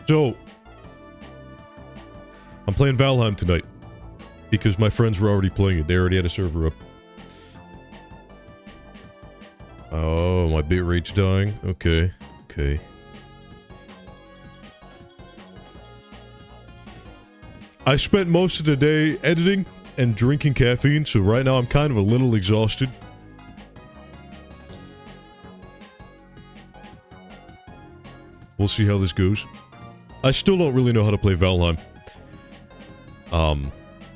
So, I'm playing Valheim tonight. Because my friends were already playing it. They already had a server up. Oh, my bitrate's dying? Okay. Okay. I spent most of the day editing and drinking caffeine, so right now I'm kind of a little exhausted. We'll see how this goes. I still don't really know how to play Valheim.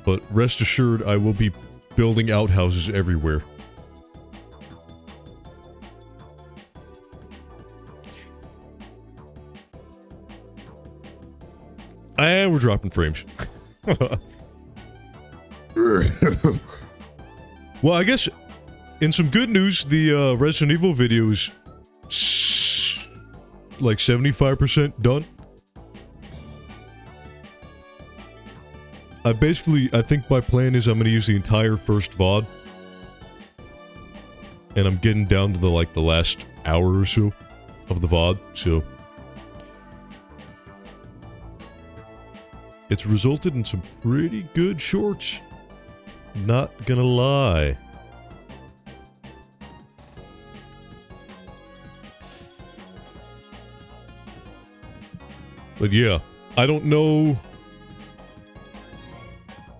But rest assured, I will be building outhouses everywhere. And we're dropping frames. Well, I guess, in some good news, the Resident Evil video is like 75% done. I think my plan is I'm gonna use the entire first VOD. And I'm getting down to the last hour or so of the VOD, so... It's resulted in some pretty good shorts. Not gonna lie. But yeah, I don't know...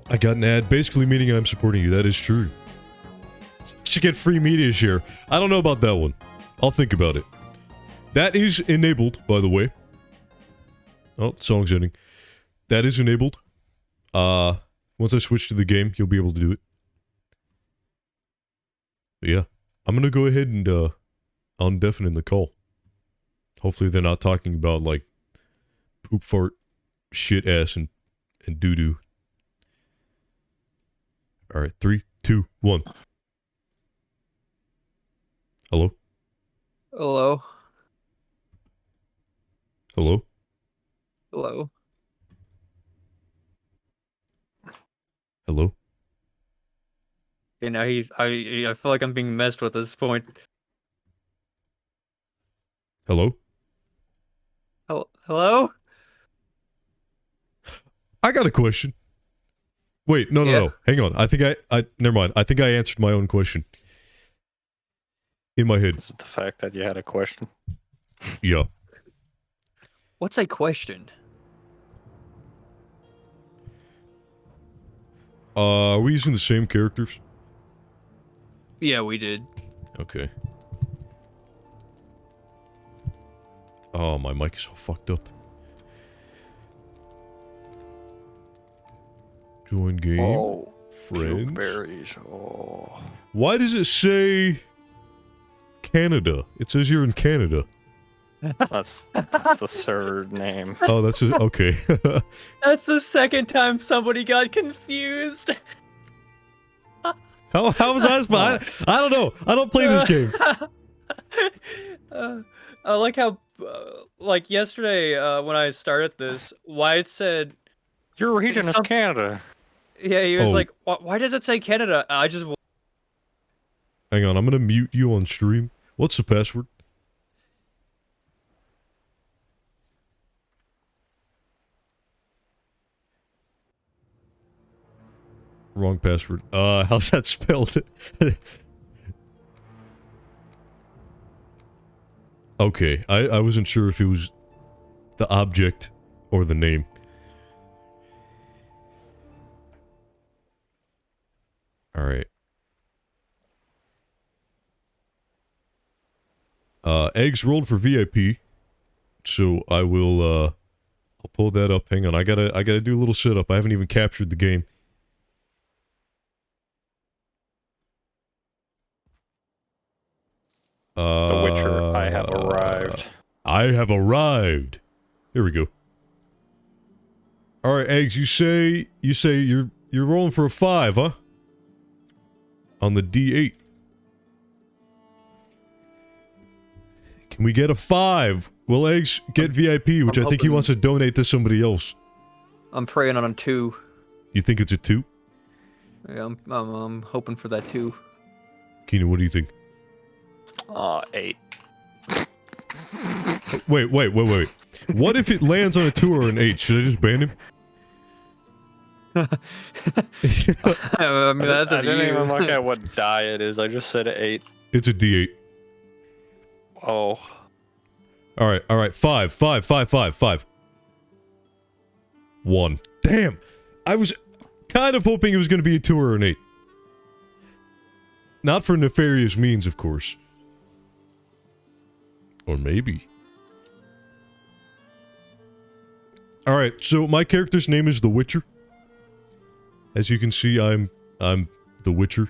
I got an ad, basically meaning I'm supporting you. That is true. To get free media share. I don't know about that one. I'll think about it. That is enabled, by the way. Oh, song's ending. That is enabled. Once I switch to the game, you'll be able to do it. But yeah. I'm gonna go ahead and, undeafen the call. Hopefully they're not talking about, like, poop, fart, shit, ass, and doo-doo. Alright, 3, 2, 1. Hello? Hello? Hello? Hello? Hello? Okay, now I feel like I'm being messed with at this point. Hello? Hello? I got a question. Wait, no. Hang on. I think never mind. I think I answered my own question. In my head. Is it the fact that you had a question? Yeah. What's a question? Are we using the same characters? Yeah, we did. Okay. Oh, my mic is all fucked up. Join game. Oh, friends. berries. Oh. Why does it say Canada? It says you're in Canada. That's the server name. Oh, that's okay. That's the second time somebody got confused. How was I? I don't know. I don't play this game. I like how, like yesterday when I started this, Wyatt said, "Your region is Canada." Yeah, he was like, "Why does it say Canada?" I just. Hang on, I'm gonna mute you on stream. What's the password? Wrong password. How's that spelled? Okay, I wasn't sure if it was the object or the name. Alright. Eggs rolled for VIP. So I will, I'll pull that up. Hang on, I gotta do a little setup. I haven't even captured the game. The Witcher, I have arrived. I have arrived. Here we go. Alright, Eggs, you say you're rolling for a 5, huh? On the D8. Can we get a 5? Will Eggs get VIP, which I think he wants to donate to somebody else. I'm praying on a 2. You think it's a 2? Yeah, I'm hoping for that 2. Keenan, what do you think? 8. Wait. What if it lands on a 2 or an 8? Should I just ban him? I mean, that's I up to didn't you. even look at what die it is. I just said 8. It's a D8. Oh. Alright. 5. 1. Damn! I was kind of hoping it was going to be a 2 or an 8. Not for nefarious means, of course. Or maybe. Alright, so my character's name is The Witcher. As you can see, I'm The Witcher.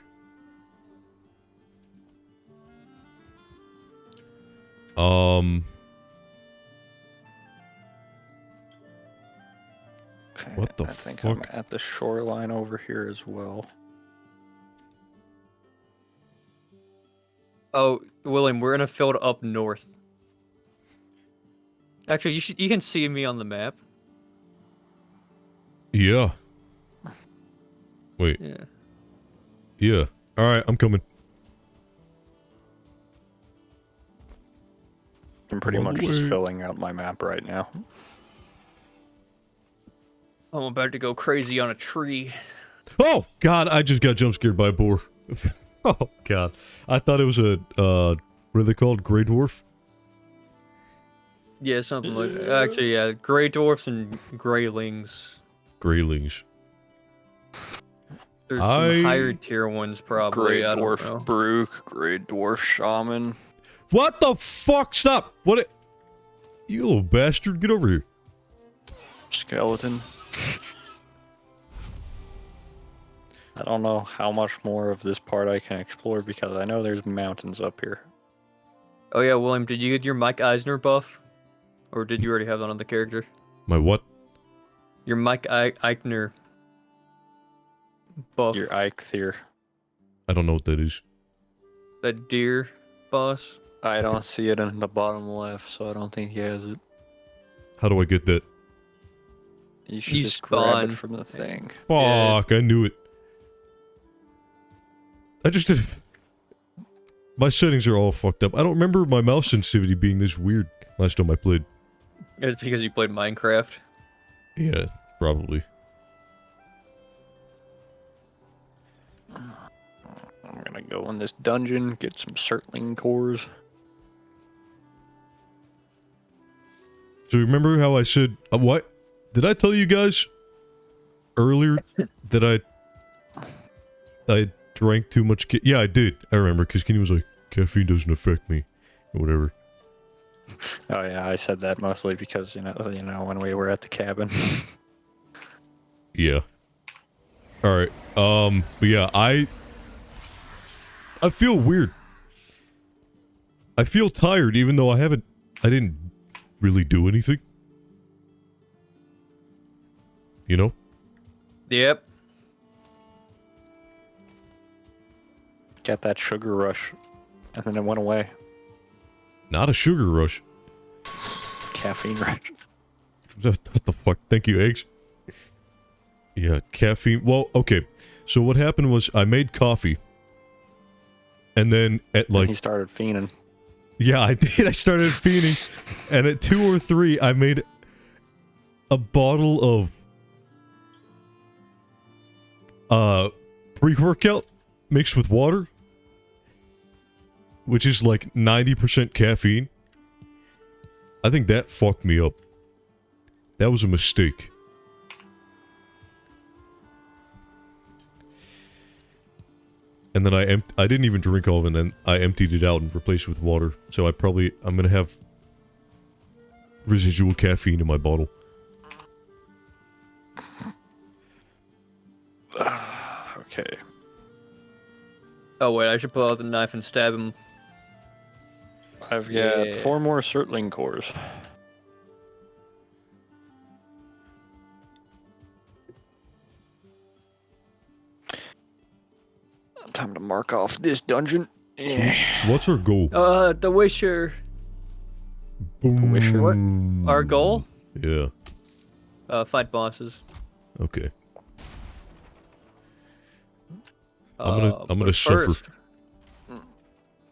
Okay, What the I think fuck? I'm at the shoreline over here as well. Oh, William, we're in a field up north. Actually, you can see me on the map. Yeah. Wait. Yeah. Yeah. Alright, I'm coming. I'm pretty On much the just way. filling out my map right now. I'm about to go crazy on a tree. Oh! God, I just got jump scared by a boar. Oh, God. I thought it was a, what are they called? Grey dwarf? Yeah, something like that. Actually, yeah, gray dwarfs and greylings. Greylings. There's some higher tier ones probably. Grey I don't know. Dwarf Brook, Grey Dwarf Shaman. What the fuck? Stop! What it... You little bastard, get over here. Skeleton. I don't know how much more of this part I can explore because I know there's mountains up here. Oh yeah, William, did you get your Mike Eisner buff? Or did you already have that on the character? My what? Your Mike Eichner buff. Your Eikthyr. I don't know what that is. That deer boss. I don't see it in the bottom left, so I don't think he has it. How do I get that? You should You just grab spawn. it from the thing. Fuck, I knew it. I just did... My settings are all fucked up. I don't remember my mouse sensitivity being this weird last time I played. It's because you played Minecraft. Yeah, probably. I'm gonna go in this dungeon, get some Surtling cores. So remember how I said... what? Did I tell you guys earlier that I drank too much yeah, I did. I remember, because Kenny was like, caffeine doesn't affect me. Or whatever. Oh yeah, I said that mostly because you know when we were at the cabin. Yeah. Alright, but yeah, I feel weird. I feel tired even though I didn't really do anything. You know? Yep. Got that sugar rush, and then it went away. Not a sugar rush. Caffeine rush. What the fuck? Thank you, eggs. Yeah, caffeine. Well, okay. So what happened was I made coffee. And then at like... He started fiending. Yeah, I did. I started fiending. And at 2 or 3, I made a bottle of pre-workout mixed with water, which is like 90% caffeine. I think that fucked me up. That was a mistake. And then I didn't even drink all of it, and then I emptied it out and replaced it with water. So I'm gonna have residual caffeine in my bottle. Okay. Oh wait, I should pull out the knife and stab him. I've got Yeah. 4 more Surtling cores. Time to mark off this dungeon. Yeah. What's our goal? The Wisher. Wisher? What? Our goal? Yeah. Fight bosses. Okay. I'm gonna but suffer. first,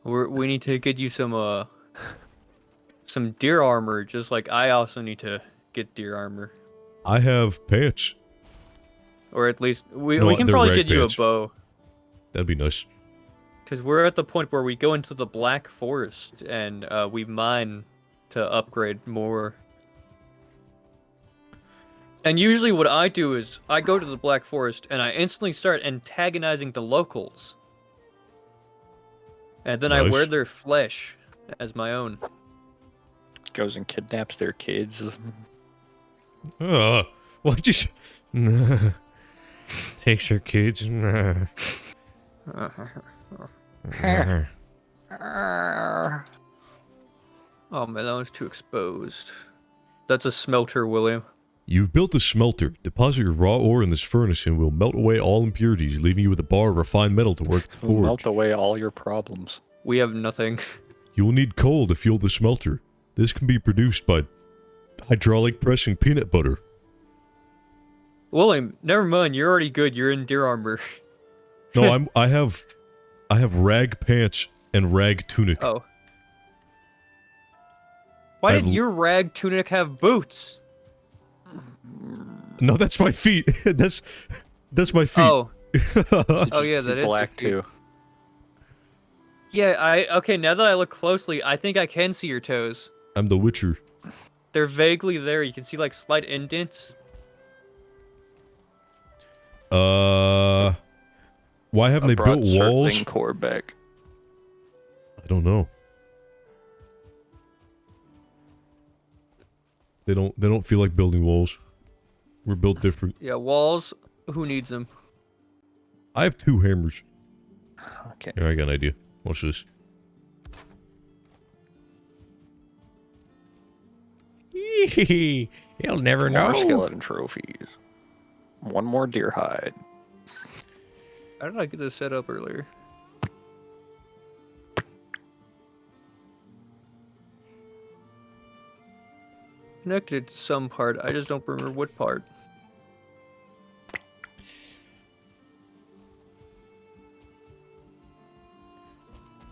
we need to get you some some deer armor, just like I also need to get deer armor. I have pants. Or at least, we No, can they're probably rag get you a pants. bow. That'd be nice. Because we're at the point where we go into the Black Forest, and we mine to upgrade more. And usually what I do is, I go to the Black Forest, and I instantly start antagonizing the locals. And then I wear Nice. their flesh as my own. Goes and kidnaps their kids. Why'd you... Takes her kids. Oh man, that one's too exposed. That's a smelter, William. You've built a smelter. Deposit your raw ore in this furnace and we'll melt away all impurities, leaving you with a bar of refined metal to work the forge. Melt away all your problems. We have nothing. You will need coal to fuel the smelter. This can be produced by hydraulic pressing peanut butter. William, never mind. You're already good. You're in deer armor. No, I have rag pants and rag tunic. Oh. Why did your rag tunic have boots? No, that's my feet. that's my feet. Oh. Oh yeah, that is black too. Yeah, okay, now that I look closely, I think I can see your toes. I'm the Witcher. They're vaguely there. You can see like slight indents. Why haven't they built walls? Core back. I don't know. They don't feel like building walls. We're built different. Yeah, walls. Who needs them? I have 2 hammers. Okay. Here, I got an idea. Watch this. You'll never More skeleton trophies. One more deer hide. How did I get this set up earlier? Connected to some part. I just don't remember what part.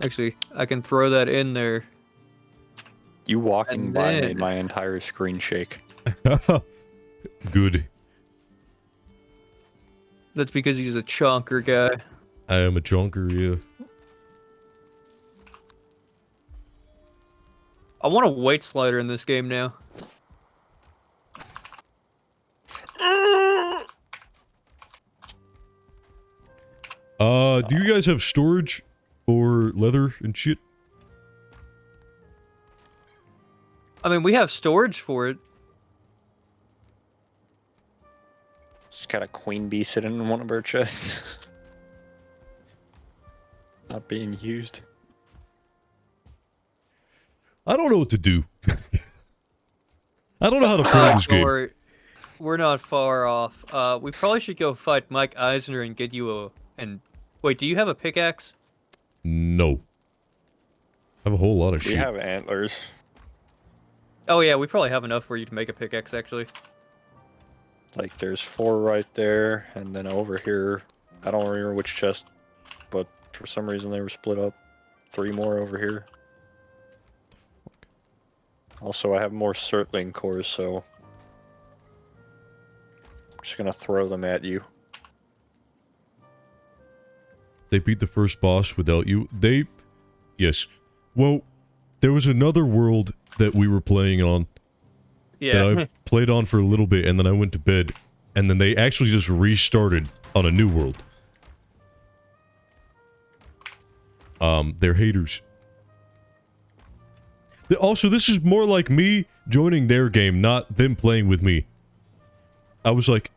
Actually, I can throw that in there. You walking And by then- made my entire screen shake. Good. That's because he's a chonker guy. I am a chonker, yeah. I want a weight slider in this game now. Do you guys have storage for leather and shit? I mean, we have storage for it. Just got a queen bee sitting in one of our chests. Not being used. I don't know what to do. I don't know how to play this Don't game. worry. We're not far off. We probably should go fight Mike Eisner and get you a... And wait, do you have a pickaxe? No. I have a whole lot of We shit. have antlers. Oh yeah, we probably have enough for you to make a pickaxe, actually. Like, there's 4 right there, and then over here, I don't remember which chest, but for some reason they were split up. 3 more over here. Also, I have more circling cores, so I'm just gonna throw them at you. They beat the first boss without you. Yes. Well, there was another world that we were playing on Yeah. that I played on for a little bit, and then I went to bed, and then they actually just restarted on a new world. They're haters. Also, this is more like me joining their game, not them playing with me. I was like,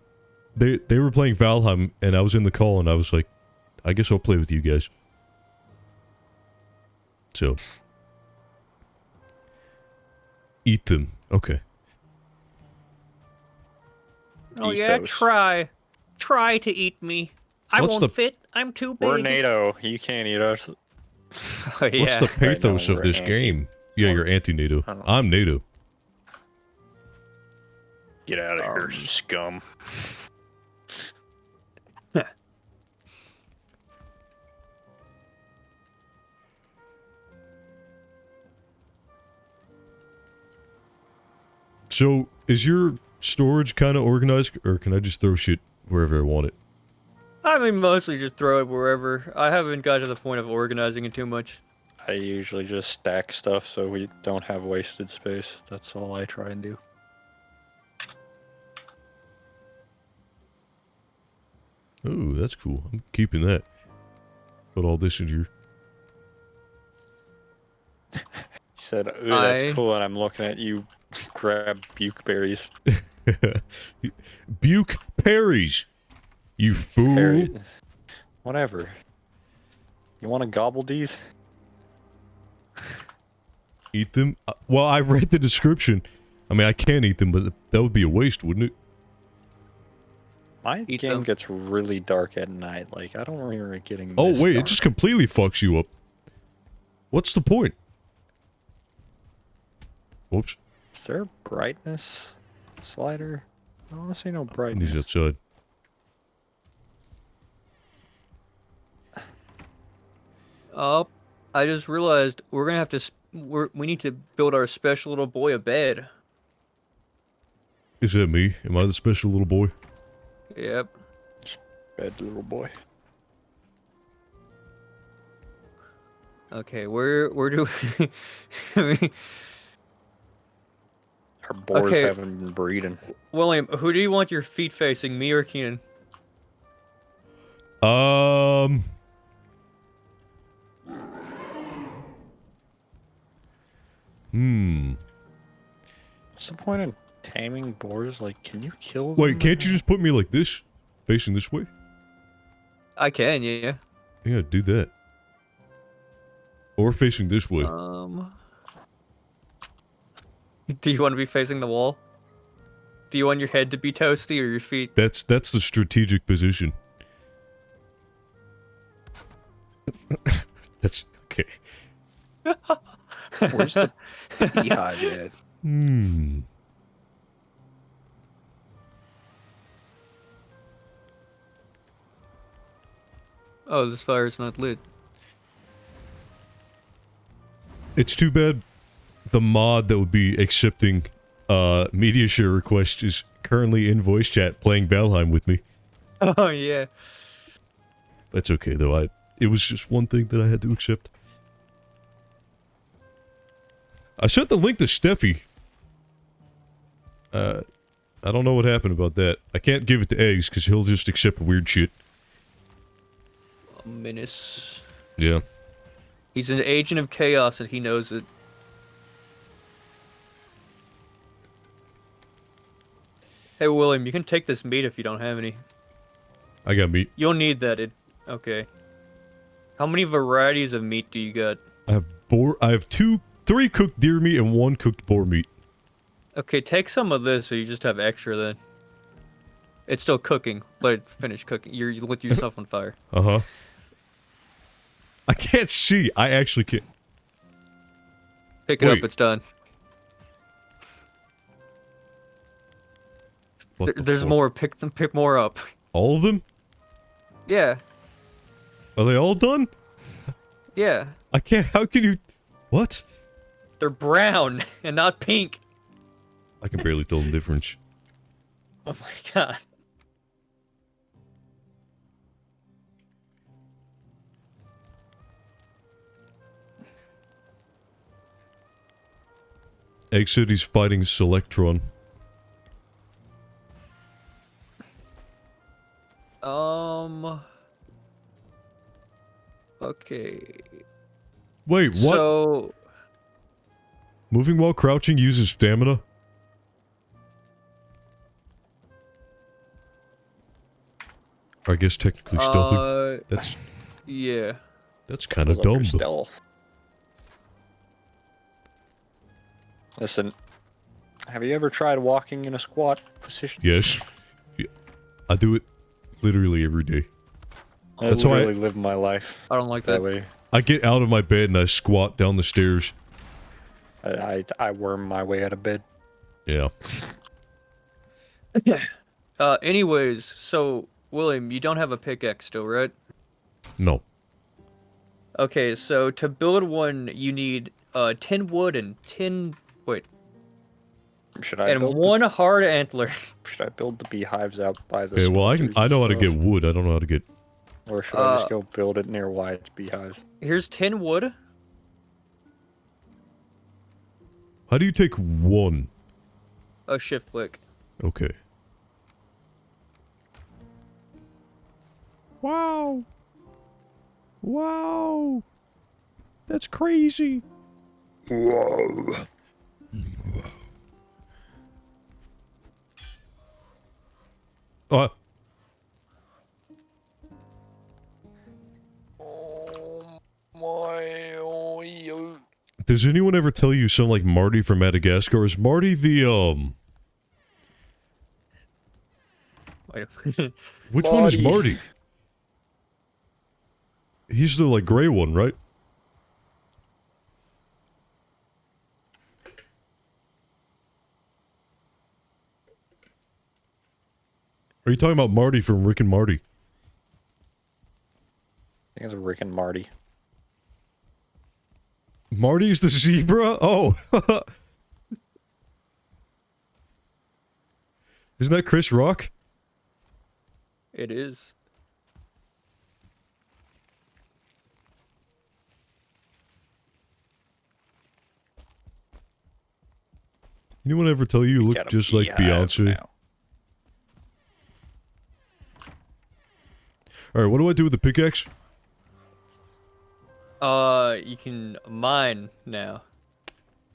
they were playing Valheim, and I was in the call, and I was like, I guess I'll play with you guys. So. Eat them. Okay. Oh yeah, Ethos. try to eat me. I What's won't the- fit. I'm too big. We're NATO. You can't eat us. Oh, yeah. What's the pathos now of we're this anti. game? Yeah, you're anti-NATO. I don't know. I'm NATO. Get out of here, scum. So, is your storage kind of organized, or can I just throw shit wherever I want it? I mean, mostly just throw it wherever. I haven't got to the point of organizing it too much. I usually just stack stuff so we don't have wasted space. That's all I try and do. Oh, that's cool. I'm keeping that. Put all this in here. He said, ooh, that's cool, and I'm looking at you grab buke berries. Buke Perry's. You fool. Berry. Whatever. You want to gobble these? Eat them? Well, I read the description. I mean, I can eat them, but that would be a waste, wouldn't it? My Eat game them. gets really dark at night. Like, I don't remember it getting Oh, this wait, dark. it just completely fucks you up. What's the point? Whoops. Is there a brightness slider? I don't see no brightness. He's outside. Oh, I just realized we're gonna have to. We need to build our special little boy a bed. Is that me? Am I the special little boy? Yep. Bed, little boy. Okay, where do we? I mean, Our boars Okay. haven't been breeding. William, who do you want your feet facing, me or Keenan? What's the point in taming boars? Like, can you kill them? Wait, can't you just put me like this? Facing this way? I can, yeah. Yeah, do that. Or facing this way. Do you want to be facing the wall? Do you want your head to be toasty or your feet? That's the strategic position. That's okay. Where's the beehive at? Oh, this fire's not lit. It's too bad the mod that would be accepting media share requests is currently in voice chat playing Valheim with me. Oh yeah. That's okay though. It was just one thing that I had to accept. I sent the link to Steffi. I don't know what happened about that. I can't give it to Eggs because he'll just accept weird shit. A menace. Yeah. He's an agent of chaos and he knows it. Hey William, you can take this meat if you don't have any. I got meat. You'll need that. Okay. How many varieties of meat do you got? I have 3 cooked deer meat and 1 cooked boar meat. Okay, take some of this so you just have extra then. It's still cooking. Let it finish cooking. You lit yourself on fire. Uh-huh. I can't see. I actually can't. Pick it Wait. up, it's done. There's fuck? more. Pick more up. All of them? Yeah. Are they all done? Yeah. I can't. How can you? What? They're brown and not pink. I can barely tell the difference. Oh my god. Egg said he's fighting Selectron. Okay. Wait, what? So, Moving while crouching uses stamina? I guess technically stealthy. yeah. That's kind of Goes under dumb. Stealth. Listen, have you ever tried walking in a squat position? Yes. Yeah. I do it literally every day. That's how I live my life. I don't like that that. way. I get out of my bed and I squat down the stairs. I worm my way out of bed. Yeah. Anyways, so, William, you don't have a pickaxe still, right? No. Okay, so to build one, you need 10 wood and 10... Wait. Should I and build one hard antler. should I build the beehives out by the Okay, well I smelters know and how to get stuff? wood. I don't know how to get. Or should I just go build it near Wyatt's beehives? Here's 10 wood. How do you take one? A shift click. Okay. Wow. Wow. That's crazy. Whoa. Uh, Oh my. Oh, does anyone ever tell you something like Marty from Madagascar? Is Marty the, Wait. Which one is Marty. Marty? He's the, like, gray one, right? Are you talking about Marty from Rick and Marty? I think it's Rick and Marty. Marty's the zebra? Oh. Isn't that Chris Rock? It is. Anyone ever tell you look Got a just like beehive Beyonce? now. Alright, what do I do with the pickaxe? You can mine now.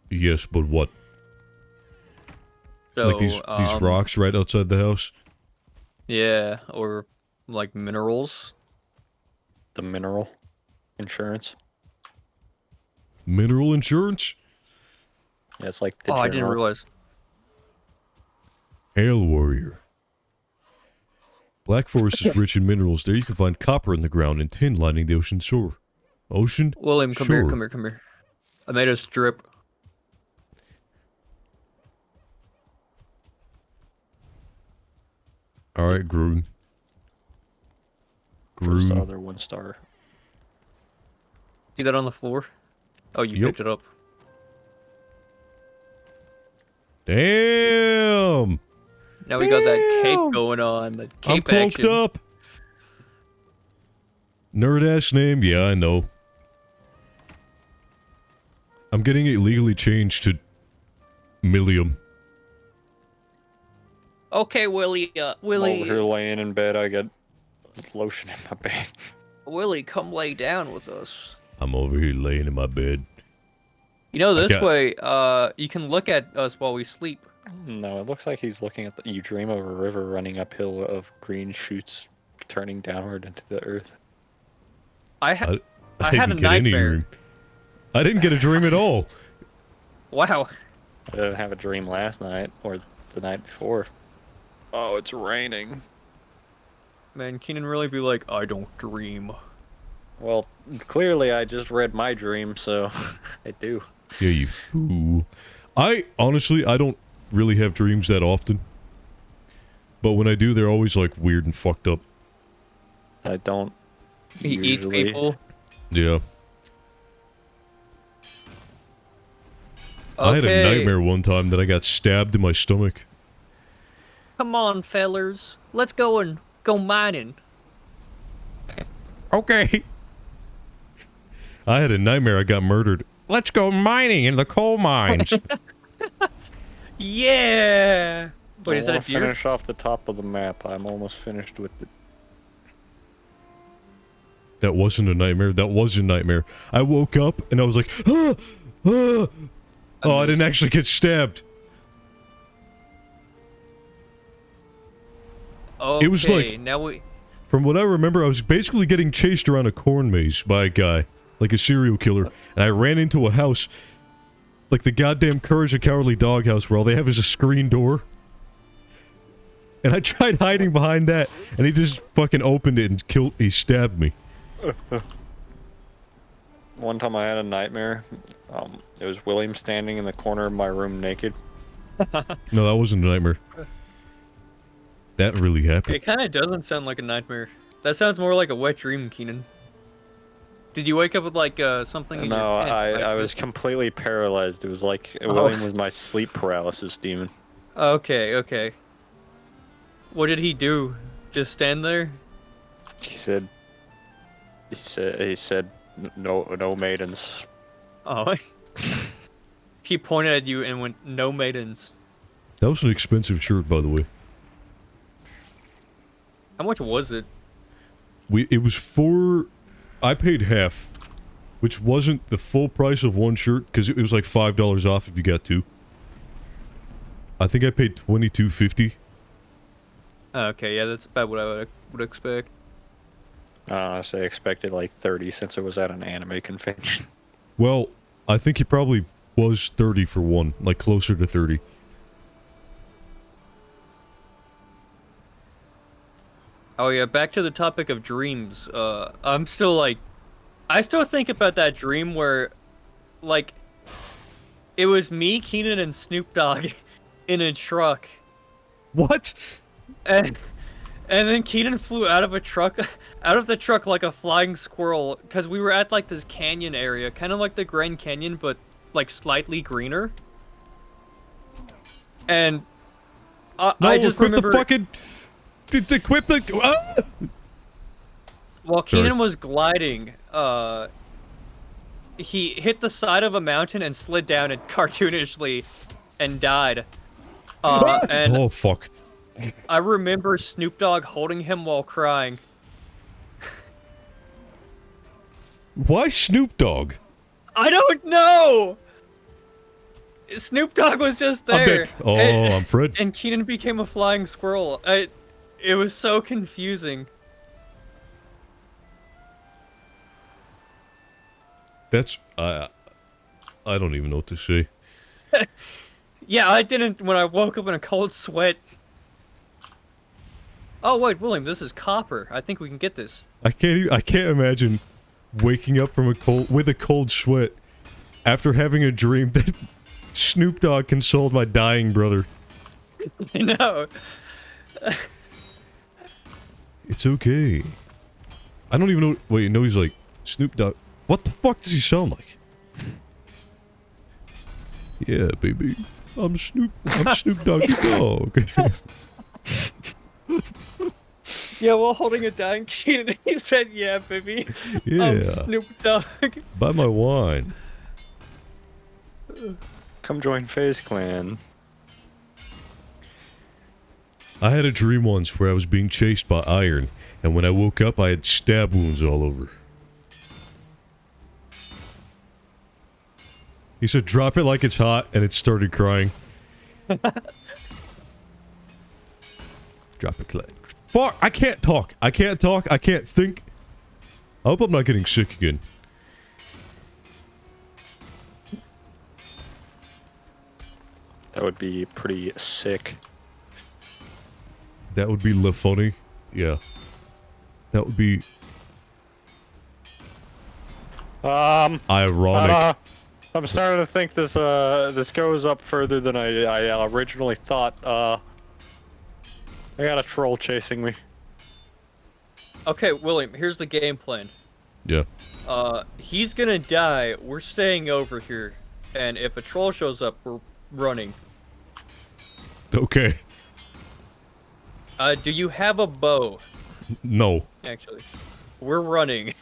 Yes, but what? So, Like these rocks right outside the house? Yeah, or like minerals. The mineral insurance. Mineral insurance? Yeah, it's like the Oh, I didn't general. realize. Hail warrior. Black Forest is rich in minerals. There you can find copper in the ground and tin lining the ocean shore. Ocean? William, come shore. here, come here, come here. I made a strip. Alright, Groon. Where's the Groon. other 1-star? See that on the floor? Oh, you Yep. picked it up. Damn! Now we got that Damn! cape going on. That I'm cape cloaked action. up! Nerd-ass name? Yeah, I know. I'm getting it legally changed to Millium. Okay, Willie. I'm over here Willie. laying in bed. I got lotion in my bed. Willie, come lay down with us. I'm over here laying in my bed. You know, this got- way, you can look at us while we sleep. No, it looks like he's looking at the. You dream of a river running uphill of green shoots turning downward into the earth. I I had a didn't get any nightmare. dream. I didn't get a dream at all. Wow. I didn't have a dream last night or the night before. Oh, it's raining. Man, Keenan really be like, I don't dream. Well, clearly I just read my dream, so I do. Yeah, you fool. I don't really have dreams that often. But when I do, they're always like weird and fucked up. I don't. He eats usually. people. Yeah. Okay. I had a nightmare one time that I got stabbed in my stomach. Come on, fellers. Let's go and go mining. Okay. I had a nightmare I got murdered. Let's go mining in the coal mines. Yeah! Wait, is that a deer? Finish off the top of the map. I'm almost finished with it. That wasn't a nightmare. That was a nightmare. I woke up and I was like, ah, ah. Oh, I didn't actually get stabbed. Okay, It was like- now we... From what I remember, I was basically getting chased around a corn maze by a guy. Like a serial killer. And I ran into a house. Like the goddamn Courage the Cowardly Dog house where all they have is a screen door. And I tried hiding behind that. And he just fucking opened it and he stabbed me. One time I had a nightmare. It was William standing in the corner of my room naked. No, that wasn't a nightmare. That really happened. It kind of doesn't sound like a nightmare. That sounds more like a wet dream, Keenan. Did you wake up with like something in No, your pants? I was completely paralyzed. It was like Oh. William was my sleep paralysis demon. Okay, okay. What did he do? Just stand there? He said no maidens. Oh. He pointed at you and went, "No maidens." That was an expensive shirt, by the way. How much was it? It was I paid half, which wasn't the full price of one shirt, because it was like $5 off if you got two. I think I paid $22.50. Okay, yeah, that's about what I would expect. I expected like 30 since it was at an anime convention. Well, I think it probably was 30 for one, like closer to 30. Oh yeah, back to the topic of dreams. I'm still like, I still think about that dream where, like, it was me, Keenan, and Snoop Dogg in a truck, What? and then Keenan flew out of the truck like a flying squirrel, because we were at like this canyon area, kind of like the Grand Canyon, but like slightly greener. And No, I just equip remember the fucking... Equip the... Ah! while Keenan was gliding, he hit the side of a mountain and slid down it cartoonishly and died. And Oh, fuck. I remember Snoop Dogg holding him while crying. Why Snoop Dogg? I don't know! Snoop Dogg was just I'm there. Dick. Oh, I'm Fred. And Keenan became a flying squirrel. It was so confusing. That's... I don't even know what to say. Yeah, I didn't when I woke up in a cold sweat. Oh wait, William, this is copper. I think we can get this. I can't imagine waking up from with a cold sweat after having a dream that Snoop Dogg consoled my dying brother. I know. It's okay. I don't even know. Wait, no, he's like Snoop Dogg. What the fuck does he sound like? Yeah, baby. I'm Snoop Dogg's dog. Yeah, while holding a dying Keenan, he said, "Yeah, baby. Yeah. I'm Snoop Dogg." Buy my wine. Come join FaZe Clan. I had a dream once where I was being chased by iron, and when I woke up, I had stab wounds all over. He said, drop it like it's hot, and it started crying. Drop it like... Fuck! I can't talk! I can't talk! I can't think! I hope I'm not getting sick again. That would be pretty sick. That would be funny. Yeah. That would be... ironic. I'm starting to think this this goes up further than I originally thought. I got a troll chasing me. Okay, William, here's the game plan. Yeah. He's gonna die. We're staying over here, and if a troll shows up, we're running. Okay. Do you have a bow? No. Actually, we're running.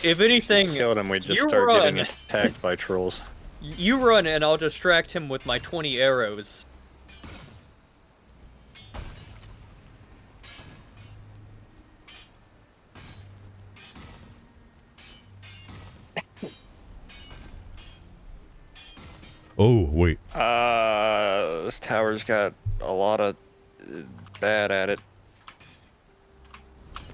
If anything, Killed him. We just you start run. getting attacked by trolls. You run, and I'll distract him with my 20 arrows. Oh, wait. This tower's got a lot of bad at it.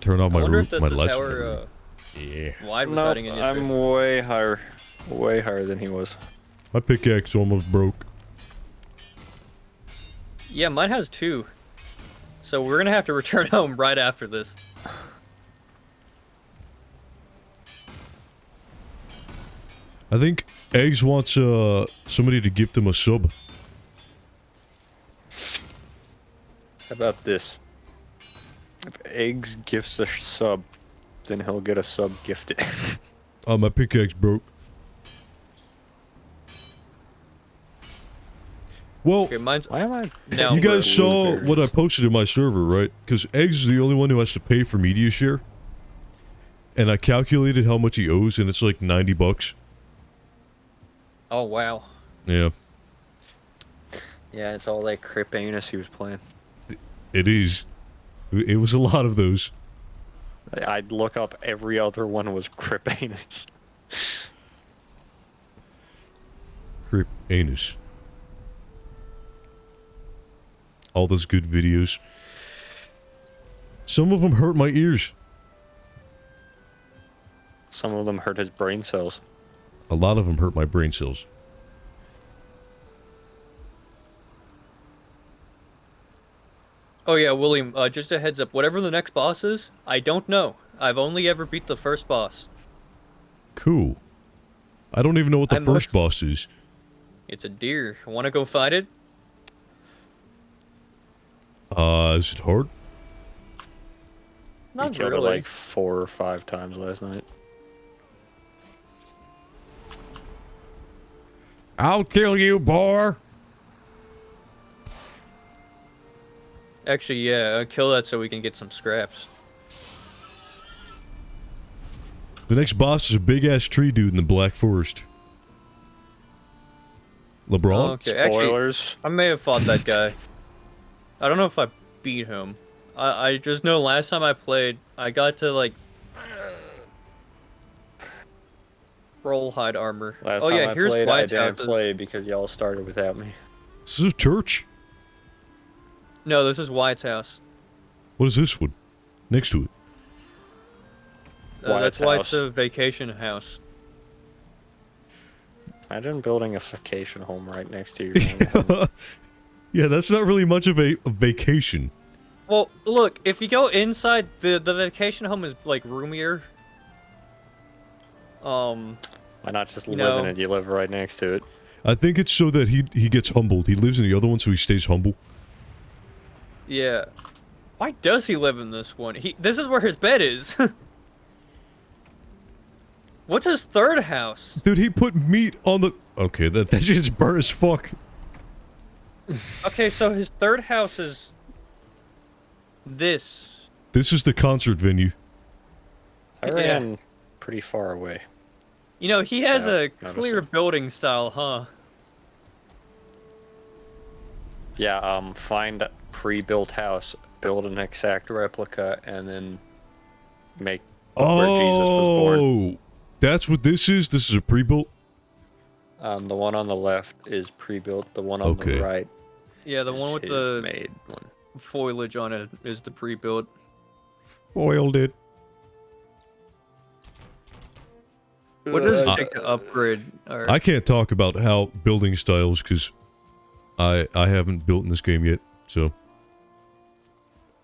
Turn on I my wonder roof, if my that's a lights. tower Yeah. wide was Nope, hiding in I'm way higher than he was. My pickaxe almost broke. Yeah, mine has 2. So we're gonna have to return home right after this. I think Eggs wants somebody to gift him a sub. How about this? If Eggs gifts a sub, then he'll get a sub gifted. Oh, my pickaxe broke. Well, Okay, mine's Why am I? now. you guys saw blueberries? what I posted in my server, right? Because Eggs is the only one who has to pay for media share. And I calculated how much he owes, and it's like 90 bucks. Oh wow. Yeah, Yeah, it's all that Cripanus he was playing. it is. It was a lot of those. I'd look up every other one was Cripanus. Crip anus. All those good videos. Some of them hurt my ears. Some of them hurt his brain cells. A lot of them hurt my brain cells. Oh yeah, William. Just a heads up. Whatever the next boss is, I don't know. I've only ever beat the first boss. Cool. I don't even know what the I first must- boss is. It's a deer. Want to go fight it? Is it hard? He Not killed it really. like 4 or 5 times last night. I'll kill you, boar. Actually, yeah. Kill that so we can get some scraps. The next boss is a big-ass tree dude in the Black Forest. LeBron? Okay, actually, Spoilers. I may have fought that guy. I don't know if I beat him. I just know last time I played, I got to like roll hide armor. Last oh time yeah, I here's played, I White's didn't house. play because y'all started without me. This is a church? No, this is White's house. What is this one? Next to it. That's Wyatt's White's house. vacation house. Imagine building a vacation home right next to your home. Yeah, that's not really much of a vacation. Well, look, if you go inside, the vacation home is like roomier. Why not just You live in know- it? You live right next to it. I think it's so that he gets humbled. He lives in the other one, so he stays humble. Yeah. Why does he live in this one? This is where his bed is. What's his third house? Dude, he put meat on the... Okay, that shit's burnt as fuck. Okay, so his third house is this. This is the concert venue. I Yeah. ran pretty far away. You know, he has Yeah, a noticed clear it. building style, huh? Yeah, find a pre-built house, build an exact replica, and then make where Jesus was born. Oh, that's what this is? This is a pre-built? The one on the left is pre-built. The one on Okay. the right Yeah, the is one with his the made one. foliage on it is the pre-built. Foiled it. What does it take to upgrade? Or, I can't talk about how building styles, because I haven't built in this game yet, so...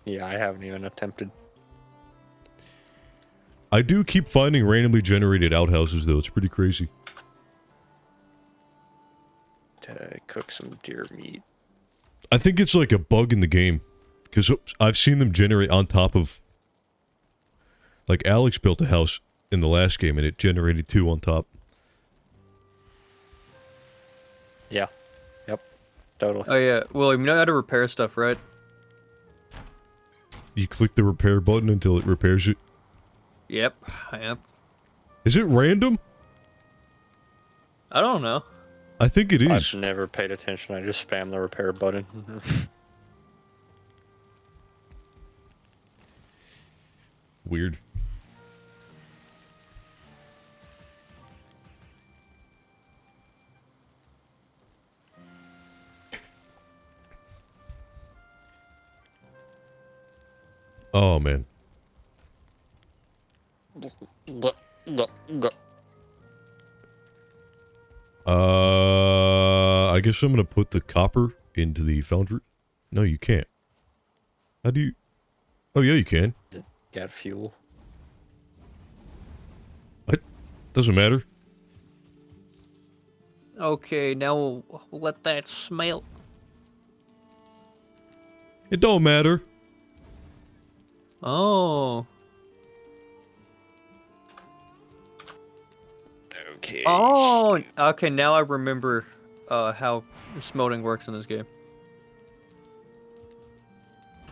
Yeah, I haven't even attempted. I do keep finding randomly generated outhouses, though. It's pretty crazy. To cook some deer meat. I think it's like a bug in the game. Because I've seen them generate on top of... Like, Alex built a house in the last game, and it generated 2 on top. Yeah. Yep. Totally. oh yeah, William, you know how to repair stuff, right? You click the repair button until it repairs it. Yep. Yep. Is it random? I don't know. I think it is. I've never paid attention. I just spam the repair button. Weird. Oh, man. I guess I'm gonna put the copper into the foundry. No, you can't. How do you... Oh, yeah, you can. Got fuel. What? Doesn't matter. Okay, now we'll let that smelt. It don't matter. Oh. case. Oh, okay. Now I remember how smelting works in this game.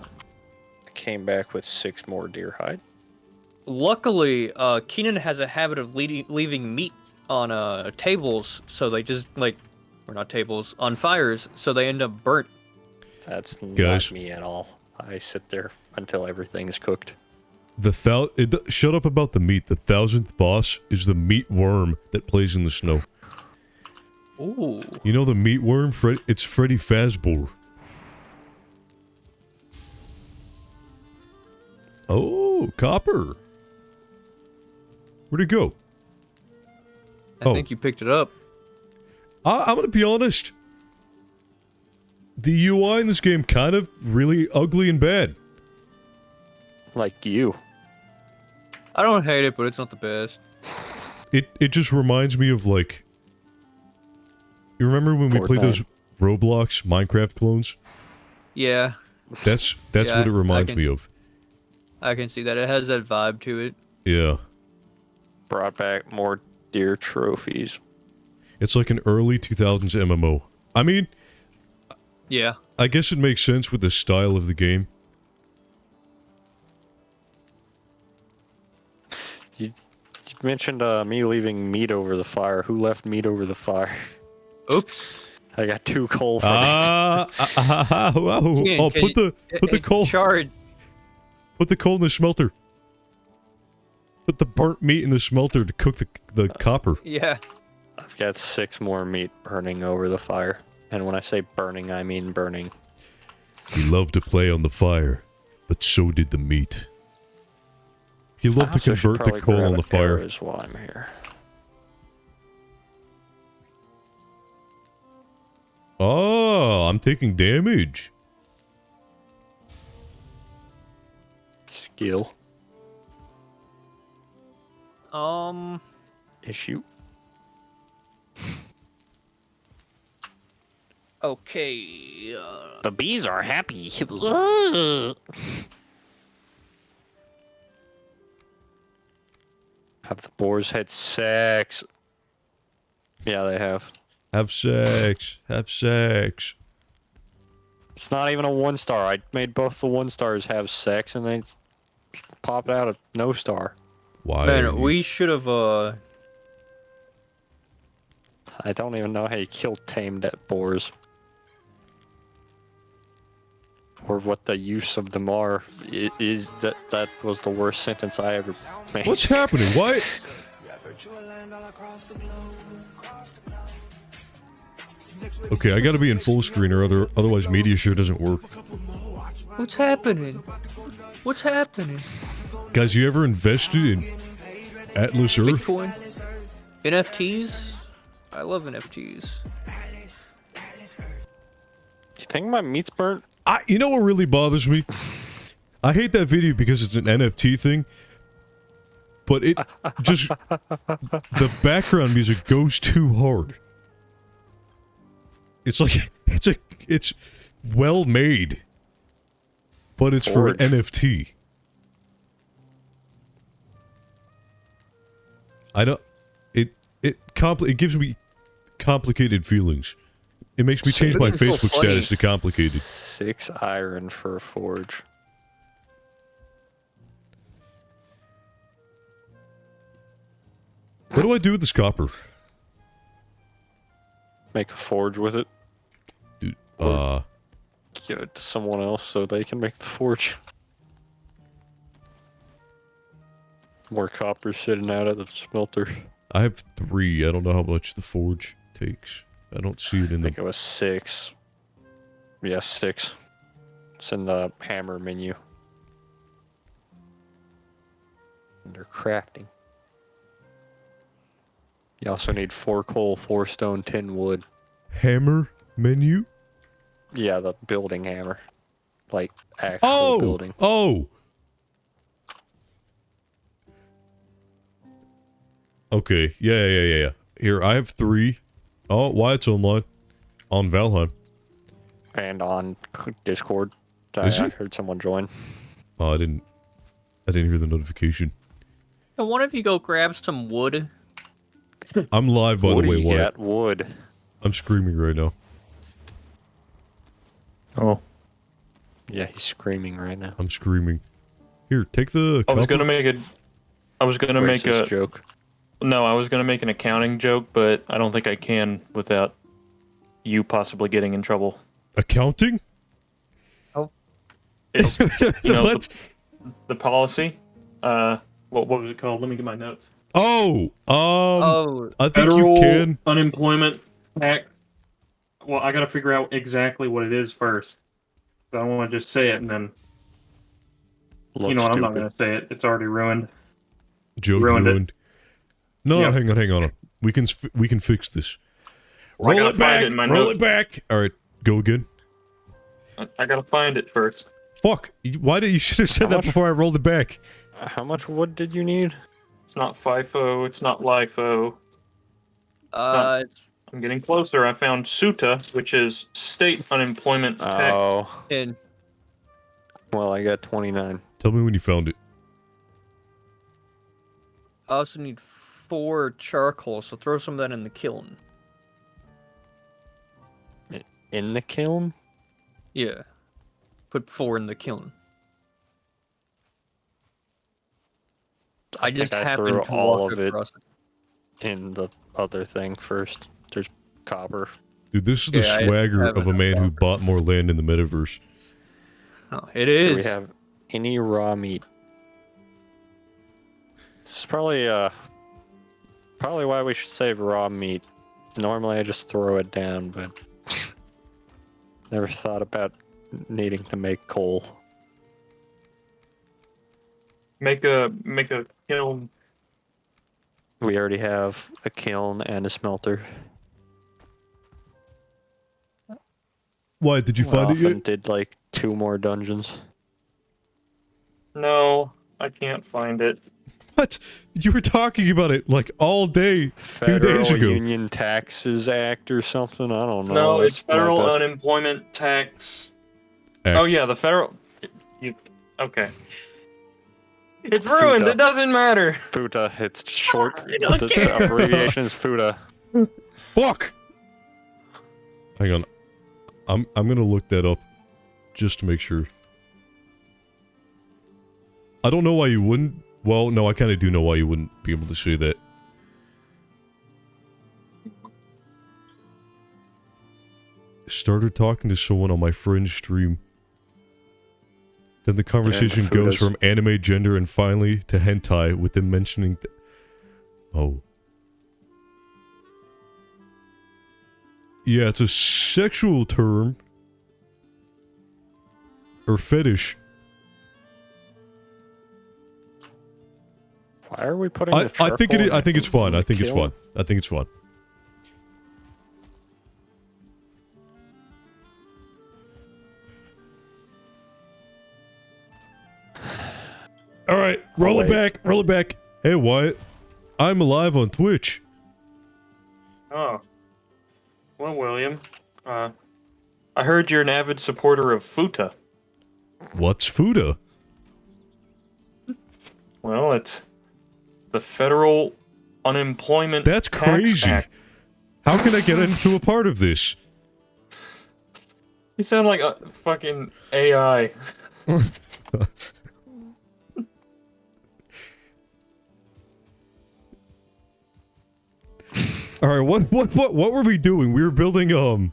I came back with 6 more deer hide. Luckily, Keenan has a habit of leaving meat on tables, so they just like, or not tables, on fires, so they end up burnt. That's Guys. not me at all. I sit there until everything is cooked. Shut up about the meat. The 1000th boss is the meat worm that plays in the snow. Ooh. You know the meat worm? It's Freddy Fazbear. Oh, copper. Where'd it go? I think you picked it up. I'm gonna be honest. The UI in this game kind of really ugly and bad. Like you. I don't hate it, but it's not the best. It just reminds me of like... You remember when we played those Roblox Minecraft clones? Yeah. That's Yeah, what it reminds me of. I can see that. It has that vibe to it. Yeah. Brought back more deer trophies. It's like an early 2000s MMO. I mean... Yeah. I guess it makes sense with the style of the game. You mentioned me leaving meat over the fire. Who left meat over the fire? Oops. I got 2 coal from it. Oh, put the coal. Shard. Put the coal in the smelter. Put the burnt meat in the smelter to cook the copper. Yeah. I've got 6 more meat burning over the fire. And when I say burning, I mean burning. He loved to play on the fire, but so did the meat. He loved to convert the coal on the fire. Is while I'm here. Oh, I'm taking damage. Skill. Issue. Okay. The bees are happy. Have the boars had sex? Yeah, they have. Have sex. Have sex. It's not even a 1-star. I made both the 1-stars have sex, and they popped out a no star. Why? Man, we should have, I don't even know how you kill tamed boars. Or what the use of them are. That was the worst sentence I ever made. What's happening? Why? Okay, I gotta be in full screen or otherwise media share doesn't work. What's happening? What's happening? Guys, you ever invested in Atlas Earth? Bitcoin? NFTs? I love NFTs. You think my meat's burnt? You know what really bothers me? I hate that video because it's an NFT thing. But it just... the background music goes too hard. It's like... It's well made. But it's for an NFT. I don't... It gives me complicated feelings. It makes me change my Facebook status to complicated. 6 iron for a forge. What do I do with this copper? Make a forge with it. Dude, give it to someone else so they can make the forge. More copper sitting out at the smelter. I have 3. I don't know how much the forge takes. I don't see it in I think the... it was 6. Yeah, 6. It's in the hammer menu. Under crafting. You also need 4 coal, 4 stone, 10 wood. Hammer menu? Yeah, the building hammer. Like, actual building. Oh! Okay, yeah. Here, I have 3. Oh, Wyatt's online. On Valheim. And on Discord. I heard someone join. Oh, I didn't hear the notification. Can one of you go grab some wood? I'm live, by the way, Wyatt. Got wood. I'm screaming right now. Oh. Yeah, he's screaming right now. I'm screaming. Here, take the I was copper. gonna make a. I was gonna make a joke. No, I was gonna make an accounting joke, but I don't think I can without you possibly getting in trouble. Accounting? It's, you know, What? the policy. What was it called? Let me get my notes. Oh, Oh, I think Federal you can. unemployment tax. Well, I gotta figure out exactly what it is first. I don't want to just say it and then. You know what? I'm not gonna say it. It's already ruined. Joke Ruined it. ruined. No, Yep. hang on. We can fix this. Well, I Roll gotta it find back. it in my Roll notes. it back. All right, go again. I gotta find it first. Fuck! Why did you should have said How that much? before I rolled it back? How much wood did you need? It's not FIFO. It's not LIFO. it's I'm getting closer. I found SUTA, which is state unemployment tax. Oh, in. well, I got 29. Tell me when you found it. I also need 4 charcoal, so throw some of that in the kiln. In the kiln? Yeah. Put 4 in the kiln. I just think I happened threw to all walk of it across it. in the other thing first. There's copper. Dude, this is the Yeah, I swagger have of a enough man who copper. bought more land in the metaverse. Oh, it Do is. we have any raw meat? This is probably why we should save raw meat. Normally I just throw it down, but never thought about needing to make coal. Make a kiln. We already have a kiln and a smelter. Why did you We find it often yet? did like 2 more dungeons. No, I can't find it. What? You were talking about it like all day 2 Federal days ago. Union Taxes Act or something. I don't know. No, it's That's my federal best- unemployment tax. Act. Oh yeah, the federal. Okay. It's ruined. Futa. It doesn't matter. FUTA. It's short. I don't The care. abbreviation is FUTA. Fuck! Hang on. I'm gonna look that up just to make sure. I don't know why you wouldn't. Well, no, I kind of do know why you wouldn't be able to say that. Started talking to someone on my friend's stream. Then the conversation goes Futas. from anime, gender, and finally to hentai with them mentioning oh. Yeah, it's a sexual term. Or fetish. Why are we putting I the think it. charcoal I think it's fun. in I the think it's kiln? fun. I think it's fun. All right, roll it wait. back. Roll it back. Hey Wyatt, I'm live on Twitch. Oh. Well, William. I heard you're an avid supporter of FUTA. What's Fuda? Well, it's the federal unemployment. That's Tax crazy. Act. How can I get into a part of this? You sound like a fucking AI. All right, what were we doing? We were building or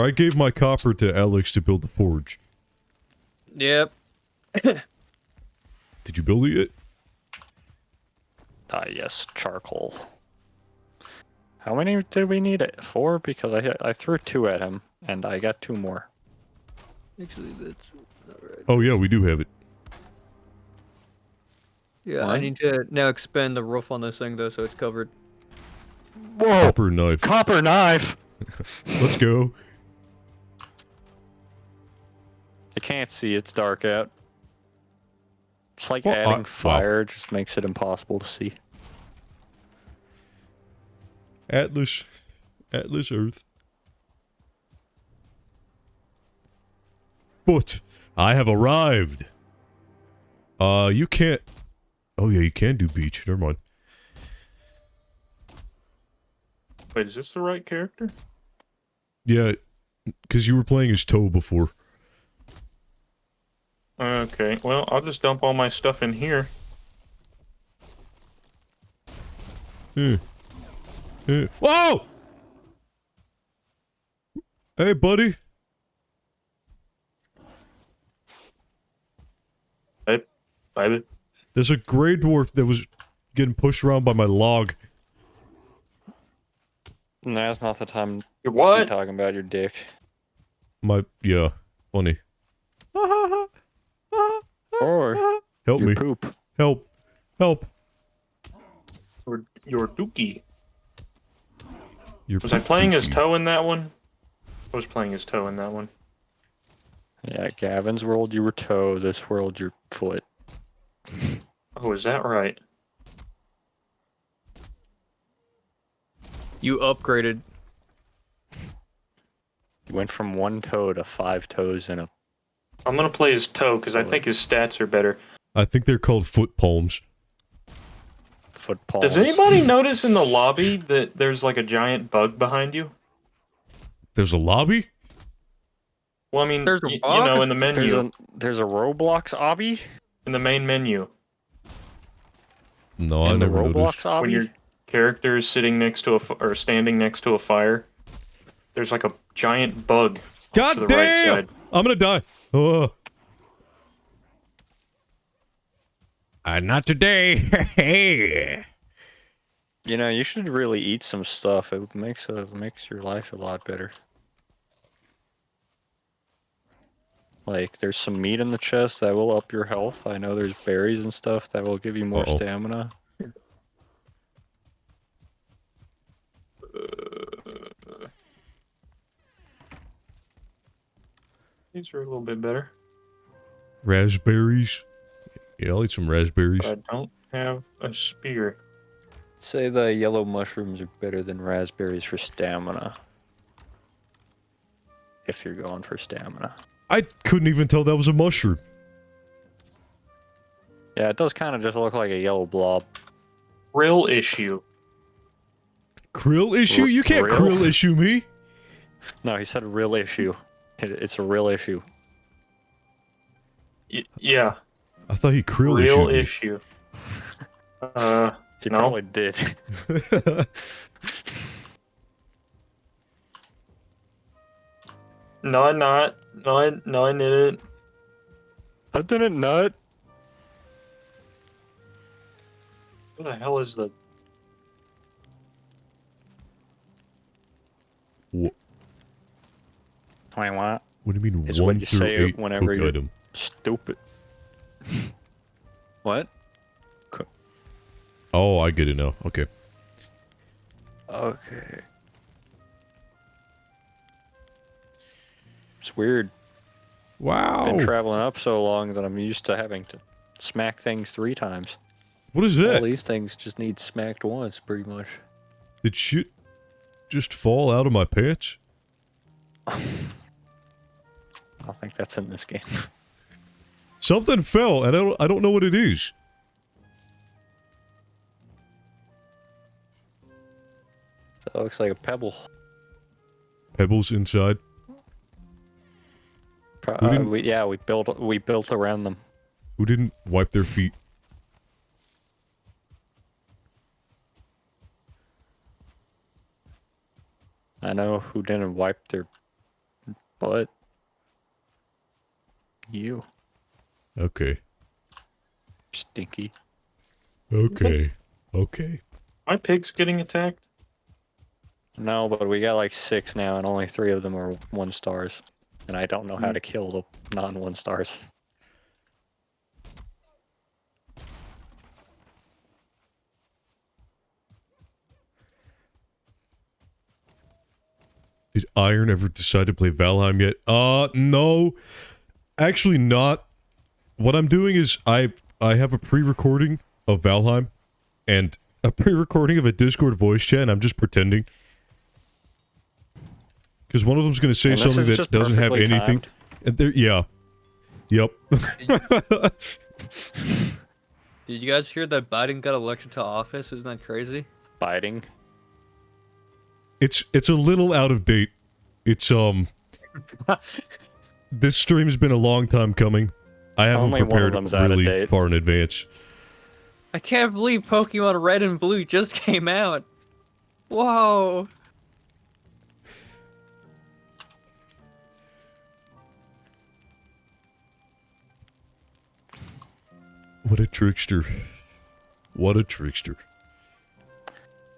I gave my copper to Alex to build the forge. Yep. Did you build it yet? Yes, charcoal. How many did we need? 4? Because I threw 2 at him, and I got 2 more. Actually, that's not right. Oh yeah, we do have it. Yeah, I What? need to now expand the roof on this thing, though, so it's covered. Whoa! Copper knife. Copper knife! Let's go. I can't see, it's dark out. It's like Well, adding wow. fire just makes it impossible to see. Atlas Earth. But I have arrived. You can't. Oh yeah, you can do beach. Never mind. Wait, is this the right character? Yeah, because you were playing as Toe before. Okay, well, I'll just dump all my stuff in here. Whoa! Hey, buddy. Hey, baby. There's a gray dwarf that was getting pushed around by my log. Now's not the time Your to what? be talking about your dick. Yeah, funny. Or Help your me. poop. Help. Help. Your dookie. Your Was I playing as poopy. Toe in that one? I was playing as Toe in that one. Yeah, Gavin's world, you were toe. This world, your foot. Oh, is that right? You upgraded. You went from 1 toe to 5 toes in a I'm gonna play as Toe because I think his stats are better. I think they're called foot palms. foot palms. Does anybody notice in the lobby that there's like a giant bug behind you? There's a lobby? Well, I mean, There's a you bug? know, in the menu, There's a Roblox obby? in the main menu, No, I In the never Roblox noticed. obby? when your character is sitting next to or standing next to a fire, there's like a giant bug off to God the right damn! side. I'm gonna die. Not today. Hey. You know, you should really eat some stuff. It makes your life a lot better. Like, there's some meat in the chest that will up your health. I know there's berries and stuff that will give you more Uh-oh. stamina. These are a little bit better, Raspberries. Yeah, I'll eat some raspberries. but I don't have a spear. Say the yellow mushrooms are better than raspberries for stamina. If you're going for stamina. I couldn't even tell that was a mushroom. Yeah, it does kind of just look like a yellow blob. Real issue. Krill issue? You can't Krill? krill issue me. No, he said a real issue. It's a real issue. Yeah, I thought he krill real issued issue. He No. probably did. me. No, I'm not. No, I didn't. I didn't nut. What the hell is the? Wha- Wait, what? What do you mean It's 1 what you through say 8 whenever book you're- item? Stupid. What? Oh, I get it now. Okay. Okay. It's weird. Wow. Been traveling up so long that I'm used to having to smack things 3 times. What is All that? these things just need smacked once, pretty much. Did shit just fall out of my pants? I don't think that's in this game. Something fell, and I don't know what it is. That looks like a pebble. Pebbles inside. We didn't- We built around them. Who didn't wipe their feet? I know who didn't wipe their butt. You. Okay. Stinky. Okay. Okay. My pig's getting attacked. No, but we got like 6 now, and only 3 of them are 1 stars. And I don't know how to kill the non-1 stars. Did Iron ever decide to play Valheim yet? No. Actually not. What I'm doing is I have a pre-recording of Valheim and a pre-recording of a Discord voice chat, and I'm just pretending. Because one of them's going to say And this something is that just doesn't have perfectly anything. timed. And there, yeah. Yep. Did you guys hear that Biden got elected to office? Isn't that crazy? Biting. It's a little out of date. It's this stream's been a long time coming. I haven't Only one of prepared them's out of really date. far in advance. I can't believe Pokemon Red and Blue just came out. Whoa. What a trickster. What a trickster.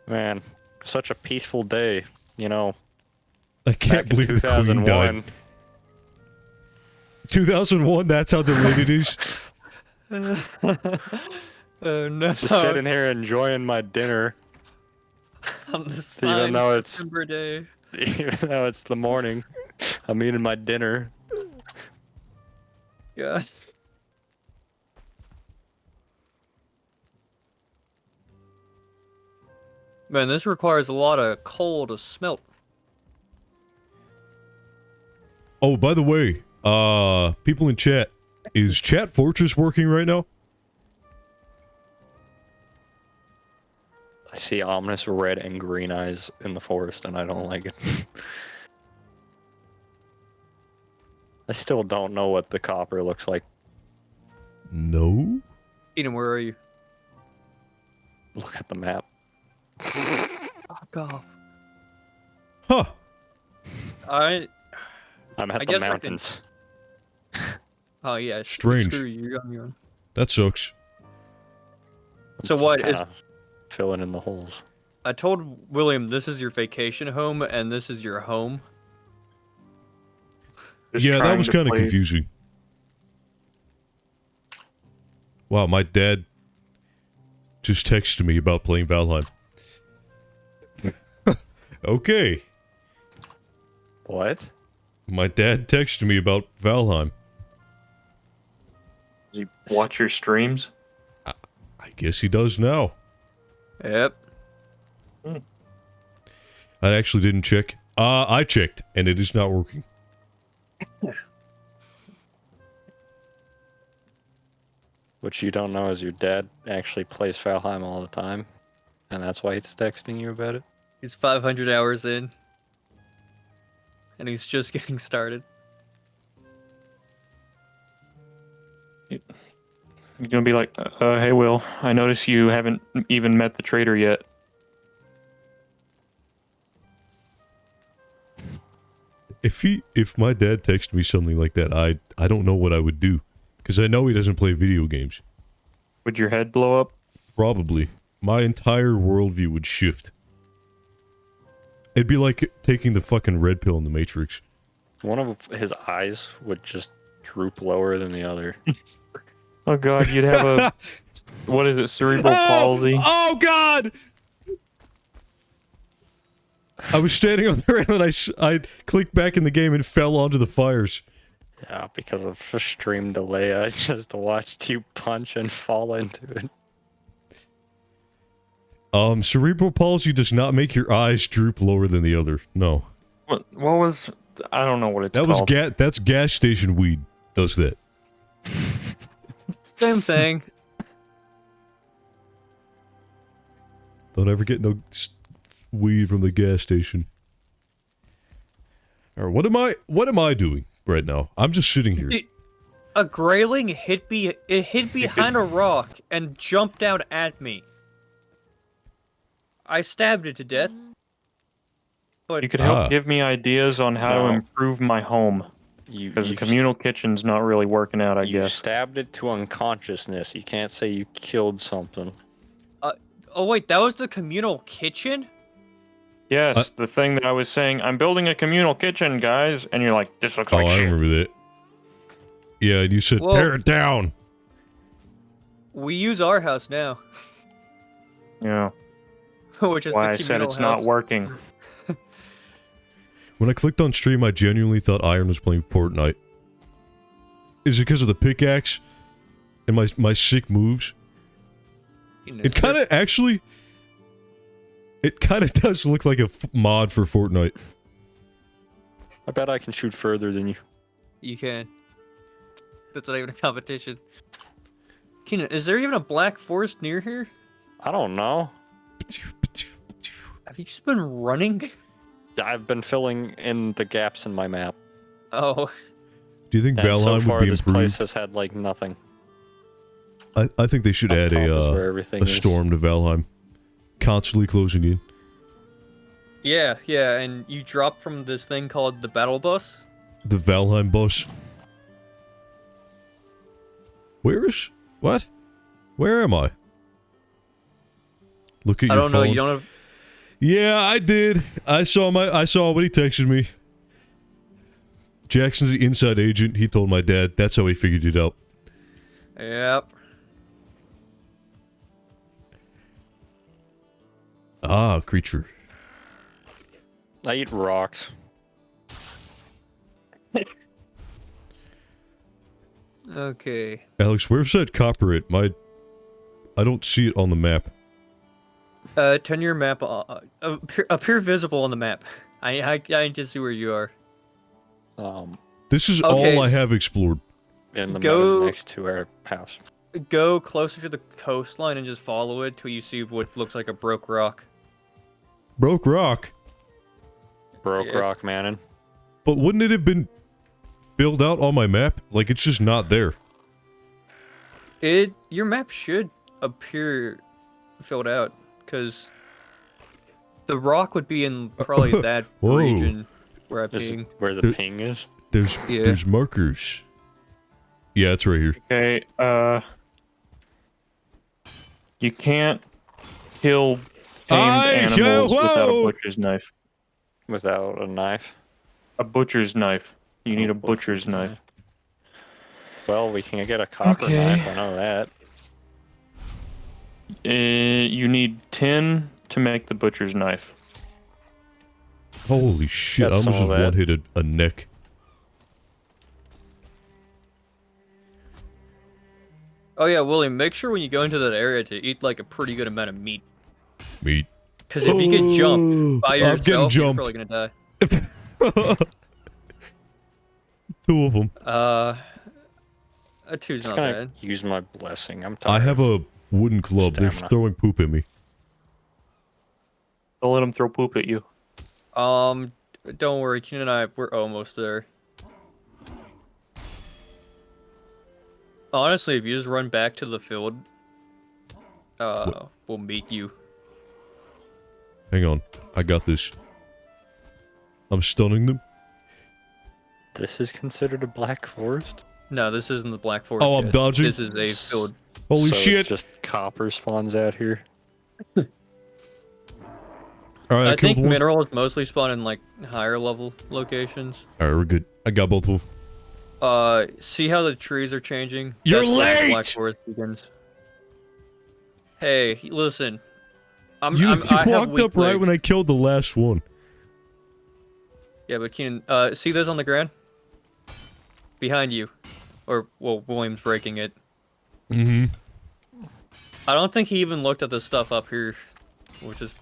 Man, such a peaceful day, you know. I can't Back in believe the Queen died. 2001, that's how delayed it is? Oh no. Just sitting here enjoying my dinner, On this even fine though it's September day. even though it's the morning. I'm eating my dinner. Yeah. Man, this requires a lot of coal to smelt. Oh, by the way, people in chat, is Chat Fortress working right now? I see ominous red and green eyes in the forest, and I don't like it. I still don't know what the copper looks like. No? Eden, where are you? Look at the map. Fuck off. Huh. I I'm at the guess I can- mountains. Oh yeah. Strange. Screw you. You're on your own. That sucks. So Just what is? kinda filling in the holes? I told William this is your vacation home and this is your home. Just Yeah, that trying was to kind of play- confusing. Wow, my dad just texted me about playing Valheim. Okay. What? My dad texted me about Valheim. You watch your streams. I guess he does now. Yep. I actually didn't check. I checked, and it is not working. What you don't know is your dad actually plays Valheim all the time, and that's why he's texting you about it. He's 500 hours in. And he's just getting started. You're gonna be like, hey Will, I notice you haven't even met the trader yet. If my dad texted me something like that, I don't know what I would do. Because I know he doesn't play video games. Would your head blow up? Probably. My entire worldview would shift. It'd be like taking the fucking red pill in the Matrix. One of his eyes would just droop lower than the other. Oh god, you'd have a what is it, cerebral palsy? Oh god! I was standing on the rail and I clicked back in the game and fell onto the fires. Yeah, because of a stream delay, I just watched you punch and fall into it. Cerebral palsy does not make your eyes droop lower than the other. No. What was I don't know what it's That was called. that's gas station weed does that. Same thing. Don't ever get no weed from the gas station. Alright, what am I doing right now? I'm just sitting here. A grayling hit behind a rock and jumped out at me. I stabbed it to death. But You could help give me ideas on how to No. improve my home. Because the You communal kitchen's not really working out, I You guess. stabbed it to unconsciousness. You can't say you killed something. oh wait, that was the communal kitchen? Yes, the thing that I was saying, I'm building a communal kitchen, guys, and you're like, this looks Oh, like I shit. remember that. Yeah, and you said, Well- tear it down! We use our house now, Yeah, which is why the I said communal it's house. not working. When I clicked on stream, I genuinely thought Iron was playing Fortnite. Is it because of the pickaxe? And my sick moves? You know, It kind of, actually... It kind of does look like a mod for Fortnite. I bet I can shoot further than you. You can. That's not even a competition. Keenan, is there even a black forest near here? I don't know. Have you just been running? I've been filling in the gaps in my map. Oh, Do you think And so Valheim far, would be this place improved? has had like nothing. I think they should Up add top is where everything a is. storm to Valheim. Constantly closing in. yeah, yeah, and you drop from this thing called the battle bus. The Valheim bus. Where is... What? Where am I? Look at I your don't phone. know. You don't have. Yeah, I did. I saw what he texted me. Jackson's the inside agent. He told my dad. That's how he figured it out. Yep. Ah, creature. I eat rocks. Okay. Alex, where's that copper at? I don't see it on the map. Turn your map appear visible on the map. I can see where you are. This is Okay. all I have explored. In the Go- meadows next to our house. Go closer to the coastline and just follow it till you see what looks like a broke rock. Broke rock. Broke Yeah. rock manning. But wouldn't it have been filled out on my map? Like, it's just not there. Your map should appear filled out, because the rock would be in probably that Whoa. region where I This is ping. where the ping is. Yeah. There's markers. Yeah, it's right here. Okay, you can't kill tamed animals without a butcher's knife. Without a knife. A butcher's knife. You need a butcher's knife. Well, we can get a copper Okay. knife, I know that. You need 10 to make the butcher's knife. Holy shit, I Got some almost of just that. one-hitted a neck. Oh yeah, William, make sure when you go into that area to eat like a pretty good amount of meat. Meat. Because if you get jumped by I'm getting yourself, you're jumped. probably gonna die. Two of them. A two's Just not gonna bad. use my blessing. I'm tired. I have a wooden club. They're Stamina. throwing poop at me. Don't let them throw poop at you. Don't worry, Keenan and I, we're almost there. Honestly, if you just run back to the field, we'll meet you. Hang on. I got this. I'm stunning them. This is considered a black forest? No, this isn't the Black Forest. Oh, I'm yet. dodging? This is a field. Holy So shit. It's just copper spawns out here. Alright, I think killed one. minerals mostly spawn in like higher level locations. Alright, we're good. I got both of them. See how the trees are changing? You're That's where the late! Black Forest begins. Hey, listen. You I have walked weak up right legs. when I killed the last one. Yeah, but Keenan, see those on the ground? Behind you. Or, well, William's breaking it. Mm-hmm. I don't think he even looked at the stuff up here, which is...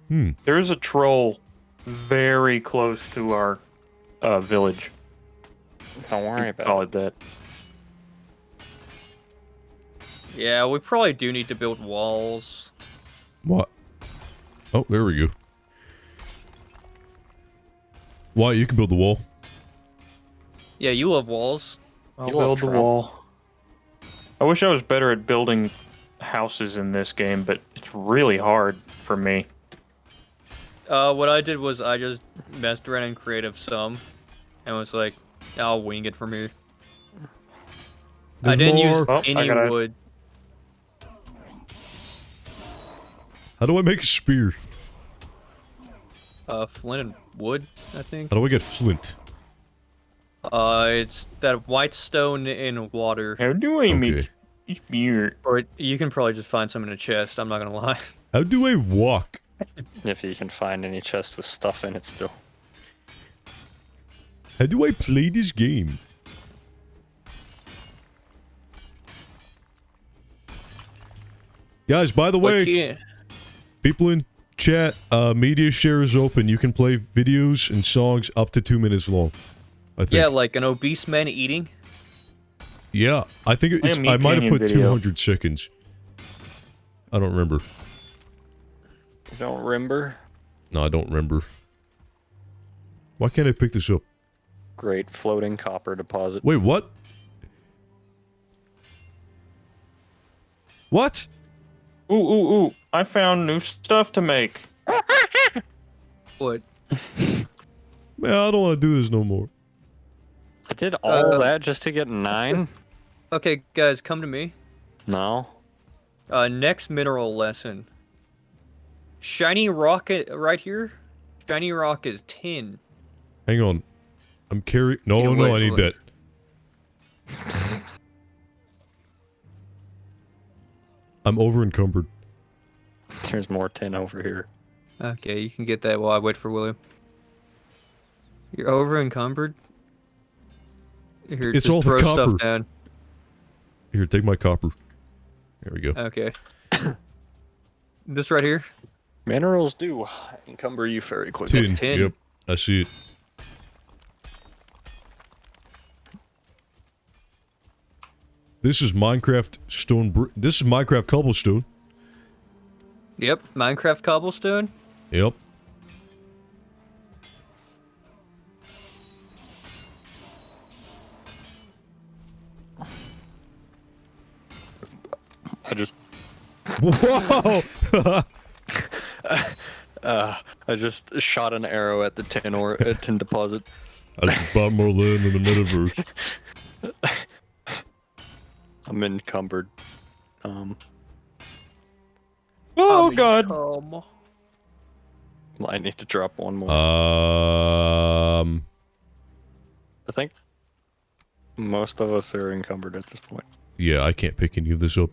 There is a troll very close to our village. Don't worry Call about it. it that. Yeah, we probably do need to build walls. What? Oh, there we go. Wyatt, you can build the wall. Yeah, you love walls. I'll You build the love trouble. wall. I wish I was better at building houses in this game, but it's really hard for me. What I did was I just messed around in creative some, and was like, I'll wing it from here. I There's didn't more. use Oh, I any gotta- wood. How do I make a spear? Flint and wood, I think. How do I get flint? It's that white stone in water. How do I Okay. make beer? Or you can probably just find some in a chest, I'm not gonna lie. How do I walk? If you can find any chest with stuff in it still. How do I play this game? Guys, by the But way, yeah, people in chat, media share is open. You can play videos and songs up to 2 minutes long. I think. yeah, like an obese man eating. Yeah, I think Play a it's. meat I might have canyon put video. 200 seconds. I don't remember. You don't remember? No, I don't remember. Why can't I pick this up? Great floating copper deposit. Wait, what? What? Ooh, ooh, ooh. I found new stuff to make. What? Man, I don't want to do this no more. I did all that just to get 9? Okay, guys, come to me. No. Next mineral lesson. Shiny rock right here. Shiny rock is tin. Hang on. I'm carrying... No, Yeah, no, wait, I need wait. that. I'm over encumbered. There's more tin over here. Okay, you can get that while I wait for William. You're over encumbered? Here, It's just all the throw copper. stuff down. Here, take my copper. There we go. Okay. This right here? Minerals do encumber you very quickly. Tin. tin. Yep, I see it. This is Minecraft stone. This is Minecraft cobblestone. Yep, Minecraft cobblestone. Yep. I just Whoa! I just shot an arrow at the tin deposit. I just bought more land in the metaverse. I'm encumbered. Oh, God. I need to drop one more. Uh, I think most of us are encumbered at this point. Yeah, I can't pick any of this up.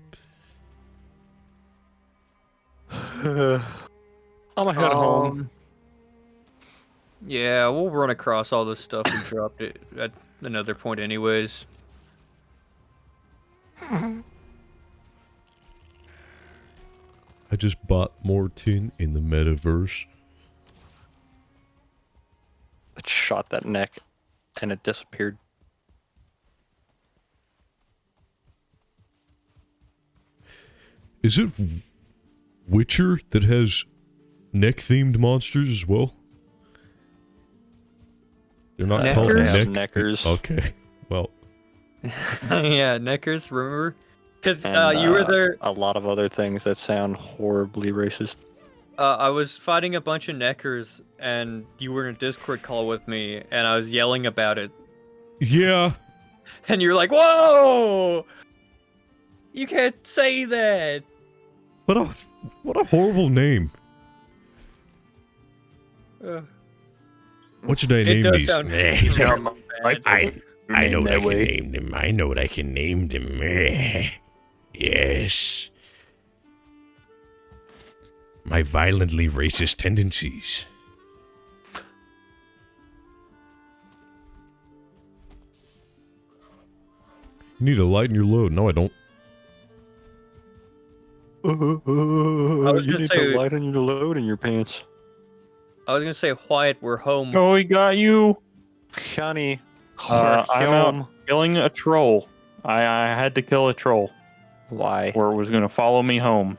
I'm gonna head home. Yeah, we'll run across all this stuff and drop it at another point anyways. I just bought more tin in the metaverse. It shot that neck, and it disappeared. Is it Witcher that has neck-themed monsters as well? They're not called Neckers? neck. Neckers. Okay, well, Yeah, Neckers, remember? Because And, you were there. A lot of other things that sound horribly racist. I was fighting a bunch of Neckers, and you were in a Discord call with me, and I was yelling about it. yeah. And you're like, "Whoa! You can't say that!" What a horrible name. What should I It name does these? sound. I know what I can name them. I know what I can name them. Yes. My violently racist tendencies. You need to lighten your load. No, I don't. was You gonna need say- to lighten your load in your pants. I was gonna say, Wyatt, we're home. Oh, he got you. Honey, I'm out killing a troll. I had to kill a troll, Why? or it was gonna follow me home.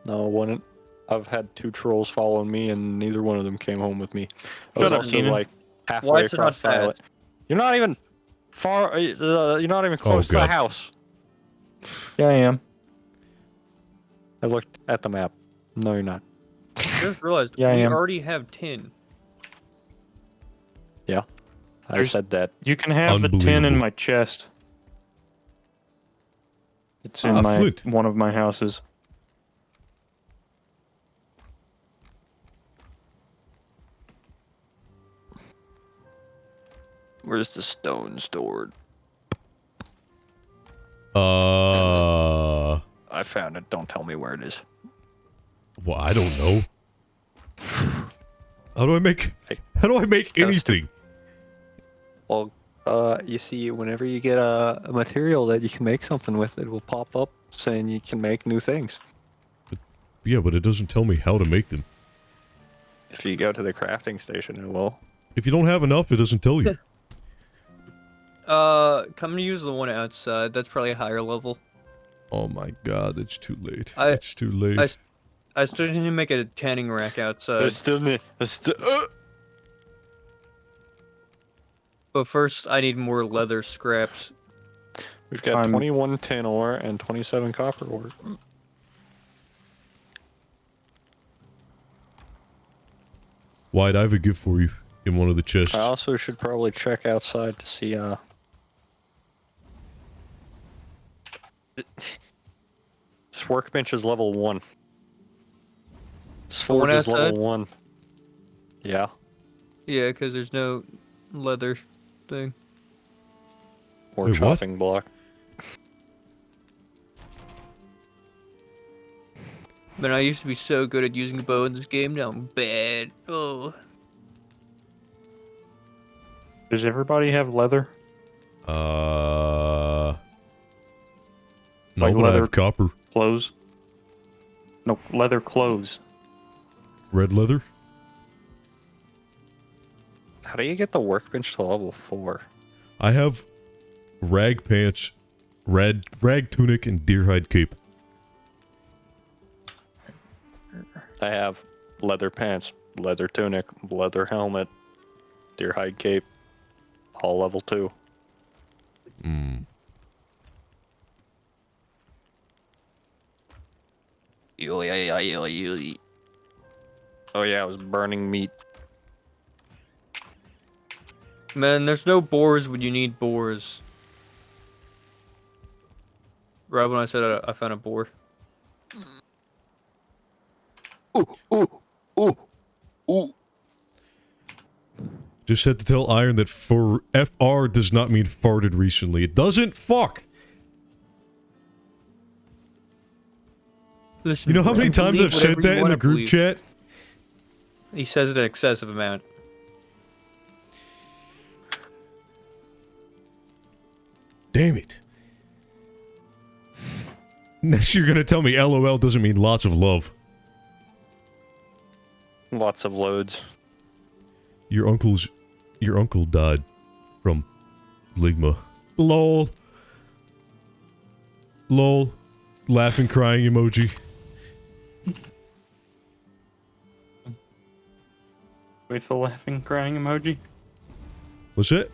No, one. I've had 2 trolls following me, and neither one of them came home with me. I was Shut up, also Keenan. like halfway Why is it across the not island. You're not even far. You're not even close to the God. house. Yeah, I am. I looked at the map. No, you're not. I just realized Yeah, I we am. already have tin. I There's- said that. You can have the tin in Unbelievable. my chest. It's in Ah, my flint. one of my houses. Where's the stone stored? I I found it. Don't tell me where it is. Well, I don't know. How do I make Hey. anything? Well, you see, whenever you get a material that you can make something with, it will pop up saying you can make new things. Yeah, but it doesn't tell me how to make them. If you go to the crafting station, it will. If you don't have enough, it doesn't tell you. Come to use the one outside. That's probably a higher level. Oh my god, it's too late. I- It's too late. I still need to make a tanning rack outside. But first, I need more leather scraps. We've got 21 tin ore and 27 copper ore. Wyatt, I have a gift for you in one of the chests. I also should probably check outside to see, This workbench is level 1. This forge is level 1. Yeah. Yeah, because there's no leather thing. Or Wait, chopping block. Man, I used to be so good at using the bow in this game, now I'm bad. Oh. Does everybody have leather? No, Like but I leather- have copper. Clothes? No, leather clothes. Red leather? How do you get the workbench to level 4? I have rag pants, rag tunic, and deerhide cape. I have leather pants, leather tunic, leather helmet, deerhide cape, all level 2. Oh yeah, it was burning meat. Man, there's no boars when you need boars. Right when I said I found a boar. Just had to tell Iron that for FR does not mean farted recently. It doesn't, fuck! Listen, You know how many times I've said that in the group chat? He says it an excessive amount. Damn it. Next you're gonna tell me LOL doesn't mean lots of love. Lots of loads. Your uncle died from Ligma. LOL. LOL. Laughing, crying emoji. With the laughing, crying emoji? What's it?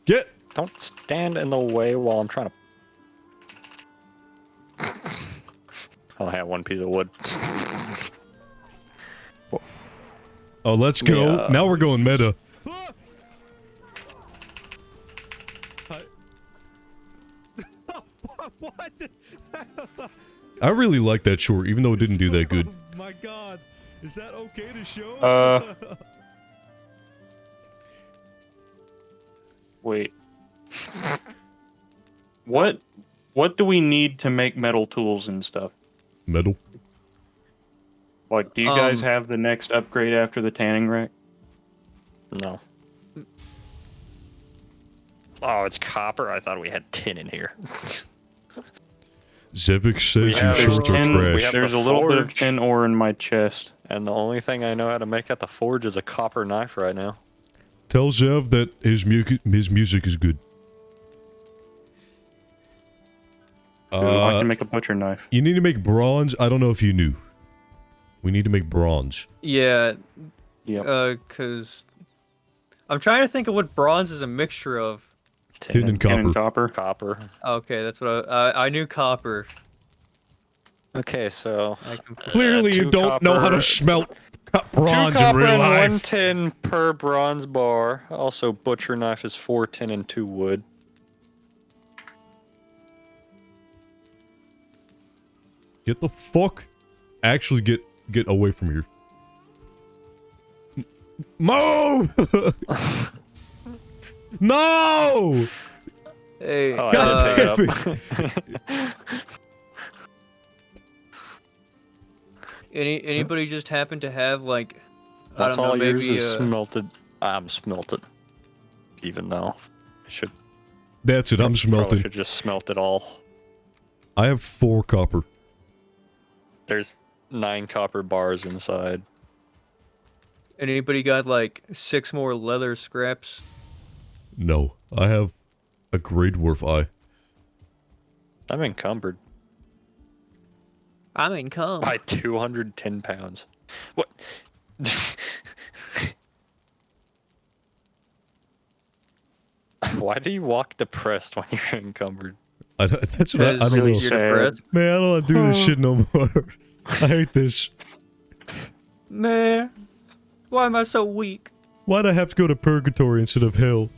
Get! Don't stand in the way while I'm trying to... I have one piece of wood. Oh, let's go. Yeah. Now we're going meta. What? I really like that short, even though it didn't do that good. Oh my god. Is that okay to show? Wait. What do we need to make metal tools and stuff? Metal? Like, do you guys have the next upgrade after the tanning rack? No. Oh, it's copper? I thought we had tin in here. Zevik says your have- shorts are we trash. have There's the a little bit of forge. tin ore in my chest. And the only thing I know how to make at the forge is a copper knife right now. Tell Zev that his music is good. I can make a butcher knife. You need to make bronze. I don't know if you knew. We need to make bronze. Yeah, Yep. cause I'm trying to think of what bronze is a mixture of. Tin and Tin copper. and copper. Copper. Okay, that's what I knew copper. Okay, so... Clearly you two don't know how to copper- smelt bronze 2 in copper real and life. 1 tin per bronze bar. Also, butcher knife is 4 tin and 2 wood. Get the fuck... Actually get away from here. Move! No! Hey, Oh, God I did pick damn it up. anybody just happen to have like I That's don't know, all yours maybe is smelted. I'm smelted. Even though I should... That's it, I'm Probably smelting. should just smelt it all. I have 4 copper. There's 9 copper bars inside. anybody got like 6 more leather scraps? No, I have a Grey Dwarf eye. I'm encumbered. I mean, come. By 210 pounds. What? Why do you walk depressed when you're encumbered? That's what I don't really know. You're sad. depressed. Man, I don't want to do this shit no more. I hate this. Man, why am I so weak? Why'd I have to go to purgatory instead of hell?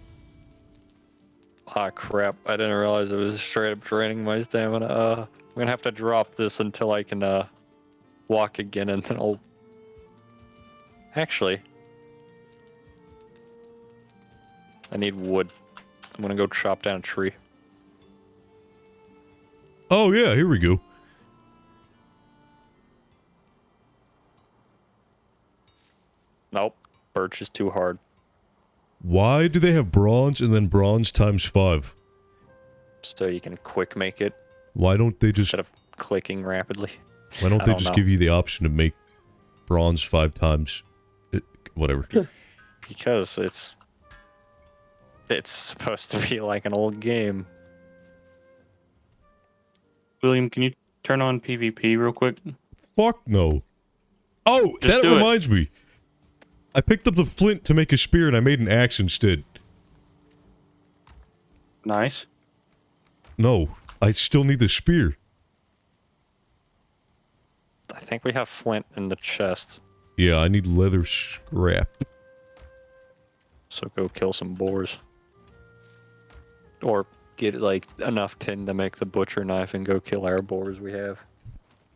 Ah, crap. I didn't realize it was straight up draining my stamina. I'm gonna have to drop this until I can, walk again, and then I'll... Actually... I need wood. I'm gonna go chop down a tree. Oh yeah, here we go. Nope. Birch is too hard. Why do they have bronze and then bronze times 5? So you can quick make it Why don't they just instead of clicking rapidly. why don't I they don't just know. give you the option to make bronze 5 times? Whatever. Because it's supposed to be like an old game. William, can you turn on PvP real quick? Fuck no. Oh, Just that do it. reminds me. I picked up the flint to make a spear and I made an axe instead. Nice. No, I still need the spear. I think we have flint in the chest. Yeah, I need leather scrap. So go kill some boars. Or get like enough tin to make the butcher knife and go kill our boars we have.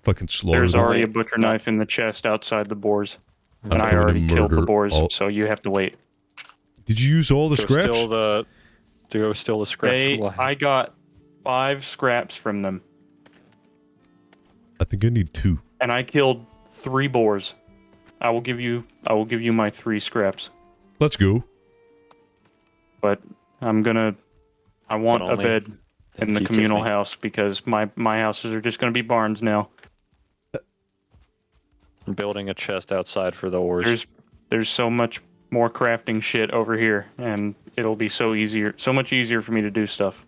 Fucking slaughter There's them. already a butcher knife in the chest outside the boars. I'm And I going to already killed the murder boars, all- so you have to wait. Did you use all the Go scraps? steal the scraps. from I got 5 scraps from them, I think I need 2. and I killed 3 boars. I will give you my 3 scraps. Let's go. But I want a only bed in if the you kiss communal me. house because my houses are just going to be barns now. I'm building a chest outside for the ores. There's so much more crafting shit over here, and it'll be so much easier for me to do stuff.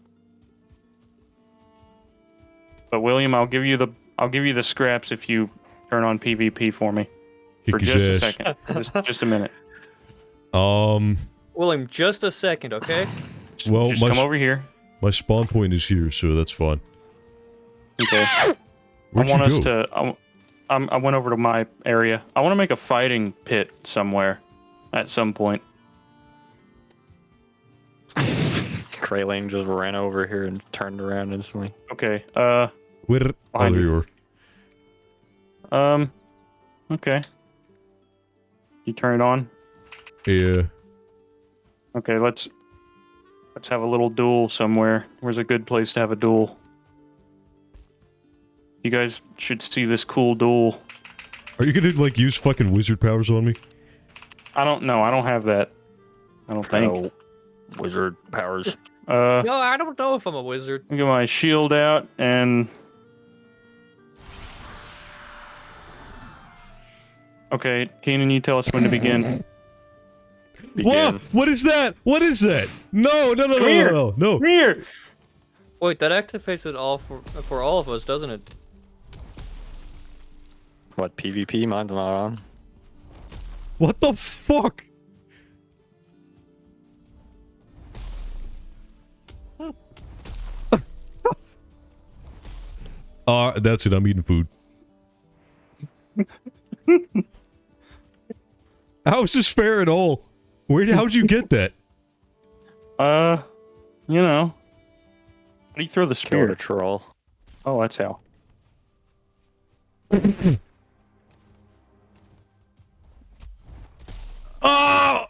But William, I'll give you the scraps if you turn on PvP for me for Kick just his a ass. second, just a minute. William, just a second, okay? Well, Just come over here. my spawn point is here, so that's fine. Okay. Where'd I want you us go? to. I went over to my area. I want to make a fighting pit somewhere, at some point. Kraling just ran over here and turned around instantly. Okay. Where? Oh, behind there you. you are. Okay. You turn it on. Yeah. Okay. Let's have a little duel somewhere. Where's a good place to have a duel? You guys should see this cool duel. Are you gonna, like, use fucking wizard powers on me? I don't know. I don't have that. I don't think. Oh, wizard powers. No, I don't know if I'm a wizard. Get my shield out and. Okay, Keenan, you tell us when to begin. What? What is that? What is that? No, no, no, no, here. no, no, Come here. Wait, that activates it all for all of us, doesn't it? What, PvP? Mine's not on. What the fuck? That's it. I'm eating food. How is this fair at all? How'd you get that? You know. How do you throw the Killed a spear? troll. Oh, that's how. Oh!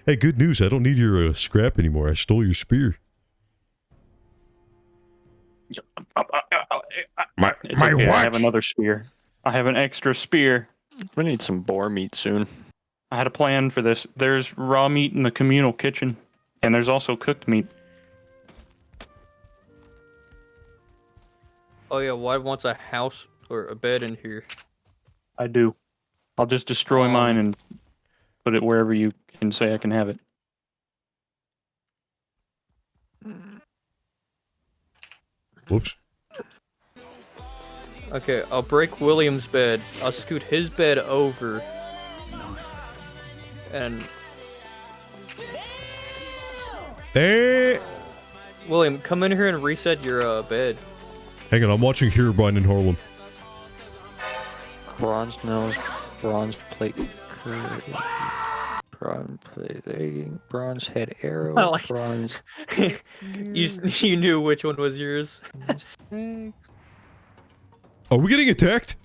Hey, good news. I don't need your scrap anymore. I stole your spear. It's okay. I have another spear. I have an extra spear. We need some boar meat soon. I had a plan for this. There's raw meat in the communal kitchen, and there's also cooked meat. Oh yeah, why wants a house or a bed in here? I do. I'll just destroy mine and put it wherever you can say I can have it. Whoops. Okay, I'll break William's bed. I'll scoot his bed over. And Hey! William, come in here and reset your bed. Hang on, I'm watching Herobrine in Harlem. Bronze nose, bronze plate, bronze plate, bronze head arrow, I like- bronze. you knew which one was yours. Are we getting attacked?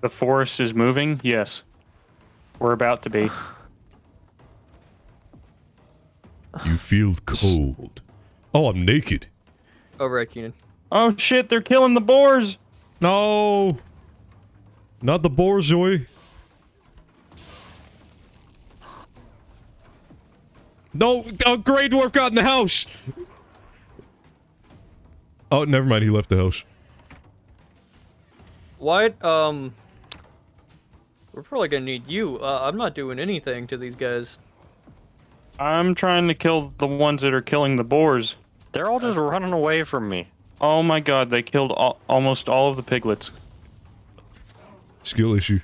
The forest is moving. Yes, we're about to be. You feel cold. Oh, I'm naked. Alright, Keenan. Oh shit! They're killing the boars. No! Not the Borzoi. No! A Grey Dwarf got in the house! Oh, never mind, he left the house. What? We're probably gonna need you. I'm not doing anything to these guys. I'm trying to kill the ones that are killing the boars. They're all just running away from me. Oh my god! They killed almost all of the piglets. Skill issue.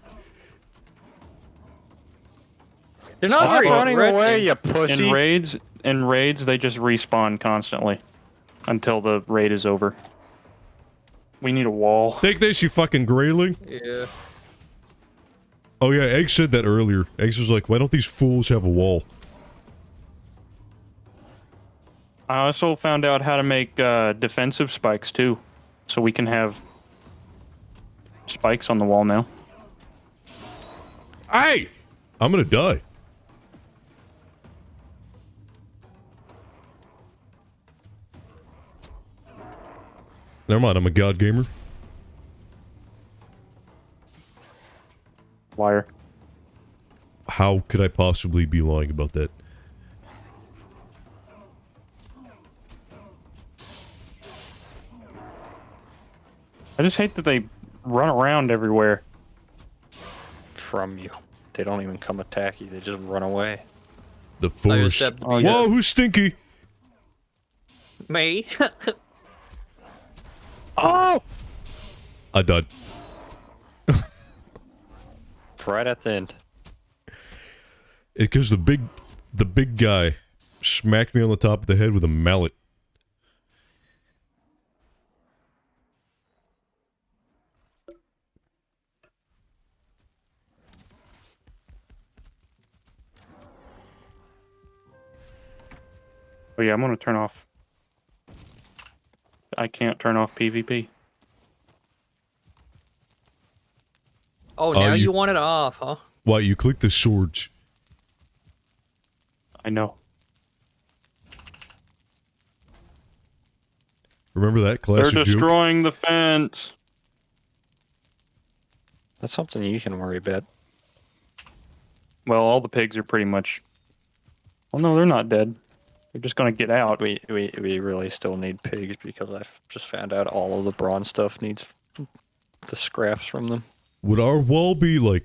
They're not Stop very running threatening. away, you pussy. In raids, they just respawn constantly until the raid is over. We need a wall. Take this, you fucking grayling. Yeah. Oh yeah, Egg said that earlier. Eggs was like, why don't these fools have a wall? I also found out how to make defensive spikes too, so we can have spikes on the wall now. Hey! I'm gonna die. Never mind, I'm a god gamer. Liar. How could I possibly be lying about that? I just hate that they run around everywhere. From you. They don't even come attack you, they just run away. The forest. stepped to Oh, be Whoa, who's stinky? Me. Oh! I died. Right at the end. Because the big guy smacked me on the top of the head with a mallet. Oh yeah, I'm gonna turn off. I can't turn off PvP. Oh, now you- you want it off, huh? Why, you click the swords. I know. Remember that They're classic joke? destroying the fence. That's something you can worry about. Well, all the pigs are pretty much. Well, no, they're not dead. They're just gonna get out. We really still need pigs because I've just found out all of the bronze stuff needs the scraps from them. Would our wall be like...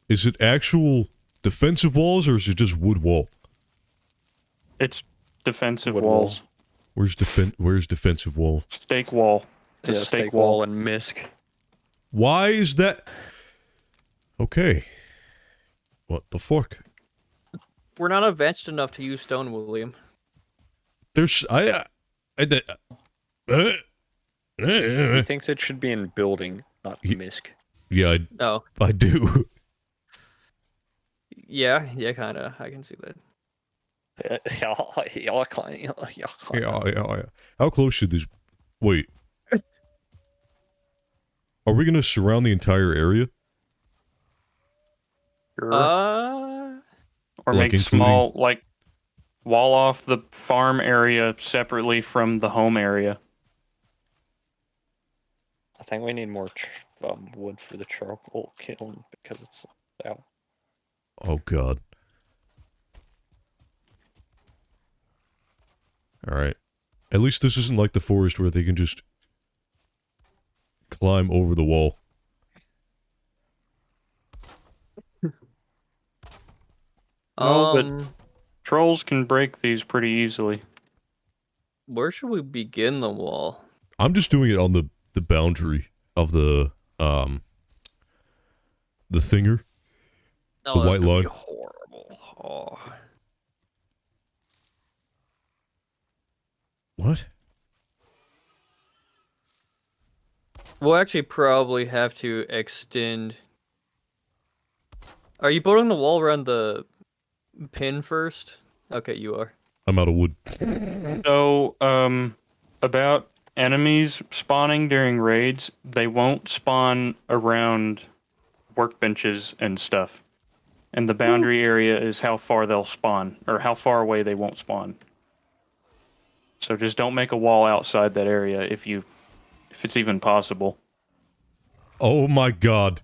Is it actual defensive walls or is it just wood wall? It's defensive Wood walls. Where's defensive wall? Stake wall. It's a Yeah, stake wall. and misc. Why is that? Okay. What the fuck? We're not advanced enough to use stone, William. There's He thinks it should be in building, not misc. yeah, No. I do. Yeah, kinda. I can see that. Yeah. How close should this? Wait. Are we gonna surround the entire area? Sure. Uh, Or like make including- small, like, wall off the farm area separately from the home area. I think we need more wood for the charcoal kiln because it's out. Oh god. Alright. At least this isn't like the forest where they can just climb over the wall. No, but- Trolls can break these pretty easily. where should we begin the wall? I'm just doing it on the the boundary of the thinger. Oh, The that's white gonna line. be horrible. Oh. What? We'll actually probably have to extend. Are you building the wall around the pin first? Okay, you are. I'm out of wood. So, about enemies spawning during raids, they won't spawn around workbenches and stuff. And the boundary area is how far they'll spawn, or how far away they won't spawn. So just don't make a wall outside that area if it's even possible. Oh my god.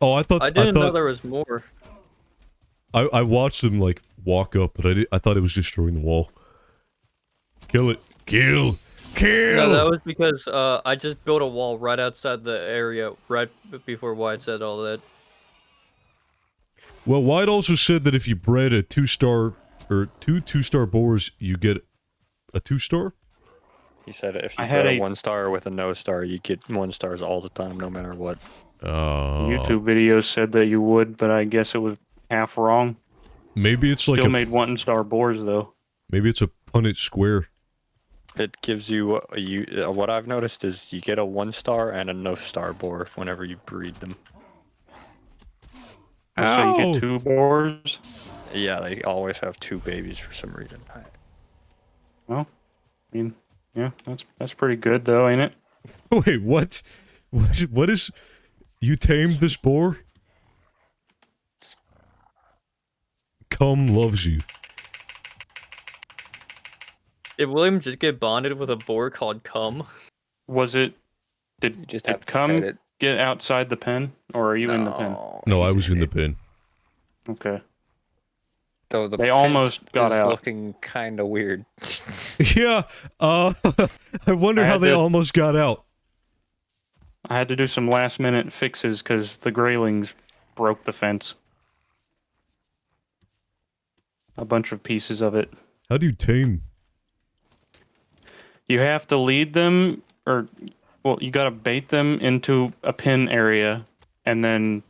Oh, I I didn't know there was more. I watched them like walk up, but I thought it was destroying the wall. Kill it. Kill. Kill. No, that was because I just built a wall right outside the area right before White said all that. Well, White also said that if you bred a 2-star or two-star boars, you get a 2-star. He said if you I had bred a a 1-star with a no star, you get 1-stars all the time, no matter what. YouTube video said that you would, but I guess it was half wrong. Maybe it's like Still a made 1-star boars though. maybe it's a Punnett square. It gives you what I've noticed is you get a 1-star and a no-star boar whenever you breed them. So you Ow! get 2 boars. Yeah, they always have 2 babies for some reason. Well, I mean, yeah, that's pretty good though, ain't it? Wait, what? What is? You tamed this boar? Cum loves you. Did William just get bonded with a boar called Cum? Was it? You Did just did have to Cum pet it. get outside the pen, or are you in the pen? No, I he's was in the it. pen. Okay. So the They fence almost got is out. looking kind of weird. Yeah. I wonder I how had they to- almost got out. I had to do some last minute fixes because the graylings broke the fence. A bunch of pieces of it. How do you tame? You have to lead them, or, well, you gotta bait them into a pen area and then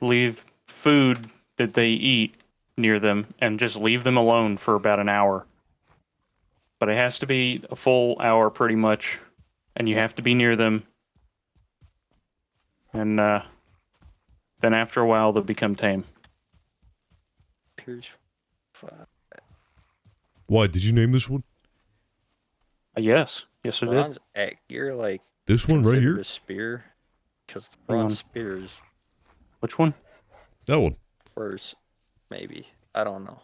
leave food that they eat near them and just leave them alone for about an hour. But it has to be a full hour pretty much, and you have to be near them. And then after a while, they'll become tame. Here's Why did you name this one? Yes, yes, it did. bronze egg. You're like This one right considered here? a spear, because the Hang on. bronze spears Which one? That one. first, maybe. I don't know.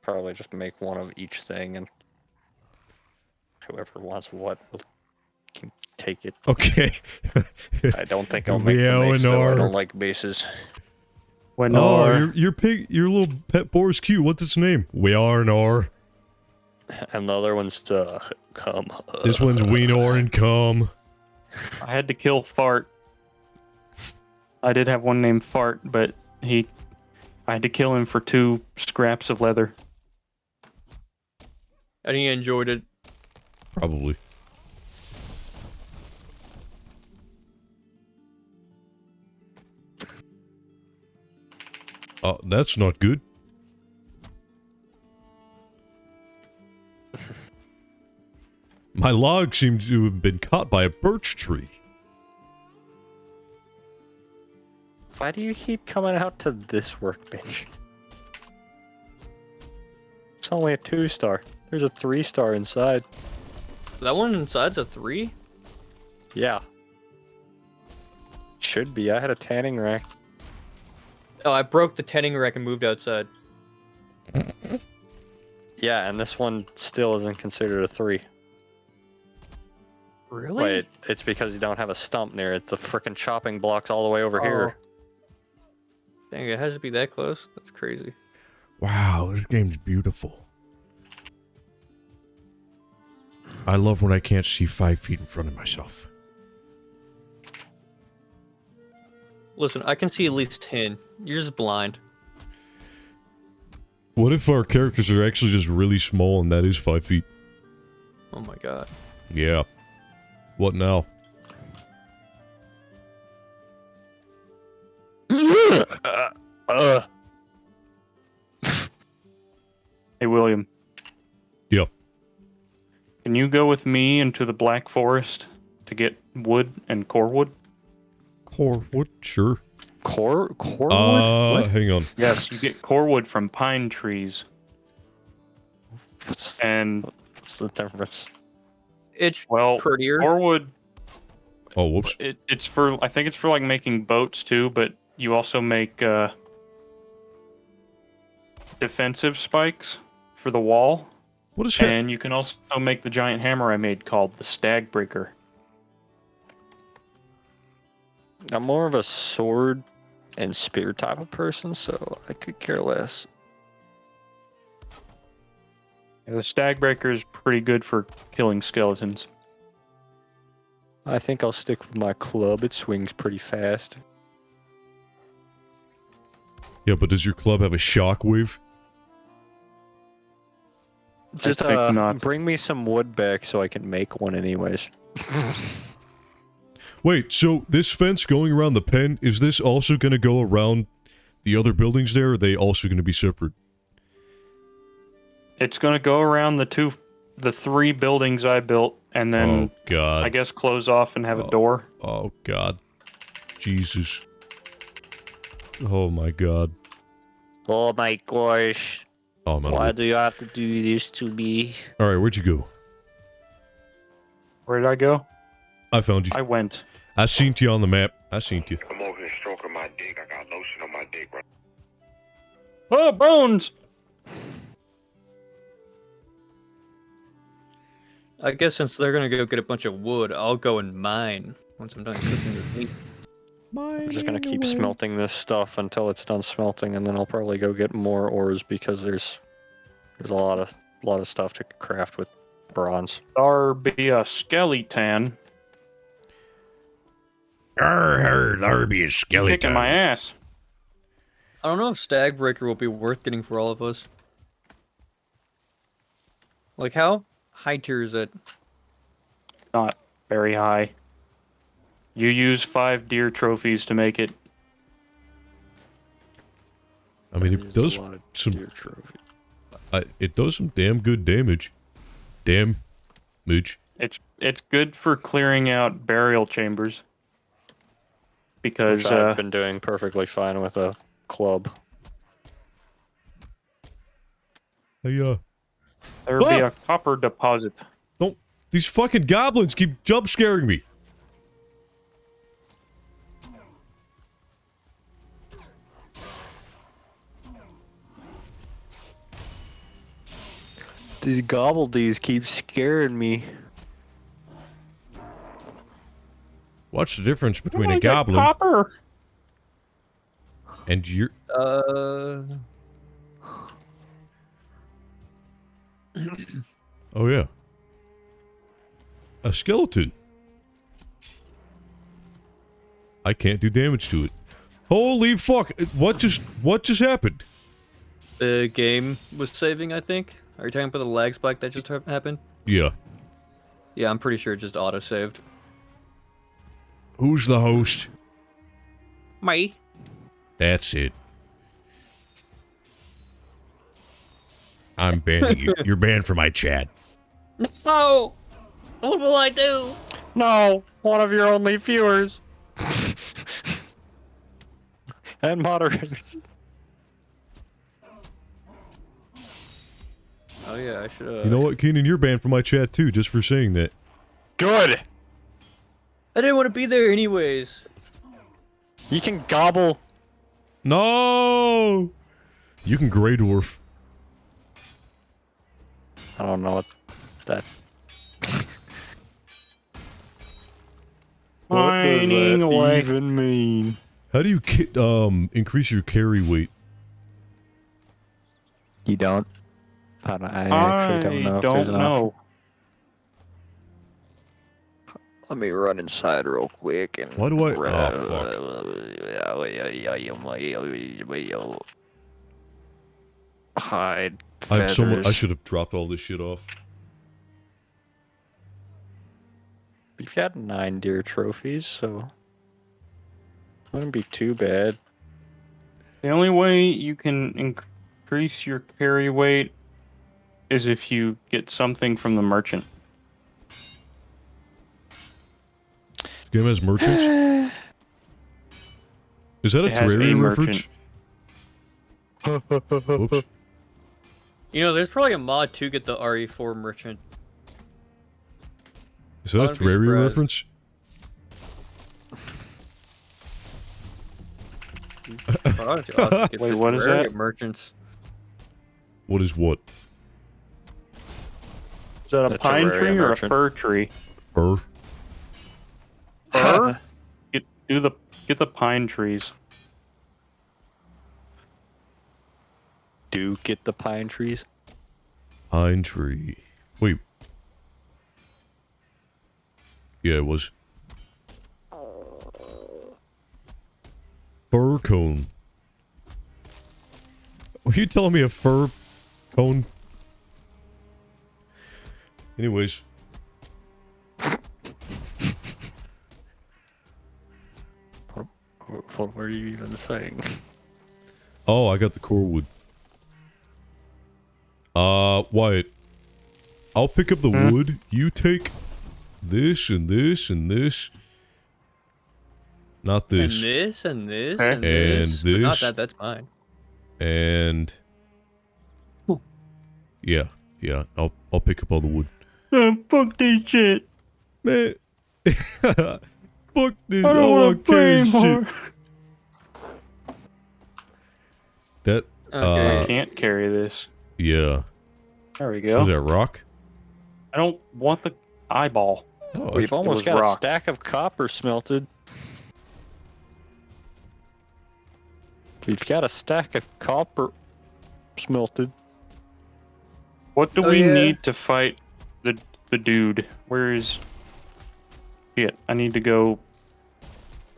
Probably just make one of each thing, and whoever wants what can take it. Okay. I don't think I'll make the mace, though. I don't like bases. When Oh, your little pet boar is cute. What's its name? Wearnor. And the other one's come. This one's Weenor and Cum. I had to kill Fart. I did have one named Fart, but I had to kill him for 2 scraps of leather. And he enjoyed it. Probably. That's not good. My log seems to have been caught by a birch tree. Why do you keep coming out to this workbench? It's only a 2-star. There's a 3-star inside. That one inside's a 3? Yeah. Should be. I had a tanning rack. Oh, I broke the tanning rack and moved outside. Yeah, and this one still isn't considered a 3. Really? Wait, it's because you don't have a stump near it. The frickin' chopping block's all the way over here. Dang, it has to be that close? That's crazy. Wow, this game's beautiful. I love when I can't see 5 feet in front of myself. Listen, I can see at least 10. You're just blind. What if our characters are actually just really small and that is 5 feet? Oh my god. Yeah. What now? Hey, William. Yeah. Can you go with me into the Black Forest to get wood and core wood? Core wood? Sure. Core wood? What? Hang on. Yes, you get core wood from pine trees. What's And, the difference? It's well, prettier. core wood, Oh, whoops. it's for, I think it's for like making boats too, but you also make defensive spikes for the wall. What is that? And you can also make the giant hammer I made called the Stag Breaker. I'm more of a sword and spear type of person, so I could care less. Yeah, the Stag Breaker is pretty good for killing skeletons. I think I'll stick with my club. It swings pretty fast. Yeah, but does your club have a shockwave? Just think not. bring me some wood back so I can make one anyways. Wait, so this fence going around the pen, is this also going to go around the other buildings there, or are they also going to be separate? It's going to go around the 3 buildings I built, and then Oh, God. I guess close off and have a door. Oh, God. Jesus. Oh, my God. Oh my gosh. Oh, I'm out of Why it. do you have to do this to me? Alright, where'd you go? Where did I go? I found you. I went. I seen you on the map. I seen you. I'm over here stroking my dick. I got lotion on my dick, right? Oh, bones! I guess since they're gonna go get a bunch of wood, I'll go and mine once I'm done cooking the meat. I'm just gonna keep smelting this stuff until it's done smelting, and then I'll probably go get more ores because there's a lot of stuff to craft with bronze. There be a skeleton There be a kicking skeleton. my ass. I don't know if Stag Breaker will be worth getting for all of us. Like, how high tier is it? Not very high. You use 5 deer trophies to make it. I mean, it There's does a lot of some. deer trophy. It does some damn good damage. Damn, Mooch. It's good for clearing out burial chambers. Because Which I've been doing perfectly fine with a club. Hey, there'd be a copper deposit. don't. These fucking goblins keep jump scaring me. These gobbledees keep scaring me. What's the difference between I a got goblin Copper. and your? Oh yeah, a skeleton. I can't do damage to it. Holy fuck! What just happened? The game was saving, I think. Are you talking about the lag spike that just happened? Yeah. Yeah, I'm pretty sure it just auto-saved. Who's the host? Me. That's it. I'm banning you. You're banned from my chat. No! What will I do? No, one of your only viewers. And moderators. Oh yeah, I should You know what, Keenan? You're banned from my chat too, just for saying that. Good. I didn't want to be there anyways. You can gobble. No! You can Grey Dwarf. I don't know what that. Mining away. even mean? How do you increase your carry weight? You don't. I actually don't know if there's an option. Let me run inside real quick and. Why do I? Oh fuck! hide, I have so much. I feathers. should have dropped all this shit off. We've got 9 deer trophies, so wouldn't be too bad. The only way you can increase your carry weight is if you get something from the merchant. This game has merchants? Is that a It has a Terraria merchant. reference? Whoops. You know, there's probably a mod to get the RE4 merchant. Is that a I'd be Terraria surprised. reference? Wait, what is that? Merchants. What is what? Is that a The pine Terraria tree or a merchant. fir tree? Fur? Fir? Get the pine trees. Do get the pine trees. Pine tree. Wait. Yeah, it was. Fir cone. Were you telling me a fir cone? Anyways. What were you even saying? Oh, I got the core wood. Wyatt. I'll pick up the wood. You take this and this and this. Not this. And this, and this, Okay. and And this. But not this. that, that's mine. And... Yeah. Yeah. I'll pick up all the wood. Fuck this shit. Man. Fuck this. I don't want to play shit. anymore. That... Okay. I can't carry this. Yeah. There we Was go. that rock? I don't want the eyeball. Oh, We've almost was got a rock. stack of copper smelted. We've got a stack of copper smelted. What do Oh, we yeah. need to fight the dude? Where is... Shit, I need to go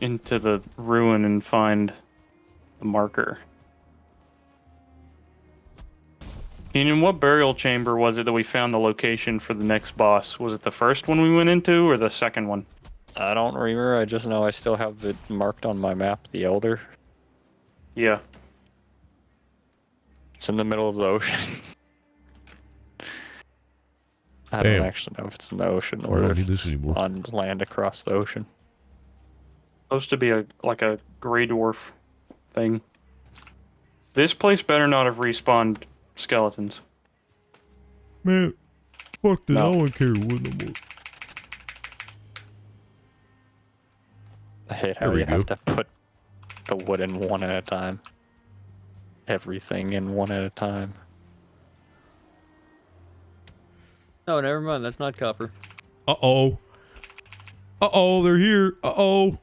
into the ruin and find the marker. Keenan, what burial chamber was it that we found the location for the next boss? Was it the first one we went into or the second one? I don't remember. I just know I still have it marked on my map, the Elder. Yeah. It's in the middle of the ocean. I Damn. don't actually know if it's in the ocean I or don't if need this it's anymore. on land across the ocean. Supposed to be like a gray dwarf thing. This place better not have respawned skeletons. Man. Fuck this. No. I don't want to carry wood no more. I hate There how we you have go. to put the wood in one at a time. Everything in one at a time. Oh, never mind. That's not copper. Uh-oh. Uh-oh, they're here. Uh-oh.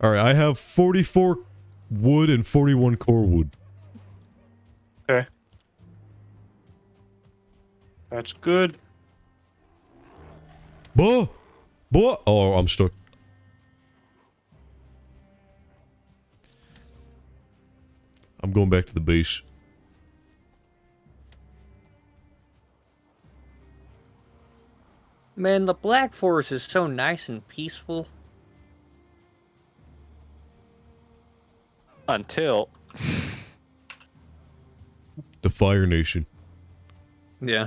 Alright, I have 44 wood and 41 core wood. Okay. That's good. Buh! Buh! Oh, I'm stuck. I'm going back to the base. Man, the Black Forest is so nice and peaceful. Until The Fire Nation. Yeah.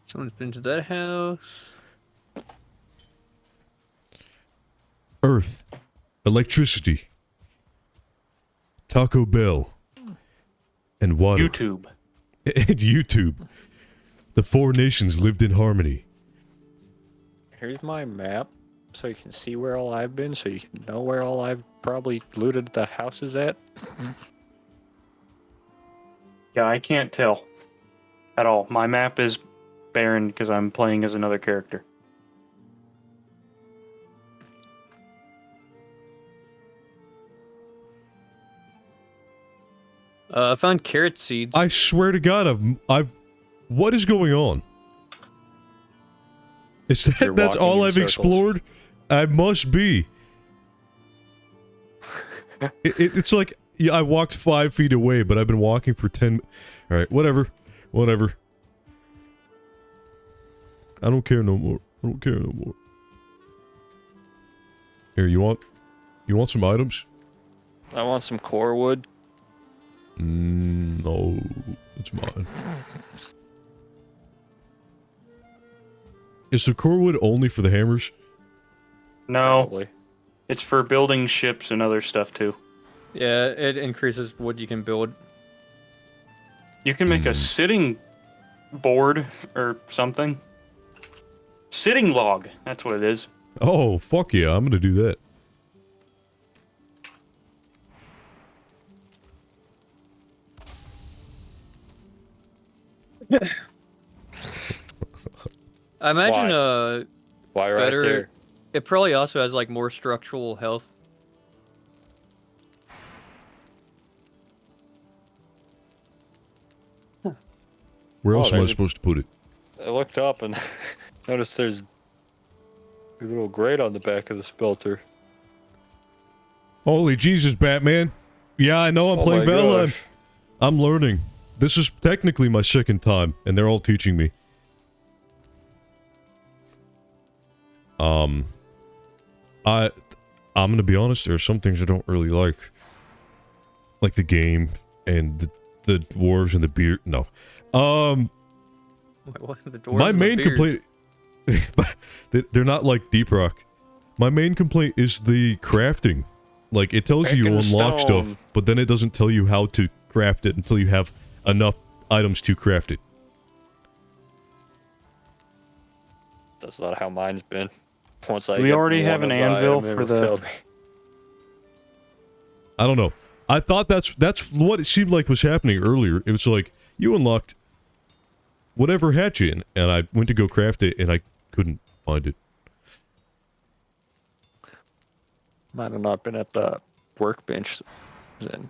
Someone's been to that house. Earth. Electricity. Taco Bell. And water. YouTube. And YouTube. The four nations lived in harmony. here's my map, so you can see where all I've been, so you can know where all I've probably looted the houses at. Yeah, I can't tell at all. My map is barren because I'm playing as another character. I found carrot seeds. I swear to God, I've... What is going on? Is You're that's walking all in I've circles. explored? I must be. It's like, yeah, I walked 5 feet away, but I've been walking for 10... Alright, whatever. Whatever. I don't care no more. I don't care no more. Here, you want some items? I want some core wood. No. It's mine. Is the core wood only for the hammers? No, Probably. it's for building ships and other stuff too. Yeah, it increases what you can build. You can make a sitting board or something. Sitting log, that's what it is. Oh, fuck yeah, I'm gonna do that. I imagine Why right better. there? It probably also has like more structural health. Where else am I there's a- supposed to put it? I looked up and noticed there's a little grate on the back of the spelter. Holy Jesus, Batman. Yeah, I know I'm playing my Valheim. gosh. I'm learning. This is technically my second time, and they're all teaching me. I'm gonna be honest, there are some things I don't really like. Like the game, and the dwarves and the beard. No. Wait, what? The dwarves My and the main beards. complaint... They're not like Deep Rock. My main complaint is the crafting. Like, it tells you Picking unlock stone. stuff, but then it doesn't tell you how to craft it until you have enough items to craft it. That's not how mine's been. Once I We get already have one an of the anvil item, for it'll the- tell me. I don't know. I thought that's what it seemed like was happening earlier. It was like, you unlocked whatever hatchet, and I went to go craft it, and I couldn't find it. Might have not been at the workbench then.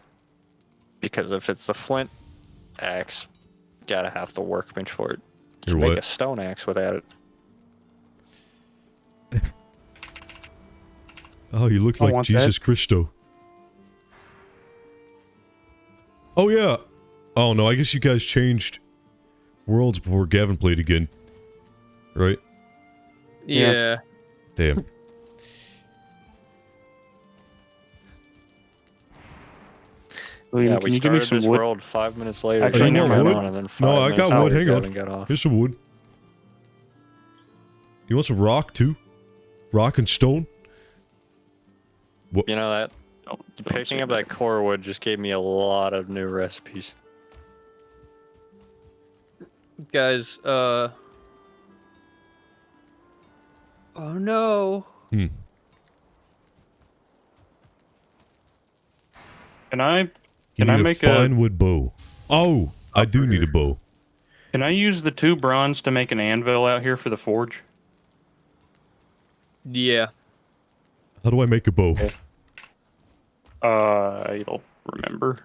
Because if it's the flint axe, gotta have the workbench for it. You Or make what? a stone axe without it. Oh, you look I like want Jesus Christo. Oh, yeah. Oh, no, I guess you guys changed worlds before Gavin played again. Right? Yeah. Damn. William, Yeah, can we you give me started some this wood? world 5 minutes later. Actually, and never got mind. on, and then No, 5 I minutes got wood, later, hang on. Gavin got off. Here's some wood. You want some rock, too? Rock and stone? You know that? Don't Picking say up that core wood just gave me a lot of new recipes. Guys, oh no. Hmm. Can I You Can I need make a a- fine wood bow. Oh, I do need a bow. can I use the 2 bronze to make an anvil out here for the forge? Yeah. How do I make a bow? I don't remember.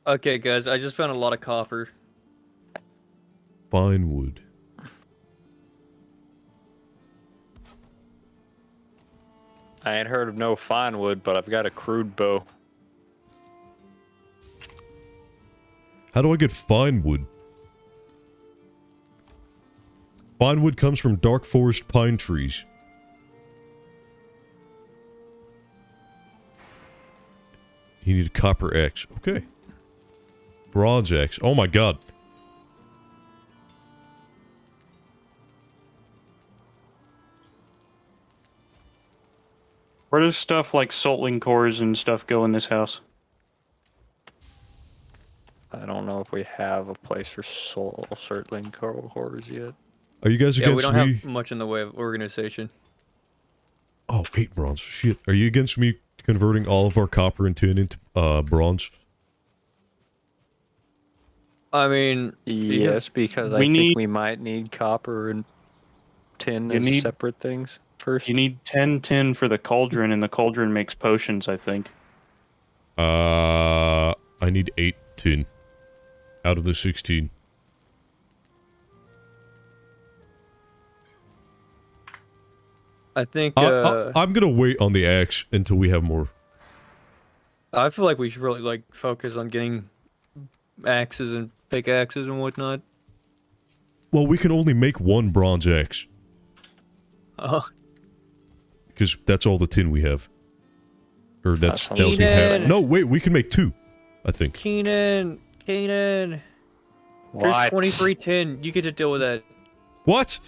Okay, guys, I just found a lot of copper. Fine wood. I ain't heard of no fine wood, but I've got a crude bow. How do I get fine wood? Fine wood comes from dark forest pine trees. You need a copper axe. Okay. Bronze axe. Oh my god. Where does stuff like saltling cores and stuff go in this house? I don't know if we have a place for soul circling cores yet. Are you guys Yeah, we against don't me? have much in the way of organization. Oh, 8 bronze. Shit. Are you against me converting all of our copper and tin into bronze? I mean, Yes, because I We think need- we might need copper and tin You as need- separate things first. You need 10 tin for the cauldron, and the cauldron makes potions, I think. I need 8 tin out of the 16. I think, I'm gonna wait on the axe until we have more. I feel like we should really, like, focus on getting axes and pickaxes and whatnot. Well, we can only make one bronze axe. Oh. Because that's all the tin we have. Or that would be Keenan! No, wait, we can make 2, I think. Keenan! Here's 23 tin. You get to deal with that. What?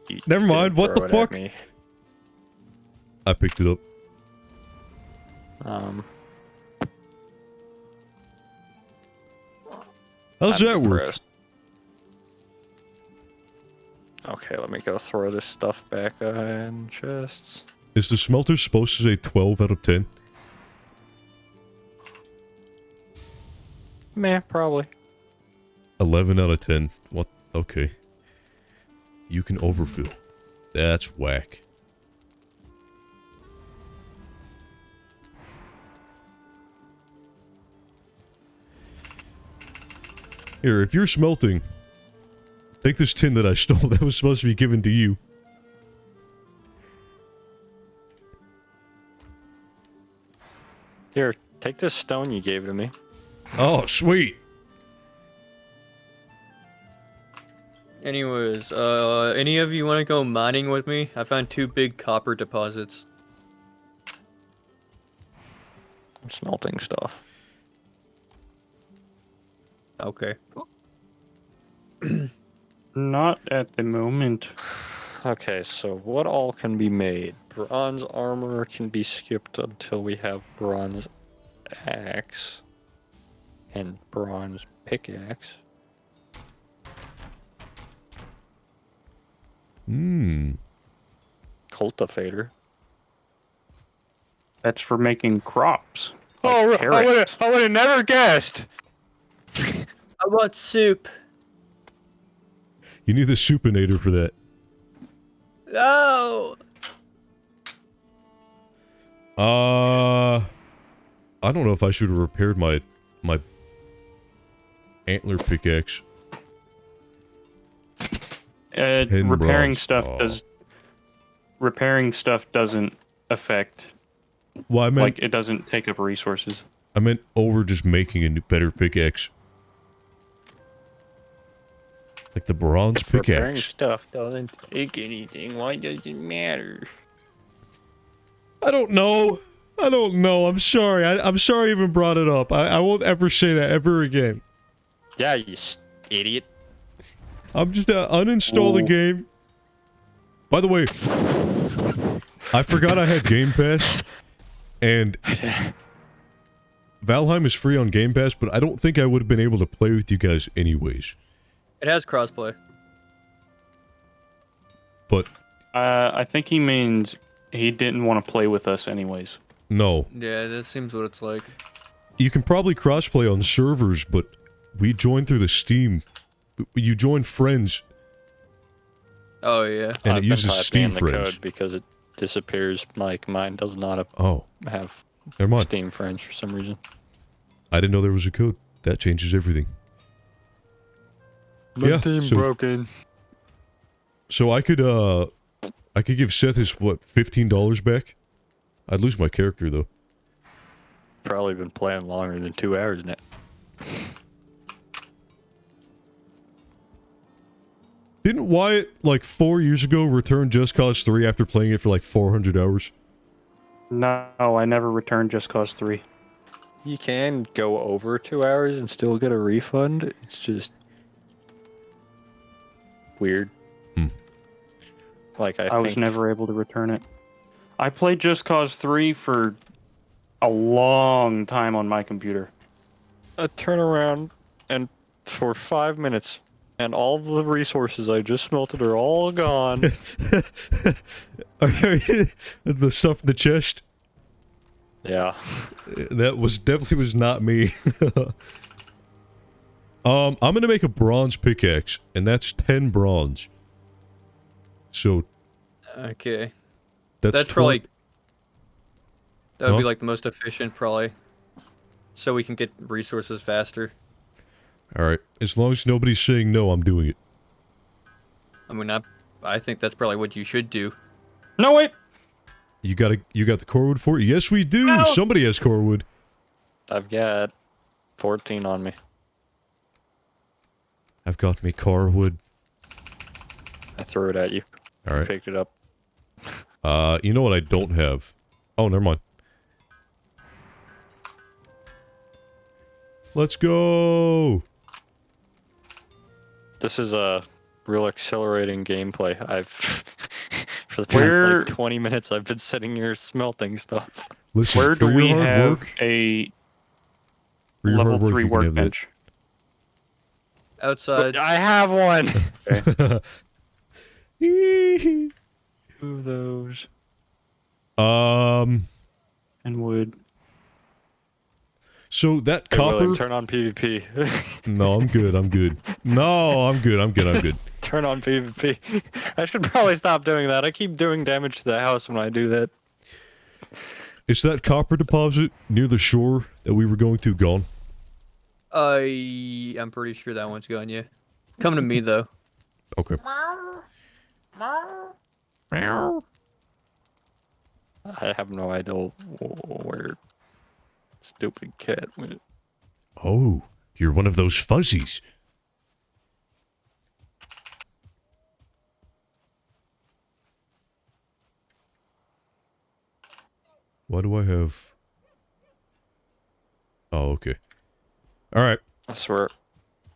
You Never mind, didn't what the throw it at fuck? me. I picked it up. How's I'm that work? impressed. Okay, let me go throw this stuff back in chests. Is the smelter supposed to say 12 out of 10? Meh, probably. 11 out of 10. What? Okay. You can overfill. That's whack. Here, if you're smelting, take this tin that I stole that was supposed to be given to you. Here, take this stone you gave to me. Oh, sweet. Anyways, any of you want to go mining with me? I found 2 big copper deposits. I'm smelting stuff. Okay. Not at the moment. Okay, so what all can be made? Bronze armor can be skipped until we have bronze axe and bronze pickaxe. Cultivator. That's for making crops. Oh, Like carrots. I would have never guessed. I want soup. You need the supinator for that. No! I don't know if I should have repaired my antler pickaxe. Repairing bronze. stuff Oh. repairing stuff doesn't affect, Well, I meant like, it doesn't take up resources. I meant over just making a better pickaxe. Like the bronze If repairing pickaxe. stuff doesn't take anything, why does it matter? I don't know. I don't know. I'm sorry. I'm sorry I even brought it up. I won't ever say that ever again. Yeah, you idiot. I'm just uninstall the Ooh. game. By the way, I forgot I had Game Pass, and Valheim is free on Game Pass, but I don't think I would have been able to play with you guys anyways. It has crossplay. But I think he means he didn't want to play with us anyways. no, Yeah, that seems what it's like. you can probably crossplay on servers, but we joined through the Steam. You join friends, Oh, yeah. and I've it been uses typing Steam in the friends. code because it disappears. Like mine does not Oh, have never mind. Steam friends for some reason. I didn't know there was a code. That changes everything. Yeah, so- broken. So I could give Seth his, what, $15 back? I'd lose my character, though. Probably been playing longer than 2 hours now. Didn't Wyatt, like, 4 years ago, return Just Cause 3 after playing it for, like, 400 hours? No, I never returned Just Cause 3. You can go over 2 hours and still get a refund. It's just weird. Like I think was never able to return it. I played Just Cause 3 for a long time on my computer. a turnaround and for 5 minutes, and all the resources I just smelted are all gone. The stuff in the chest? Yeah. That was definitely was not me. I'm gonna make a bronze pickaxe, and that's 10 bronze. So Okay. that's That's probably... That would Huh? be, like, the most efficient, probably. So we can get resources faster. Alright, as long as nobody's saying no, I'm doing it. I mean, I think that's probably what you should do. No, wait! You got the core wood for it? Yes, we do. No. Somebody has core wood. I've got 14 on me. I've got me core wood. I threw it at you. All right. Picked it up. You know what I don't have? Oh, never mind. Let's go. This is a real accelerating gameplay. I've for the past Where- like 20 minutes I've been sitting here smelting stuff. Listen, Where for do your we hard have work, a for your level hard work, 3 you can have that. workbench? Outside. I have one. Two of those Um. and wood. So that Hey, copper. William, turn on PvP. No, I'm good. I'm good. No, I'm good. I'm good. I'm good. Turn on PvP. I should probably stop doing that. I keep doing damage to the house when I do that. Is that copper deposit near the shore that we were going to gone? I'm pretty sure that one's gone, yeah. Come to me, though. Okay. I have no idea where stupid cat went. Oh, you're one of those fuzzies. Why do I have... Oh, okay. Alright. I swear,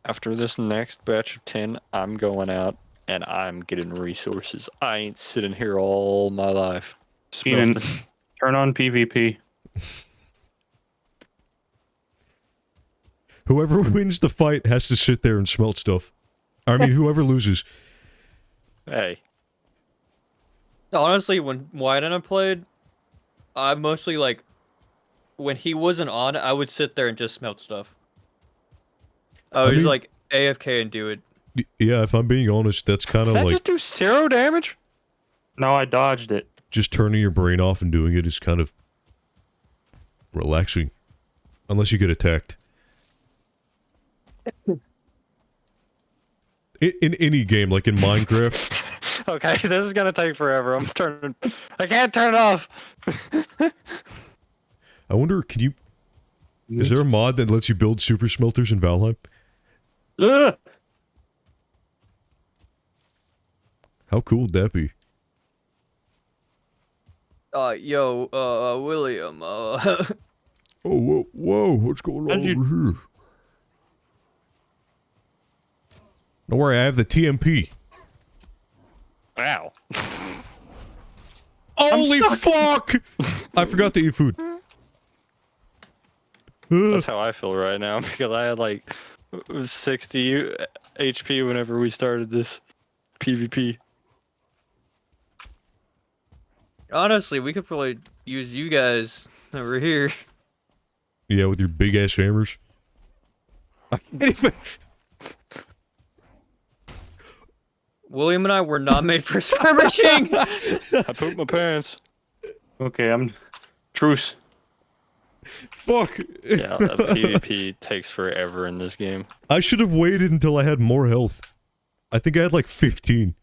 after this next batch of 10, I'm going out and I'm getting resources. I ain't sitting here all my life. Keenan, smelting. turn on PvP. Whoever wins the fight has to sit there and smelt stuff. I mean, whoever loses. Hey, Honestly, when Wyatt and I played, I mostly, like, when he wasn't on, I would sit there and just smelt stuff. I was mean- like AFK and do it. Yeah, if I'm being honest, that's kind of did that like just do 0 damage? No, I dodged it. just turning your brain off and doing it is kind of relaxing. Unless you get attacked. In any game, like in Minecraft, Okay, this is gonna take forever. I can't turn it off. I wonder, can you... Is there a mod that lets you build super smelters in Valheim? Ugh! How cool would that be? William, Oh, whoa, what's going How'd on you- over here? Don't worry, I have the TMP. Wow. Holy fuck! I forgot to eat food. That's how I feel right now because I had like 60 HP whenever we started this PvP. honestly, we could probably use you guys over here. Yeah, with your big ass hammers. I can't even... William and I were not made for skirmishing. I pooped my pants. Okay, I'm... Truce. Fuck! Yeah, PvP takes forever in this game. I should have waited until I had more health. I think I had like 15.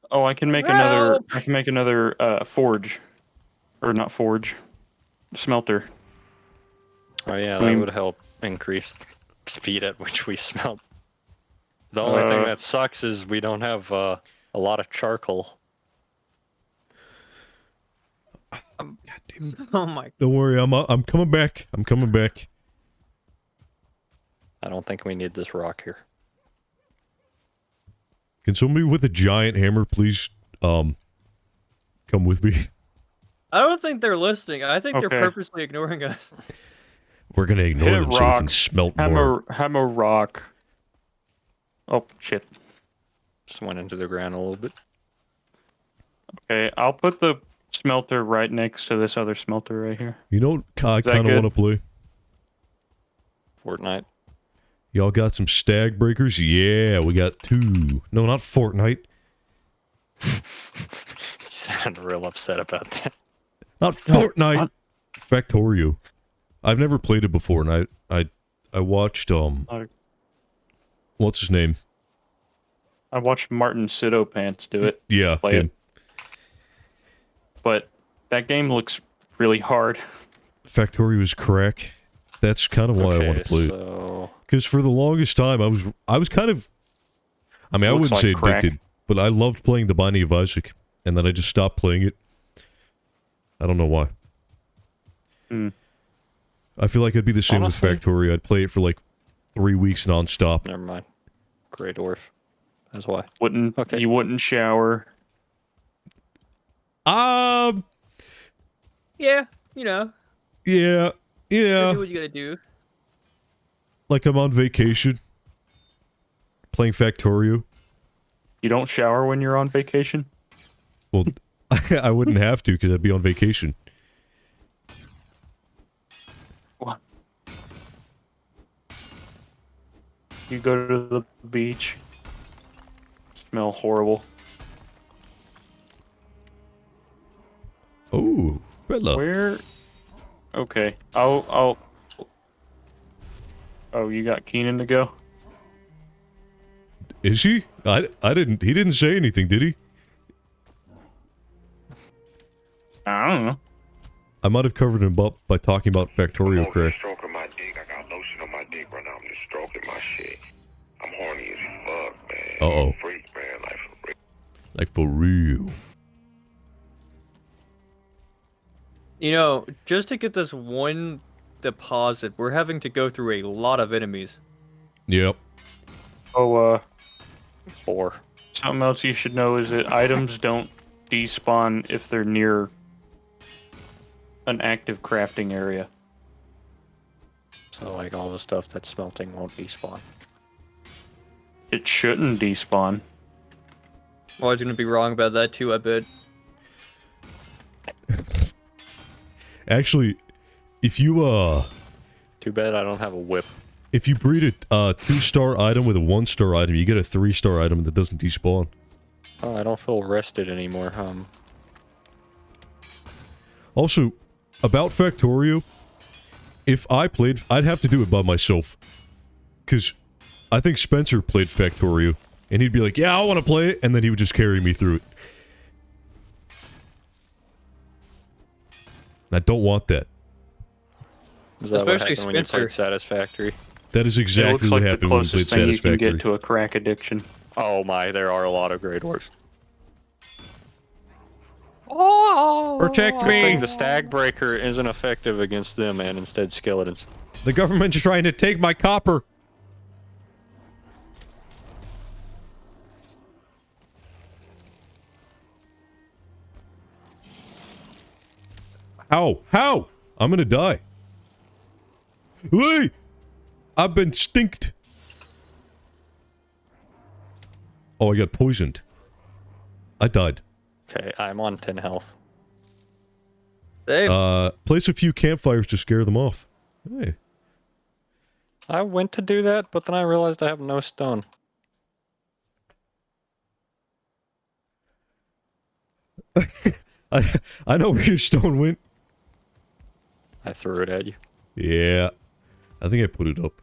Oh, I can make another... I can make another, forge. Or not forge. Smelter. Oh yeah, I that mean- would help increase the speed at which we smelt. The only thing that sucks is we don't have a lot of charcoal. Oh my. Don't worry, I'm coming back. I'm coming back. I don't think we need this rock here. Can somebody with a giant hammer please, come with me? I don't think they're listening. I think Okay. they're purposely ignoring us. We're gonna ignore Hit them so we can rock. smelt more. Hammer rock. Oh, shit. Just went into the ground a little bit. Okay, I'll put the smelter right next to this other smelter right here. You know what I Is that kind of good? want to play? Fortnite. Y'all got some stag breakers? Yeah, we got 2. No, not Fortnite. You sound real upset about that. Not Fortnite. what? Factorio. I've never played it before, and I watched what's his name? I watched Martin Pants do it. Yeah, Play him. but that game looks really hard. Factorio is crack. That's kind of why I want to play it. so... Because for the longest time, I was kind of... I mean, I Looks wouldn't say like crack. addicted, but I loved playing the Binding of Isaac, and then I just stopped playing it. I don't know why. Hmm. I feel like I'd be the same Honestly- with Factorio. I'd play it for like 3 weeks nonstop. Never mind. Grey Dwarf. That's why. You wouldn't shower. Yeah, you know, Yeah, you yeah. do what you gotta do. Like I'm on vacation, playing Factorio. You don't shower when you're on vacation? Well, I wouldn't have to because I'd be on vacation. What? You go to the beach. Smell horrible. Oh, Bella. Where? Okay, I'll. Oh, you got Keenan to go? Is he? I didn't. He didn't say anything, did he? I don't know. I might have covered him up by talking about I'm Factorio over crack. stroking my dick. I got lotion on my dick right now. I'm just stroking my shit. I'm horny as fuck, man. Uh-oh. Freak, man. Like, for real. Like for real. You know, just to get this one deposit, we're having to go through a lot of enemies. Yep. Oh, 4. something else you should know is that items don't despawn if they're near an active crafting area. So, like, all the stuff that's smelting won't despawn. It shouldn't despawn. Well, I was gonna be wrong about that too, I bet. Actually, if you Too bad I don't have a whip. if you breed a 2-star item with a 1-star item, you get a 3-star item that doesn't despawn. Oh, I don't feel rested anymore. Also, about Factorio, if I played, I'd have to do it by myself. Because I think Spencer played Factorio, and he'd be like, yeah, I want to play it, and then he would just carry me through it. I don't want that. Is that what Especially happened when you Spencer. played Satisfactory? That is It exactly looks what like the happened when we played closest thing you can Satisfactory. get to a crack addiction. Oh my, there are a lot of Grey Dwarfs. Protect Good thing me! the Stag Breaker isn't effective against them, and instead skeletons. The government's trying to take my copper! How? How? I'm gonna die. Hey! I've been stinked. Oh, I got poisoned. I died. Okay, I'm on 10 health. Hey, Place a few campfires to scare them off. Hey. I went to do that, but then I realized I have no stone. I know where your stone went. I threw it at you. Yeah. I think I put it up.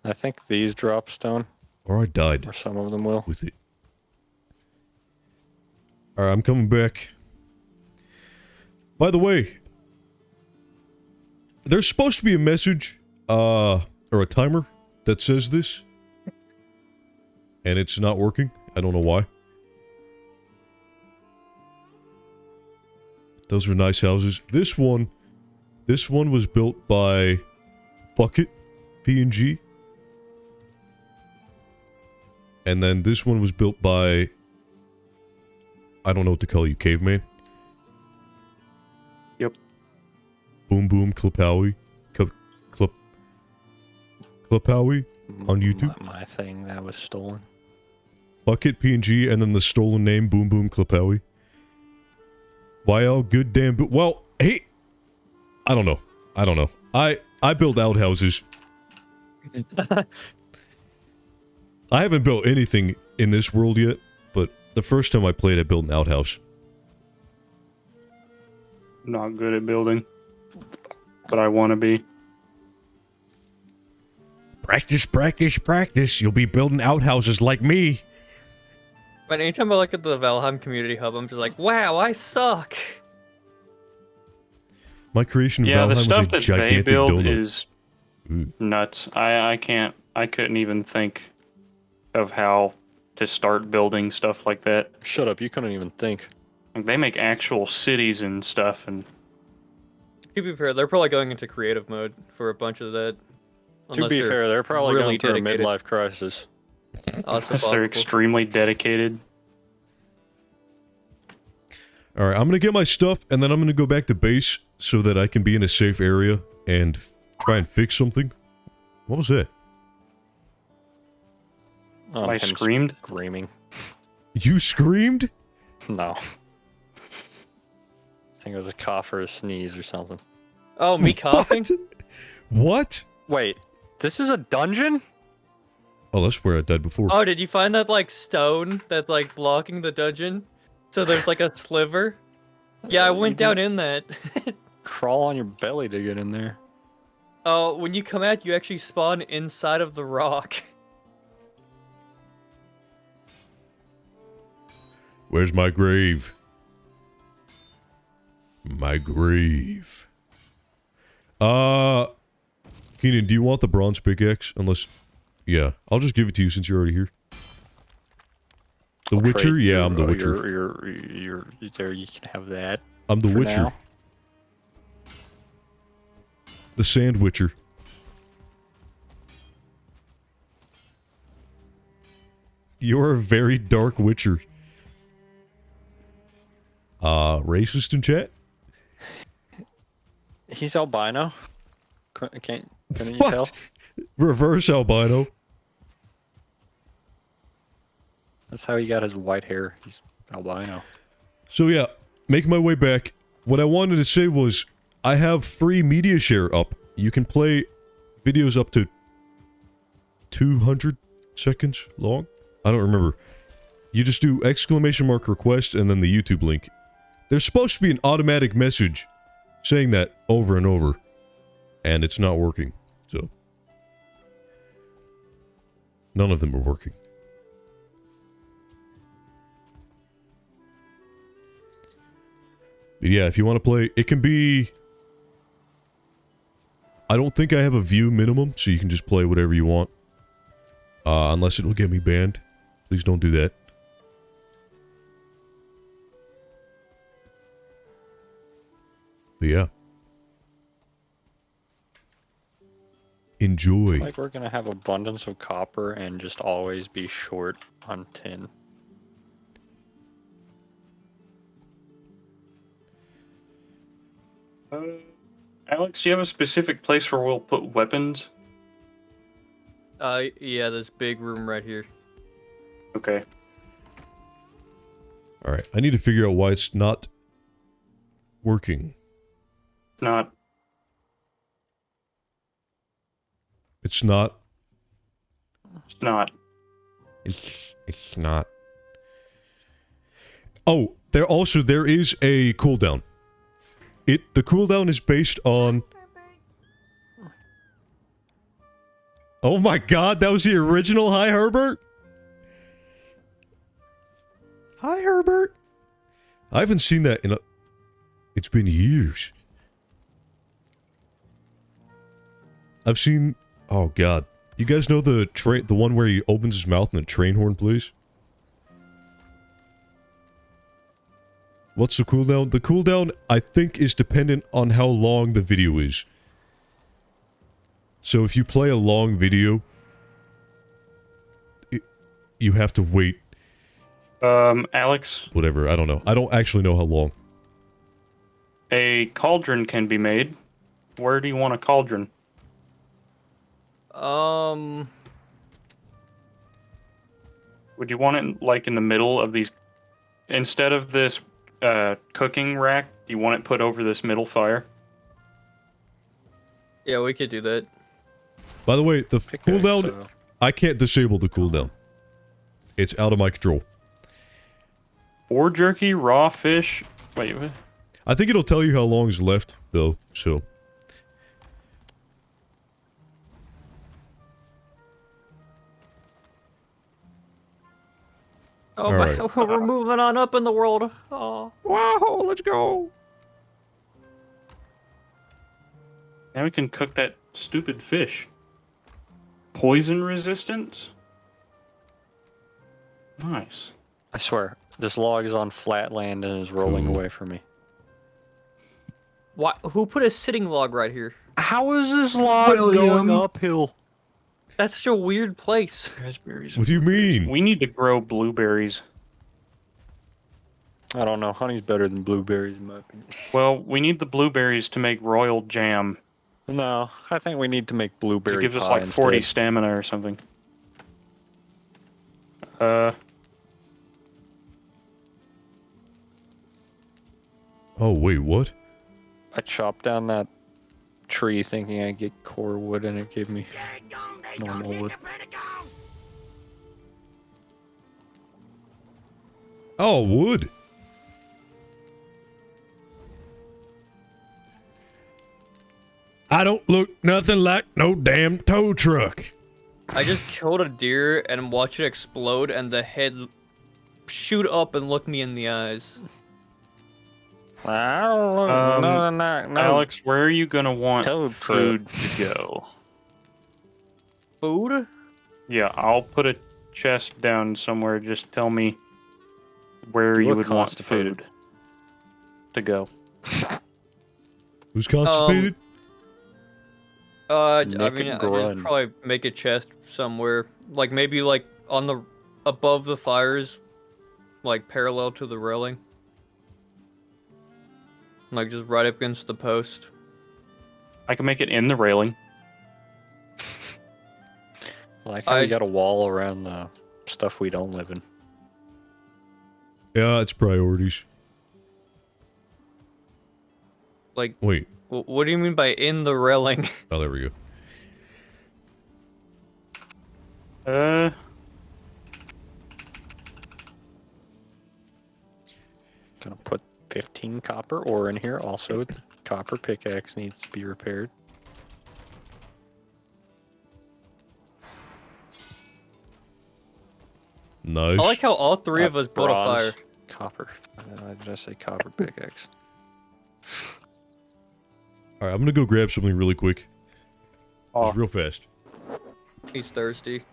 I think these drop stone, Or I died or some of them will. with it. Alright, I'm coming back. By the way, there's supposed to be a message, or a timer that says this. And it's not working. I don't know why. Those are nice houses. This one was built by Bucket PNG. And then this one was built by, I don't know what to call you, Caveman? Yep. Boom Boom Klipowie. Klipowie on YouTube. My thing that was stolen. Bucket PNG and then the stolen name Boom Boom Klipowie. YL good damn well, hey, I don't know. I build outhouses. I haven't built anything in this world yet, but the first time I played I built an outhouse. Not good at building, but I want to be. Practice, practice, practice. You'll be building outhouses like me. But anytime I look at the Valheim community hub, I'm just like, wow, I suck. My creation of Yeah, the Valheim stuff was a that they gigantic build donut. is nuts. I couldn't even think of how to start building stuff like that. Shut up, you couldn't even think. Like, they make actual cities and stuff, and To be fair, they're probably going into creative mode for a bunch of that. To Unless be they're fair, they're probably really going through dedicated. a midlife crisis. Also unless they're possible. extremely dedicated. Alright, I'm gonna get my stuff, and then I'm gonna go back to base so that I can be in a safe area and try and fix something. What was that? I Him screamed. Screaming. You screamed? No. I think it was a cough or a sneeze or something. Oh, me coughing? What? Wait, this is a dungeon? Oh, that's where I died before. Oh, did you find that like stone that's like blocking the dungeon? So there's like a sliver? Yeah, I went down in that. Crawl on your belly to get in there. Oh, when you come out, you actually spawn inside of the rock. Where's my grave? My grave. Keenan, do you want the bronze pickaxe? Unless... Yeah, I'll just give it to you since you're already here. The I'll Witcher? trade Yeah, you- I'm the oh, Witcher. You're there, you can have that. I'm the for Witcher. now. The Sand Witcher. You're a very dark Witcher. Racist in chat? He's albino. Couldn't you What? tell? Reverse albino. That's how he got his white hair. He's albino. So yeah, making my way back. What I wanted to say was, I have free media share up. You can play videos up to 200 seconds long? I don't remember. You just do exclamation mark request and then the YouTube link. There's supposed to be an automatic message saying that over and over. And it's not working. So. None of them are working. But yeah, if you want to play, it can be... I don't think I have a view minimum, so you can just play whatever you want. Unless it'll get me banned. Please don't do that. But yeah. Enjoy. Like we're gonna have abundance of copper and just always be short on tin. Alex, do you have a specific place where we'll put weapons? Yeah, this big room right here. Okay. Alright, I need to figure out why it's not working. Not. It's not. It's not. It's not. Oh, there is a cooldown. The cooldown is based on... Oh my god, that was the original Hi Herbert? Hi Herbert. I haven't seen that in a... It's been years. I've seen... Oh god. You guys know the one where he opens his mouth and the train horn plays? What's the cooldown? The cooldown, I think, is dependent on how long the video is. So if you play a long video, you have to wait. Alex, Whatever, I don't know. I don't actually know how long. a cauldron can be made. Where do you want a cauldron? Would you want it, like, in the middle of these... Instead of this, cooking rack, do you want it put over this middle fire? Yeah, we could do that. By the way, the cooldown, so- I can't disable the cooldown. It's out of my control. Or jerky, raw fish... Wait, what? I think it'll tell you how long is left, though, so... Oh, All but right. we're moving on up in the world. Oh. Wow, let's go. Now we can cook that stupid fish. Poison resistance? Nice. I swear, this log is on flat land and is rolling Cool. away from me. Why? Who put a sitting log right here? How is this log going uphill? That's such a weird place. Raspberries. What do you mean? We need to grow blueberries. I don't know. Honey's better than blueberries in my opinion. Well, we need the blueberries to make royal jam. No, I think we need to make blueberry It gives us pie like 40 instead. stamina or something. Oh, wait, what? I chopped down that tree thinking I'd get core wood and it gave me normal wood. Oh, wood. I don't look nothing like no damn tow truck. I just killed a deer and watched it explode and the head shoot up and look me in the eyes. I don't look, no. Alex, where are you gonna want Toad food to go? Food? Yeah, I'll put a chest down somewhere. Just tell me where You you look would want constipated. food to go. Who's constipated? Nick I mean, I Grun. just probably make a chest somewhere, like maybe like on the above the fires, like parallel to the railing, like just right up against the post. I can make it in the railing. Like how we got a wall around the stuff we don't live in. Yeah, it's priorities. Like, Wait. what do you mean by in the railing? Oh, there we go. Gonna put 15 copper ore in here. Also, the copper pickaxe needs to be repaired. Nice. I like how all three of us built a fire. Copper. Did I say copper pickaxe? All right, I'm gonna go grab something really quick. Just real fast. He's thirsty.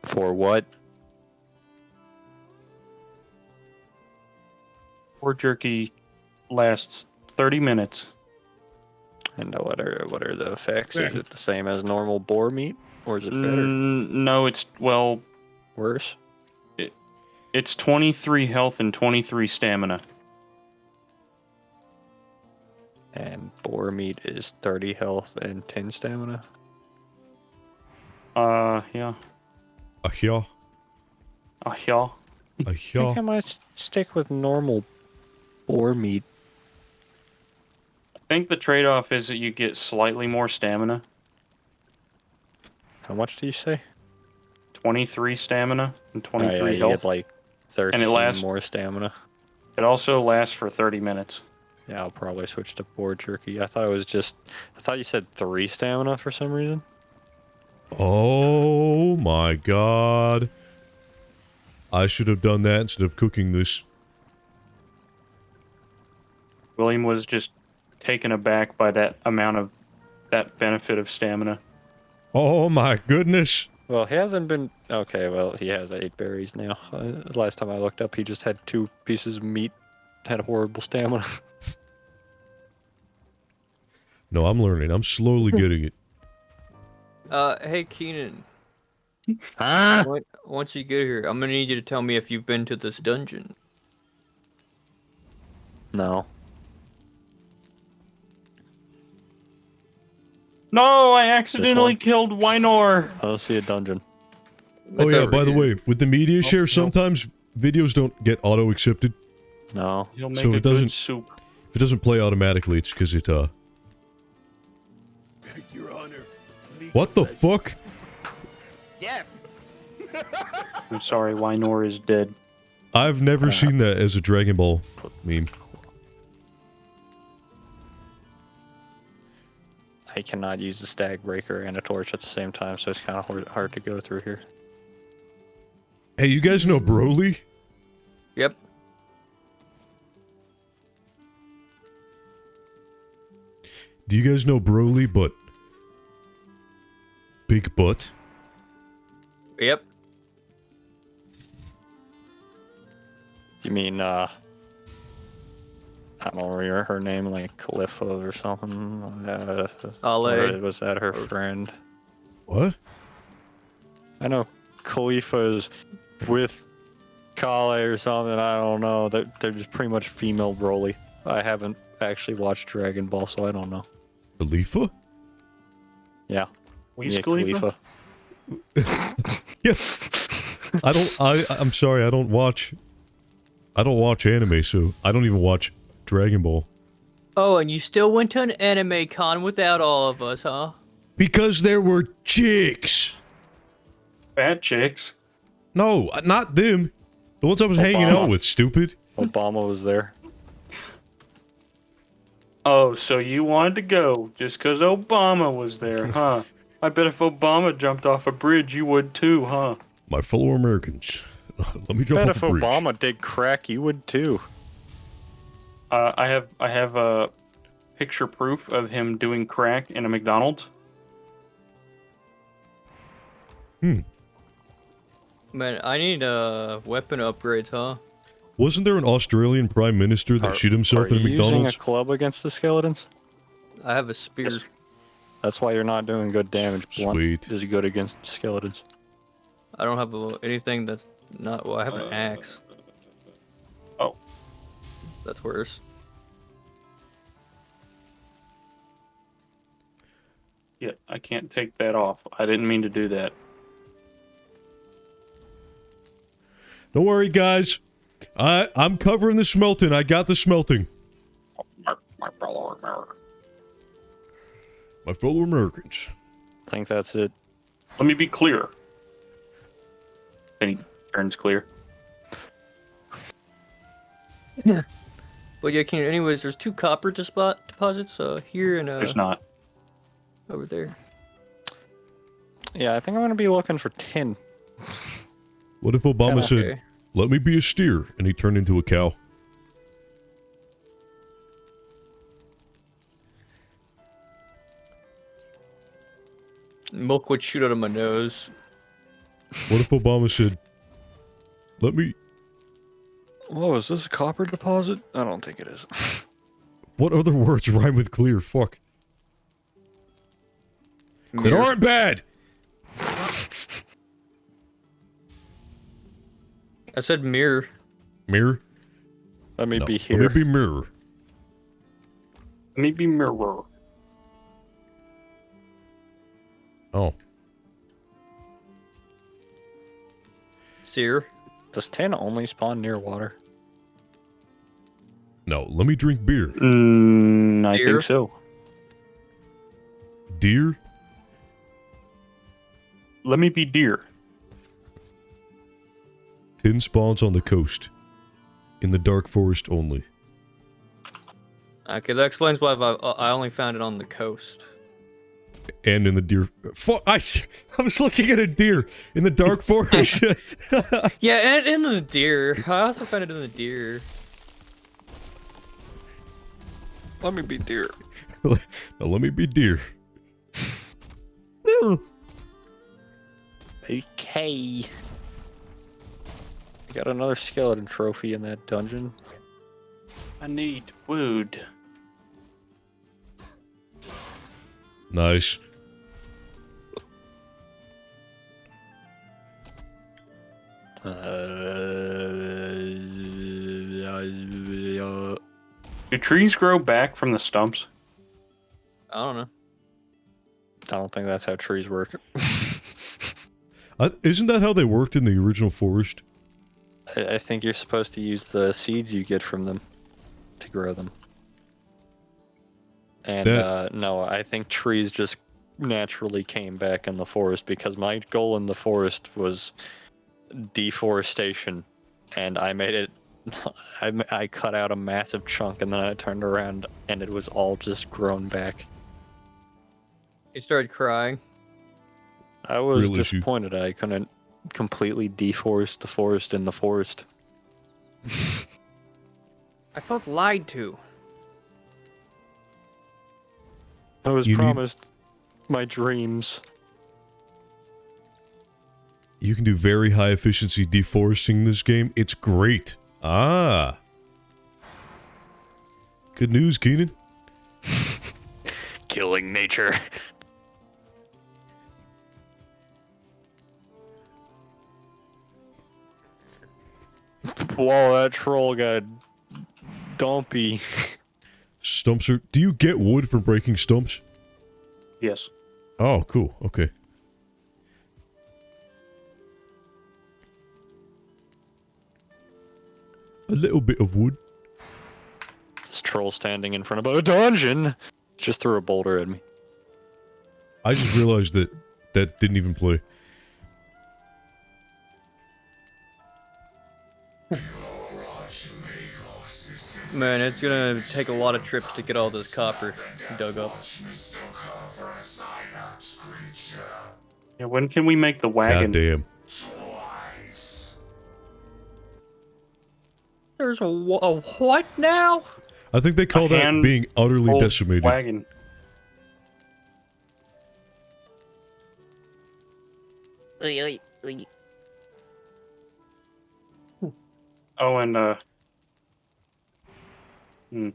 For what? Pork jerky lasts 30 minutes. And what are the effects? Is it the same as normal boar meat, or is it better? No, it's, well, Worse? it's 23 health and 23 stamina. And boar meat is 30 health and 10 stamina. Yeah. Yeah. Yeah. I think I might stick with normal boar meat. I think the trade-off is that you get slightly more stamina. How much do you say? 23 stamina and 23 Oh, yeah, you health. get like 13 and it lasts more stamina. It also lasts for 30 minutes. Yeah, I'll probably switch to boar jerky. I thought you said 3 stamina for some reason. Oh my god. I should have done that instead of cooking this. William was just taken aback by that amount of that benefit of stamina. Oh my goodness. Well, he hasn't been... Okay, well, he has 8 berries now. Last time I looked up, he just had 2 pieces of meat. Had horrible stamina. No, I'm learning. I'm slowly getting it. Hey Keenan. Huh? Once you get here, I'm gonna need you to tell me if you've been to this dungeon. No. No, I accidentally killed Wynor. I don't see a dungeon. Oh It's yeah, over by the here. way, with the media share, sometimes videos don't get auto-accepted. No. He'll make So a it doesn't- good soup. If it doesn't play automatically, it's because it, Your Honor. What the fuck? I'm sorry, Wynor is dead. I've never seen that as a Dragon Ball meme. I cannot use the stag breaker and a torch at the same time, so it's kind of hard to go through here. Hey, you guys know Broly? Yep. Do you guys know Broly, but... Big butt? Yep. You mean, I don't remember her name, like Calipha or something. Ale. Was that her friend? What? I know Khalifa is with Kale or something. I don't know. They're just pretty much female Broly. I haven't actually watched Dragon Ball, so I don't know. Khalifa? Yeah. Wiz Mia Khalifa? Yeah. I'm sorry, I don't watch anime, so I don't even watch Dragon Ball. Oh, and you still went to an anime con without all of us, huh? Because there were chicks! Fat chicks. No, not them. The ones I was hanging Obama. out with, stupid. Obama was there. Oh, so you wanted to go just because Obama was there, huh? I bet if Obama jumped off a bridge, you would too, huh? My fellow Americans, let me jump Bet off if a bridge. Obama did crack, you would too. I have a picture proof of him doing crack in a McDonald's. Man, I need weapon upgrades, huh? Wasn't there an Australian prime minister that shit himself in a Are you using McDonald's? a club against the skeletons? I have a spear. Yes. That's why you're not doing good damage. Blunt Sweet. is good against skeletons. I don't have anything that's not. Well, I have an axe. Oh. That's worse. Yeah, I can't take that off. I didn't mean to do that. Don't worry, guys. I'm covering the smelting. I got the smelting. My fellow American. My fellow Americans. I think that's it. Let me be clear. Then he turns clear. But yeah, anyways, there's 2 copper deposits here and There's not. over there. Yeah, I think I'm gonna be looking for tin. What if Obama said, Okay. let me be a steer, and he turned into a cow? Milk would shoot out of my nose. What if Obama said, let me... Whoa, is this a copper deposit? I don't think it is. What other words rhyme with clear? Fuck. That Mirror. aren't bad! I said mirror. Mirror? Let me No, be here. let me be mirror. Maybe mirror. Oh. Sear. Does tin only spawn near water? No, let me drink beer. I Deer? think so. Deer? Let me be deer. Tin spawns on the coast. In the dark forest only. Okay, that explains why I only found it on the coast. And in the deer... Fuck! I was looking at a deer in the dark forest. Yeah, and in the deer. I also found it in the deer. Let me be deer. Now let me be deer. Okay. You got another skeleton trophy in that dungeon. I need wood. Nice. Do trees grow back from the stumps? I don't know. I don't think that's how trees work. Isn't that how they worked in the original forest? I think you're supposed to use the seeds you get from them to grow them. And no, I think trees just naturally came back in the forest because my goal in the forest was deforestation, and I made it. I cut out a massive chunk, and then I turned around, and it was all just grown back. He started crying. I was Real issue. disappointed I couldn't completely deforest the forest in the forest. I felt lied to. I was You need- promised my dreams. You can do very high efficiency deforesting in this game. It's great. Ah. Good news, Keenan. Killing nature. Whoa, that troll got dumpy. Stumps are... Do you get wood for breaking stumps? Yes. Oh, cool. Okay. A little bit of wood. This troll standing in front of a dungeon just threw a boulder at me. I just realized that that didn't even play. Man, it's gonna take a lot of trips to get all this copper dug up. Yeah, when can we make the wagon? Goddamn. There's a what now? I think they call that hand being utterly Old decimated. Wagon. Oh, and hmm.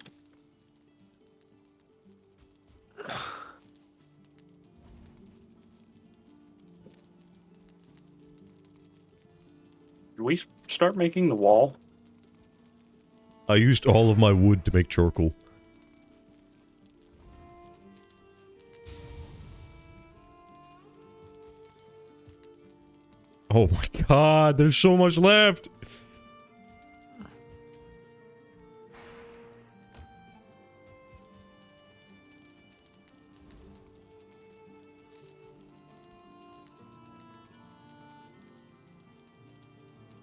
Did we start making the wall? I used all of my wood to make charcoal. Oh my god, there's so much left!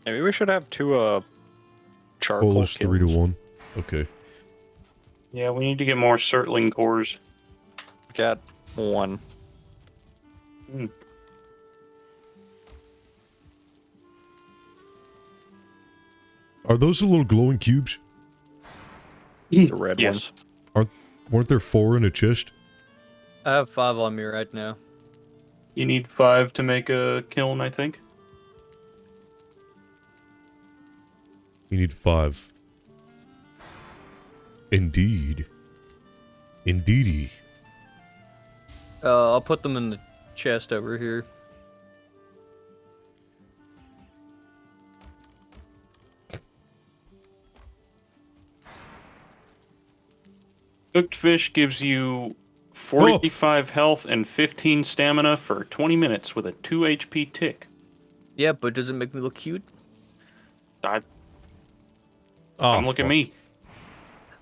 Maybe we should have two charcoal Coal is 3 to kilns. 1. Okay. Yeah, we need to get more Surtling cores. Got one. Are those the little glowing cubes? The red Yes. ones. Weren't there 4 in a chest? I have 5 on me right now. You need 5 to make a kiln, I think. You need 5. Indeed. Indeedy. I'll put them in the chest over here. Cooked fish gives you 45 health and 15 stamina for 20 minutes with a 2 HP tick. Yeah, but does it make me look cute? Oh, Come look at fuck. me.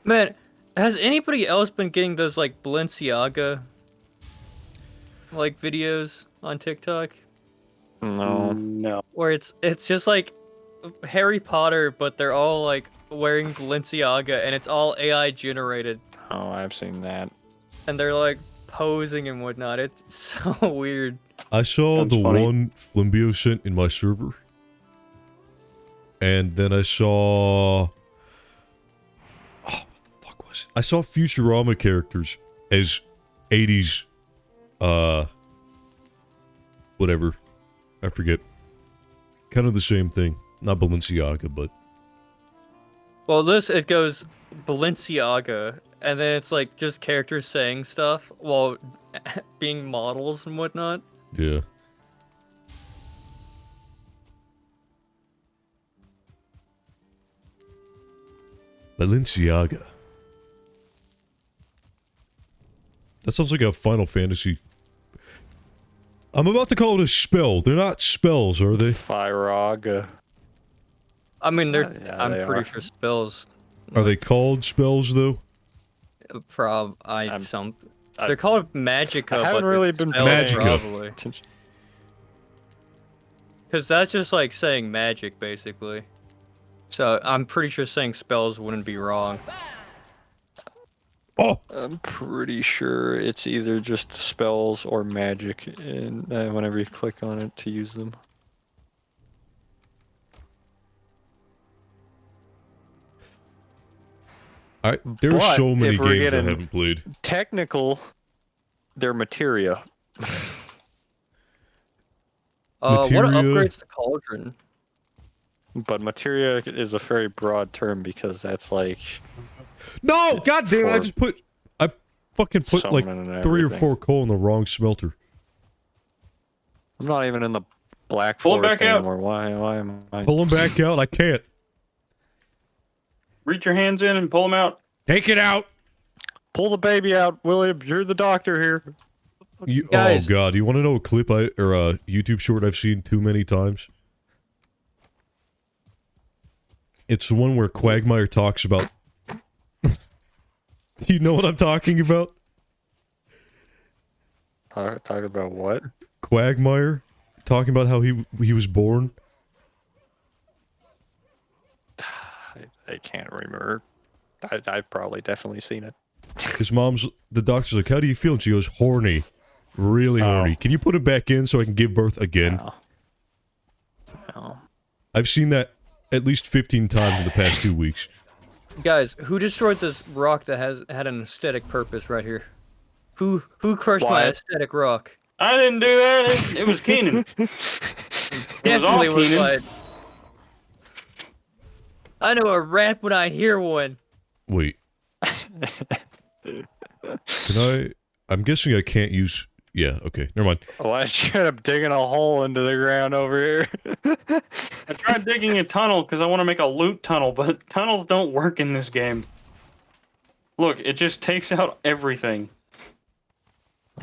Man, has anybody else been getting those like Balenciaga like videos on TikTok? No. No. Where it's just like Harry Potter, but they're all like wearing Balenciaga and it's all AI generated. Oh, I've seen that. And they're like posing and whatnot. It's so weird. I saw Sounds the funny. one Flimbio sent in my server. And then I saw... Oh, what the fuck was it? I saw Futurama characters as 80s... whatever. I forget. Kind of the same thing. Not Balenciaga, but... Well, it goes Balenciaga, and then it's like just characters saying stuff while being models and whatnot. Yeah. Balenciaga. That sounds like a Final Fantasy. I'm about to call it a spell. They're not spells, are they? Fyraga. I mean, Yeah, I'm they pretty are. sure spells. Are they called spells, though? They're called Magica. I haven't but really they're been spells, Magica. probably. Because that's just like saying magic, basically. So I'm pretty sure saying spells wouldn't be wrong. Oh! I'm pretty sure it's either just spells or magic, and whenever you click on it to use them. There are But so many if we're games I getting haven't played. technical, they're materia. What Materia. upgrades the cauldron? But materia is a very broad term because that's like No, god damn it! I fucking put like summoning and 3 or everything. 4 coal in the wrong smelter. I'm not even in the Black Pull 'em Forest back out. anymore. Why am I? Pull them back out. I can't. Reach your hands in and pull them out. Take it out. Pull the baby out, William. You're the doctor here. Guys. Oh god, you want to know a clip or a YouTube short I've seen too many times? It's the one where Quagmire talks about. You know what I'm talking about? Talk about what? Quagmire talking about how he was born. I can't remember. I've probably definitely seen it. His mom's the doctor's like, "How do you feel?" And she goes, "Horny, really horny. Can you put him back in so I can give birth again?" No. I've seen that at least 15 times in the past 2 weeks. Guys, who destroyed this rock that had an aesthetic purpose right here? Who crushed my Wyatt. aesthetic rock? I didn't do that. It was Keenan. Definitely was Keenan. like. I know a rap when I hear one. Wait. I'm guessing I can't use... Yeah, okay, never mind. Well, I should have digging a hole into the ground over here. I tried digging a tunnel because I want to make a loot tunnel, but tunnels don't work in this game. Look, it just takes out everything.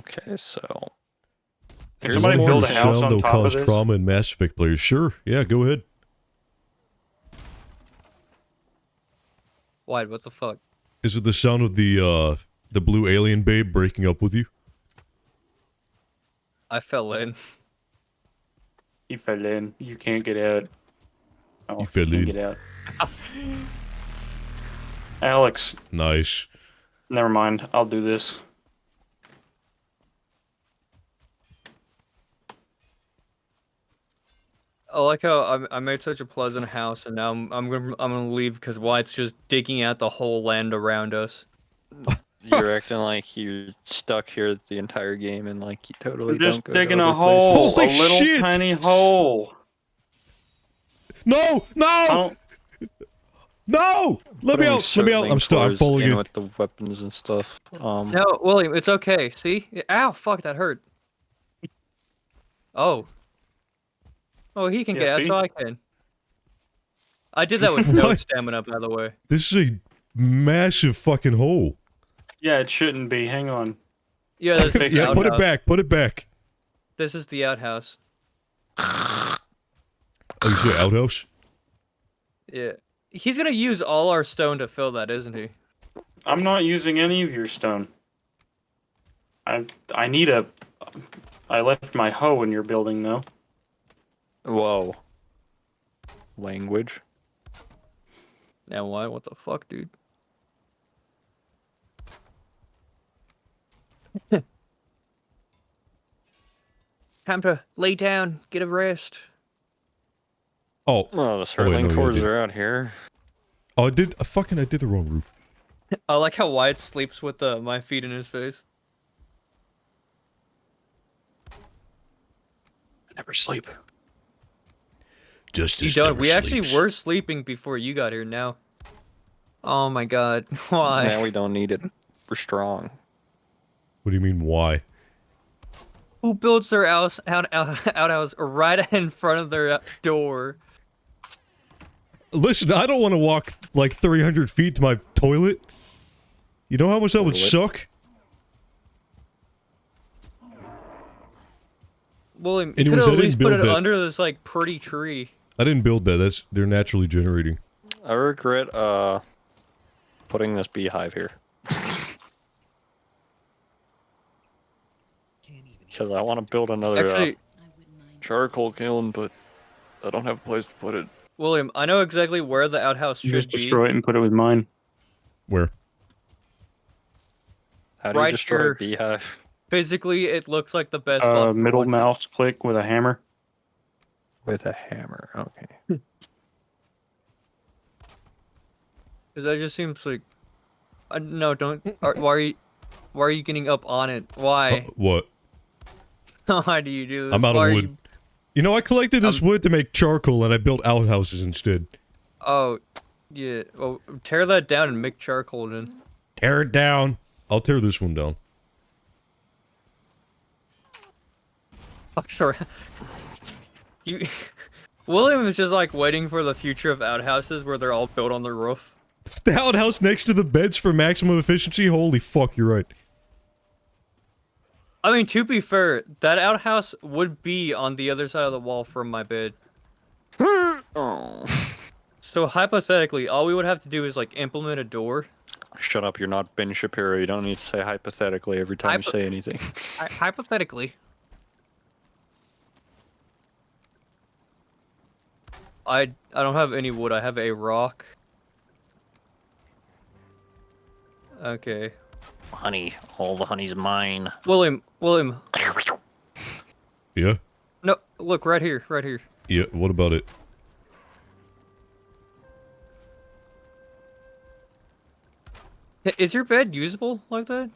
Okay, so Can somebody build a house on that'll top of cause this? trauma in Mass Effect players. Sure, yeah, go ahead. Why? What the fuck? Is it the sound of the blue alien babe breaking up with you? I fell in. You fell in. You can't get out. Oh, You fell can't in. get out. Alex, Nice. never mind. I'll do this. I like how I made such a pleasant house, and now I'm gonna leave because Wyatt's just digging out the whole land around us. you're acting like you're stuck here the entire game and like you totally I'm just don't go to digging a other hole. Holy a little shit! tiny hole. No! No! Oh, No! Let me out! Let me out! I'm stuck. I'm falling in. with the weapons and stuff. No, William, it's okay. See? Ow, fuck, that hurt. Oh. Oh, he can Yeah, get out, see? so I can. I did that with no What? stamina, by the way. This is a massive fucking hole. yeah, it shouldn't be. Hang on. Yeah, this is the Yeah, put it outhouse. back. Put it back. This is the outhouse. Oh, you say outhouse? Yeah. He's gonna use all our stone to fill that, isn't he? I'm not using any of your stone. I need a... I left my hoe in your building, though. Whoa. Language. Now why? What the fuck, dude? Time to lay down, get a rest. Oh. Well, the no, circling you cores did. are out here. Oh, I did the wrong roof. I like how Wyatt sleeps with my feet in his face. I never sleep. Justice You don't. never We actually sleeps. were sleeping before you got here. Now. Oh my god. Why? Now we don't need it. We're strong. What do you mean, why? Who builds their outhouse right in front of their door? Listen, I don't want to walk like 300 feet to my toilet. You know how much that would suck? William, you Anyways, could I at didn't least put build it that. under this like pretty tree. I didn't build that. They're naturally generating. I regret putting this beehive here. Because I want to build another Actually, charcoal kiln, but I don't have a place to put it. William, I know exactly where the outhouse You should just be. destroy it and put it with mine. Where? How do you Right destroy here. a beehive? Physically, it looks like the best. spot for Middle one. mouse click with a hammer. With a hammer, okay. Because that just seems like No, don't. Why are you getting up on it? Why? What? Why do you do this? I'm out Why of are wood. You know, I collected this wood to make charcoal, and I built outhouses instead. Oh, yeah. Well, tear that down and make charcoal then. Tear it down. I'll tear this one down. Oh, sorry. You, William is just like waiting for the future of outhouses where they're all built on the roof. The outhouse next to the beds for maximum efficiency? Holy fuck, you're right. I mean, to be fair, that outhouse would be on the other side of the wall from my bed. Oh. So hypothetically, all we would have to do is like implement a door. Shut up, you're not Ben Shapiro. You don't need to say hypothetically every time you say anything. Hypothetically. I don't have any wood, I have a rock. Okay. Honey, all the honey's mine. William. Yeah? No, look, right here, right here. Yeah, what about it? Is your bed usable like that?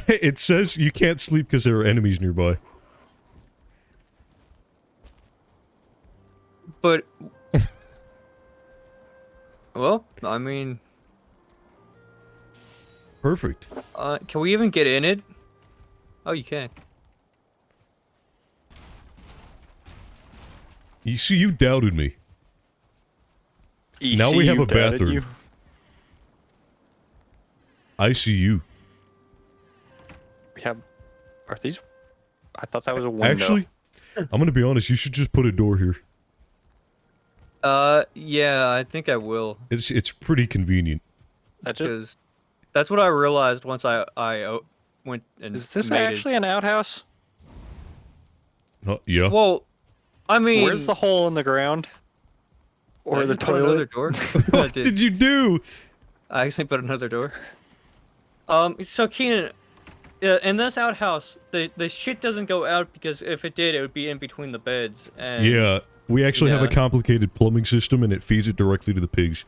It says you can't sleep because there are enemies nearby. But... well, I mean... Perfect. Can we even get in it? Oh, you can. You see, you doubted me. Now we have a bathroom. I see you. We have... Are these... I thought that was a window. Actually, I'm gonna be honest, you should just put a door here. Yeah, I think I will. It's pretty convenient. Because that's what I realized once I went and Is this made actually an outhouse? Yeah. Well, I mean... Where's the hole in the ground? Or Did the I just put another toilet? door? What did you do? I actually put another door. So Keenan, in this outhouse, the shit doesn't go out because if it did, it would be in between the beds. And Yeah, we actually have a Yeah. complicated plumbing system and it feeds it directly to the pigs.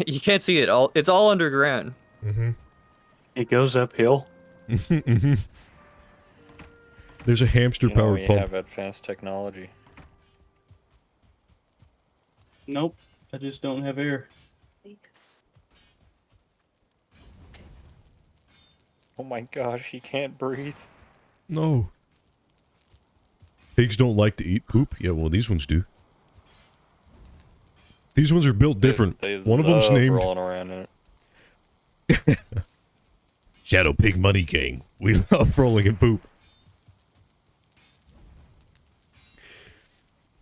you can't see it all. It's all underground. It goes uphill. There's a hamster-powered we pump. have advanced technology. Nope, I just don't have air. Oh my gosh, he can't breathe. No. Pigs don't like to eat poop? Yeah, well, these ones do. These ones are built different. They One of them's love named rolling around in it. Shadow Pig Money Gang. We love rolling in poop.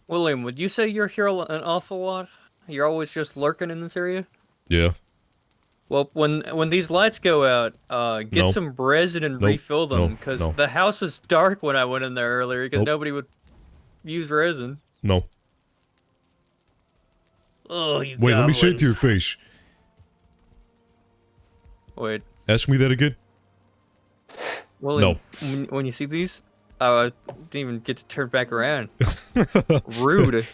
William, would you say you're here an awful lot? You're always just lurking in this area? Yeah. Well, when these lights go out, get No. some resin and Nope. refill them, No. because No. the house was dark when I went in there earlier, because Nope. nobody would use resin. No. Oh, you Wait, let me say it goblins. to your face. Wait, Ask me that again? William, when you see these, I didn't even get to turn back around. Rude.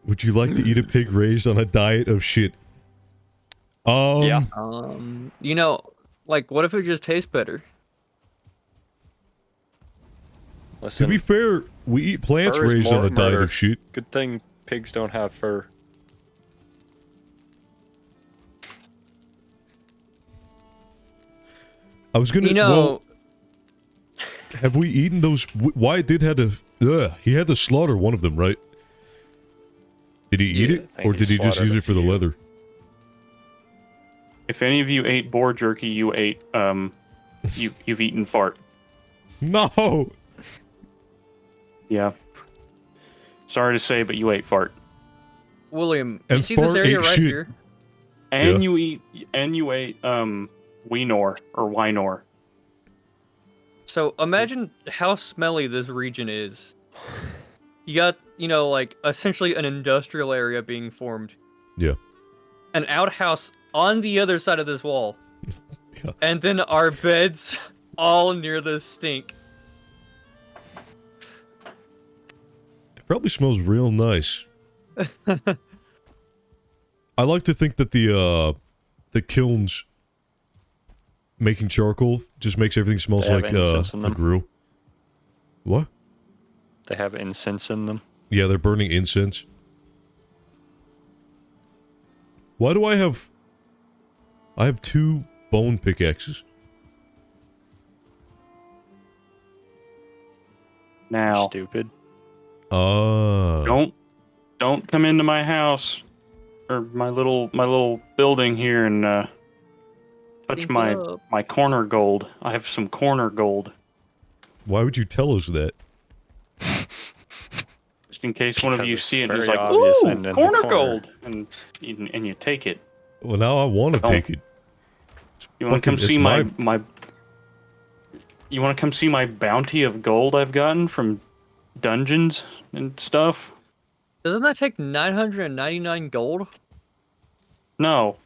Would you like to eat a pig raised on a diet of shit? Yeah. You know, like, what if it just tastes better? To Listen, be fair, we eat plants fur is raised on more a diet murder. of shit. good thing pigs don't have fur. I was gonna. You know, Well, have we eaten those? Wyatt did had to. He had to slaughter one of them, right? Did he eat Yeah, it, I think or he did he just slaughtered use a it for the few. leather? If any of you ate boar jerky, you ate you've eaten fart. No. Yeah. Sorry to say, but you ate fart. William, And you see this fart area ate right shit. here? And Yeah. you ate Weenor or Wynor. So imagine how smelly this region is. You got, you know, like, essentially an industrial area being formed. Yeah. An outhouse on the other side of this wall. Yeah. And then our beds all near this stink. It probably smells real nice. I like to think that the kilns making charcoal just makes everything smells They have like incense in a them. grill. What? They have incense in them. Yeah, they're burning incense. Why do I have 2 bone pickaxes? Now, Stupid. Ah. don't come into my house or my little building here and touch Think it my up. corner gold. I have some corner gold, Why would you tell us that? just in case one of Because you it's see it and is very like, obvious "Ooh, and in the corner corner." gold," and you take it. Well, now I want to Don't. take it. You want to come Fucking- see it's my You want to come see my bounty of gold I've gotten from dungeons and stuff? Doesn't that take 999 gold? No.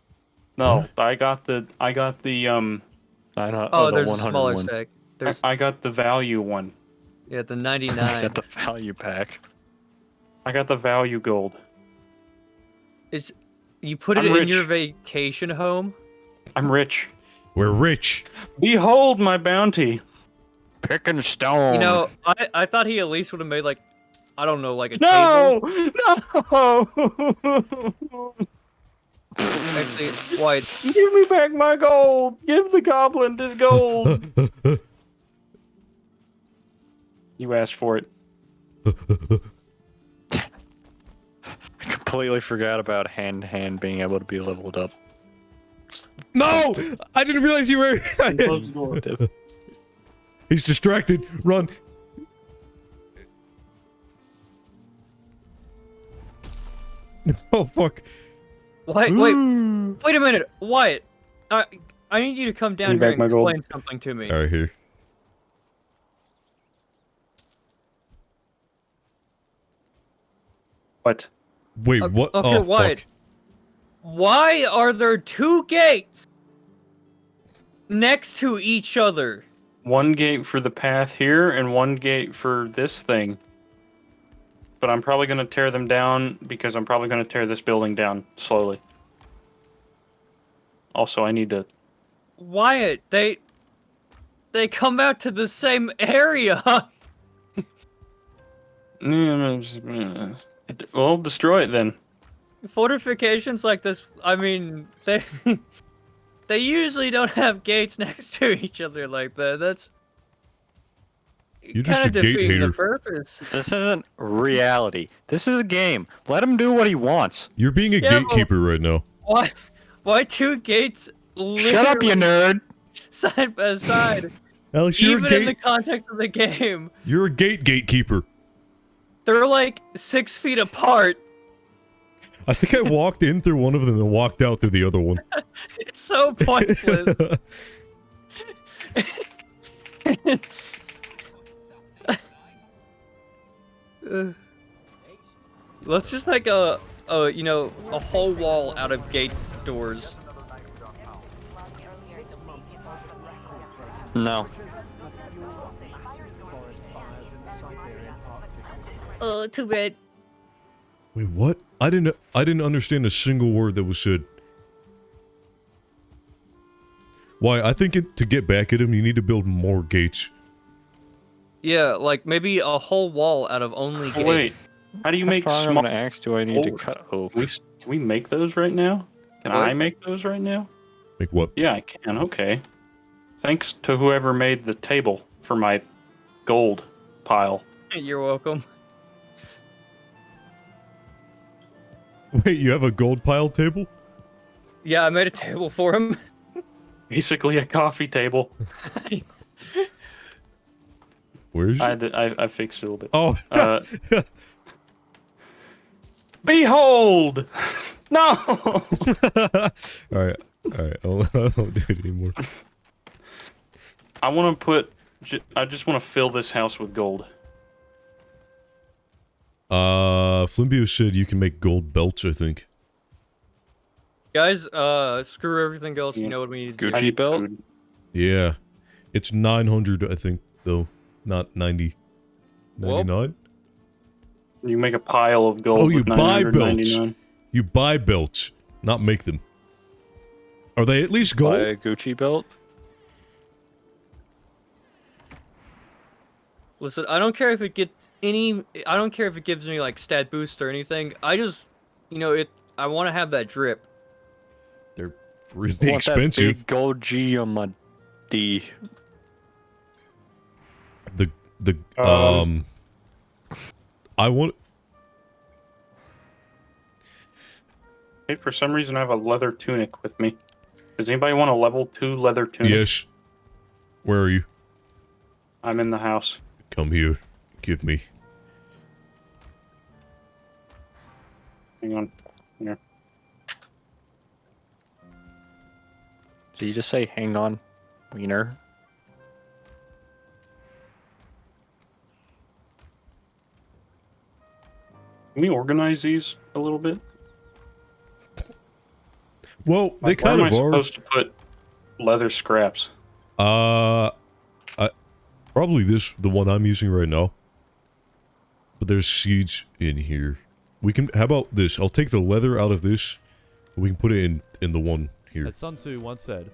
What? I got the Oh, The there's a 100 smaller one. stack. There's I got the value one. yeah, the I 99. got the value pack. I got the value gold. Is you put I'm it in your rich. vacation home? I'm rich. We're rich. Behold my bounty. Picking stone. You know, I thought he at least would have made like, I don't know, like a No! table. No! Actually, White, Give me back my gold. Give the goblin his gold. You asked for it. I completely forgot about hand being able to be leveled up. No! I didn't realize you were... Close the door. He's distracted. Run. Oh, fuck. Wait a minute, Wyatt. I need you to come down Give me here back and my gold. explain something to me. Alright, here. What? Wait, what? Okay, Oh, Wyatt. fuck. Why are there 2 gates next to each other? One gate for the path here and one gate for this thing. But I'm probably going to tear them down because I'm probably going to tear this building down slowly. Also, I need to... Wyatt, they come out to the same area. Well, destroy it then. Fortifications like this, I mean, they they usually don't have gates next to each other like that. That's You're just kind a of gate defeating the hater. purpose. This isn't reality. This is a game. Let him do what he wants. You're being a Yeah, but- gatekeeper right now. Why 2 gates Shut up, you nerd! side by side? Alex, you're Even a in the gate... context of the game, You're a gatekeeper. they're like 6 feet apart. I think I walked in through one of them and walked out through the other one. It's so pointless. Let's just make a whole wall out of gate doors. No. Oh, too bad. Wait, what? I didn't understand a single word that was said. Why? I think to get back at him, you need to build more gates. Yeah, like maybe a whole wall out of only gates. Wait, how do you How make strong of small... an axe do I need to Oh, cut oak? Can we make those right now? Can What? I make those right now? Like what? Yeah, I can. Okay. Thanks to whoever made the table for my gold pile. You're welcome. Wait, you have a gold pile table? Yeah, I made a table for him. Basically a coffee table. Where is it? I fixed it a little bit. Oh. Behold! No! Alright, alright. I won't do it anymore. I want to put... I just want to fill this house with gold. Flimbio said you can make gold belts, I think. Guys, screw everything else. You know what we need to do. Gucci belt? Food. Yeah. It's 900, I think, though. Not 90. Well- 99? You make a pile of gold Oh, you with buy belts. 999. You buy belts, not make them. Are they at least Buy gold? a Gucci belt. Listen, I don't care if it gets any. I don't care if it gives me like stat boost or anything. I just, I want to have that drip. They're really I want expensive. that big gold G on my D. The I want. Hey, for some reason, I have a leather tunic with me. Does anybody want a level 2 leather tunic? Yes. Where are you? I'm in the house. Come here. Give me. Hang on. Here. Did you just say hang on, wiener? Can we organize these a little bit? Well, they Like, where kind am I of are. supposed to put leather scraps? Probably the one I'm using right now. But there's seeds in here. We can. How about this? I'll take the leather out of this. We can put it in the one here. As Sun Tzu once said,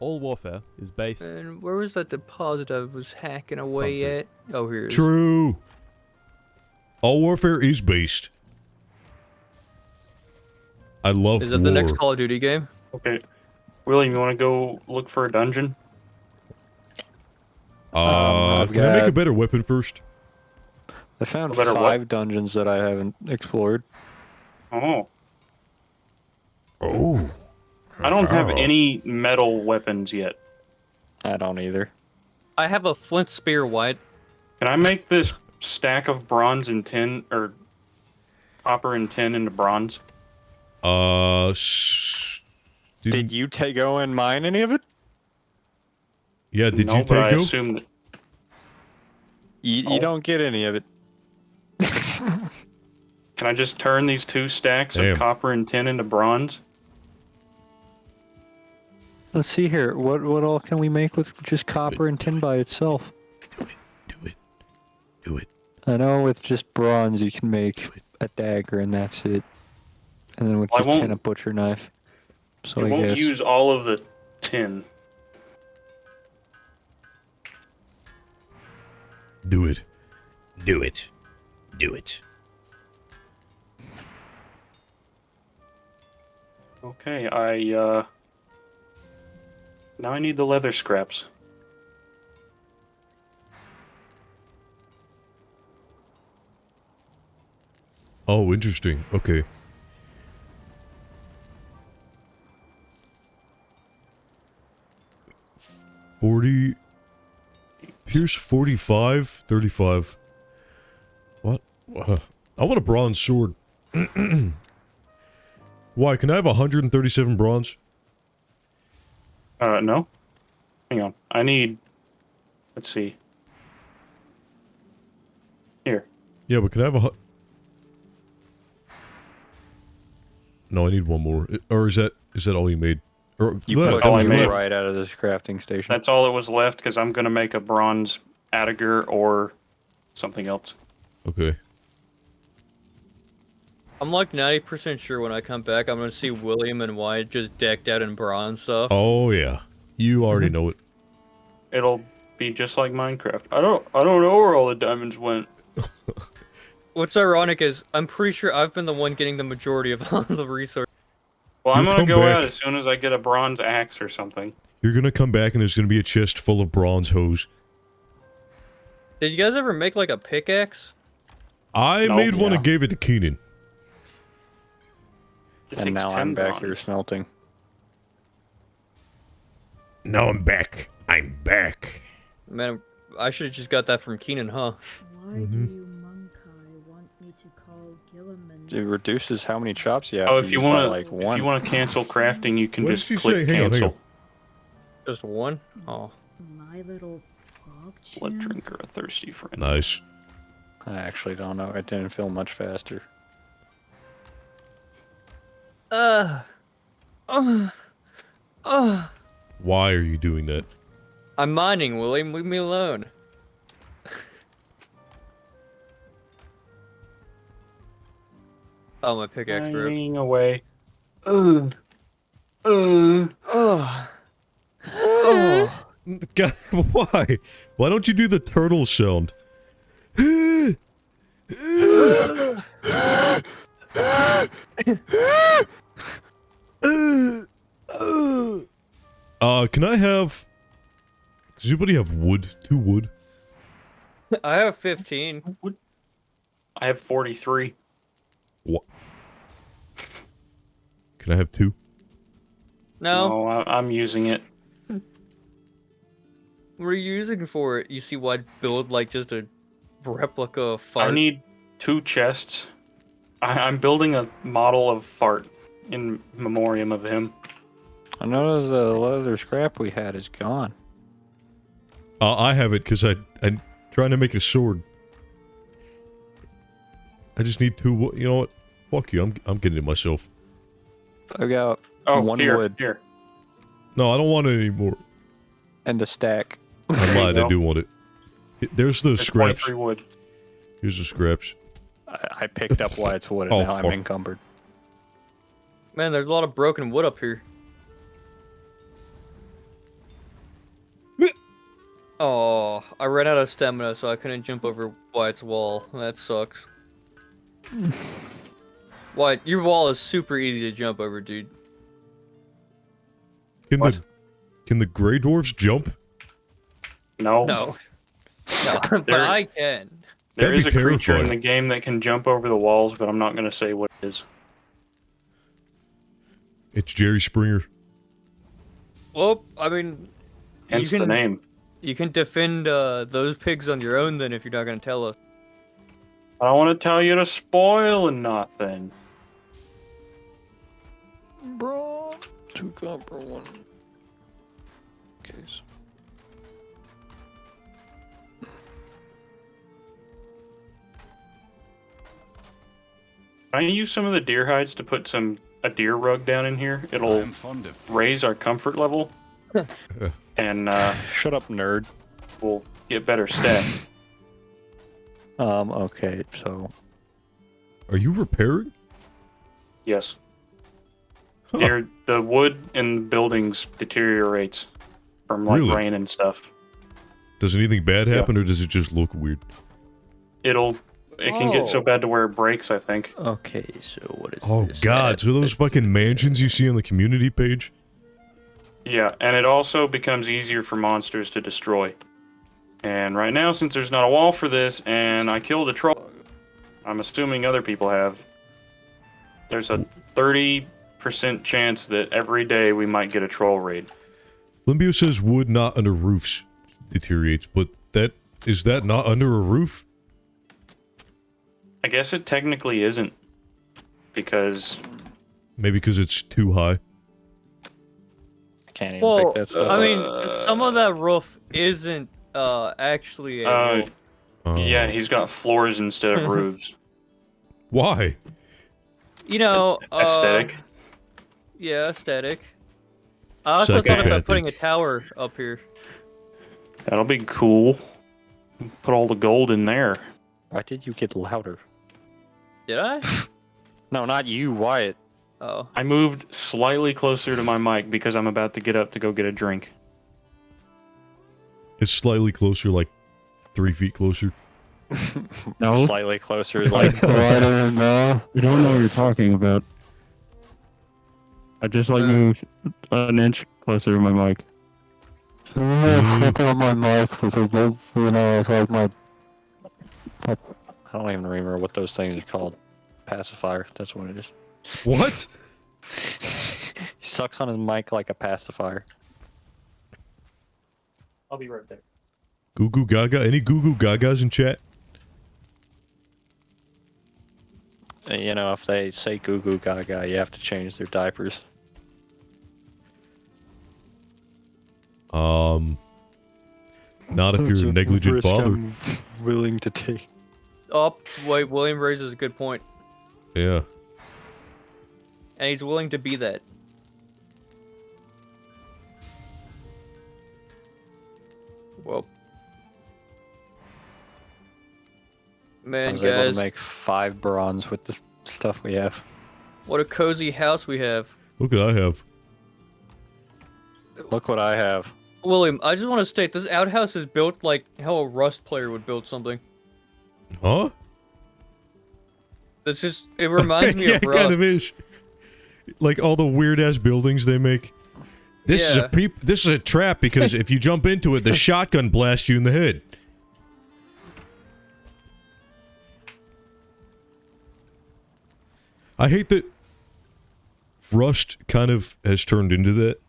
all warfare is based. And where was that deposit I was hacking away Something. at? Oh, here it is. True. All warfare is based. I love Is that war. the next Call of Duty game? Okay. William, you want to go look for a dungeon? I've Can I make got- a better weapon first? I found No matter 5 what. dungeons that I haven't explored. Oh. Oh. I don't have Oh. any metal weapons yet. I don't either. I have a flint spear, White. Can I make this stack of bronze and tin, or copper and tin into bronze? Did you go and mine any of it? Yeah, did No, you but I take go? assume that You don't get any of it. Can I just turn these 2 stacks Damn. of copper and tin into bronze? Let's see here. What all can we make with just copper and tin by itself? Do it. I know with just bronze you can make a dagger and that's it. And then with Well, I just tin won't- a butcher knife. So It I won't guess use all of the tin. Do it. Do it. Do it. Okay, now I need the leather scraps. Oh, interesting. Okay. Here's 45, 35. What? I want a bronze sword. Why? Can I have 137 bronze? No. Hang on. I need... Let's see. Here. Yeah, but can I have a... No, I need one more. Or is that all you made? Or you that put all I them made. right out of this crafting station. That's all that was left, because I'm going to make a bronze Addiger or something else. Okay. I'm like 90% sure when I come back, I'm gonna see William and White just decked out in bronze stuff. Oh yeah, you already know it. It'll be just like Minecraft. I don't know where all the diamonds went. What's ironic is I'm pretty sure I've been the one getting the majority of all the resources. Well, I'm You going to come go back. out as soon as I get a bronze axe or something. You're gonna come back and there's gonna be a chest full of bronze hose. Did you guys ever make like a pickaxe? I Nope. made one Yeah. and gave it to Keenan. It And takes now 10 I'm back bronze. here smelting. Now I'm back. I'm back. Man, I should have just got that from Keenan, huh? Why do you Monkai want me to call Gilliman? It reduces how many chops you have Oh, to if you use by want like if one. you want to cancel crafting, you can What just did she click say? Hang on, hang cancel. Just one? Oh. My little Blood pogchamp? drinker, a thirsty friend. Nice. I actually don't know. It didn't feel much faster. Why are you doing that? I'm mining, William. Leave me alone. Oh, my pickaxe broke. Dying away. Oh. Oh. God, why? Why don't you do the turtle sound? Can I have... Does anybody have wood? 2 wood? I have 15. I have 43. What? Can I have 2? No. No, I'm using it. What are you using for it? You see why I'd build like just a replica of fart? I need 2 chests. I'm building a model of Fart in memoriam of him. I noticed the leather scrap we had is gone. I have it because I'm trying to make a sword. I just need 2 wood. You know what? Fuck you. I'm getting it myself. I got one here, wood here. No, I don't want it anymore. and a stack. I lied. I go. do want it. There's the There's scraps. 23 wood. Here's the scraps. I picked up why it's wood and Oh, now I'm fuck. encumbered. Man, there's a lot of broken wood up here. Oh, I ran out of stamina, so I couldn't jump over Wyatt's wall. That sucks. Wyatt, your wall is super easy to jump over, dude. Can the gray dwarfs jump? No. No. No, but There- I can. There That'd is be a creature in terrifying. the game that can jump over the walls, but I'm not going to say what it is. It's Jerry Springer. Well, I mean, Hence you the can name. you can defend those pigs on your own then if you're not gonna tell us. I don't want to tell you to spoil nothing. Bro, 2 copper, 1 case. Can I use some of the deer hides to put a deer rug down in here? It'll raise our comfort level, and Shut up, nerd. we'll get better stats. Okay, so Are you repairing? Yes. Huh. The wood in buildings deteriorates from like Really? rain and stuff. Does anything bad happen, or does it just look weird? It can get so Oh. bad to where it breaks, I think. okay, so what is Oh this? god, so those fucking mansions you see on the community page? Yeah, and it also becomes easier for monsters to destroy. And right now, since there's not a wall for this, and I killed a troll, I'm assuming other people have, there's a 30% chance that every day we might get a troll raid. Limbio says wood not under roofs deteriorates, but is that not under a roof? I guess it technically isn't, because Maybe because it's too high. I can't even Well, pick that stuff I up. mean, some of that roof isn't actually a roof. yeah, he's got floors instead of roofs. Why? You know, Aesthetic. Yeah, aesthetic. I also thought Psychopathic. about putting a tower up here. That'll be cool. Put all the gold in there. Why did you get louder? Did I? No, not you, Wyatt. Oh. I moved slightly closer to my mic because I'm about to get up to go get a drink. It's slightly closer, like 3 feet closer. No, Slightly closer, like I don't know. You don't know what you're talking about. I just moved an inch closer to my mic. on my mic because it's like my. I don't even remember what those things are called. Pacifier. That's what it is. What? He sucks on his mic like a pacifier. I'll be right there. Goo goo gaga? Any goo goo gagas in chat? You know, if they say goo goo gaga, you have to change their diapers. Not if you're a negligent father. Willing to take. Oh, wait, William raises a good point. Yeah. And he's willing to be that. Well. I Man, was able guys. to make 5 bronze with this stuff we have. What a cozy house we have. Look what I have. Look what I have. William, I just want to state this outhouse is built like how a Rust player would build something. Huh? This just it reminds me Yeah, of it Rust. kind of is. Like all the weird ass buildings they make. This is Yeah. this is a trap because if you jump into it, the shotgun blasts you in the head. I hate that Rust kind of has turned into that,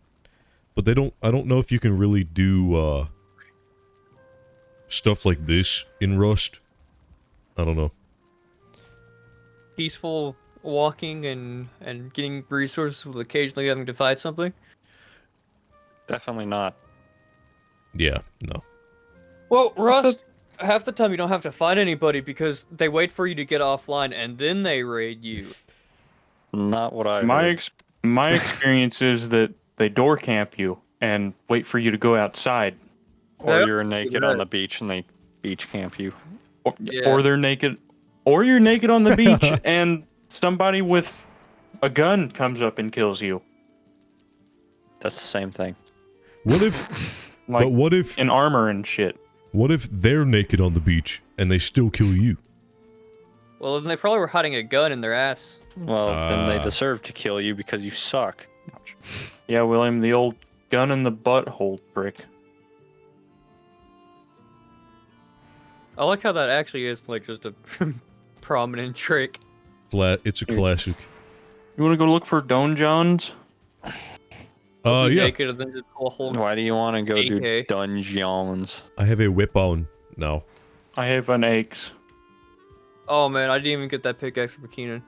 but I don't know if you can really do stuff like this in Rust. I don't know. Peaceful walking and getting resources with occasionally having to fight something. Definitely not. Yeah, no. Well, Rust, half the time you don't have to fight anybody because they wait for you to get offline and then they raid you. Not what I My heard. my experience is that they door camp you and wait for you to go outside, Or Yeah. you're naked on the beach and they beach camp you. Yeah. or they're naked, or you're naked on the beach and somebody with a gun comes up and kills you. That's the same thing. What if Like but what if in armor and shit. what if they're naked on the beach and they still kill you? Well, then they probably were hiding a gun in their ass. Well, then they Ah. deserve to kill you because you suck. Yeah, William, the old gun in the butthole trick. I like how that actually is like just a prominent trick. It's a classic. You want to go look for Don Johns? Be Yeah. naked and then just pull a whole. Why do you want to go do AK. dungeons? I have a whip on now. I have an axe. Oh man, I didn't even get that pickaxe from Keenan.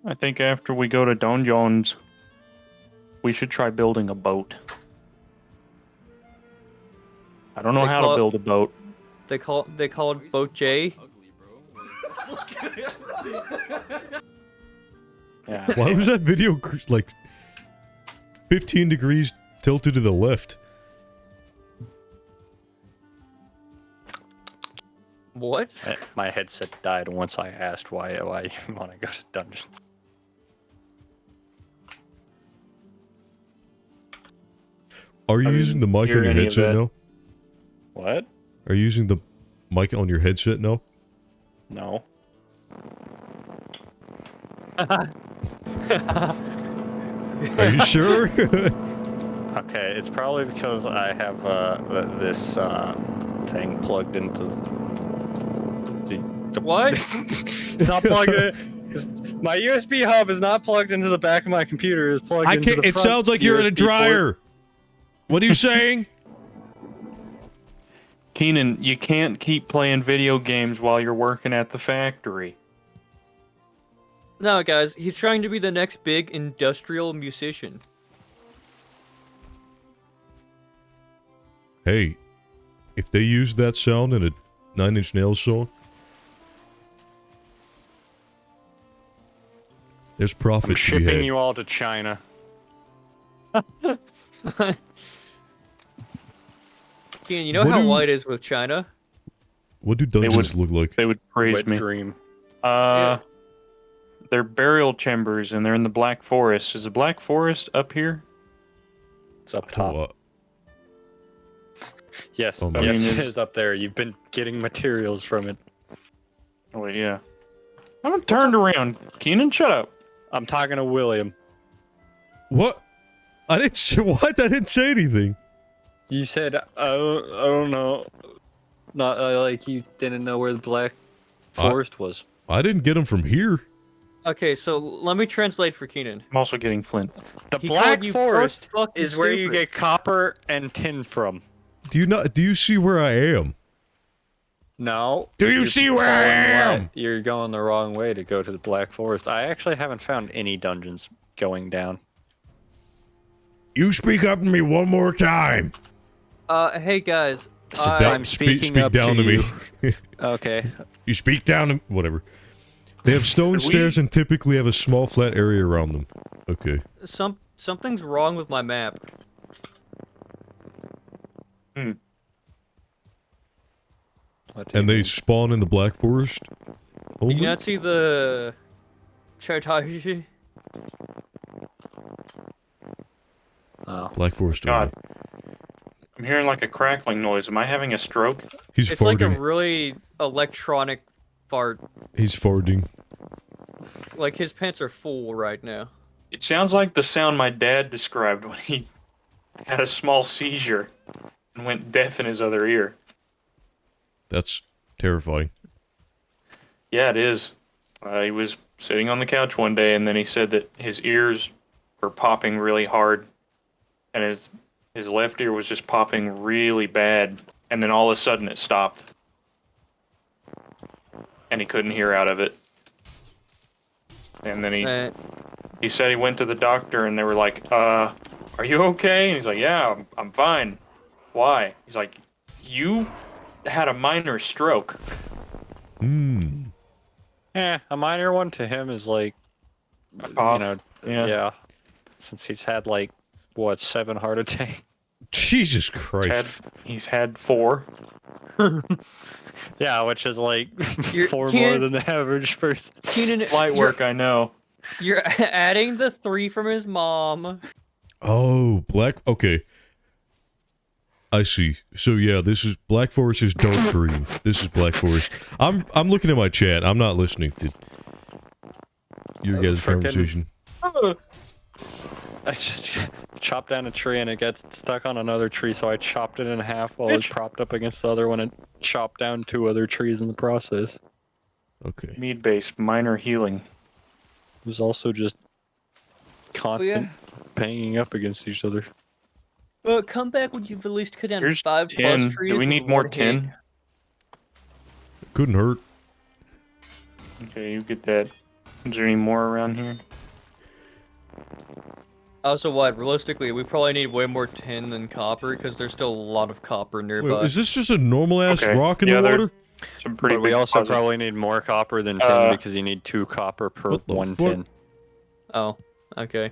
I think after we go to Don John's, we should try building a boat. I don't know They how call to it- build a boat. They call it Boat J. Yeah. Why was that video like 15 degrees tilted to the left? What? My headset died once I asked why you want to go to dungeon. Are you I using the didn't mic hear on your any of headset that. now? What? Are you using the mic on your headset now? No. Are you sure? Okay, it's probably because I have this thing plugged into the What? it's not plugged in. My USB hub is not plugged into the back of my computer. It's plugged I into can't. the It front sounds like you're in a USB dryer. What are you saying? Keenan, you can't keep playing video games while you're working at the factory. No, guys, he's trying to be the next big industrial musician. Hey, if they use that sound in a Nine Inch Nails song, there's profit I'm to be shipping had. you all to China. Keenan, you know What how do- white is with China? What do dungeons look like? They would praise Wet me. dream. They're burial chambers, and they're in the Black Forest. Is the Black Forest up here? It's up Oh, top. Yes, Oh, no. yes, I mean, it is up there. You've been getting materials from it. Oh, wait, yeah. I'm turned around. Keenan, shut up. I'm talking to William. what? I didn't say what? I didn't say anything. You said I don't know. Not like you didn't know where the Black Forest was. I didn't get them from here. Okay, so let me translate for Keenan. I'm also getting flint. The He Black called you Forest fucking is where you stupid. get copper and tin from. Do you see where I am? No. Do you you're see where I going am? right- You're going the wrong way to go to the Black Forest. I actually haven't found any dungeons going down. You speak up to me one more time. Hey guys. Sit I- down. I'm speaking speak up down to to me. Okay. You speak down to whatever. They have stone Could we- stairs and typically have a small flat area around them. Okay. Something's wrong with my map. What do you And they mean? spawn in the Black Forest? Did Only? you not see the Chartaji? Oh. Black Forest God. only. I'm hearing like a crackling noise. Am I having a stroke? He's It's like a farting. really electronic fart. He's farting. Like his pants are full right now. It sounds like the sound my dad described when he had a small seizure and went deaf in his other ear. That's terrifying. Yeah, it is. He was sitting on the couch one day, and then he said that his ears were popping really hard, and his left ear was just popping really bad, and then all of a sudden it stopped, and he couldn't hear out of it. And then he said he went to the doctor, and they were like, "Are you okay?" And he's like, "Yeah, I'm fine." Why? He's like, "You had a minor stroke." Hmm. A minor one to him is like, cough. you know, Yeah. since he's had like, what, 7 heart attacks? Jesus Christ. He's had 4. Yeah, which is like You're- 4 more Keenan- than the average person. Keenan, Light work, I know. You're adding the 3 from his mom. Oh, okay. I see. So yeah, this is Black Forest is dark green. This is Black Forest. I'm looking at my chat. I'm not listening to your guys' conversation. I just chopped down a tree and it gets stuck on another tree, so I chopped it in half while it was propped up against the other one and chopped down 2 other trees in the process. Okay. Mead-based minor healing. It was also just constant banging up against each other. Come back when you've at least cut down Here's 5 10. plus trees. Do we need with more 1 hit. tin? Couldn't hurt. Okay, you get that. Is there any more around here? Also, what? Realistically, we probably need way more tin than copper because there's still a lot of copper nearby. Wait, is this just a normal ass Okay. rock in Yeah, the they're- water? Some pretty But we big also deposit. probably need more copper than tin because you need 2 copper per What the 1 fuck? tin. Oh, okay.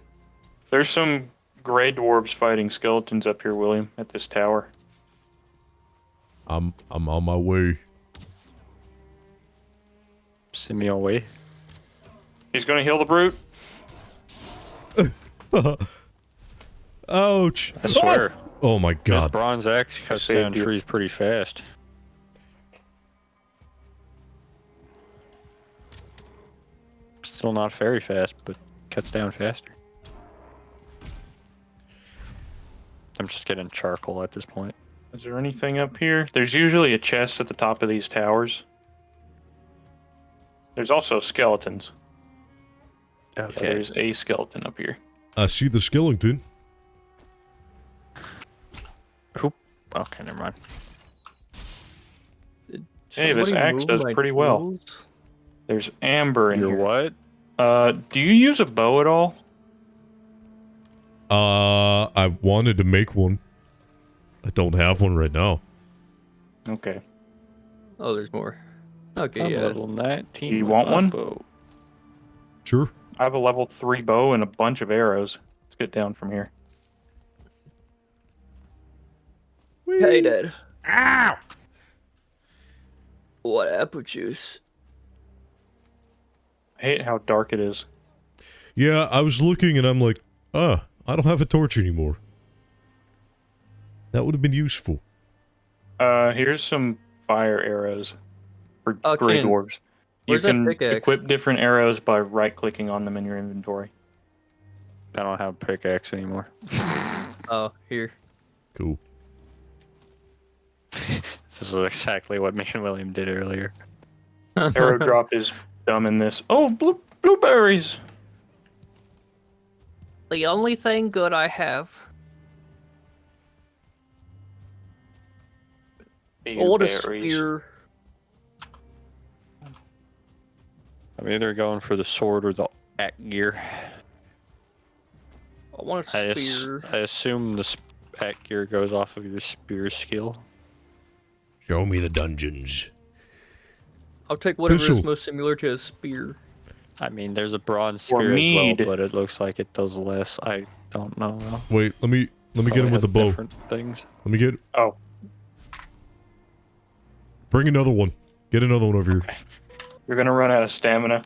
There's some gray dwarves fighting skeletons up here, William, at this tower. I'm on my way. Send me away. He's gonna heal the brute. Ouch. I swear. Oh my This god. bronze axe cuts saved down you. trees pretty fast. Still not very fast, but cuts down faster. I'm just getting charcoal at this point. Is there anything up here? There's usually a chest at the top of these towers. There's also skeletons. Yeah, there's a skeleton up here. I see the skeleton. Okay, never mind. Hey, this Somebody axe move does my pretty well. tools? There's amber in Your here. what? Do you use a bow at all? I wanted to make one. I don't have one right now. Okay. Oh, there's more. Okay, I'm yeah. level 19. You with want a one? bow. Sure. I have a level 3 bow and a bunch of arrows. Let's get down from here. Hey, Dad. Ow! What apple juice? I hate how dark it is. Yeah, I was looking and I'm like, I don't have a torch anymore. That would have been useful. Here's some fire arrows for gray Ken, dwarves. You where's that can pickaxe? equip different arrows by right-clicking on them in your inventory. I don't have a pickaxe anymore. Oh, here. Cool. This is exactly what me and William did earlier. Arrow drop is dumb in this. Oh, blueberries! The only thing good I have. What a Blueberries. spear. I'm either going for the sword or the at gear. I want a spear. I assume the at gear goes off of your spear skill. Show me the dungeons. I'll take whatever Pistol. is most similar to a spear. I mean, there's a bronze Or spear as well, mead. but it looks like it does less. I don't know. Wait, let me get him Probably with the has bow. different things. Let me get. Oh, Bring another one. Get another one over here. You're gonna run out of stamina.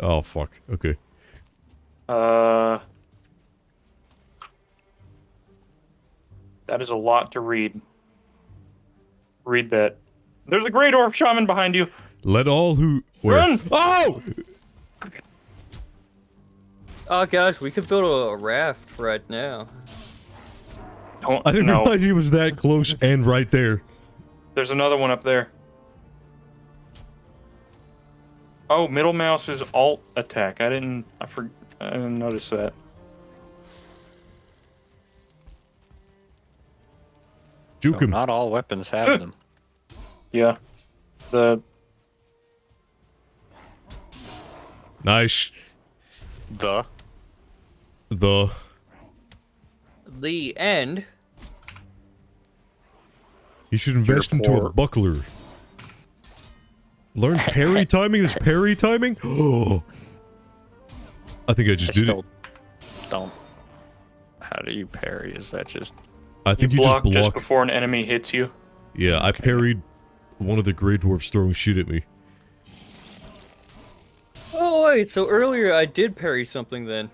Oh, fuck. Okay. That is a lot to read. Read that. There's a Grey Dwarf Shaman behind you. Let all who... Where? Run! Oh! Oh gosh, we could build a raft right now. Don't, I didn't no. realize he was that close and right there. There's another one up there. Oh, middle mouse is alt attack. I didn't notice that. Juke him. Not all weapons have them. Yeah. The Nice. The end. You should invest into a poor. buckler. Learn parry timing? There's parry timing? Oh. I think I just did it. Don't. How do you parry? Is that just... I think you block just block. just before an enemy hits you. Yeah, I parried one of the Grey Dwarfs throwing shit at me. Oh wait, so earlier I did parry something then.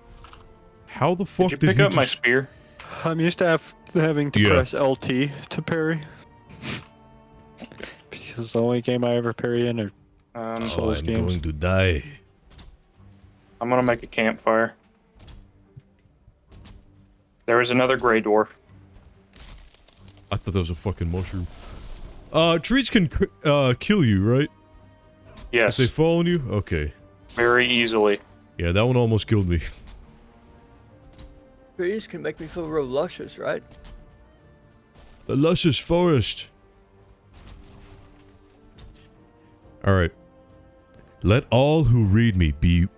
How the fuck Did you pick he up my just... spear? I'm used to having to Yeah. press LT to parry. Because it's the only game I ever parry in are Oh, Souls I'm games. going to die. I'm gonna make a campfire. There is another Grey Dwarf. I thought that was a fucking mushroom. Trees can kill you, right? Yes, If they fall on you? Okay. very easily. Yeah, that one almost killed me. Trees can make me feel real luscious, right? The luscious forest. Alright. Let all who read me be...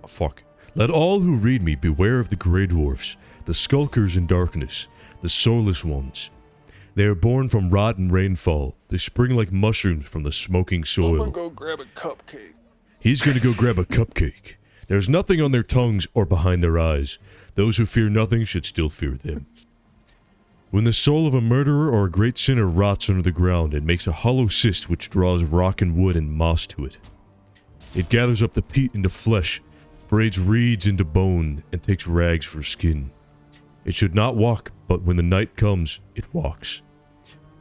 Fuck. Let all who read me beware of the Grey Dwarfs, the skulkers in darkness, the soulless ones. They are born from rot and rainfall. They spring like mushrooms from the smoking soil. go grab a cupcake. He's gonna go grab a cupcake. There's nothing on their tongues or behind their eyes. Those who fear nothing should still fear them. When the soul of a murderer or a great sinner rots under the ground, it makes a hollow cyst which draws rock and wood and moss to it. It gathers up the peat into flesh, braids reeds into bone, and takes rags for skin. It should not walk, but when the night comes, it walks.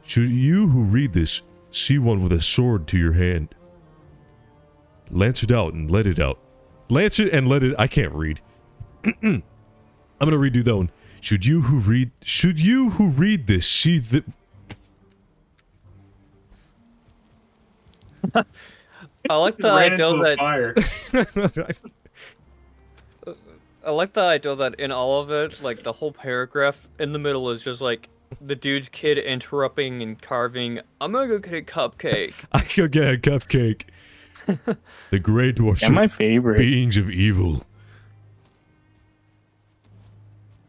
Should you who read this see one with a sword to your hand, lance it out and let it out. Lance it and let it... I can't read. I'm gonna redo that one. Should you who read this see the... I like the Ran idea into a that fire. I like the idea that in all of it, like the whole paragraph in the middle is just like the dude's kid interrupting and carving. I'm gonna go get a cupcake. I could get a cupcake. The Grey Dwarfs Yeah, my are favorite. beings of evil.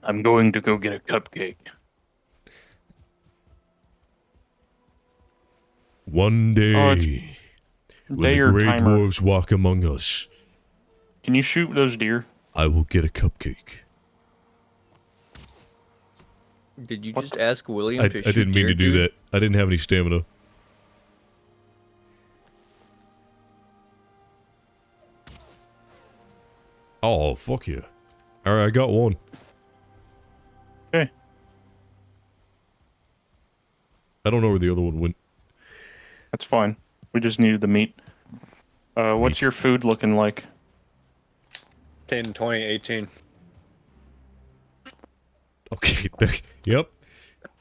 I'm going to go get a cupcake. One day, Oh, it's when day the or Grey timer. Dwarves walk among us, Can you shoot those deer? I will get a cupcake. Did you just ask William I to shoot didn't mean deer, to do dude? that. I didn't have any stamina. Oh, fuck yeah. Alright, I got one. Okay. I don't know where the other one went. That's fine. We just needed the meat. What's Meat. your food looking like? 10, 20, 18. Okay, yep.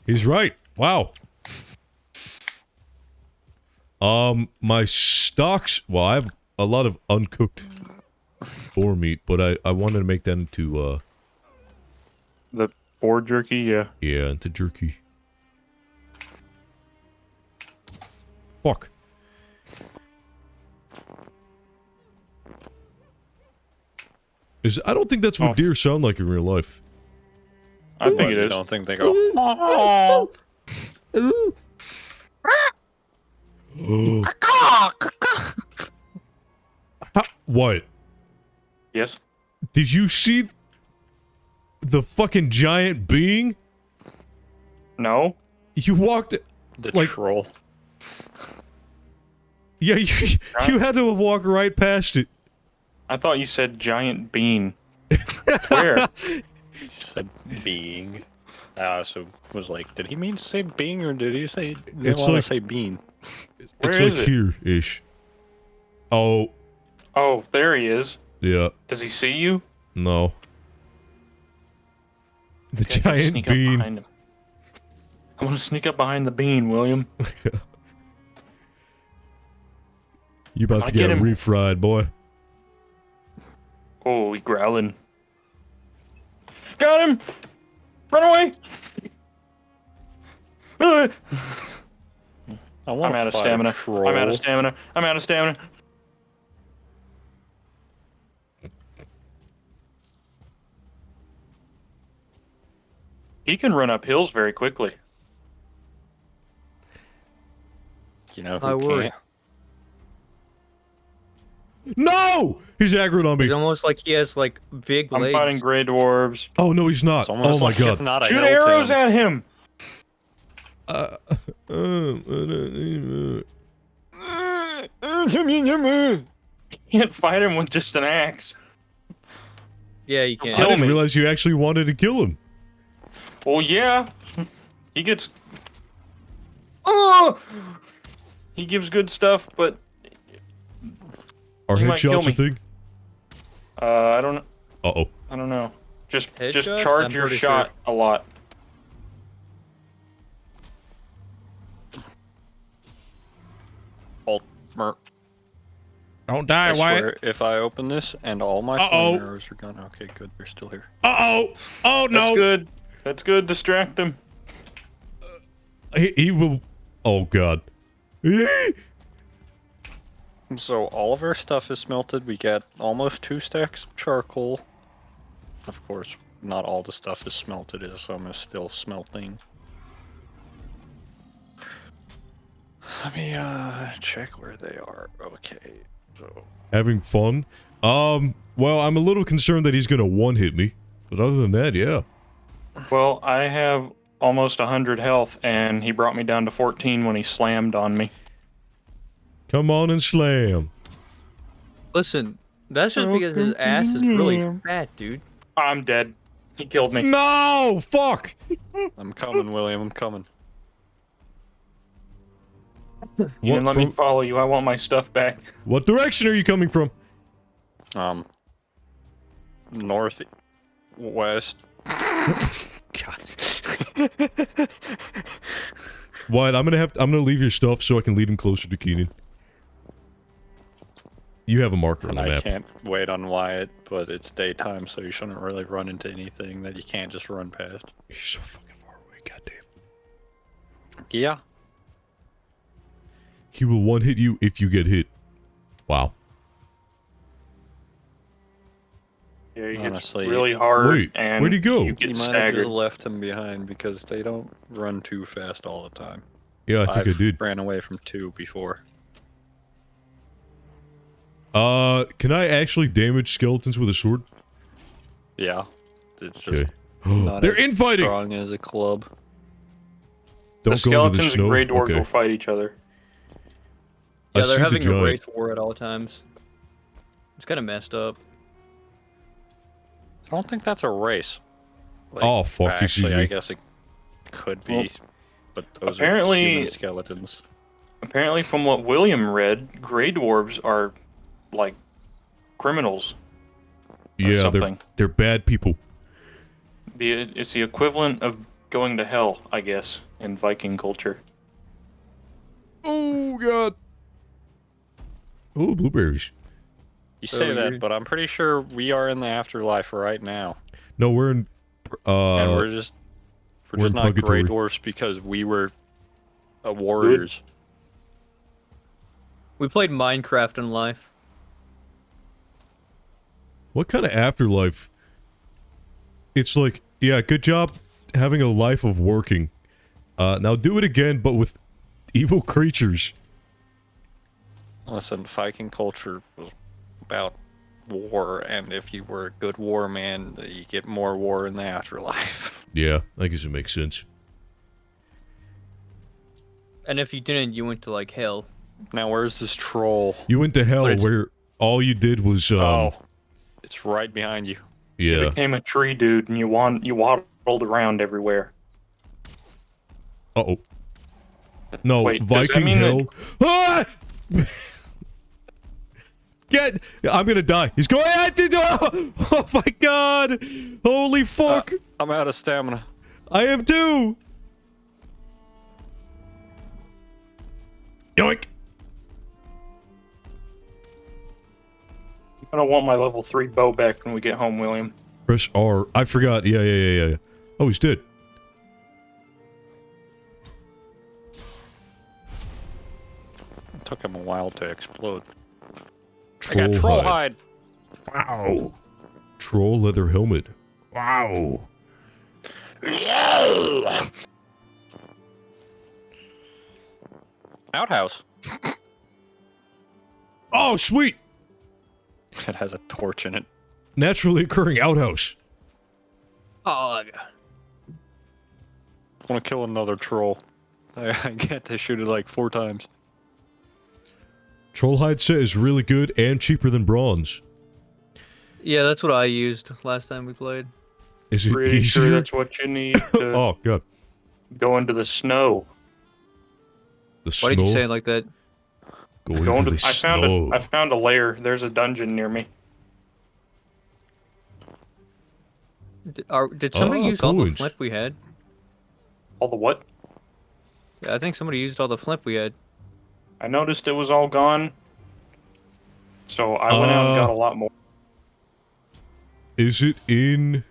He's right. Wow. My stocks... Well, I have a lot of uncooked boar meat, but I wanted to make that into, The boar jerky? Yeah. yeah, into jerky. Fuck. I don't think that's what Oh. deer sound like in real life. I think it You is. don't think they go... What? Yes. Did you see the fucking giant being? No. You walked... The Like- troll. Yeah, you had to walk right past it. I thought you said giant bean. Where? He said being. I also was like, did he mean to say being or did he say It's want to like- say bean? Where It's is like it? here-ish. Oh, Oh, there he is. yeah. Does he see you? No. The Okay, I gotta giant sneak up bean. behind him. I want to sneak up behind the bean, William. You about I'll to get get him. refried, boy. Oh, he's growling. Got him! Run away! I I'm want out of stamina. I'm out of stamina. I'm out of stamina. He can run up hills very quickly. You know I who worry. can't? No! He's aggroed on It's me. almost like he has like big I'm legs. fighting gray dwarves. Oh, no, he's not. It's almost Oh my like god. it's not a Shoot hill arrows town. at him! Can't fight him with just an axe. Yeah, you I can. Kill didn't me. realize you actually wanted to kill him. Well, yeah. He gets. Oh! He gives good stuff, but Are He might kill headshots a me. thing? I don't. Uh-oh. I don't know. Just Headshots? charge I'm your pretty shot a lot. Mer- Don't die, I swear, if I open this and all my flame arrows are gone, okay, good, they're still here. Uh-oh. Oh, no. That's good. That's good. Distract him. He will... Oh, God. So all of our stuff is smelted. We got almost 2 stacks of charcoal. Of course, not all the stuff is smelted, as some is still smelting. Let me check where they are. Okay, so Having fun? Well, I'm a little concerned that he's gonna one-hit me. But other than that, yeah. Well, I have almost 100 health, and he brought me down to 14 when he slammed on me. Come on and slam. Listen, that's just because his ass is really fat, dude. I'm dead. He killed me. No! Fuck! I'm coming, William. I'm coming. You didn't let me from- follow you. I want my stuff back. What direction are you coming from? Northwest. Wyatt, I'm gonna leave your stuff so I can lead him closer to Keenan. You have a marker on And the I map. can't wait on Wyatt, but it's daytime, so you shouldn't really run into anything that you can't just run past. You're so fucking far away, goddamn. Yeah. He will one-hit you if you get hit. Wow. Yeah, he Honestly, gets really hard, Wait, and where'd he go? you You get might have staggered. just left him behind because they don't run too fast all the time. Yeah, I think I did. ran away from 2 before. Can I actually damage skeletons with a sword? Yeah. It's just Okay. not They're as infighting! strong as a club. Don't The go into skeletons the snow. and gray dwarves Okay. will fight each other. I Yeah, see they're the having a giant. race war at all times. It's kind of messed up. I don't think that's a race. Oh, fuck, Actually, excuse me. I guess it could be, Well, but those apparently- are human skeletons. Apparently, from what William read, gray dwarves are like criminals. Yeah, something. they're bad people. It's the equivalent of going to hell, I guess, in Viking culture. Oh, God. Oh, blueberries. You So say that, you're- but I'm pretty sure we are in the afterlife right now, No, we're in... and we're just we're in not gray purgatory. dwarfs because we were warriors. We played Minecraft in life. What kind of afterlife? It's like, yeah, good job having a life of working. Now do it again, but with evil creatures. Listen, Viking culture was about war, and if you were a good war man, you get more war in the afterlife. Yeah, I guess it makes sense. And if you didn't, you went to like hell. Now where's this troll? You went to hell where all you did was It's right behind you. You yeah. became a tree dude and you waddled around everywhere. Uh-oh. No, Wait, does that Viking mean hell. Ah! I'm gonna die. He's going oh my god! Holy fuck! I'm out of stamina. I am too! Yoink! I don't want my level 3 bow back when we get home, William. Press R. I forgot. Yeah. Oh, he's dead. It took him a while to explode. Troll I got troll hide. hide. Wow. Troll leather helmet. Wow. Outhouse. Oh, sweet! It has a torch in it. Naturally occurring outhouse. Oh, I want to kill another troll. I get to shoot it like 4 times. Troll hide set is really good and cheaper than bronze. yeah, that's what I used last time we played. Is it Pretty easier? sure that's what you need to Oh, god. go into the snow. The snow. Why did you say it like that? Go Go into into, the I snow. found a lair. There's a dungeon near me. Did somebody Ah, use all the coins. flint we had? All the what? Yeah, I think somebody used all the flint we had. I noticed it was all gone. So I went out and got a lot more. Is it in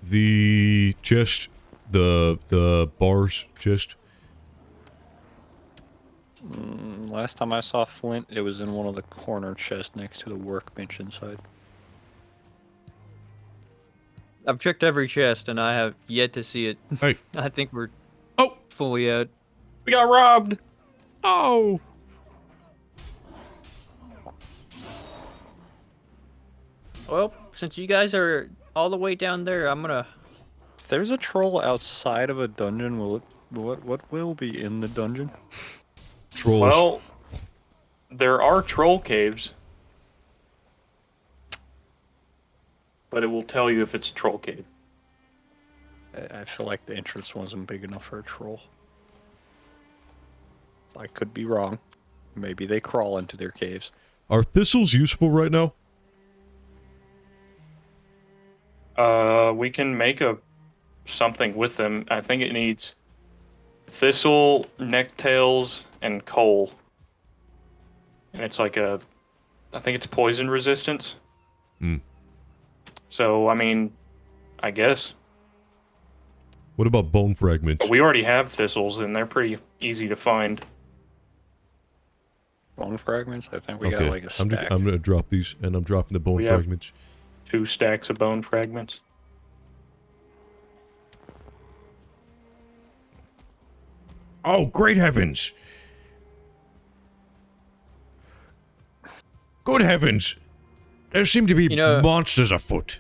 the chest? The bars chest? Last time I saw flint, it was in one of the corner chests next to the workbench inside. I've checked every chest and I have yet to see it. Hey. I think we're Oh! fully out. We got robbed! Oh! Well, since you guys are all the way down there, I'm gonna... If there's a troll outside of a dungeon, what will be in the dungeon? Trolls. Well, there are troll caves. But it will tell you if it's a troll cave. I feel like the entrance wasn't big enough for a troll. I could be wrong. Maybe they crawl into their caves. Are thistles useful right now? We can make something with them. I think it needs thistle, necktails, and coal. And it's like I think it's poison resistance. Hmm. So, I mean, I guess. What about bone fragments? But we already have thistles, and they're pretty easy to find. Bone fragments? I think we got like a I'm stack. gonna drop these, and I'm dropping the bone We have- fragments. 2 stacks of bone fragments. Oh, great heavens! Good heavens! There seem to be You know- monsters afoot.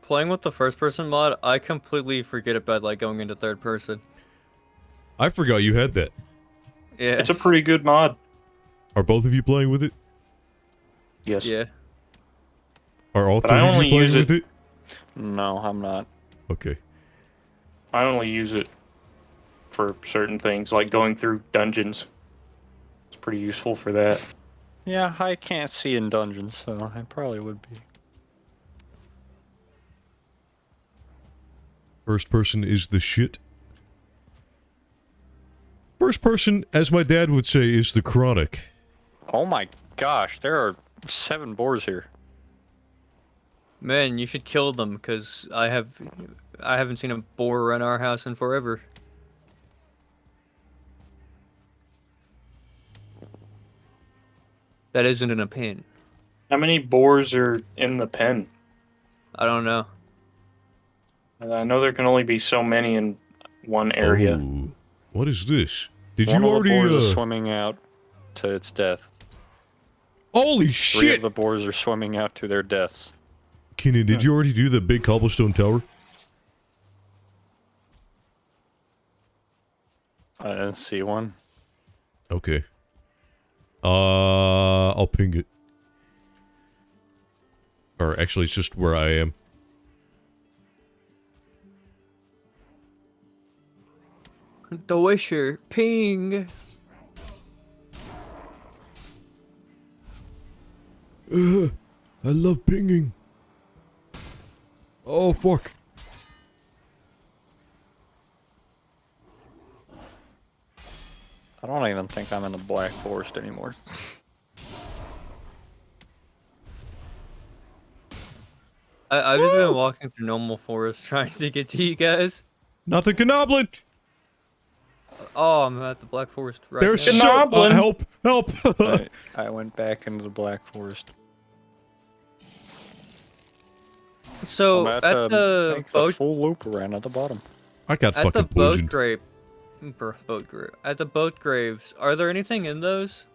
Playing with the first person mod, I completely forget about like going into third person. I forgot you had that. Yeah. It's a pretty good mod. Are both of you playing with it? Yes. Yeah. Are all But three I of only you playing use it- with it? No, I'm not. Okay. I only use it for certain things, like going through dungeons. It's pretty useful for that. Yeah, I can't see in dungeons, so I probably would be. First person is the shit. First person, as my dad would say, is the chronic. Oh my gosh, there are 7 boars here. Man, you should kill them because I haven't seen a boar run our house in forever. That isn't in a pen. How many boars are in the pen? I don't know. I know there can only be so many in one area. Oh, what is this? Did One you of already? the boars is swimming out to its death. Holy 3 shit! of the boars are swimming out to their deaths. Kenan, did you already do the big cobblestone tower? I didn't see one. Okay. I'll ping it. Or actually, it's just where I am. The Wisher, ping. I love pinging. Oh, fuck. I don't even think I'm in the Black Forest anymore. I've just been walking through normal forest trying to get to you guys. Not the Gnoblin! Oh, I'm at the Black Forest right There's now. so... Gnoblin! help! Help! I went back into the Black Forest. So I'm at to the make the boat full loop around at the bottom. I got at the fucking poisoned. at the boat graves, are there anything in those?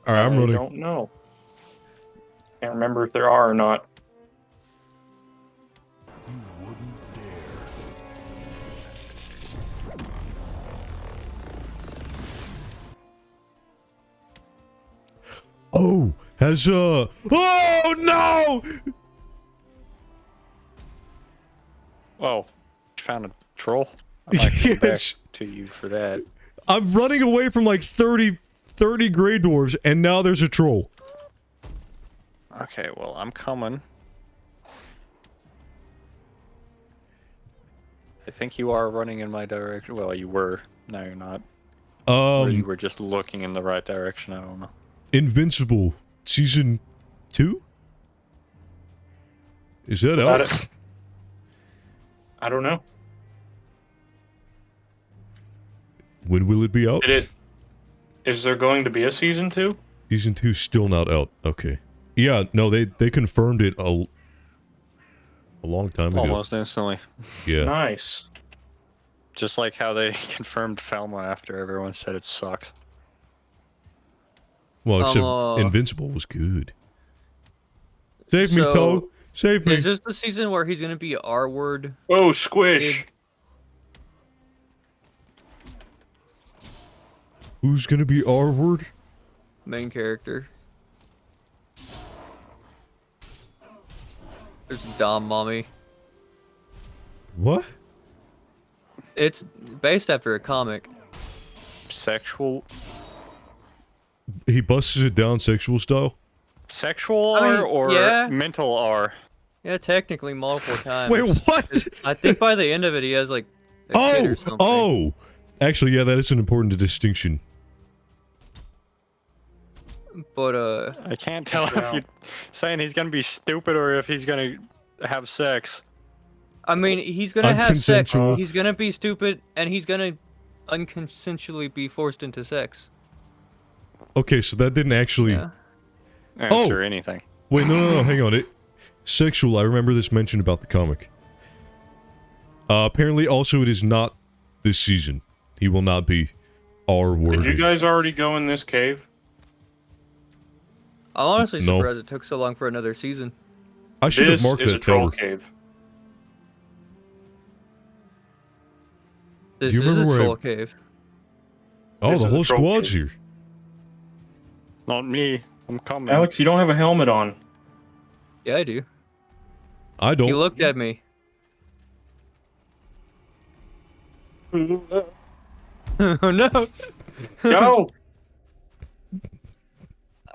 Alright, I'm I running. don't know. Can't remember if there are or not. Oh! Has, Oh, no! Oh, you found a troll? I might come back Yes. to you for that. I'm running away from like 30 Grey Dwarves, and now there's a troll. Okay, well, I'm coming. I think you are running in my direction. Well, you were. Now you're not. Or you were just looking in the right direction. I don't know. Invincible season 2? Is that out? It. I don't know. When will it be out? Is there going to be a season 2? Season 2's still not out. Okay. Yeah, no, they confirmed it a long time ago. Almost instantly. Yeah. Nice. Just like how they confirmed Falma after everyone said it sucks. Well, except Invincible was good. Save me, So, Toe! Save me! Is this the season where he's gonna be R-word? Oh, squish! Who's gonna be R-word? Main character. There's Dom Mommy. What? It's based after a comic. Sexual. He busts it down sexual style? Sexual I mean, R or yeah. mental R? Yeah, technically multiple times. Wait, what? I think by the end of it, he has like a kid or something. Oh! Actually, yeah, that is an important distinction. But I can't tell if you're saying he's gonna be stupid or if he's gonna have sex. I mean, he's gonna have sex. Unconsensual. He's gonna be stupid, and he's gonna unconsensually be forced into sex. Okay, so that didn't actually... Yeah. Answer anything. Wait, no, hang on. Sexual, I remember this mentioned about the comic. Apparently, also, it is not this season. He will not be R-worded. Did you guys already go in this cave? I'm honestly No. surprised it took so long for another season. I should have This marked is a that troll tower. cave. This you is a remember where I- troll cave. Oh, This the is a whole troll squad's cave. here. Not me. I'm coming. Alex, you don't have a helmet on. Yeah, I do. I He don't. looked at me. Oh no! Go!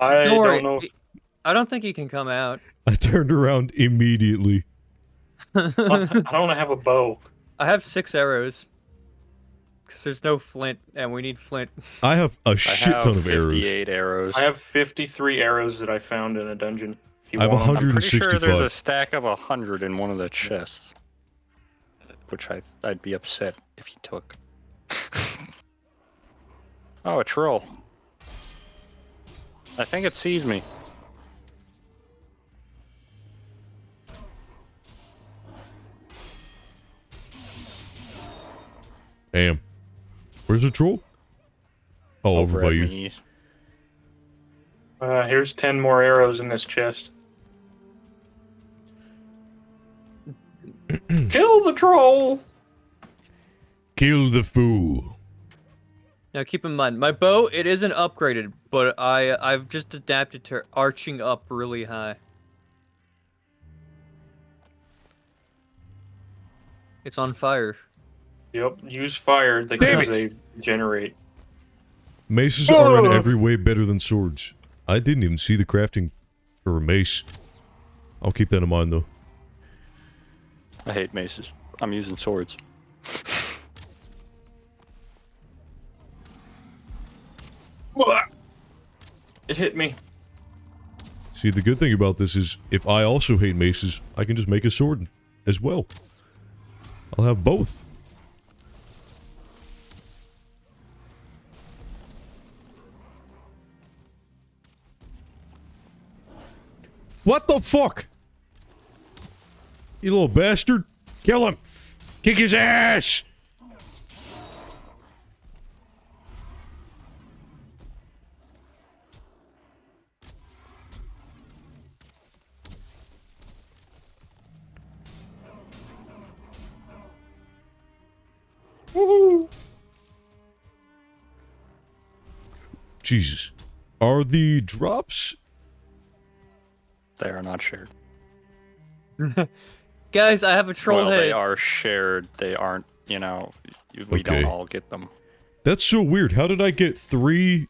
I Don't worry. don't know if I don't think he can come out. I turned around immediately. I don't have a bow. I have 6 arrows. Because there's no flint, and we need flint. I have a I shit have ton of arrows. 58 arrows. I have 53 arrows that I found in a dungeon. If you I have want 'em. I'm pretty sure there's 165. a stack of 100 in one of the chests. Which I'd be upset if you took. Oh, a troll. I think it sees me. Damn. Where's the troll? Oh, over by at you. me. Here's 10 more arrows in this chest. Kill the troll! Kill the fool. Now keep in mind, my bow, it isn't upgraded, but I've just adapted to arching up really high. It's on fire. Yep, use fire Damn because it! they generate. Maces are in every way better than swords. I didn't even see the crafting for a mace. I'll keep that in mind, though. I hate maces. I'm using swords. It hit me. See, the good thing about this is, if I also hate maces, I can just make a sword as well. I'll have both. What the fuck? You little bastard. Kill him. Kick his ass. Woohoo. Jesus. Are the drops? They are not shared. Guys, I have a troll Well, head. they are shared. They aren't, you know, we don't Okay. all get them. That's so weird. How did I get 3?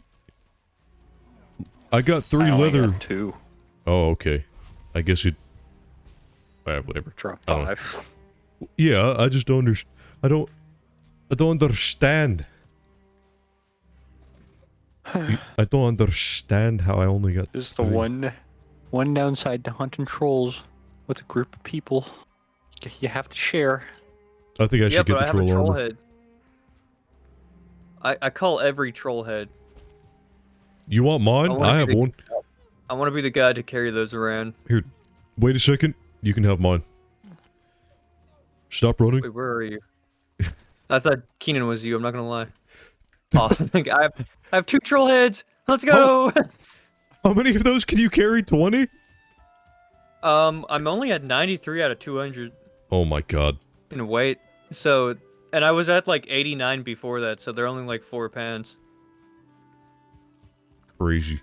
I got 3 I only leather. got 2. Oh, okay. I guess it. Whatever. Drop I don't- 5. Yeah, I just don't understand. I don't understand. I don't understand how I only got. This is the 3. one downside to hunting trolls with a group of people. You have to share. I think I Yeah, should get but the I have troll a troll armor. head. I call every troll head. You want mine? wanna I be have the- one. I want to be the guy to carry those around. Here, wait a second. You can have mine. Stop running. Wait, where are you? I thought Keenan was you. I'm not gonna lie. Oh, I have 2 troll heads. Let's go. How many of those can you carry? 20? I'm only at 93 out of 200 Oh my god. in weight. So, and I was at like 89 before that. So they're only like 4 pounds. Crazy.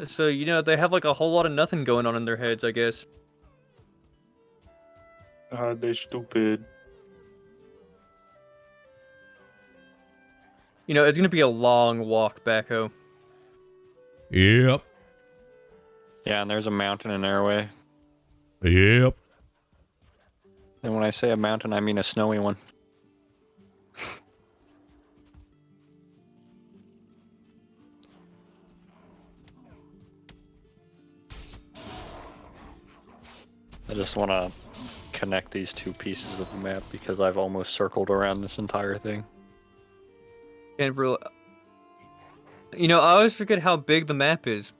So you know they have like a whole lot of nothing going on in their heads, I guess. They're stupid. You know it's gonna be a long walk back home. Yep. Yeah, and there's a mountain in our way. Yep. And when I say a mountain, I mean a snowy one. I just want to connect these 2 pieces of the map because I've almost circled around this entire thing. Can't really. You know, I always forget how big the map is.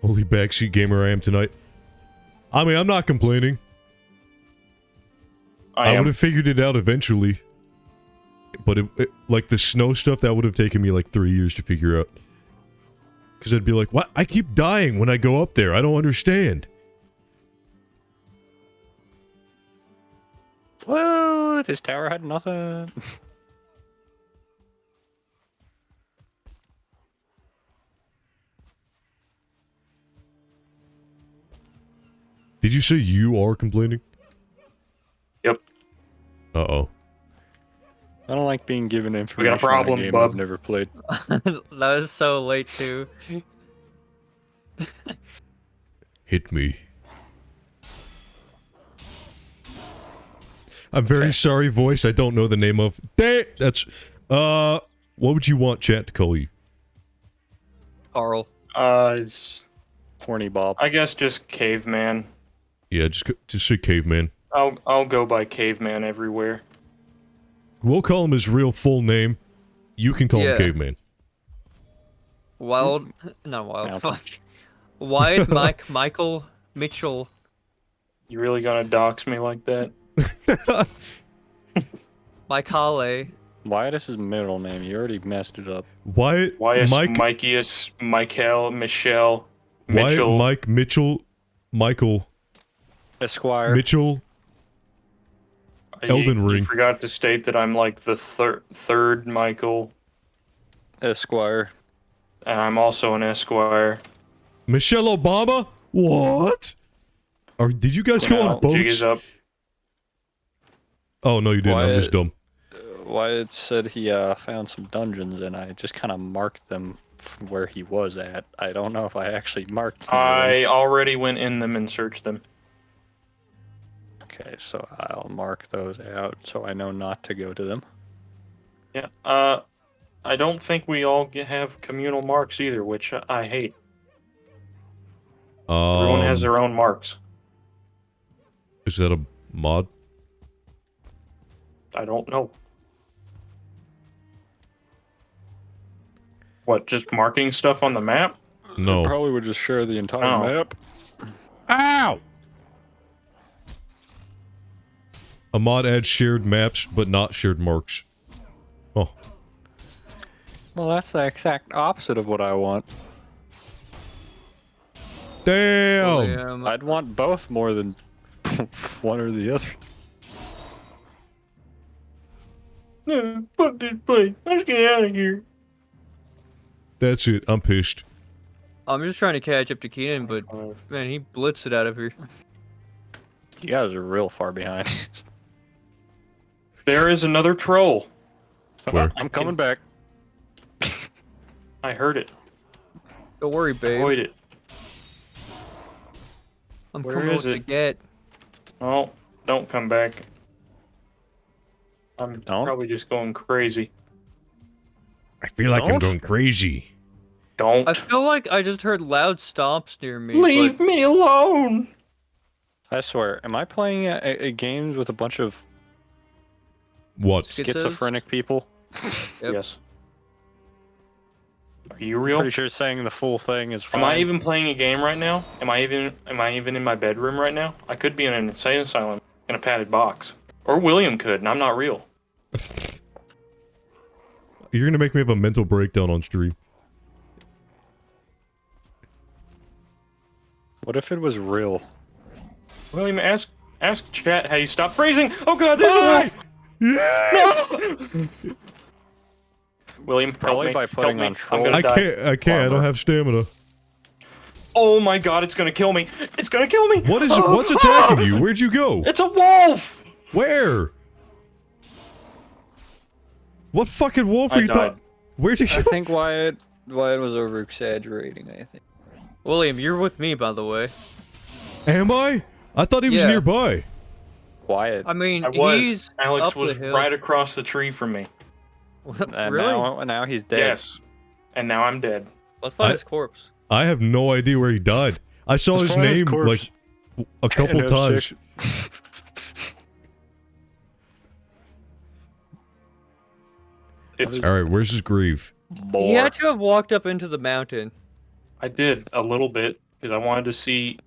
Holy backseat gamer I am tonight. I mean, I'm not complaining. I would have figured it out eventually. But like the snow stuff, that would have taken me like 3 years to figure out. Because I'd be like, what? I keep dying when I go up there. I don't understand. Whoa, this tower had nothing. Did you say you are complaining? Yep. Uh-oh. I don't like being given information problem, on a game bub. I've never played. That was so late too. Hit me. I'm very sorry, voice. I don't know the name of... That's... What would you want chat to call you? Carl. It's, Horny Bob. I guess just caveman. Yeah, just say caveman. I'll go by caveman everywhere. We'll call him his real full name. You can call him Yeah. caveman. Wild, not wild. Now- Fuck. Wyatt, Mike, Michael, Mitchell. You really gonna dox me like that? Mike Halley. Why is his middle name? You already messed it up. Wyatt, Wyatt, Mike, Mikeus, Michael, Michelle, Wyatt, Mitchell. Mike, Mitchell, Michael, Esquire. Mitchell. Elden You Ring. forgot to state that I'm like the third Michael, Esquire. and I'm also an Esquire. Michelle Obama? What? Or did you guys go on Jig is boats? up. Oh no, you didn't. I'm just dumb. Wyatt said he found some dungeons, and I just kind of marked them from where he was at. I don't know if I actually marked them. I already went in them and searched them. Okay, so I'll mark those out so I know not to go to them. Yeah. I don't think we all have communal marks either, which I hate. Everyone has their own marks. Is that a mod? I don't know. What, just marking stuff on the map? No. Probably would just share the entire map. Ow! A mod adds shared maps, but not shared marks. Oh. Well, that's the exact opposite of what I want. Damn! I'd want both more than one or the other. Yeah, fuck this place. Let's get out of here. That's it. I'm pissed. I'm just trying to catch up to Keenan, but man, he blitzed it out of here. You guys are real far behind. There is another troll. Where? I'm coming back. I heard it. Don't worry, babe. Avoid it. I'm Where coming is with it? the get. Oh, don't come back. I'm probably just going crazy. I feel like I'm going crazy. Don't. I feel like I just heard loud stomps near me. Leave me alone. I swear, am I playing a games with a bunch of What? schizophrenic people? Yep. Yes. Are you real? Pretty sure saying the full thing is fine. Am I even playing a game right now? Am I even in my bedroom right now? I could be in an insane asylum in a padded box. Or William could, and I'm not real. You're gonna make me have a mental breakdown on stream. What if it was real? William, ask chat how you stop freezing. Oh god, there's a wolf! No! William, Probably help me. by putting help on me. troll. I'm gonna die. I can't. I don't have stamina. Oh my god, it's gonna kill me. It's gonna kill me. What is it? What's attacking you? Where'd you go? It's a wolf! Where? What fucking wolf are you talking? Where did you? I think Wyatt was over exaggerating. I think. William, you're with me, by the way. Am I? I thought he was Yeah. nearby. Wyatt. I mean, I was. he's Alex up was the hill. right across the tree from me. And Really? now he's dead. Yes. And now I'm dead. Let's find his corpse. I have no idea where he died. I saw his find his name corpse. like a couple And times. It's. All right, where's his grave? He had to have walked up into the mountain. I did a little bit because I wanted to see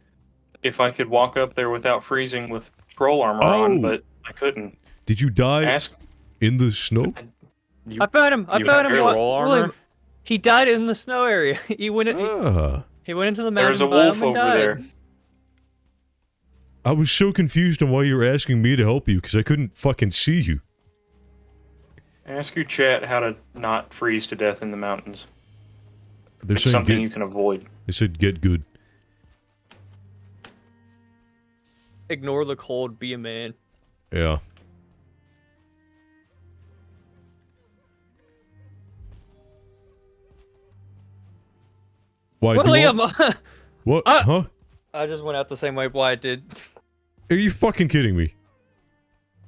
if I could walk up there without freezing with troll armor on, but I couldn't. Did you die Ask. in the snow? I found him. I you found have him. troll armor? William, he died in the snow area. He went. He went into the mountain. There's a wolf biome and over died. there. I was so confused on why you were asking me to help you because I couldn't fucking see you. Ask your chat how to not freeze to death in the mountains. They're It's saying something get, you can avoid. They said get good. Ignore the cold. Be a man. Yeah. Why? William. What? Huh? I just went out the same way Wyatt did. Are you fucking kidding me?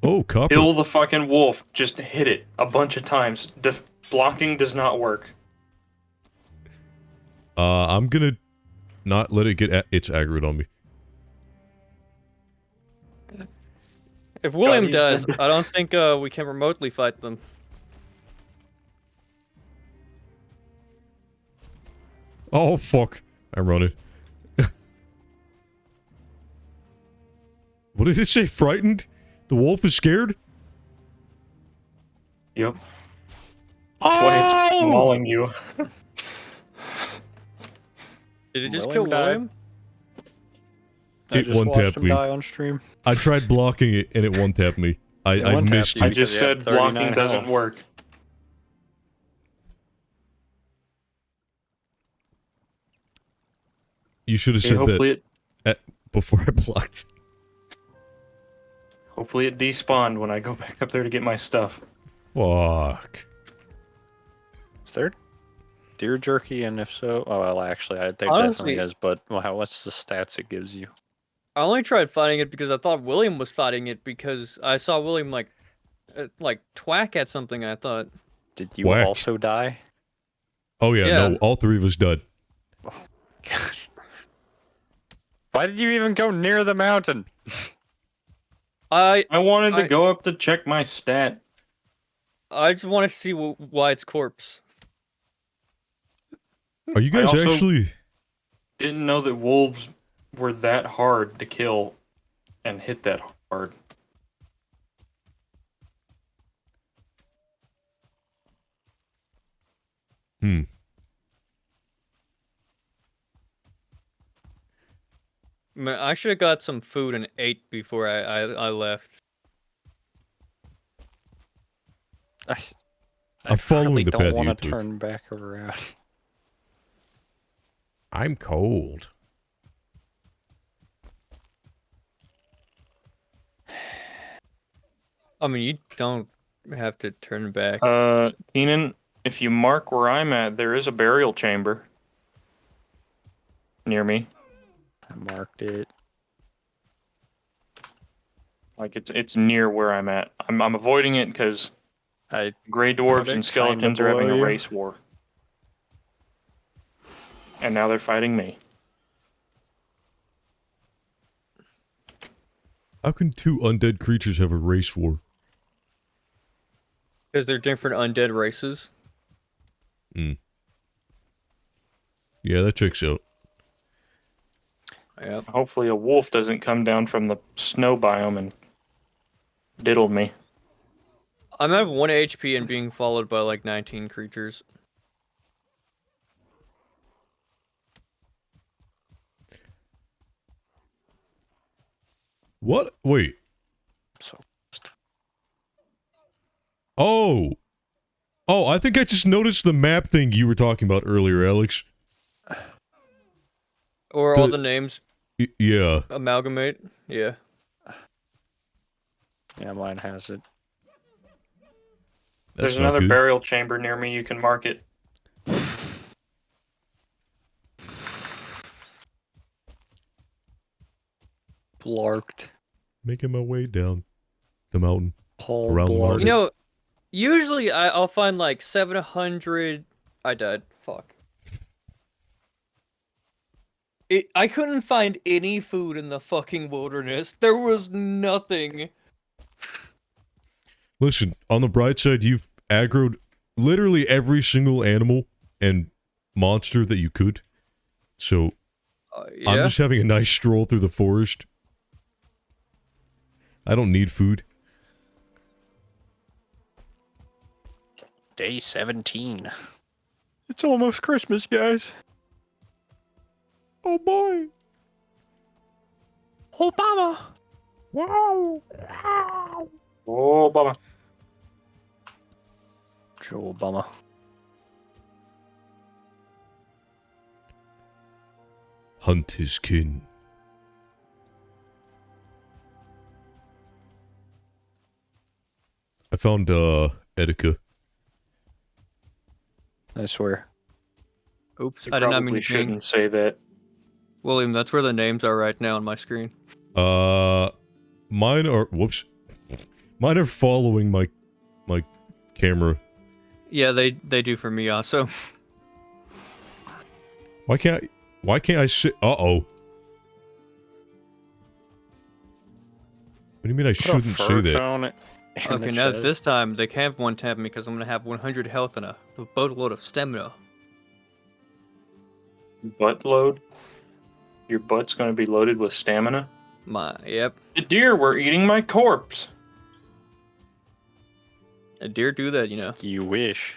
Oh, copper. Kill the fucking wolf. Just hit it a bunch of times. Blocking does not work. I'm gonna not let it get its aggroed on me. If William he's does, dead. I don't think we can remotely fight them. Oh fuck! I'm running. What did it say? Frightened? The wolf is scared? Yep. Why it's mauling you. Did it just William kill died. William? I It just one watched tapped him me. die on stream. I tried blocking it and it one tapped me. I one missed tapped I you. because just you had said blocking 39 doesn't health. work. You should have Okay, said hopefully that before I blocked. hopefully it despawned when I go back up there to get my stuff. Fuck. Is there deer jerky? And if so, oh well, actually, there Honestly- definitely is. But what's the stats it gives you? I only tried fighting it because I thought William was fighting it because I saw William like twack at something. I thought. Did you Whack. also die? Oh yeah, Yeah. no, all three of us died. Gosh. Why did you even go near the mountain? I wanted to I- go up to check my stat. I just wanted to see Wyatt's corpse. Are you I guys also- actually? Didn't know that wolves were that hard to kill and hit that hard. Hmm. Man, I should have got some food and ate before I left. I'm following really the don't path you want to took. turn back around. I'm cold. I mean, you don't have to turn back. Keenan, if you mark where I'm at, there is a burial chamber near me. I marked it. Like it's near where I'm at. I'm avoiding it because I gray Put dwarves it and kinda skeletons are having below a you. race war. And now they're fighting me. How can two undead creatures have a race war? Because they're different undead races. Yeah, that checks out. Yep. Hopefully a wolf doesn't come down from the snow biome and diddle me. I'm at 1 HP and being followed by like 19 creatures. What? Wait. so Oh. Oh, I think I just noticed the map thing you were talking about earlier, Alex. Or all the names Yeah. amalgamate. Yeah. yeah, mine has it. That's There's not another good. burial chamber near me. You can mark it. Blarked. Making my way down the mountain. Paul Around the Blarked. mountain. You know, usually I'll find like 700. I died. Fuck. I couldn't find any food in the fucking wilderness. There was nothing. Listen, on the bright side, you've aggroed literally every single animal and monster that you could. So, Yeah. I'm just having a nice stroll through the forest. I don't need food. Day 17. It's almost Christmas, guys. Oh boy! Obama. Wow! Oh, Baba. Joe Obama. Hunt his kin. I found, Etika. I swear. Oops. You I did not mean probably to change. shouldn't say that. William, that's where the names are right now on my screen. Mine are, whoops. Mine are following my camera. Yeah, they do for me also. Why can't I say, uh-oh. What do you mean I Put a shouldn't fur say that? cone in Okay, the now chest. this time they can't one-tap me because I'm gonna have 100 health and a boatload of stamina. Butt load. Your butt's going to be loaded with stamina. Yep. The deer were eating my corpse. A deer do that, you know. You wish.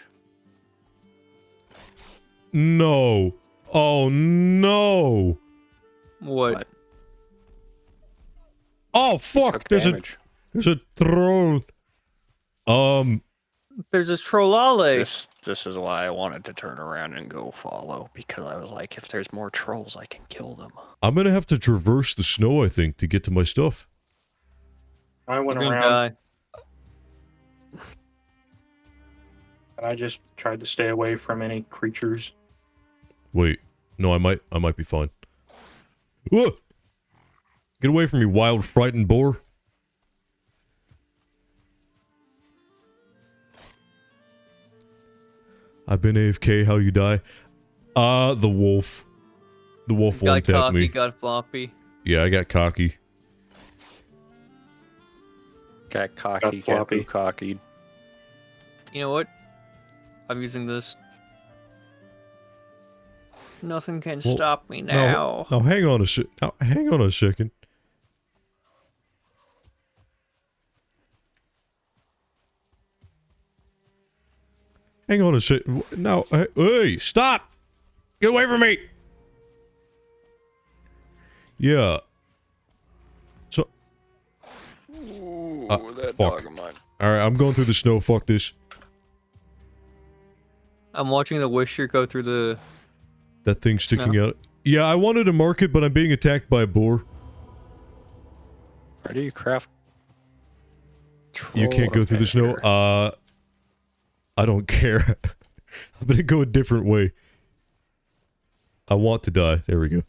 No. Oh, no. What? What? Oh, fuck. Took There's a... damage. There's a troll. There's this trollale. This is why I wanted to turn around and go follow, because I was like, if there's more trolls, I can kill them. I'm gonna have to traverse the snow, I think, to get to my stuff. I went You're gonna around die. and I just tried to stay away from any creatures. Wait. No, I might be fine. Whoa! Get away from me, wild, frightened boar. I've been AFK, how you die? The wolf. The wolf Got one-tapped cocky, me. got floppy. Yeah, I got cocky. Got cocky, got floppy. cocky. You know what? I'm using this. Nothing can Well, stop me now. Now, hang on a hang on a second. Hang on a second. Now, hey, stop! Get away from me! Yeah. So. Ooh, Fuck. dog of mine. Alright, I'm going through the snow. Fuck this. I'm watching the Wisher go through the... That thing sticking out. Yeah, I wanted to mark it, but I'm being attacked by a boar. Where do you craft? You can't go through the snow. I don't care. I'm gonna go a different way. I want to die. There we go.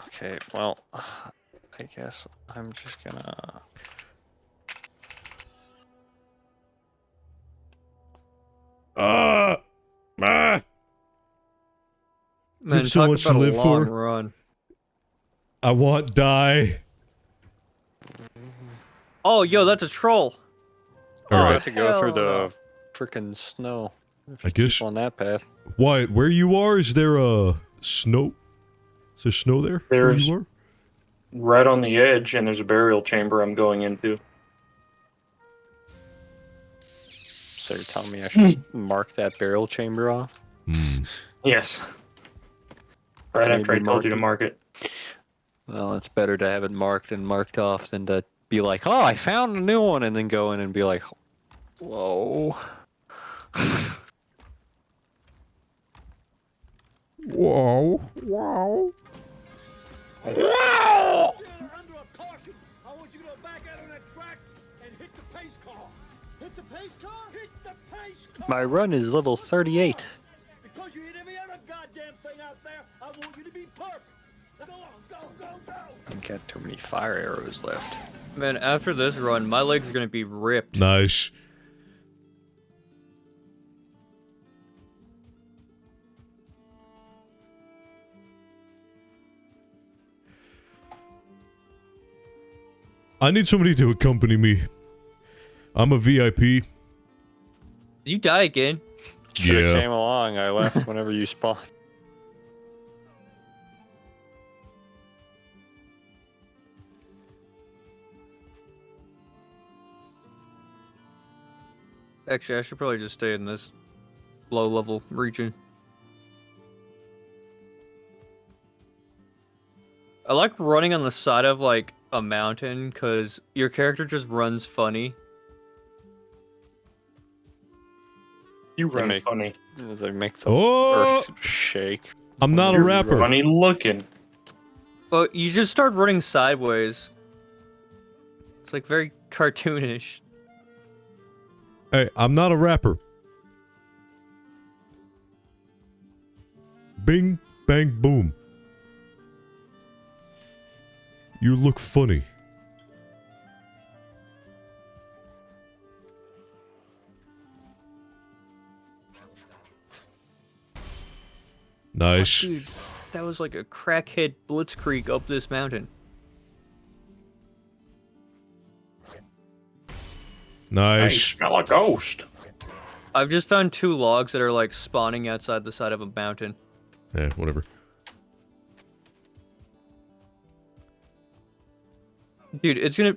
Okay, well, I guess I'm just gonna... Man, There's so talk much to about a live long for. run. I want die. Oh, yo, that's a troll. I Alright. have to go through hell the frickin' snow. If I you keep guess- on that path. Wyatt, where you are, is there snow? Is there snow there? Where There's- you are? Right on the edge, and there's a burial chamber I'm going into. So you're telling me I should just mark that burial chamber off? Hmm. Yes. Right after I Maybe told you to mark mark it. Well, it's better to have it marked and marked off than to be like, oh, I found a new one, and then go in and be like, whoa. Whoa. Wow. My run is level 38. Because you hit every other goddamn thing out there, I want you to be perfect. Go on, go. I've got too many fire arrows left. Man, after this run, my legs are gonna be ripped. Nice. I need somebody to accompany me. I'm a VIP. You die again. Should've Yeah. came along. I left whenever you spawned. Actually, I should probably just stay in this low-level region. I like running on the side of, like, a mountain, because your character just runs funny. You They run make- funny. They make the Oh! earth shake. I'm not a You're rapper. funny looking. But you just start running sideways. It's, like, very cartoonish. Hey, I'm not a rapper. Bing, bang, boom. You look funny. Nice. Oh, dude, that was like a crackhead blitzkrieg up this mountain. I Nice. smell a ghost. I've just found 2 logs that are like spawning outside the side of a mountain. Yeah, whatever. Dude, it's gonna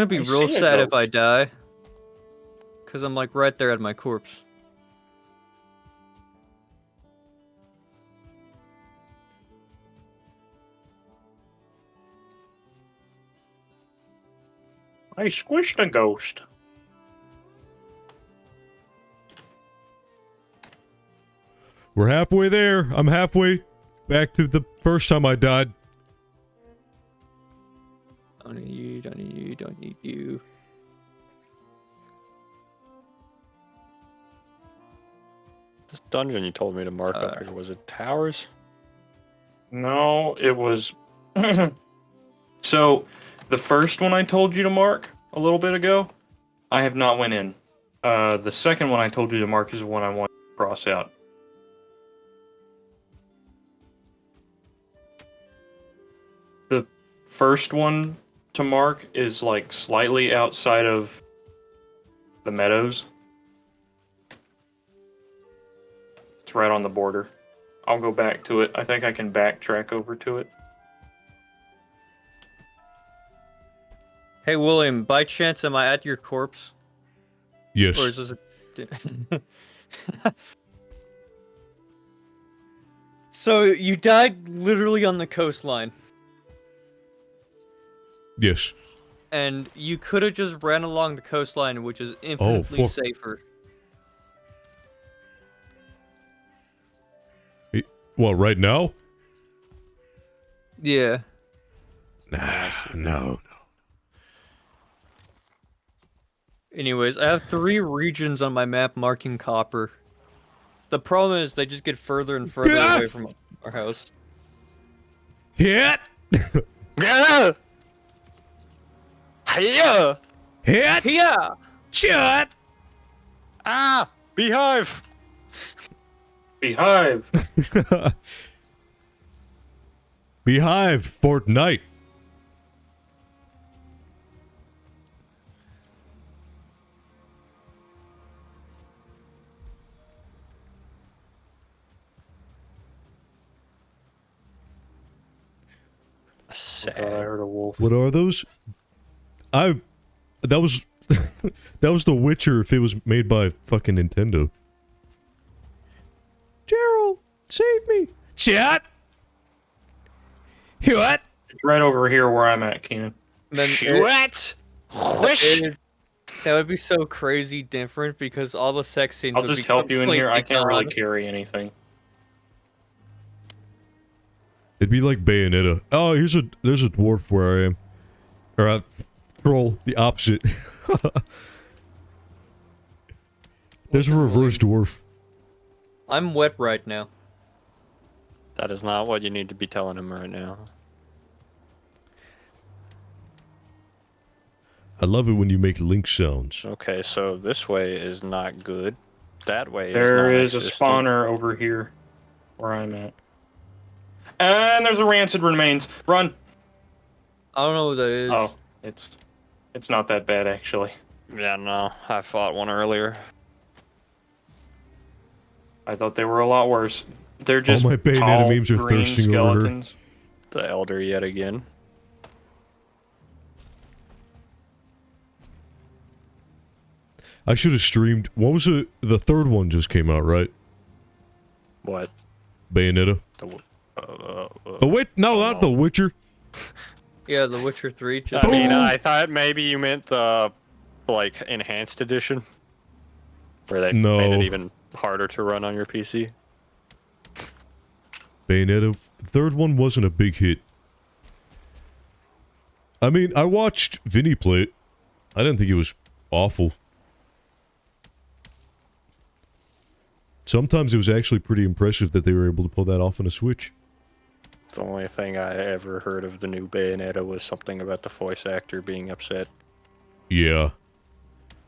be I real see a sad if I ghost. die. Cause I'm like right there at my corpse. I squished a ghost. We're halfway there. I'm halfway back to the first time I died. Don't need you, don't need you, don't need you. This dungeon you told me to mark up here, was it towers? No, it was. So, the first one I told you to mark a little bit ago, I have not went in. The second one I told you to mark is the one I want to cross out. The first one to mark is like slightly outside of the meadows. It's right on the border. I'll go back to it. I think I can backtrack over to it. Hey, William, by chance, am I at your corpse? Yes. Or is this a... So, you died literally on the coastline. Yes. And you could have just ran along the coastline, which is infinitely safer. What, right now? Yeah. Nah, no. Anyways, I have 3 regions on my map marking copper. The problem is they just get further and further away from our house. Hit! Yeah! Yeah! Hit! Yeah! Shut! Ah! Beehive! Beehive! Beehive, Fortnite. I heard a wolf. What are those? That was that was The Witcher if it was made by fucking Nintendo. Gerald, save me. Chat. What? It's right over here where I'm at, Keenan. What? Whoosh! That would be so crazy different because all the sex scenes I'll would just be help you in here. I completely can't really gone. carry anything. It'd be like Bayonetta. Oh, there's a dwarf where I am. Or a troll, the opposite. There's a reverse dwarf. I'm wet right now. That is not what you need to be telling him right now. I love it when you make link sounds. Okay, so this way is not good. That way There is is a non-existent. spawner over here where I'm at. And there's a rancid remains. Run! I don't know what that is. Oh, it's not that bad actually. Yeah, no, I fought one earlier. I thought they were a lot worse. They're just my Bayonetta tall, memes are green thirsting over her. skeletons. The elder yet again. I should have streamed. What was it? The third one just came out, right? What? Bayonetta. The Witch? No, not The Witcher. Yeah, The Witcher 3. Just I mean, I thought maybe you meant the, like, enhanced edition. Where they made it even harder to run on your PC. Bayonetta. The third one wasn't a big hit. I mean, I watched Vinny play it. I didn't think it was awful. Sometimes it was actually pretty impressive that they were able to pull that off on a Switch. The only thing I ever heard of the new Bayonetta was something about the voice actor being upset. Yeah.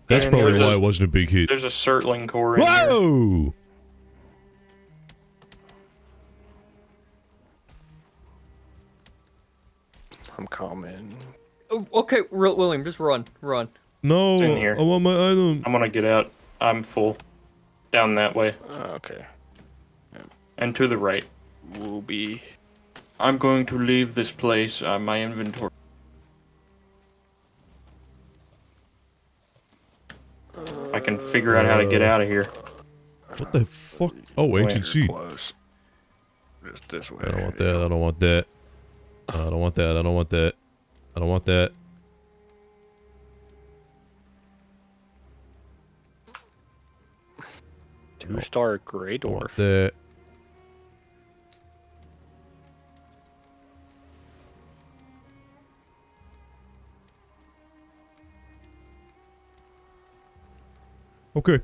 That's And probably there's why a- it wasn't a big hit. There's a Surtling core in here. Whoa! I'm coming. Oh, okay, William, just run. No, It's in here. I want my item. I'm gonna get out. I'm full. Down that way. Okay. And to the right. Will be. I'm going to leave this place. My inventory. I can figure out how to get out of here. What the fuck? Oh, ancient sea. Close. Just this way. I don't want that. I don't want that. I don't want that. I don't want that. I don't want that. 2-star Grey I want Dwarf. that. Okay.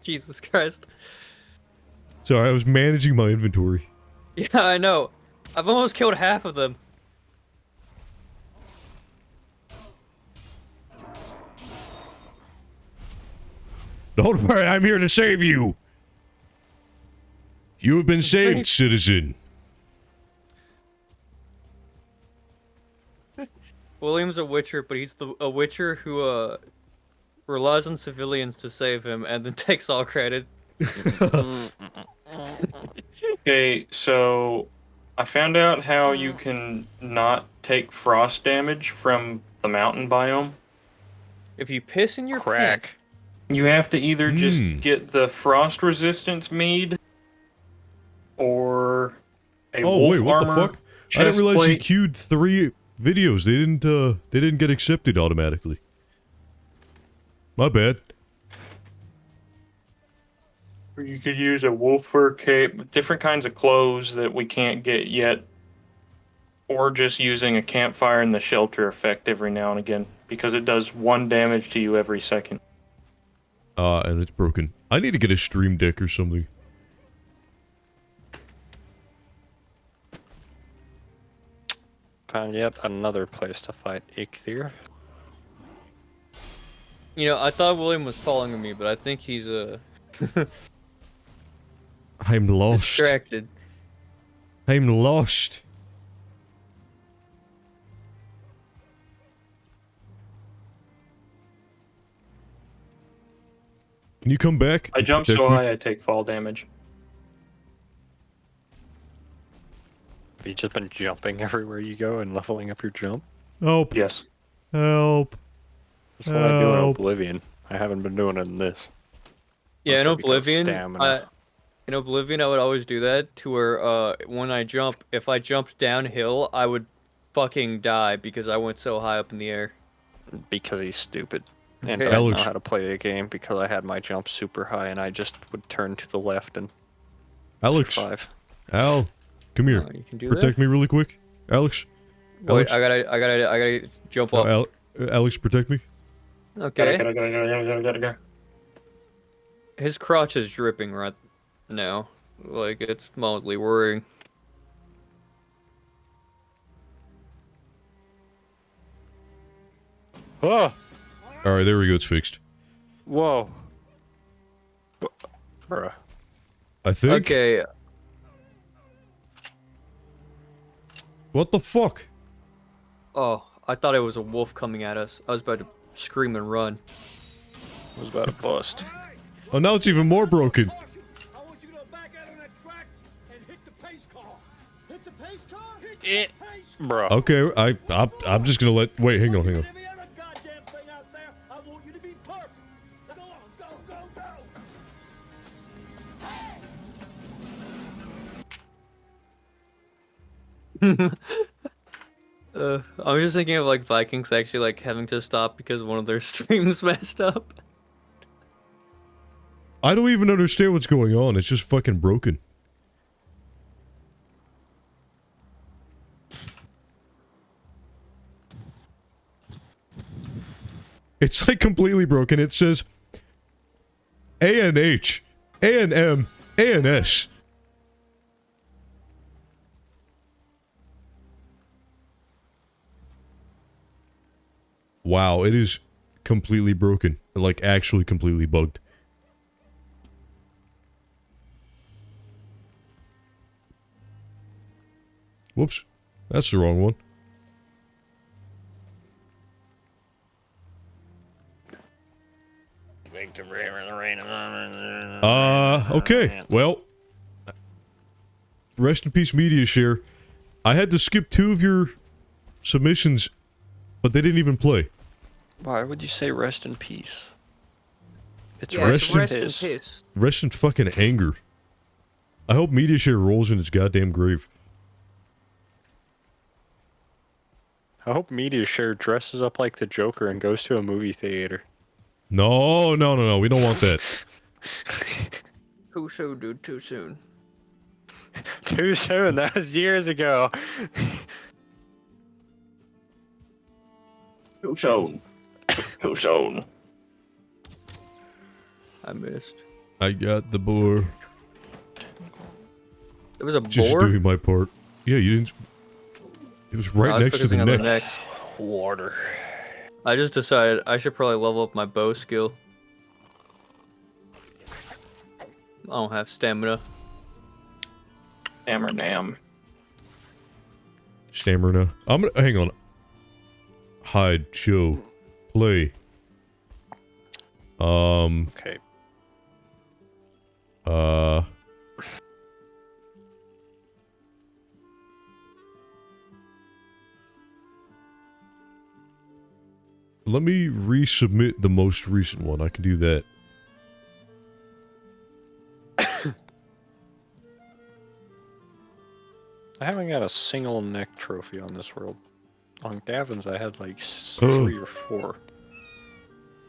Jesus Christ. Sorry, I was managing my inventory. Yeah, I know. I've almost killed half of them. Don't worry, I'm here to save you. You have been saved, citizen. William's a witcher, but he's a witcher who relies on civilians to save him and then takes all credit. Okay, so I found out how you can not take frost damage from the mountain biome. If you piss in your Crack. pants, You have to either just get the frost resistance mead or a Oh wolf wait, what the armor fuck? I didn't realize you chestplate. queued 3 videos. They didn't get accepted automatically. My bad. Or you could use a wolf fur cape, different kinds of clothes that we can't get yet, or just using a campfire and the shelter effect every now and again, because it does 1 damage to you every second. And it's broken. I need to get a stream deck or something. Found yet another place to fight Eikthyr. you know, I thought William was following me, but I think he's I'm lost. distracted. I'm lost. Can you come back? I jump Protect so me? high I take fall damage. Have you just been jumping everywhere you go and leveling up your jump? Help. Yes. Help. That's what I do in Help. Oblivion. I haven't been doing it in this. Yeah, in Mostly because of Oblivion, stamina. in Oblivion, I would always do that to where when I jump, if I jumped downhill, I would fucking die because I went so high up in the air. Because he's stupid. And Okay. doesn't know Alex. how to play the game because I had my jump super high and I just would turn to the left and Alex. survive. Al. Come here. You can do Protect me really quick. Alex. that. Wait, Alex. I gotta jump No, up. Alex, protect me. Okay. Gotta. His crotch is dripping right now. Like, it's mildly worrying. Oh! Alright, there we go. It's fixed. Whoa. Bruh. I think. Okay, What the fuck? oh, I thought it was a wolf coming at us. I was about to scream and run. I was about to bust. Oh, now it's even more broken. I want you to go back out on that track and hit the pace car. Hit the pace car? Hit It- the pace Bruh. Okay, I'm just gonna let. Wait, hang on. Every other goddamn thing out there, I want you to be perfect. Go on, go, go, go. I'm just thinking of like Vikings actually like having to stop because one of their streams messed up. I don't even understand what's going on. It's just fucking broken. It's like completely broken. It says ANH, ANM, ANS. Wow, it is completely broken. Like, actually completely bugged. Whoops. That's the wrong one. Okay. Well, rest in peace, Media Share. I had to skip 2 of your submissions, but they didn't even play. Why would you say rest in peace? It's Yeah, rest, rest in in piss. piss. Rest in fucking anger. I hope Media Share rolls in its goddamn grave. I hope Meteor dresses up like the Joker and goes to a movie theater. No, no, no, no. We don't want that. Too soon, dude. Too soon. Too soon. That was years ago. Too soon. Too soon. I missed. I got the boar. There was a Just boar. doing my part. Yeah, you didn't. It was right I was next to the focusing on neck. Water. I just decided I should probably level up my bow skill. I don't have stamina. Damn. Stamina. I'm gonna hang on. Hide, show, play. Okay. Let me resubmit the most recent one. I can do that. I haven't got a single neck trophy on this world. On Gavin's, I had like 3 or 4.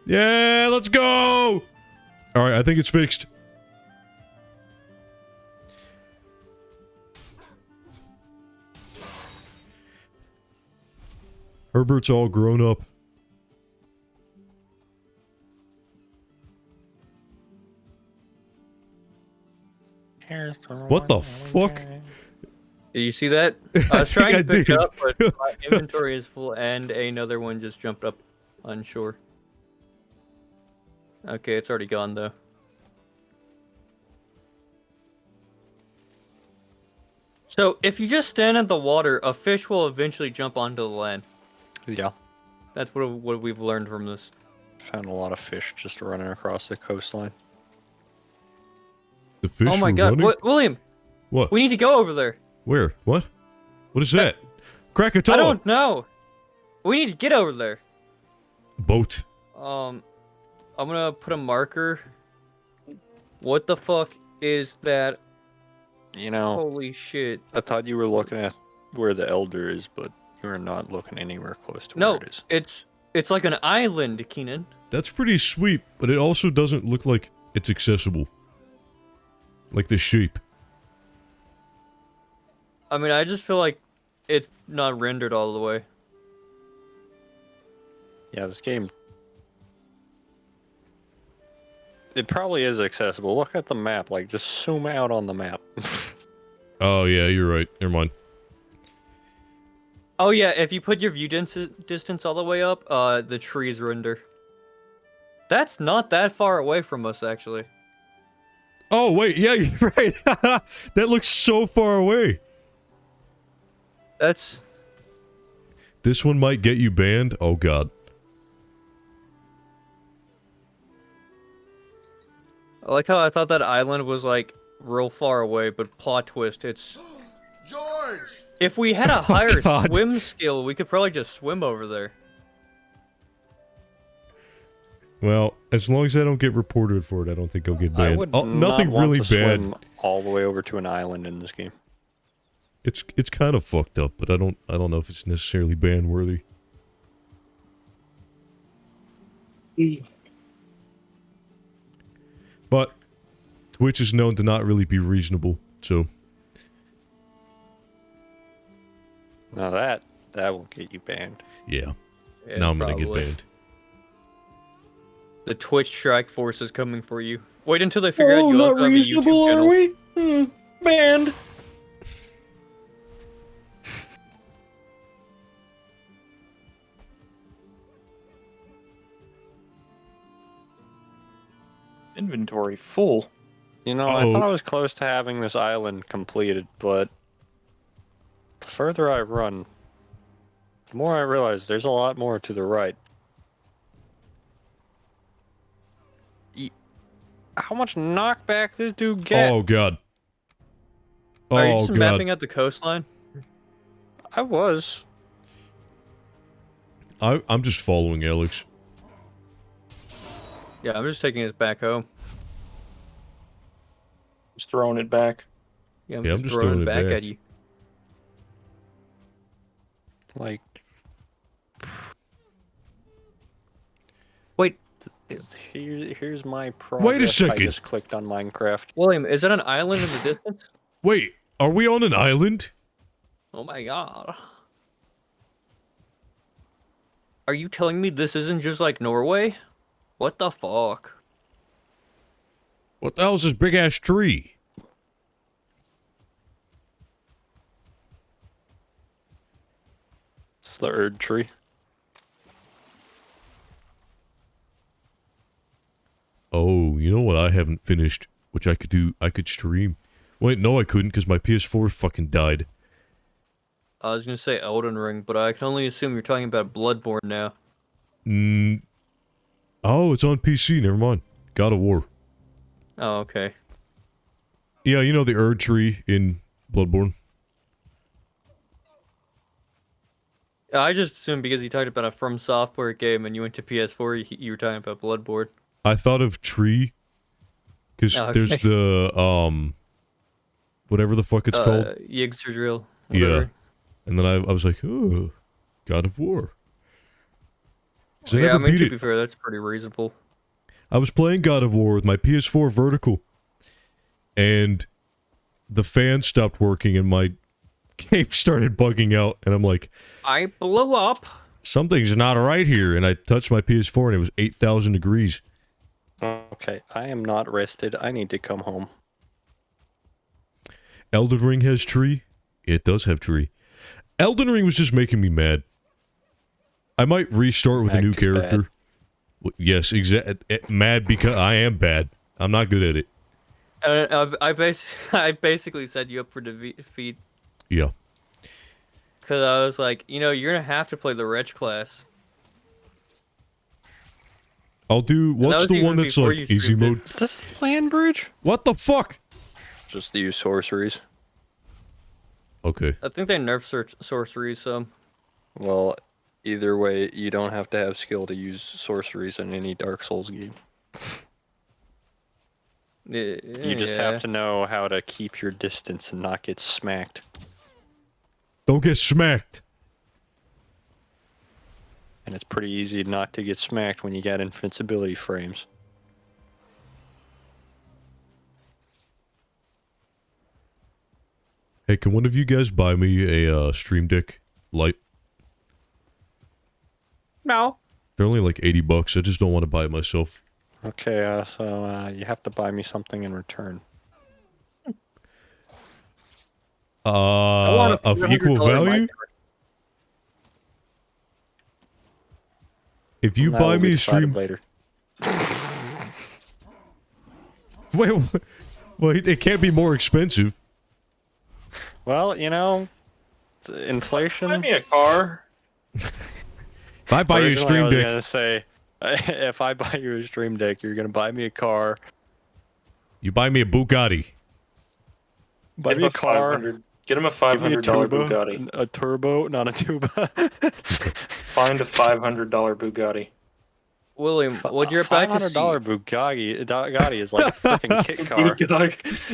Yeah, let's go! Alright, I think it's fixed. Herbert's all grown up. What the fuck? Did you see that? I was trying I to pick did. it up, but my inventory is full, and another one just jumped up on shore. Okay, it's already gone though. So if you just stand in the water, a fish will eventually jump onto the land. Yeah. That's what we've learned from this. Found a lot of fish just running across the coastline. The fish Oh my were god, running? William! What? We need to go over there. Where? What? What is that? Krakatoa! I don't know. We need to get over there. Boat. I'm gonna put a marker. What the fuck is that? You know, Holy shit. I thought you were looking at where the Elder is, but you are not looking anywhere close to No, where it is. it's like an island, Keenan. That's pretty sweet, but it also doesn't look like it's accessible. Like the sheep. I mean, I just feel like it's not rendered all the way. Yeah, this game... It probably is accessible. Look at the map, like, just zoom out on the map. Oh yeah, you're right. Never mind. Oh yeah, if you put your view distance all the way up, the trees render. That's not that far away from us, actually. Oh wait, yeah, you're right. That looks so far away. That's... This one might get you banned. Oh god. I like how I thought that island was, like, real far away, but plot twist, it's... George! If we had a higher God. swim skill, we could probably just swim over there. Well, as long as I don't get reported for it, I don't think I'll get I banned. would Oh, nothing not want really to bad. swim all the way over to an island in this game. It's kind of fucked up, but I don't know if it's necessarily ban worthy. But Twitch is known to not really be reasonable, so Now that will get you banned. yeah. Yeah, Now I'm gonna probably. get banned. The Twitch strike force is coming for you. Wait until they figure out you also have a YouTube channel. we? Banned. Inventory full. You know, I thought I was close to having this island completed, but the further I run, the more I realize there's a lot more to the right. How much knockback this dude get? Oh god. Are you Oh just god. mapping out the coastline? I was. I'm just following Alex. Yeah, I'm just taking us back home. Just throwing it back. Yeah, I'm just throwing it back at you. Like, Here's my progress. Wait a second. I just clicked on Minecraft. William, is that an island in the distance? Wait, are we on an island? Oh my god. Are you telling me this isn't just like Norway? What the fuck? What the hell is this big ass tree? It's the Erd tree. Oh, you know what I haven't finished, which I could do? I could stream. Wait, no I couldn't because my PS4 fucking died. I was gonna say Elden Ring, but I can only assume you're talking about Bloodborne now. Oh, it's on PC, never mind. God of War. Oh, okay. Yeah, you know the Erd tree in Bloodborne? I just assumed because you talked about a From Software game and you went to PS4, you were talking about Bloodborne. I thought of tree, because there's the, whatever the fuck it's called. Yggdrasil. Yeah. And then I was like, oh, God of War. 'Cause I Yeah, I never mean, beat to it. be fair, that's pretty reasonable. I was playing God of War with my PS4 vertical, and the fan stopped working and my game started bugging out, and I'm like, I blew up. something's not right here, and I touched my PS4 and it was 8,000 degrees. Okay, I am not rested. I need to come home. Elden Ring has tree? It does have tree. Elden Ring was just making me mad. I might restart with a new character. Yes, mad because I am bad. I'm not good at it. I basically set you up for defeat. Yeah. Because I was like, you know, you're going to have to play the Wretch class. I'll do... What's the one that's like easy mode? Is this land bridge? What the fuck? Just use sorceries. Okay. I think they nerf sorceries some. Well, either way, you don't have to have skill to use sorceries in any Dark Souls game. You just have to know how to keep your distance and not get smacked. Don't get smacked. And it's pretty easy not to get smacked when you got invincibility frames. Hey, can one of you guys buy me a Stream Deck Lite? No. They're only like 80 bucks. I just don't want to buy it myself. Okay, so you have to buy me something in return. Of equal value? If you buy me a stream... later. Wait, it can't be more expensive. Well, you know, inflation. Buy me a car. If I buy you a Stream I Deck... was gonna say, if I buy you a Stream Deck, you're gonna buy me a car. You buy me a Bugatti. Buy me a car. Get him a $500 Bugatti. A turbo, not a tuba. Find a $500 Bugatti. William, what you're about to see... $500 Bugatti is like a freaking kit car.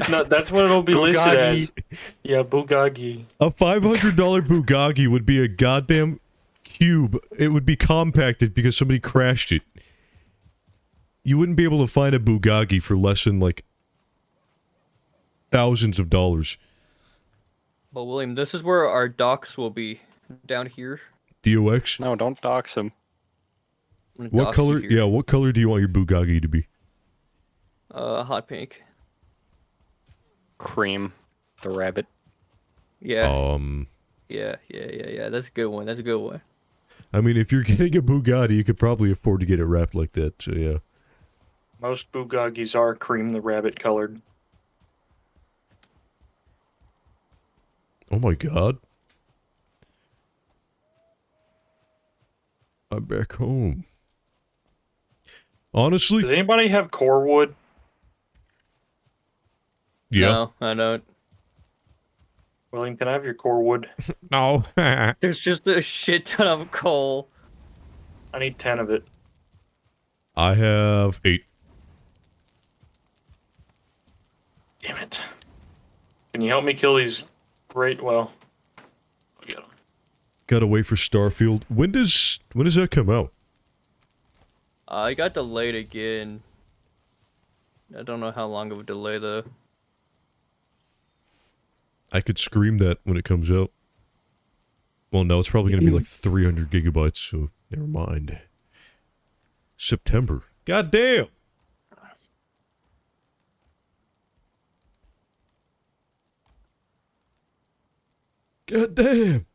No, that's what it'll be listed as. Yeah, Bugatti. A $500 Bugatti would be a goddamn cube. It would be compacted because somebody crashed it. You wouldn't be able to find a Bugatti for less than, like, thousands of dollars. But William, this is where our docks will be. Down here. DOX? No, don't dox him. What color? Yeah, what color do you want your Bugatti to be? Hot pink. Cream. The rabbit. Yeah. Yeah. That's a good one. That's a good one. I mean, if you're getting a Bugatti, you could probably afford to get it wrapped like that, so yeah. Most Bugattis are cream the rabbit colored. Oh my god. I'm back home. Honestly? Does anybody have core wood? Yeah. No, I don't. William, can I have your core wood? No. There's just a shit ton of coal. I need 10 of it. I have 8. Damn it. Can you help me kill these great... Well, I'll get them. Gotta wait for Starfield. When does that come out? I got delayed again. I don't know how long of a delay though. I could scream that when it comes out. Well, no, it's probably going to be like 300 gigabytes, so never mind. September. God damn! God damn!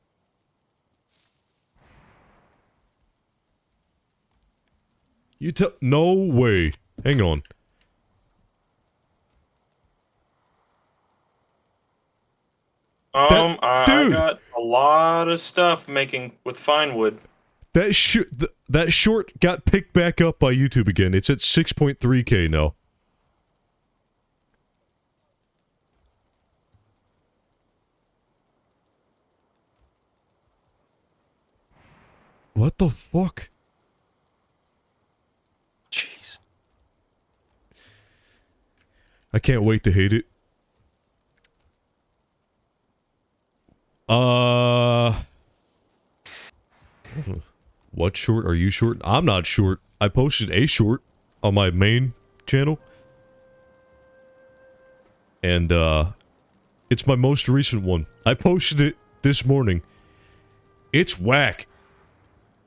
You tell- No way. Hang on. I Dude! got a lot of stuff making with fine wood. That that short got picked back up by YouTube again. It's at 6.3K now. What the fuck? Jeez. I can't wait to hate it. What short? Are you short? I'm not short. I posted a short on my main channel. And, it's my most recent one. I posted it this morning. It's whack.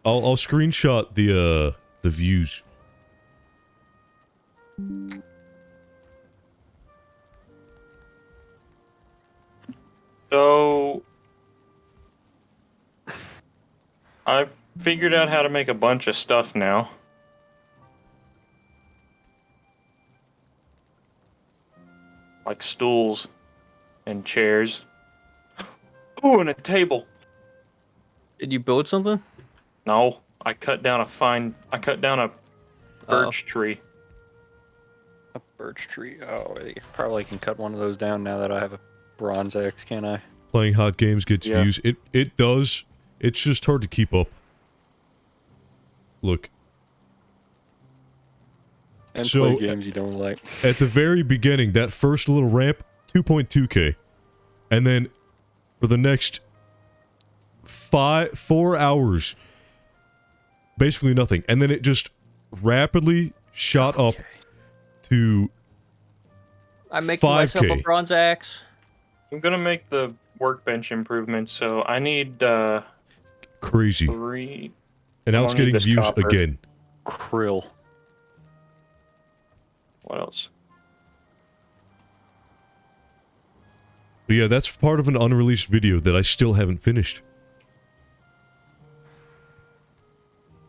I'll screenshot the views. So I've figured out how to make a bunch of stuff now. Like stools and chairs. Ooh, and a table. Did you build something? No, I cut down a birch tree. A birch tree. Oh, I probably can cut one of those down now that I have a bronze axe, can I? Playing hot games gets Yeah. views. It does. It's just hard to keep up. Look. And So, play games you don't like. At the very beginning, that first little ramp, 2.2K. And then, for the next 4 hours, basically nothing. And then it just rapidly shot up to I'm making myself a 5K. bronze axe. I'm gonna make the workbench improvements, so I need Crazy. 3. And now I it's need getting this views copper. again. Krill. What else? But yeah, that's part of an unreleased video that I still haven't finished.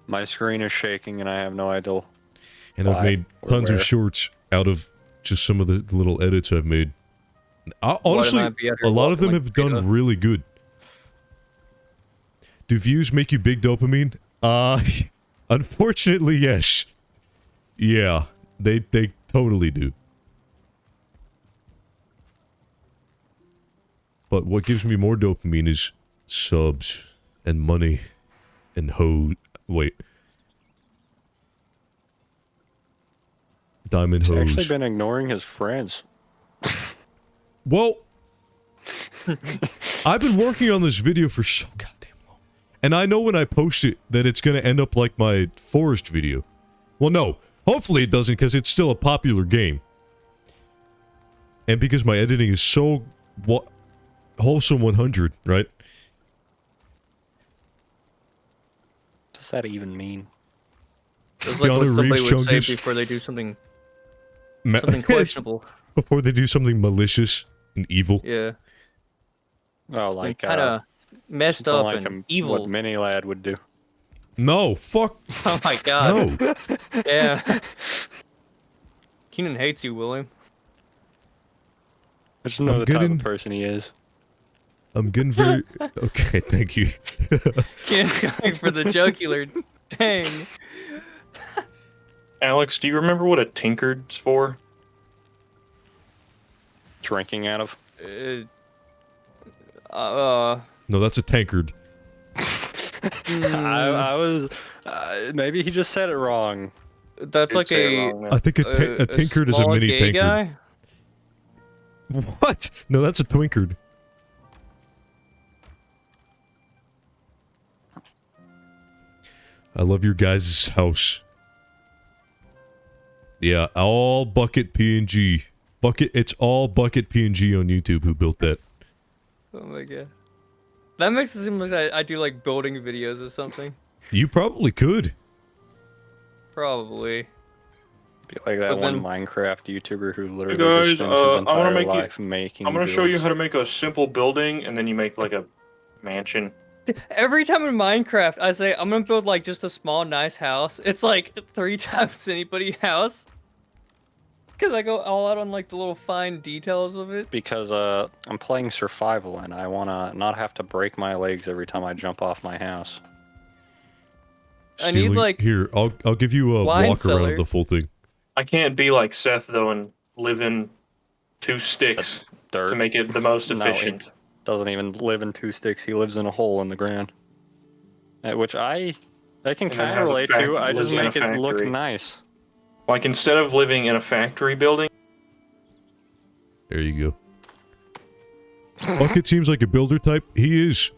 My screen is shaking and I have no idea. And I've why made or tons of where. shorts out of just some of the little edits I've made. Honestly, might be at a her lot of them welcome have computer. done really good. Do views make you big dopamine? Unfortunately, yes. Yeah, they totally do. But what gives me more dopamine is subs and money and wait. Diamond He's hose. actually been ignoring his friends. Well, I've been working on this video for so goddamn long. And I know when I post it that it's going to end up like my forest video. Well, no. Hopefully it doesn't, because it's still a popular game. And because my editing is so... wholesome 100, right? What does that even mean? It's like Keanu what somebody Reeves would say chungus. before they do something questionable. Before they do something malicious and evil. Yeah. Oh, like, kind of messed something up like and evil. what Mini Lad would do. No, fuck. Oh my god. No. Yeah. Keenan hates you, William. I just know I'm the type getting- of person he is. I'm getting very... Okay, thank you. Keenan's going for the jugular. Dang. Alex, do you remember what a tinkered's for? Drinking out of. No, that's a tankard. I was. Maybe he just said it wrong. That's like I think a tankard is a small mini gay tankard. guy? What? No, that's a twinkard. I love your guys' house. Yeah, all Bucket PNG. It's all Bucket PNG on YouTube who built that. Oh my god. That makes it seem like I do like building videos or something. You probably could. Probably. Be like that But one then- Minecraft YouTuber who literally guys, just spends his I wanna entire make you- life making I'm gonna show you builds. how to make a simple building, and then you make like a mansion. Every time in Minecraft, I say I'm gonna build like just a small, nice house. It's like 3 times anybody's house. Cause I go all out on like the little fine details of it. Because I'm playing survival and I wanna not have to break my legs every time I jump off my house. I need, Stealing- like, Here, I'll give you a wine walk cellar. around the full thing. I can't be like Seth though and live in 2 sticks Dirt. to make it the most No, efficient. it doesn't even live in 2 sticks. He lives in a hole in the ground. Which I can And then kind of has a relate fac- to. I lives just in a make it look factory. nice. Like instead of living in a factory building, There you go. Bucket seems like a builder type. He is.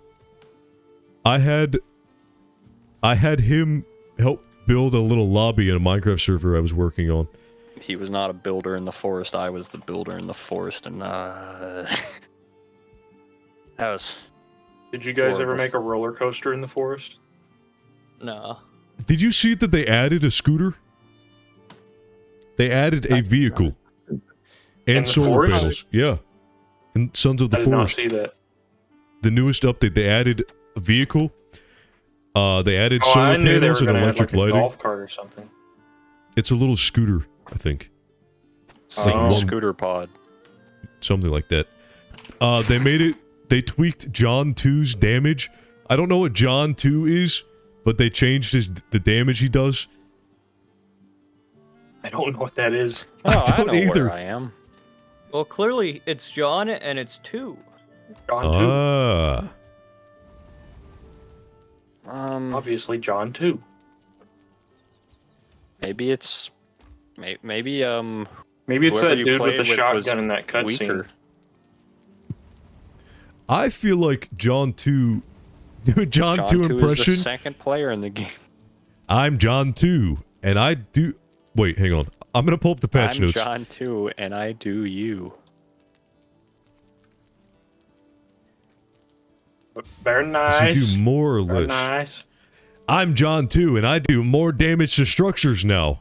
I had him help build a little lobby in a Minecraft server I was working on. He was not a builder in the forest. I was the builder in the forest, and that was. did you guys ever Horrible. make a roller coaster in the forest? No. Did you see that they added a scooter? They added a vehicle. In And the solar forest? panels. Yeah. In Sons of the I did not Forest. see that. The newest update, they added a vehicle. They added Oh, solar I knew they were panels and gonna add electric like a lighting. golf cart or something. It's a little scooter, I think. Single one- scooter pod. Something like that. They made it. They tweaked John 2's damage. I don't know what John 2 is, but they changed the damage he does. I don't know what that is. Oh, I don't know either. where I am. Well, clearly it's John and it's 2. John 2. Ah. Obviously John 2. Maybe it's. Maybe Maybe it's whoever that you dude with played the with was shotgun in that cutscene. weaker. I feel like John 2... Do a John 2 is impression. the second player in the game. I'm John 2, and I do... Wait, hang on. I'm gonna pull up the patch I'm notes. John 2, and I do you. Very Does he nice. do more or Very less? nice. I'm John 2, and I do more damage to structures now.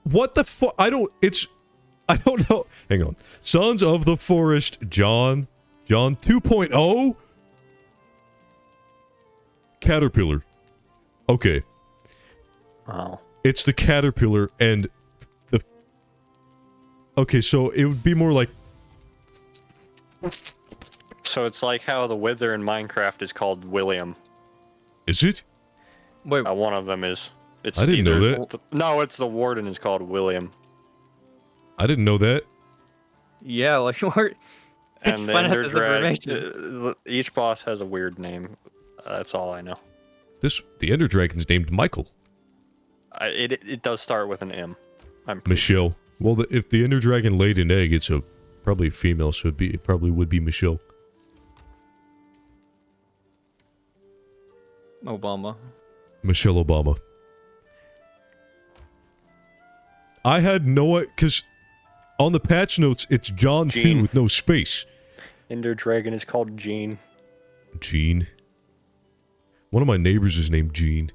What the fuck? I don't know. Hang on. Sons of the Forest, John 2.0? Caterpillar. Okay. Oh. It's the caterpillar and the... Okay, so it would be more like... So it's like how the Wither in Minecraft is called William. Is it? Wait, One of them is. It's I didn't know either- that. No, it's the Warden is called William. I didn't know that. yeah, like we're And the find out Ender this Drag, information. each boss has a weird name. That's all I know. The Ender Dragon's named Michael. It does start with an M. I'm pretty Michelle. Well, if the Ender Dragon laid an egg, it's probably a female, so it probably would be Michelle. Obama. Michelle Obama. I had no... Because on the patch notes, it's John 2 Gene. with no space. Ender Dragon is called Gene. Jean. One of my neighbors is named Jean.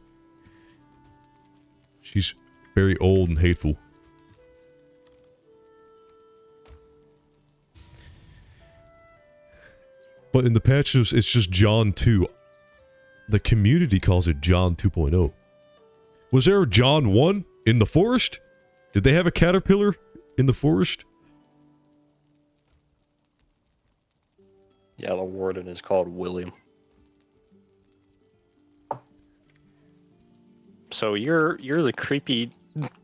She's very old and hateful. But in the patches, it's just John 2. The community calls it John 2.0. Was there a John 1 in the forest? Did they have a caterpillar in the forest? Yeah, the Warden is called William. So you're the creepy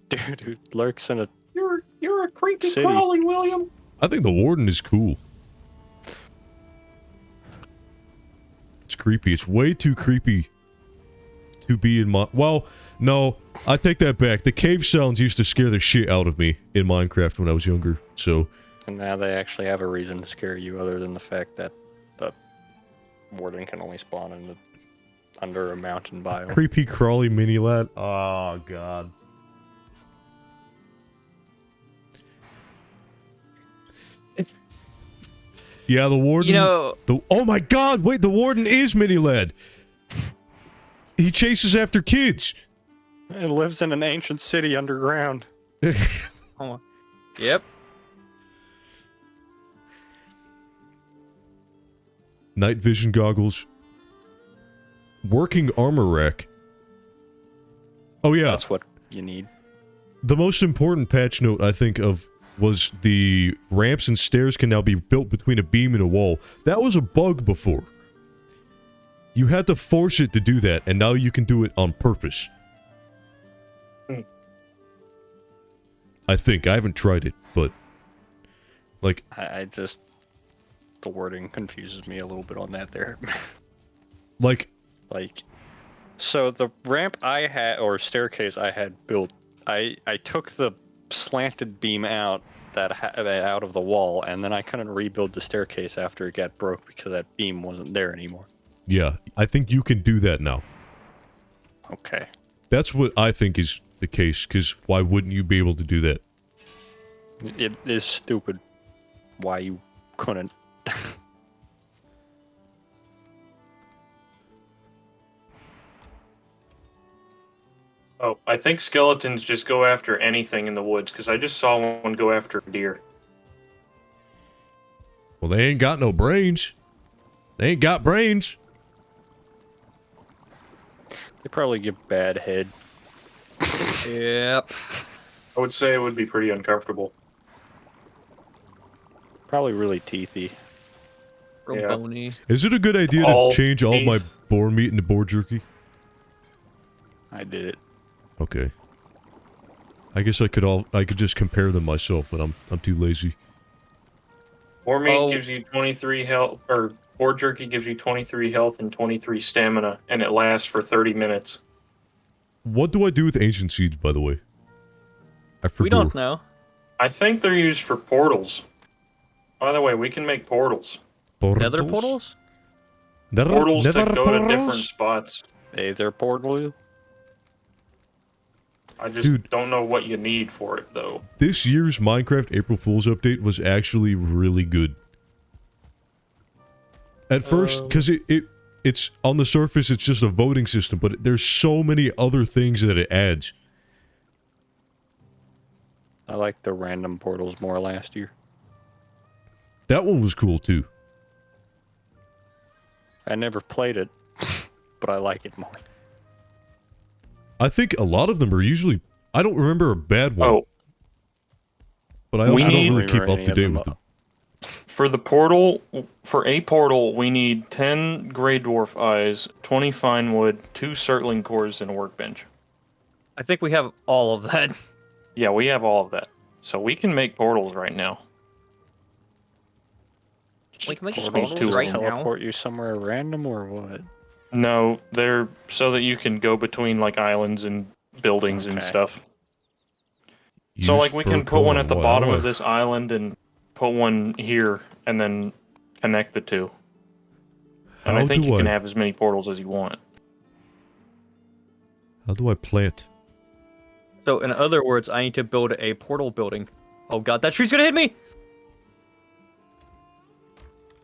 dude who lurks in a... You're a creepy City. crawly William. I think the warden is cool. It's creepy. It's way too creepy to be in my... Well, no, I take that back. The cave sounds used to scare the shit out of me in Minecraft when I was younger, so... And now they actually have a reason to scare you other than the fact that the Warden can only spawn in the under a mountain biome. Creepy crawly mini lad. Oh god. Yeah, the warden. You know, Oh my god! Wait, the warden is mini lad. He chases after kids. It lives in an ancient city underground. oh, yep. Night vision goggles. Working armor rack. Oh yeah. That's what you need. The most important patch note I think of was the ramps and stairs can now be built between a beam and a wall. That was a bug before. You had to force it to do that, and now you can do it on purpose. I think. I haven't tried it, but... Like... I just... The wording confuses me a little bit on that there. Like... So the ramp I had, or staircase I had built, I took the slanted beam out out of the wall, and then I couldn't rebuild the staircase after it got broke because that beam wasn't there anymore. Yeah, I think you can do that now. Okay. That's what I think is the case, because why wouldn't you be able to do that? It is stupid why you couldn't. Oh, I think skeletons just go after anything in the woods, because I just saw one go after a deer. Well, they ain't got no brains. They ain't got brains. They probably give bad head. Yep. I would say it would be pretty uncomfortable. Probably really teethy. Real Yeah. bony. Is it a good idea All to change all my beef. boar meat into boar jerky? I did it. Okay. I guess I could just compare them myself, but I'm too lazy. Boar meat Oh. gives you 23 health, or boar jerky gives you 23 health and 23 stamina, and it lasts for 30 minutes. What do I do with ancient seeds, by the way? I forgot. We don't know. I think they're used for portals. By the way, we can make portals. Nether portals? Portals Nether that go to different portals? spots. Hey, they're portable. I just Dude. don't know what you need for it, though. This year's Minecraft April Fool's update was actually really good. At first, because it's on the surface, it's just a voting system, but there's so many other things that it adds. I like the random portals more last year. That one was cool too. I never played it, but I like it more. I think a lot of them are usually... I don't remember a bad one. Oh, But I also We don't need- really keep remember up any to of date them. with them. for the portal, for a portal, we need 10 gray dwarf eyes, 20 fine wood, 2 surtling cores, and a workbench. I think we have all of that. Yeah, we have all of that. So we can make portals right now. We can make Just portals need two of right them. now. Teleport you somewhere random or what? No, they're so that you can go between like islands and buildings and Okay. stuff. Use So like we fur can put one coat at the on bottom what? of this island and put one here and then connect the two. And I How think do you can I- have as many portals as you want. How do I plant? So in other words, I need to build a portal building. Oh god, that tree's gonna hit me!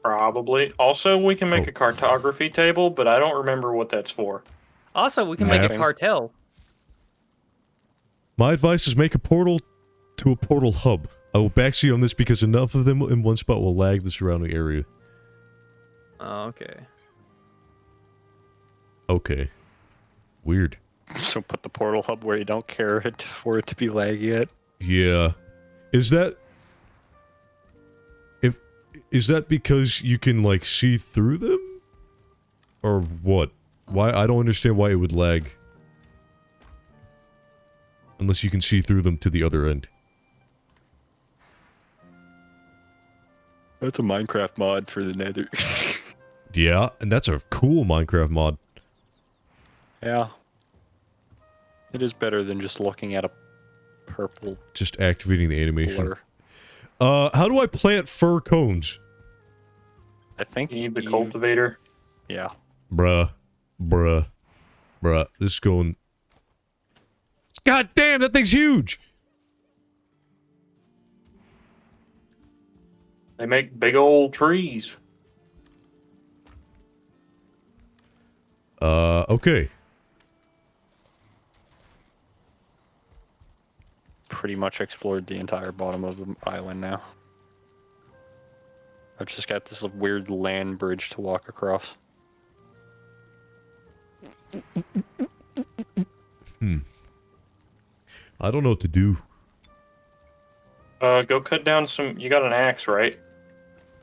Probably. Also, we can make Oh. a cartography table, but I don't remember what that's for. Also, we can make a Mapping. cartel. My advice is make a portal to a portal hub. I will backseat on this because enough of them in one spot will lag the surrounding area. Oh, okay. Okay. Weird. So put the portal hub where you don't care for it to be laggy yet. Yeah. Is that... Is that because you can, like, see through them? Or what? Why? I don't understand why it would lag. Unless you can see through them to the other end. That's a Minecraft mod for the Nether. Yeah, and that's a cool Minecraft mod. Yeah. It is better than just looking at a purple Just activating the animation. blur. How do I plant fir cones? I think You need the cultivator. Yeah. Bruh. Bruh. Bruh. This is going... God damn, that thing's huge! They make big old trees. Okay. Pretty much explored the entire bottom of the island now. I've just got this weird land bridge to walk across. I don't know what to do. Go cut down some... You got an axe, right?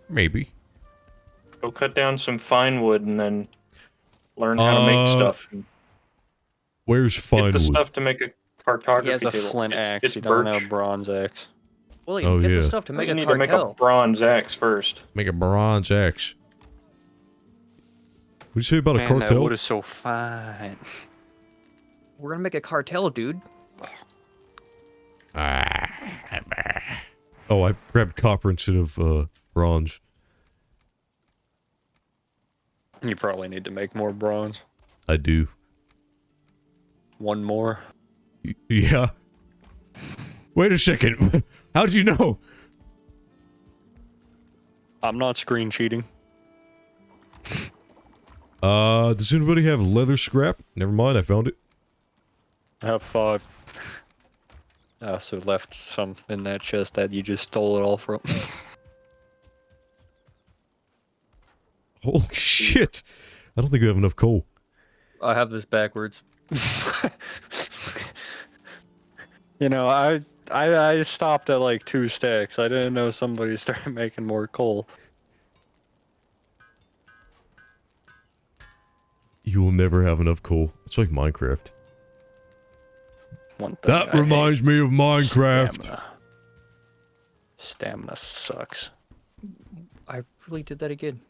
Maybe. Go cut down some fine wood and then learn how to make stuff. Where's fine Get the wood? stuff to make a cartography He has a table. flint axe. It's He doesn't birch. have a bronze axe. William, Oh, get yeah. the stuff to make You a need to make a cartel. bronze axe first. Make a bronze axe. What'd you say about a Man, that cartel? wood is so fine. We're gonna make a cartel, dude. Oh, I grabbed copper instead of bronze. You probably need to make more bronze. I do. One more. Yeah. Wait a second. How did you know? I'm not screen cheating. Does anybody have leather scrap? Never mind, I found it. I have 5. I also left some in that chest that you just stole it all from. Holy shit! I don't think we have enough coal. I have this backwards. You know, I stopped at like 2 stacks. I didn't know somebody started making more coal. You will never have enough coal. It's like Minecraft. One thing That I reminds hate, me of Minecraft. Stamina sucks. I really did that again.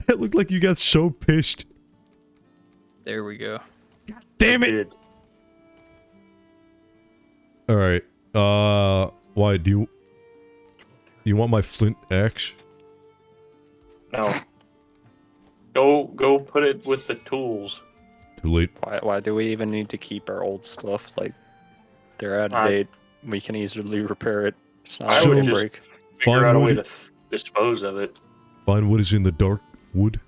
It looked like you got so pissed. There we go. Damn it! Alright. Why do you want my flint axe? No. Go put it with the tools. Too late. Why do we even need to keep our old stuff? Like, they're out of date. We can easily repair it. It's not I a would deal just break. figure out a way wood. to dispose of it. Fine wood is in the dark wood.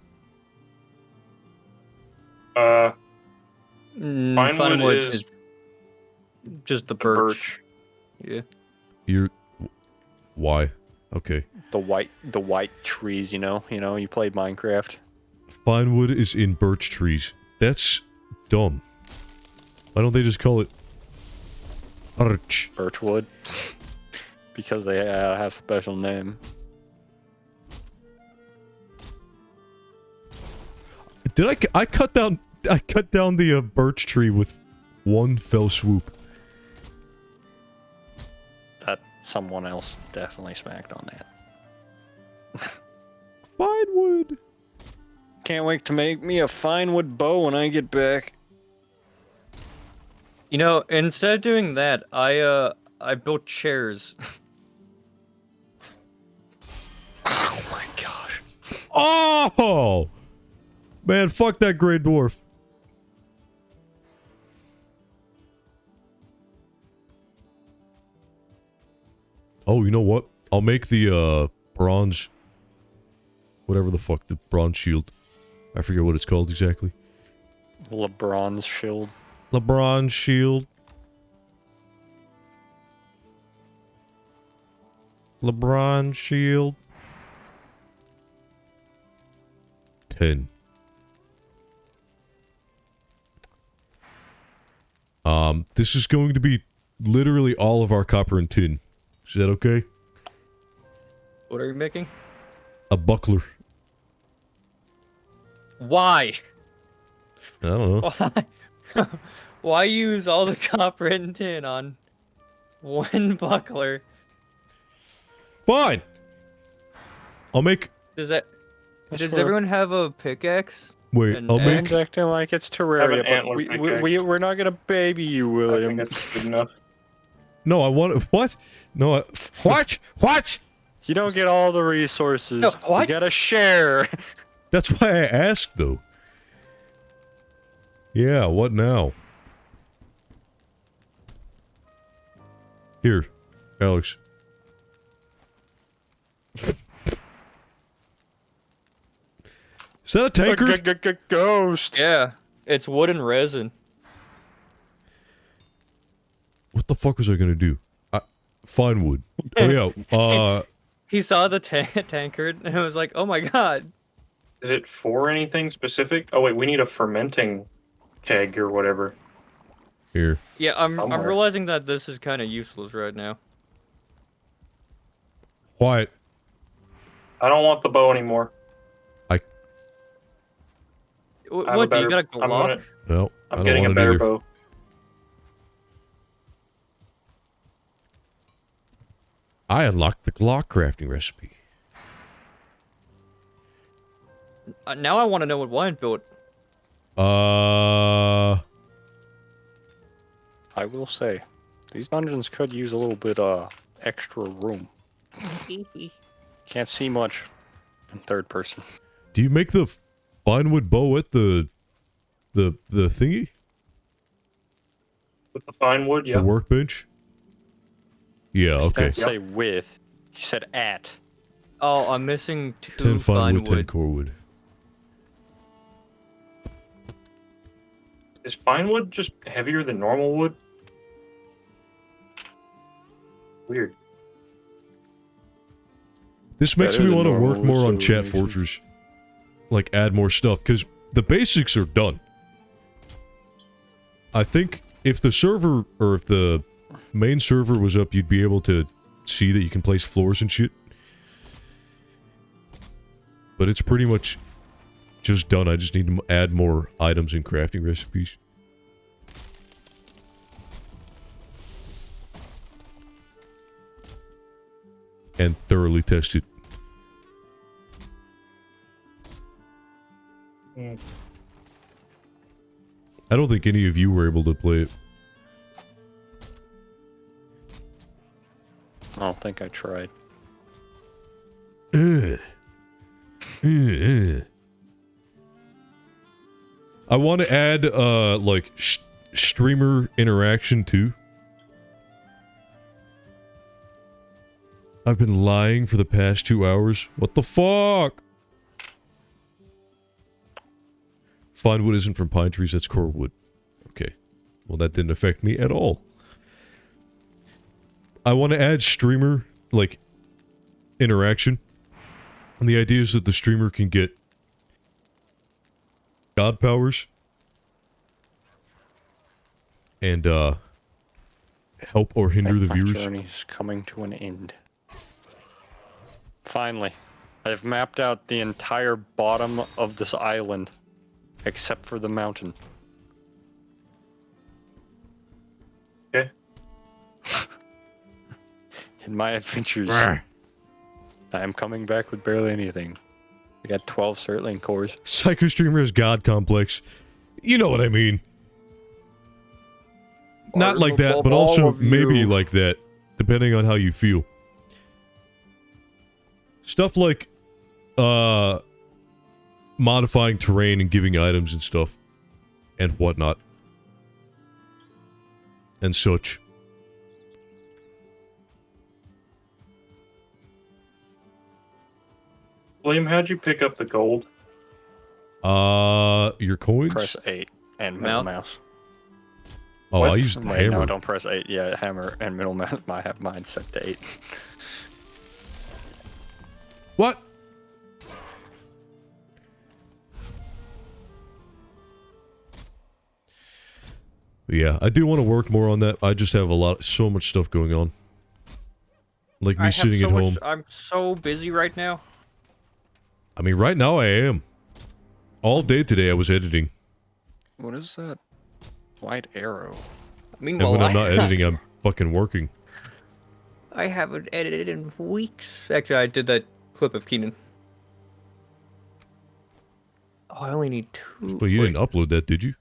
Fine wood is just the the birch. Yeah. You're... Why? Okay. The white trees, you know, you played Minecraft. Fine wood is in birch trees. That's dumb. Why don't they just call it birch? Birchwood. Because they have special name. Did I cut down the birch tree with one fell swoop. That someone else definitely smacked on that. Fine wood. Can't wait to make me a fine wood bow when I get back. You know, instead of doing that, I built chairs. Oh my gosh. Oh! Man, fuck that Grey Dwarf. Oh, you know what? I'll make the, bronze... Whatever the fuck, the bronze shield. I forget what it's called exactly. LeBron's shield. LeBron shield. LeBron shield. 10. This is going to be literally all of our copper and tin. Is that okay? What are you making? A buckler. Why? I don't know. Why? Why use all the copper and tin on one buckler? Fine! I'll make... Does everyone have a pickaxe? Wait, And I'll axe? make... Acting like it's Have Terraria, an antler but pickaxe. we're not gonna baby you, I William. think that's good enough. No, I want... What? No, I... What? What? You don't get all the resources. No, what? You gotta share. That's why I asked, though. Yeah, what now? Here, Alex. Is that a tankard? Ghost. Yeah, it's wood and resin. What the fuck was I gonna do? Fine wood. Oh yeah, He saw the tankard and was like, "Oh my god!" Is it for anything specific? Oh wait, we need a fermenting keg or whatever. here. Yeah, I'm Somewhere. realizing that this is kind of useless right now. Quiet. I don't want the bow anymore. I have What, do you better- got a Glock? No, I I'm don't getting a want it better either. bow. I unlocked the Glock crafting recipe. Now I want to know what Wyatt built. I will say, these dungeons could use a little bit extra room. Can't see much in third person. Do you make the fine wood bow at the thingy? With the fine wood, yeah. The workbench? Yeah, okay. Didn't say with. He said at. Oh, I'm missing 10 two fine wood, 10 wood. core wood. Is fine wood just heavier than normal wood? Weird. This makes Better me than want to normal work wood, more so on it Chat makes it- Fortress. Like, add more stuff, because the basics are done. I think if the server, or if the main server was up, you'd be able to see that you can place floors and shit. But it's pretty much just done. I just need to add more items and crafting recipes. And thoroughly test it. I don't think any of you were able to play it. I don't think I tried. I want to add, like, streamer interaction, too. I've been lying for the past 2 hours. What the fuck? Fine wood isn't from pine trees, that's core wood. Okay. Well, that didn't affect me at all. I want to add streamer, like, interaction. And the idea is that the streamer can get god powers. And, help or hinder the My viewers. journey's coming to an end. Finally, I've mapped out the entire bottom of this island, except for the mountain. Okay. In my adventures, I am coming back with barely anything. We got 12 Certling cores. Psycho streamer is god complex. You know what I mean. Not like that, but also maybe like that, depending on how you feel. Stuff like, modifying terrain and giving items and stuff. And whatnot. And such. William, how'd you pick up the gold? Your coins? Press 8 and middle mouse. Oh, What? I used the Wait, hammer. no, don't press 8. Yeah, hammer and middle mouse. I have mine set to 8. What? But yeah, I do want to work more on that. I just have so much stuff going on. Like me sitting at home. I'm so busy right now. I mean, right now I am. All day today I was editing. What is that? White arrow. And Meanwhile, when I'm not editing, I'm fucking working. I haven't edited in weeks. Actually, I did that clip of Keenan. Oh, I only need 2. But you didn't upload that, did you?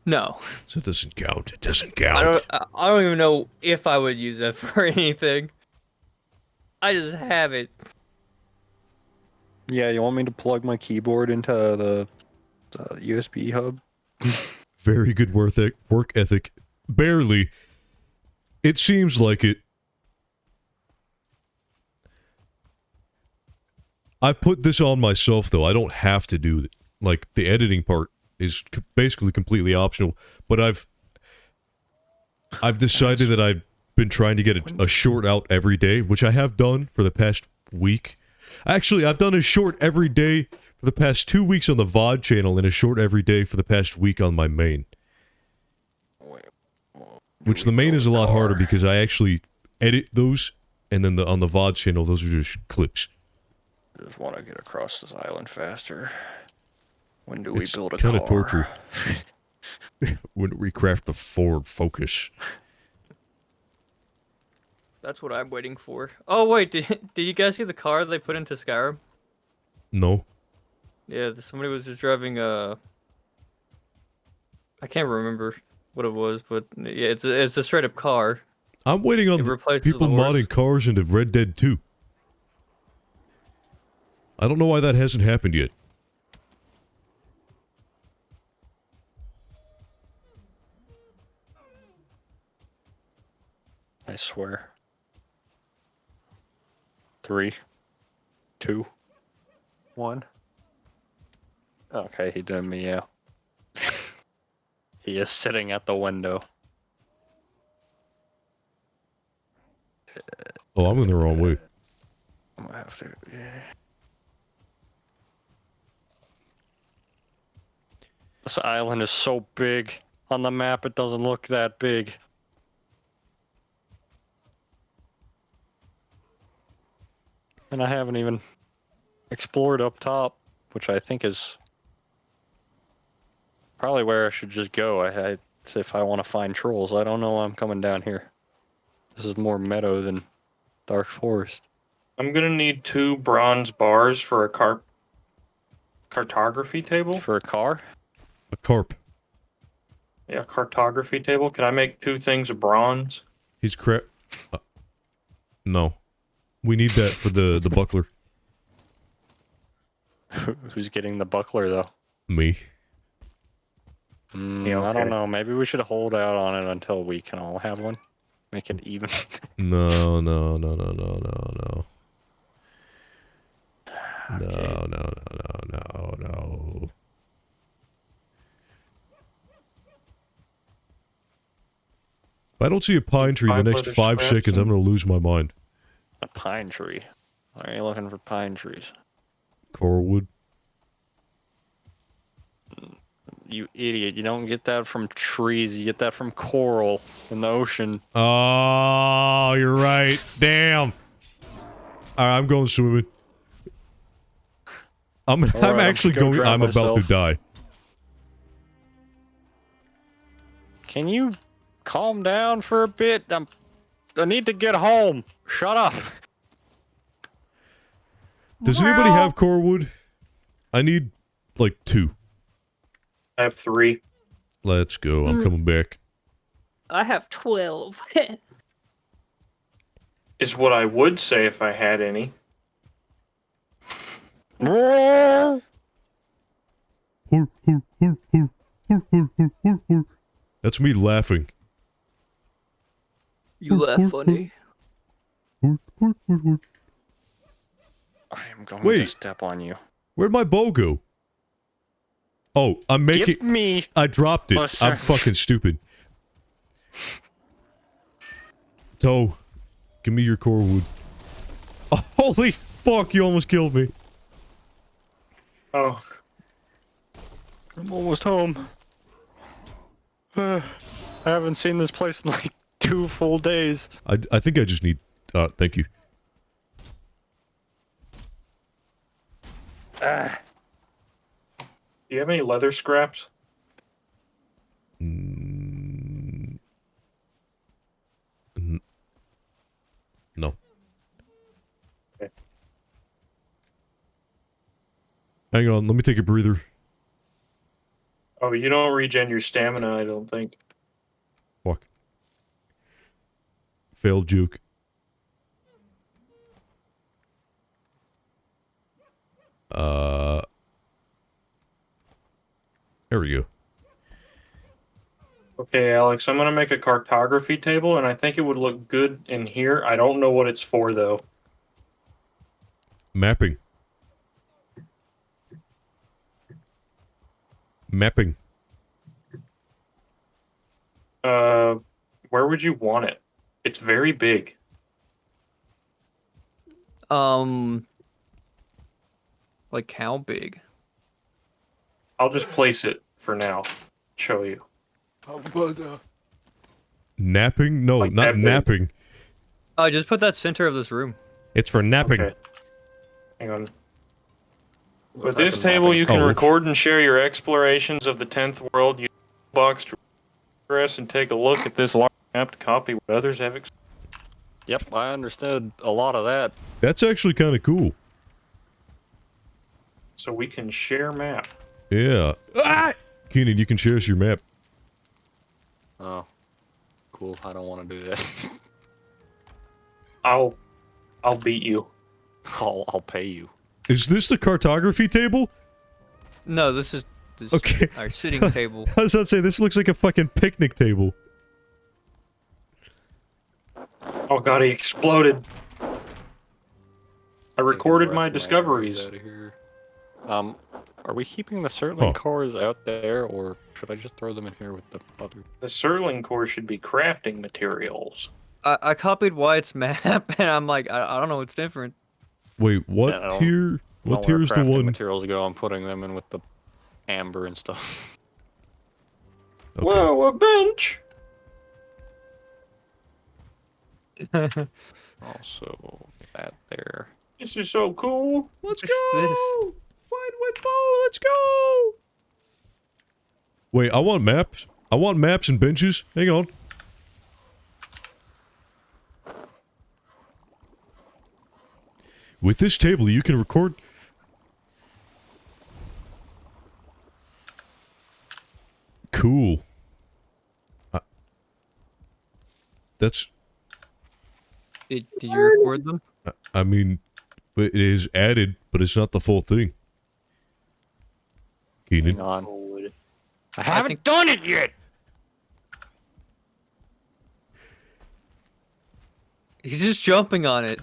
No. So it doesn't count. It doesn't count. I don't even know if I would use that for anything. I just have it. Yeah, you want me to plug my keyboard into the USB hub? Very good work ethic. Barely. It seems like it. I've put this on myself, though. I don't have to do it. Like, the editing part is basically completely optional. But I've decided that I've been trying to get a short out every day, which I have done for the past week. Actually, I've done a short every day for the past 2 weeks on the VOD channel and a short every day for the past week on my main. Which the main is a lot harder because I actually edit those, and then on the VOD channel, those are just clips. Just want to get across this island faster. When do we build a car? It's kind of torture. When we craft the Ford Focus. That's what I'm waiting for. Oh wait, did you guys see the car they put into Skyrim? No. Yeah, somebody was just driving I can't remember what it was, but yeah, it's a straight up car. I'm waiting on people modding cars into Red Dead 2. I don't know why that hasn't happened yet. I swear. 3, 2, 1. Okay, he did me out. He is sitting at the window. Oh, I'm in the wrong way. I'm gonna have to. Yeah. This island is so big. On the map, it doesn't look that big. And I haven't even explored up top, which I think is probably where I should just go. If I want to find trolls, I don't know why I'm coming down here. This is more meadow than dark forest. I'm gonna need 2 bronze bars for a cartography table. For a car? A carp. Yeah, cartography table. Can I make 2 things of bronze? He's no. We need that for the buckler. Who's getting the buckler, though? Me. Yeah, okay. I don't know. Maybe we should hold out on it until we can all have one. Make it even. No. Okay. No. If I don't see a pine tree in the next 5 seconds, I'm going to lose my mind. A pine tree? Why are you looking for pine trees? Coralwood. You idiot. You don't get that from trees. You get that from coral in the ocean. Oh, you're right. Damn. Alright, I'm going swimming. I'm actually going... I'm about to die. Can you calm down for a bit? I need to get home. Shut up. Does anybody have core wood? I need, like, 2. I have 3. Let's go. I'm coming back. I have 12. Is what I would say if I had any. That's me laughing. You laugh funny. I am going to step on you. Where'd my bow go? Oh, I'm making... Give me... I dropped it. I'm fucking stupid. Toe, give me your core wood. Oh, holy fuck, you almost killed me. Oh. I'm almost home. I haven't seen this place in like 2 full days. I think I just need... thank you. Do you have any leather scraps? No. Okay. Hang on, let me take a breather. Oh, you don't regen your stamina, I don't think. Fuck. Failed joke. There we go. Okay, Alex, I'm gonna make a cartography table, and I think it would look good in here. I don't know what it's for, though. Mapping. Mapping. Where would you want it? It's very big. Like how big? I'll just place it for now. Show you. Napping? No, Like not that big. napping. Oh, just put that center of this room. It's for napping. Okay. Hang on. What With type this of table, mapping? you can Oh. record and share your explorations of the 10th world. Use the box to progress and take a look at this large map to copy what others have experienced. Yep, I understood a lot of that. That's actually kind of cool. So we can share map. Yeah. Ah! Keenan, you can share us your map. Oh, cool. I don't want to do that. I'll beat you. I'll pay you. Is this the cartography table? No, this is Okay. our sitting table. I was about to say, this looks like a fucking picnic table. Oh god, he exploded. I recorded my Rest discoveries. out of here. Are we keeping the Surtling cores out there, or should I just throw them in here with the other? The Surling core should be crafting materials. I copied Wyatt's map, and I'm like, I don't know what's different. Wait, what Yeah, I don't tier? What tier is the crafting one? materials go? I'm putting them in with the amber and stuff. Okay. Whoa, a bench! Also, that there. This is so cool. Let's What's this? Find with bow. Let's go. Wait, I want maps. I want maps and benches. Hang on. With this table, you can record. Cool. That's. Did you record them? I mean, it is added, but it's not the full thing. Keenan. Hang on. I haven't done it yet! He's just jumping on it.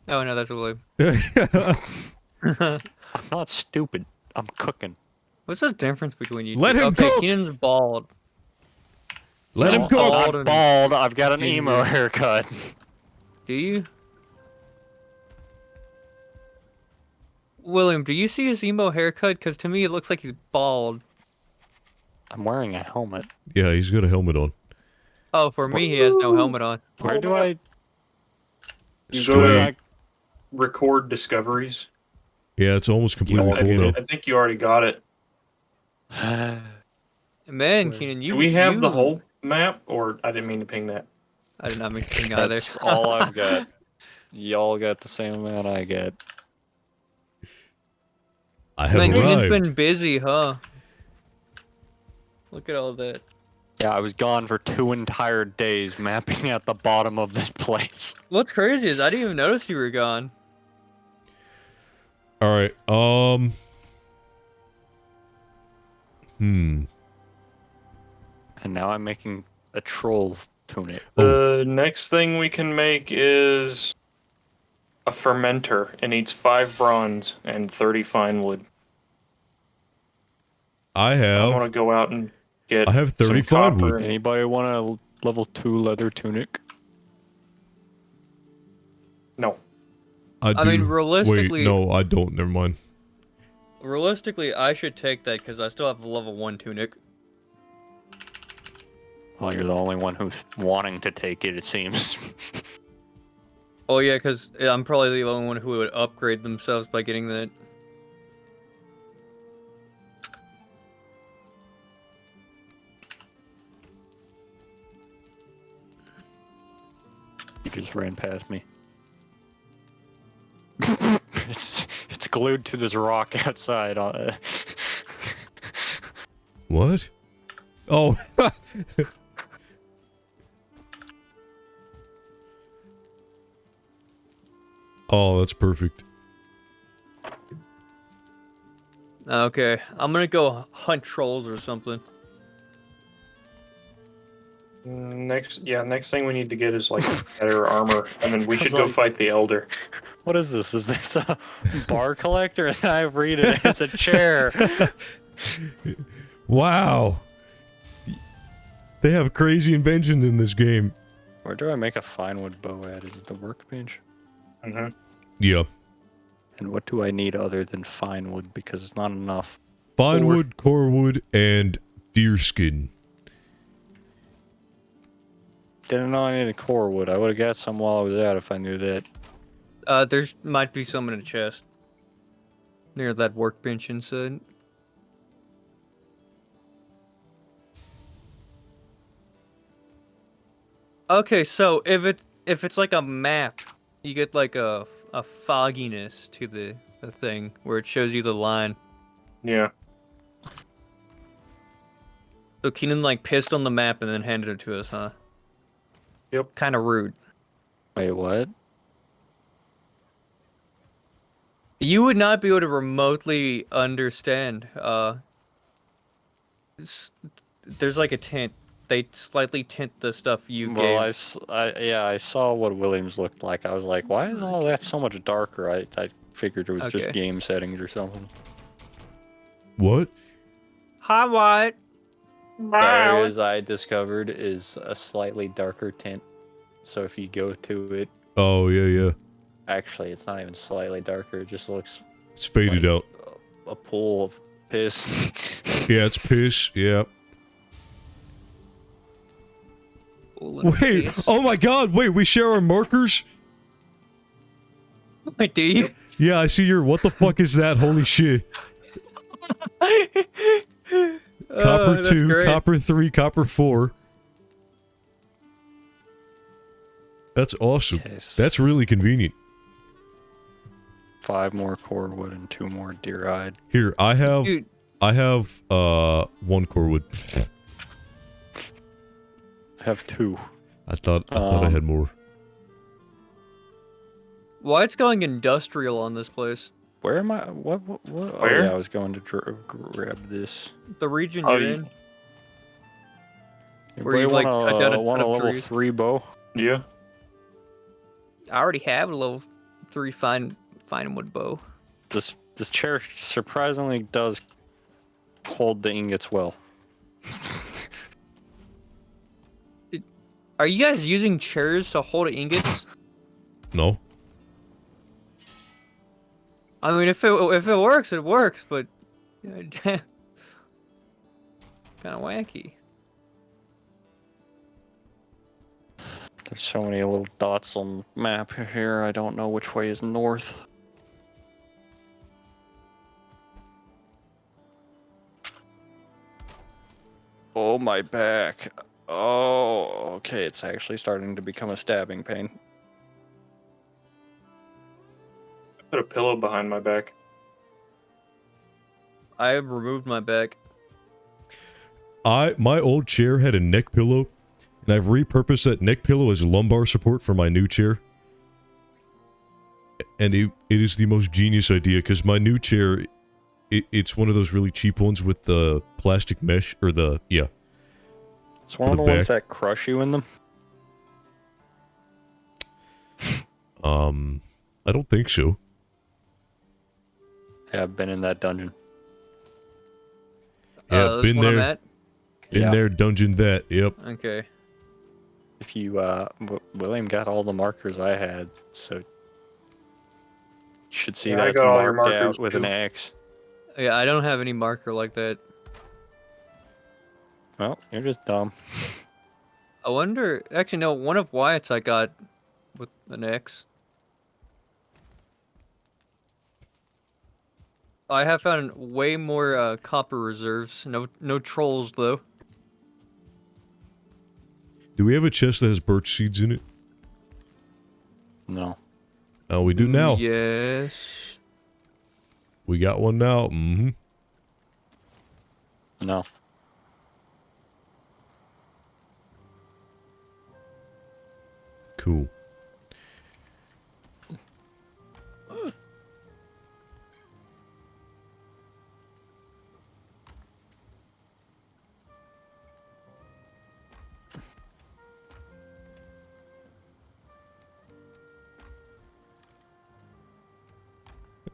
Oh no, that's William. I'm not stupid. I'm cooking. What's the difference between you Let two? him Okay, cook! Keenan's bald. Let him No, go. bald I'm and- bald. I've got an Ginger. emo haircut. Do you? William, do you see his emo haircut? Because to me it looks like he's bald. I'm wearing a helmet. Yeah, he's got a helmet on. Oh, for me he has no helmet on. Where do I? You Straight. go Where to record discoveries. Yeah, it's almost completely I full now. think you already got it. Man, Keenan, you. Do we have the you- whole map? Or I didn't mean to ping that. I did not mean to ping either. That's all I've got. Y'all got the same amount I get. I have Man, Keenan's arrived. been busy, huh? Look at all that. Yeah, I was gone for 2 entire days mapping at the bottom of this place. What's crazy is I didn't even notice you were gone. All right. And now I'm making a troll tunic. The next thing we can make is a fermenter. It needs 5 bronze and 30 fine wood. I I want to have. go out and get I have 30 some copper firewood. and- Anybody want a level 2 leather tunic? No. I do. mean, realistically- Wait, no, I don't. Never mind. Realistically, I should take that because I still have a level 1 tunic. Well, you're the only one who's wanting to take it, it seems. Oh yeah, because I'm probably the only one who would upgrade themselves by getting that. You just ran past me. it's glued to this rock outside. What? Oh. Oh, that's perfect. Okay, I'm gonna go hunt trolls or something. Next thing we need to get is like better armor, and then we should go like- fight the elder. What is this? Is this a bar collector? I read it. It's a chair. Wow. They have crazy inventions in this game. Where do I make a fine wood bow at? Is it the workbench? Mm-hmm. Yeah. And what do I need other than fine wood? Because it's not enough. Fine wood, core wood, and deer skin. Didn't know I needed core wood. I would have got some while I was out if I knew that. There's might be some in a chest near that workbench inside. Okay, so if it's like a map, you get like a fogginess to the thing where it shows you the line. Yeah. So Keenan like pissed on the map and then handed it to us, huh? Yep. Kind of rude. Wait, what? You would not be able to remotely understand. There's like a tint. They slightly tint the stuff you Well, gave. I saw what Williams looked like. I was like, why is all that so much darker? I figured it was just Okay. game settings or something. What? Hi, White. The areas I discovered is a slightly darker tint. So if you go to it, Oh, yeah. actually, it's not even slightly darker. It just looks It's faded like out. a pool of piss. Yeah, it's piss. Yeah. Wait. Oh my god. Wait, we share our markers? Wait, do you? Yeah, I see your. What the fuck is that? Holy shit. Copper that's 2, great. copper 3, copper 4. That's awesome. Yes. That's really convenient. 5 more core wood and 2 more deer hide. Here, I have Dude. 1 core wood. I have 2. I thought I had more. White's going industrial on this place. Where am I? What? Oh, Where? yeah, I was going to grab this. The region Oh, you're you- in. Anybody you, like, want cut down a want a ton of level trees? 3 bow? Yeah. I already have a level 3 fine wood bow. This chair surprisingly does hold the ingots well. Are you guys using chairs to hold ingots? No. I mean, if it works, it works. But kind of wacky. There's so many little dots on the map here. I don't know which way is north. Oh, my back. Oh, okay. It's actually starting to become a stabbing pain. Put a pillow behind my back. I have removed my back. My old chair had a neck pillow, and I've repurposed that neck pillow as lumbar support for my new chair. And it is the most genius idea, because my new chair, it's one of those really cheap ones with the plastic mesh, or the, yeah. It's one of the ones that crush you in them. I don't think so. Yeah, I've been in that dungeon. Yeah, That's been what I'm there. at? Been Yeah. there, dungeon that, yep. Okay. If you, William got all the markers I had, so you should see Yeah, I that got all your marked markers, out with an too. X. Yeah, I don't have any marker like that. Well, you're just dumb. I wonder. Actually, no. One of Wyatt's I got with an X. I have found way more copper reserves. No trolls though. Do we have a chest that has birch seeds in it? No. Oh, we do now. Yes. We got one now. Mm-hmm. No. Cool.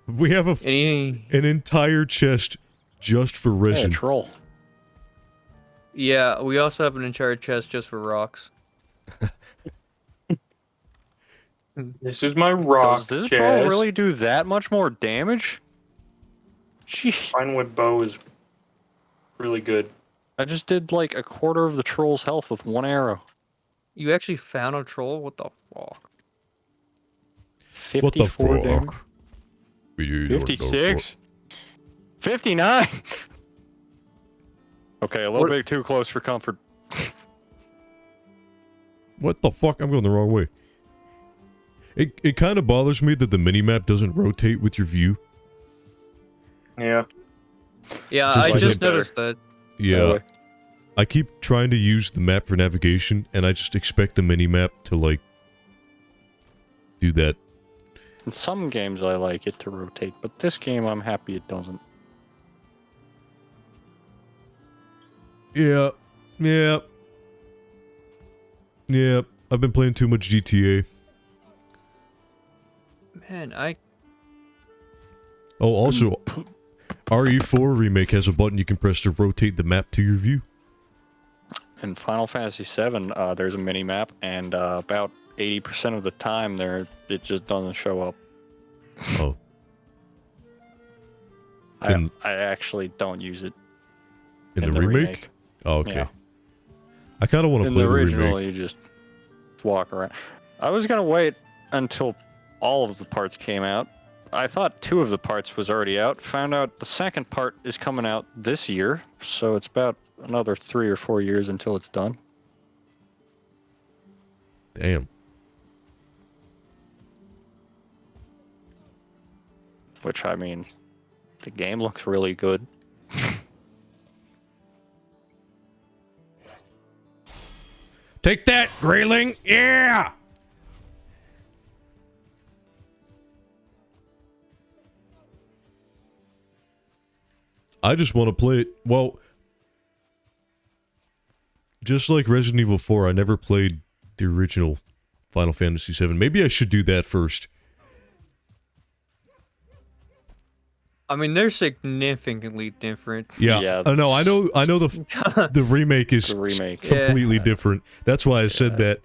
We have an entire chest just for Hey, a resin. troll. Yeah, we also have an entire chest just for rocks. This is my rock Does this chest. bow really do that much more damage? Jeez. Pinewood bow is really good. I just did like a quarter of the troll's health with one arrow. You actually found a troll? What the fuck? 54 damage. fuck? You don't know 56? 59? Okay, a little bit too close for comfort. What the fuck? I'm going the wrong way. It kind of bothers me that the minimap doesn't rotate with your view. Yeah. Yeah, Just I like just it better. noticed that. Yeah. I keep trying to use the map for navigation, and I just expect the minimap to, like, do that. In some games I like it to rotate, but this game I'm happy it doesn't. Yeah. Yeah. Yeah. I've been playing too much GTA. Man, Oh, also, RE4 Remake has a button you can press to rotate the map to your view. In Final Fantasy VII, there's a mini map, and about 80% of the time it just doesn't show up. Oh. I In- actually don't use it In the remake? Oh, okay. Yeah. I kind of want to In play the the original, remake. you just walk around. I was gonna wait until all of the parts came out. I thought 2 of the parts was already out. Found out the second part is coming out this year, so it's about another 3 or 4 years until it's done. Damn. Which, I mean, the game looks really good. Take that, Grayling! Yeah! I just want to play it. Well, just like Resident Evil 4, I never played the original Final Fantasy 7. Maybe I should do that first. I mean, they're significantly different. Yeah. Yeah, No, I know the remake is The remake completely different. That's why I said that.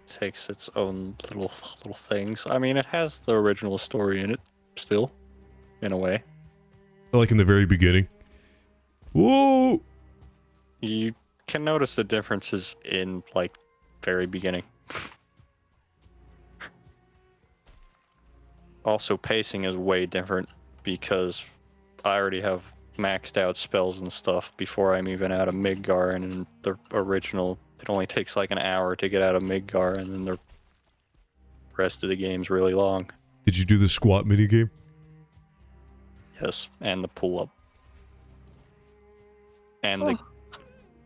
takes its own little things. I mean, it has the original story in it, still, in a way. Like in the very beginning. Whoa! You can notice the differences in, like, very beginning. Also, pacing is way different because I already have maxed out spells and stuff before I'm even out of Midgar, and in the original, it only takes like an hour to get out of Midgar, and then the rest of the game's really long. Did you do the squat minigame? Yes, and the pull-up. And the...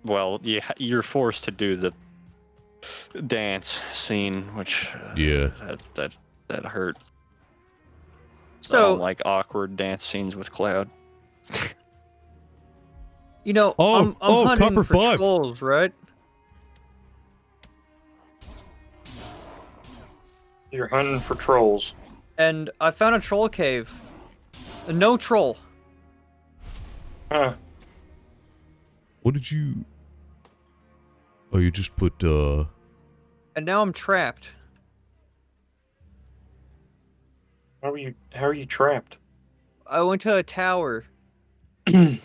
Well, you're forced to do the dance scene, which... Yeah. That hurt. So- I don't like awkward dance scenes with Cloud. You know, Oh, I'm hunting Copper for 5. trolls, right? You're hunting for trolls. And I found a troll cave. No troll. Huh. What did you... Oh, you just put, And now I'm trapped. How are you trapped? I went to a tower. I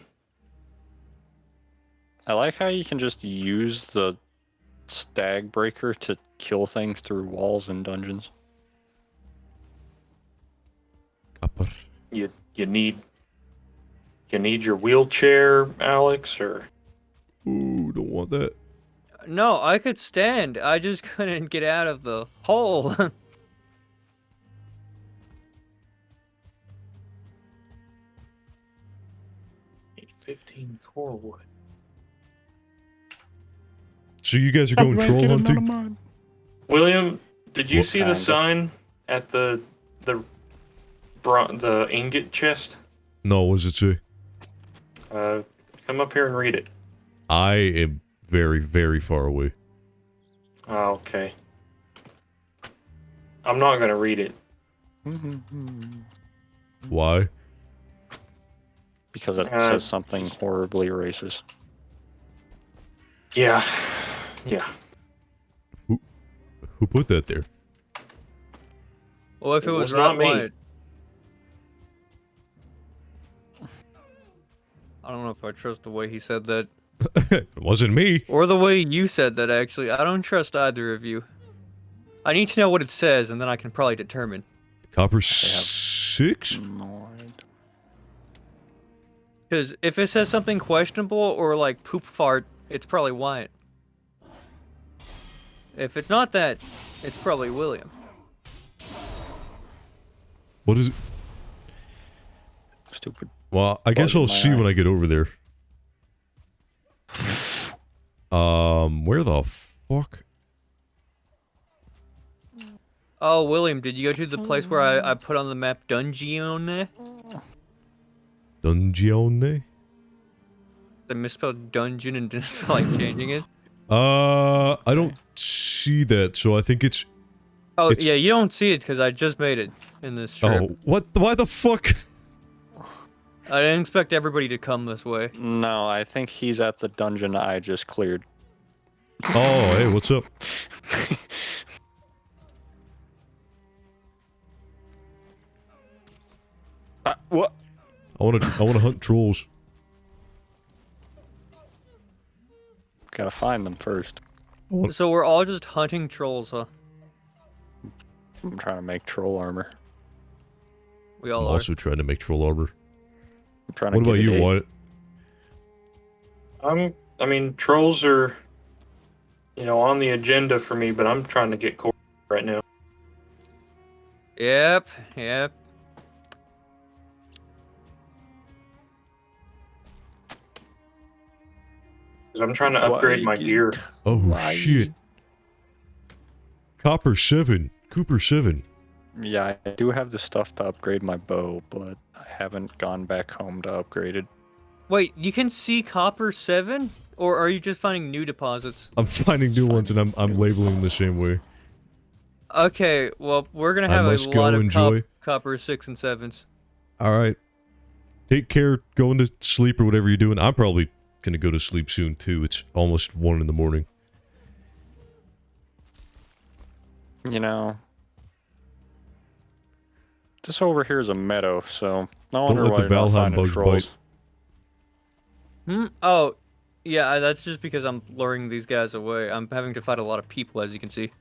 like how you can just use the stag breaker to kill things through walls and dungeons. Copper. You need your wheelchair, Alex, or Ooh, don't want that. No, I could stand. I just couldn't get out of the hole. need 15 core wood. So you guys are going troll hunting? William, did you What see the kind? sign at the ingot chest? No, what does it say? Come up here and read it. I am very, very far away. Oh, okay. I'm not gonna read it. Why? Because it says something horribly racist. Yeah. Yeah. Who put that there? Well, if it was not me. white. I don't know if I trust the way he said that. It wasn't me. Or the way you said that, actually. I don't trust either of you. I need to know what it says, and then I can probably determine. Copper 6? No idea. Because if it says something questionable or like poop fart, it's probably white. If it's not that, it's probably William. What is it? Stupid. Well, I guess Bug in I'll my see eye. when I get over there. Where the fuck? Oh, William, did you go to the place where I put on the map Dungeon? Dungeone? I misspelled dungeon and didn't feel like changing it. I don't see that, so I think it's... Oh, It's- yeah, you don't see it because I just made it in this trip. Oh, what? Why the fuck? I didn't expect everybody to come this way. No, I think he's at the dungeon I just cleared. Oh, hey, what's up? What? I wanna hunt trolls. Gotta find them first. So we're all just hunting trolls, huh? I'm trying to make troll armor. We I'm all are. also trying to make troll armor. I'm trying to What about get you, it eight. Wyatt? I mean, trolls are, on the agenda for me, but I'm trying to get core right now. Yep. 'Cause I'm trying to upgrade my gear. Oh, shit. Copper 7. Cooper 7. Yeah, I do have the stuff to upgrade my bow, but I haven't gone back home to upgrade it. Wait, you can see copper 7? Or are you just finding new deposits? I'm finding new ones and I'm labeling them the same way. Okay, well, we're gonna I have a must go lot of enjoy. copper 6 and 7s. Alright. Take care, going to sleep or whatever you're doing. I'm probably gonna go to sleep soon too. It's almost 1 in the morning. You know, this over here is a meadow, so no Don't wonder let why the you're not Valheim finding bugs trolls. Hmm? Oh, yeah, that's just because I'm luring these guys away. I'm having to fight a lot of people, as you can see.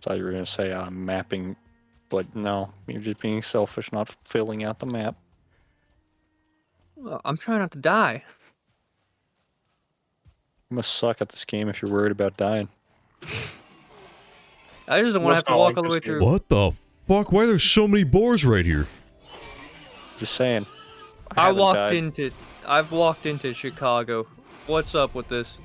Thought you were gonna say I'm mapping, but no, you're just being selfish, not filling out the map. Well, I'm trying not to die. You must suck at this game if you're worried about dying. I just don't want to have to not walk like all the way this game. through. What the fuck? Why are there so many boars right here? Just saying. I've haven't died. walked into Chicago. What's up with this?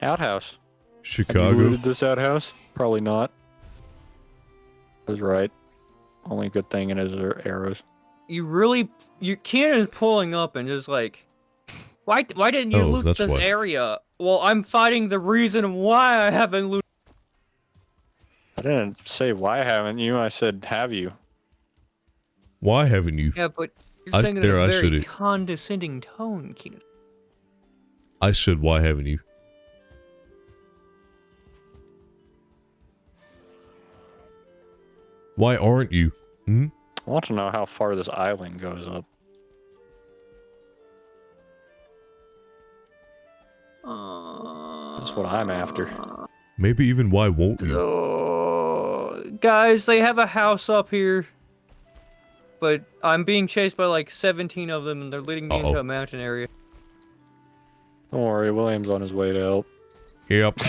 Outhouse. Have you Chicago? looted this outhouse? Probably not. I was right. Only good thing in it is their arrows. You Keenan is pulling up and just like, why didn't you Oh, loot that's this why. area? Well, I'm fighting the reason why I haven't looted. I didn't say why haven't you, I said have you. Why haven't you? Yeah, but you're saying it in I a said very it. condescending tone, Keenan. I said, why haven't you? Why aren't you? Hmm? I want to know how far this island goes up. That's what I'm after. Maybe even why won't you? Oh, guys, they have a house up here. But I'm being chased by like 17 of them and they're leading me into Uh-oh. a mountain area. Don't worry, William's on his way to help. Yep.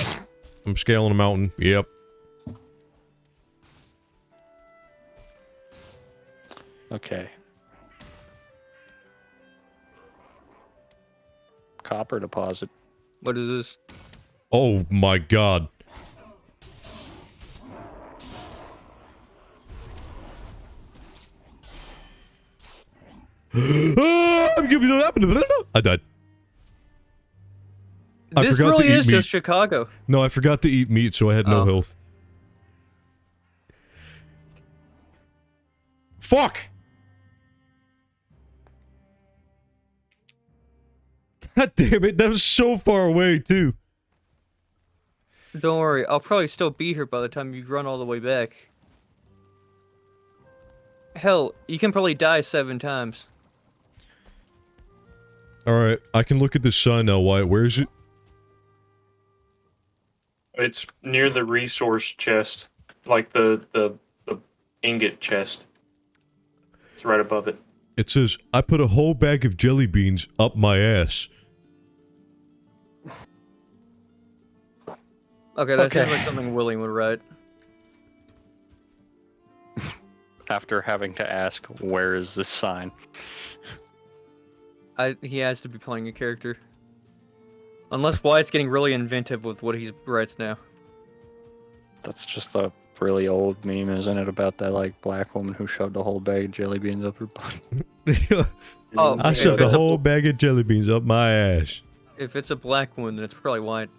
I'm scaling a mountain. Yep. Okay. Copper deposit. What is this? Oh my god. I died. I This forgot to really eat is meat. just Chicago. No, I forgot to eat meat, so I had no Oh. health. Fuck! God damn it, that was so far away, too. Don't worry, I'll probably still be here by the time you run all the way back. Hell, you can probably die 7 times. Alright, I can look at this sign now, Wyatt. Where is it? It's near the resource chest, like the ingot chest. It's right above it. It says, I put a whole bag of jelly beans up my ass. Okay, that sounds like something Willie would write. After having to ask, where is this sign? He has to be playing a character. Unless Wyatt's getting really inventive with what he writes now. That's just a really old meme, isn't it? About that, like, black woman who shoved a whole bag of jelly beans up her butt. Oh, I if shoved a it's whole bag of jelly beans up my ass. If it's a black one, then it's probably Wyatt.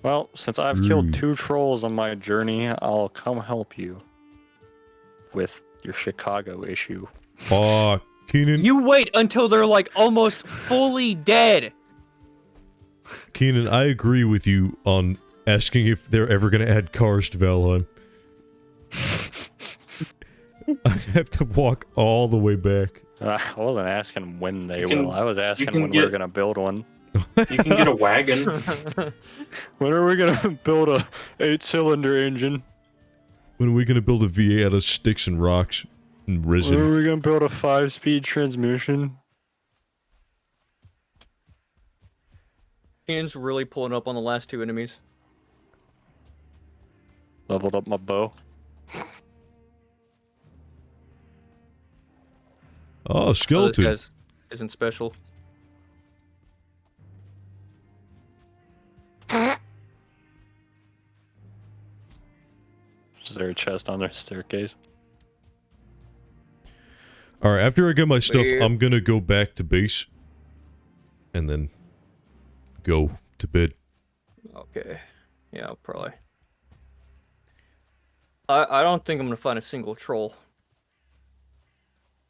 Well, since I've killed 2 trolls on my journey, I'll come help you with your Chicago issue. Aw, Keenan. You wait until they're like almost fully dead. Keenan, I agree with you on asking if they're ever gonna add cars to Valheim. I have to walk all the way back. I wasn't asking when they can- will. I was asking can when get- we're gonna build one. You can get a wagon. When are we gonna build a 8-cylinder engine? When are we gonna build a V8 out of sticks and rocks and When are resin? we gonna build a 5-speed transmission? Ian's really pulling up on the last 2 enemies. Leveled up my bow. Oh, Oh, this skeleton. guy's isn't special. Is there a chest on the staircase? Alright, after I get my stuff, Weird. I'm gonna go back to base. And then go to bed. Okay. Yeah, probably. I don't think I'm gonna find a single troll.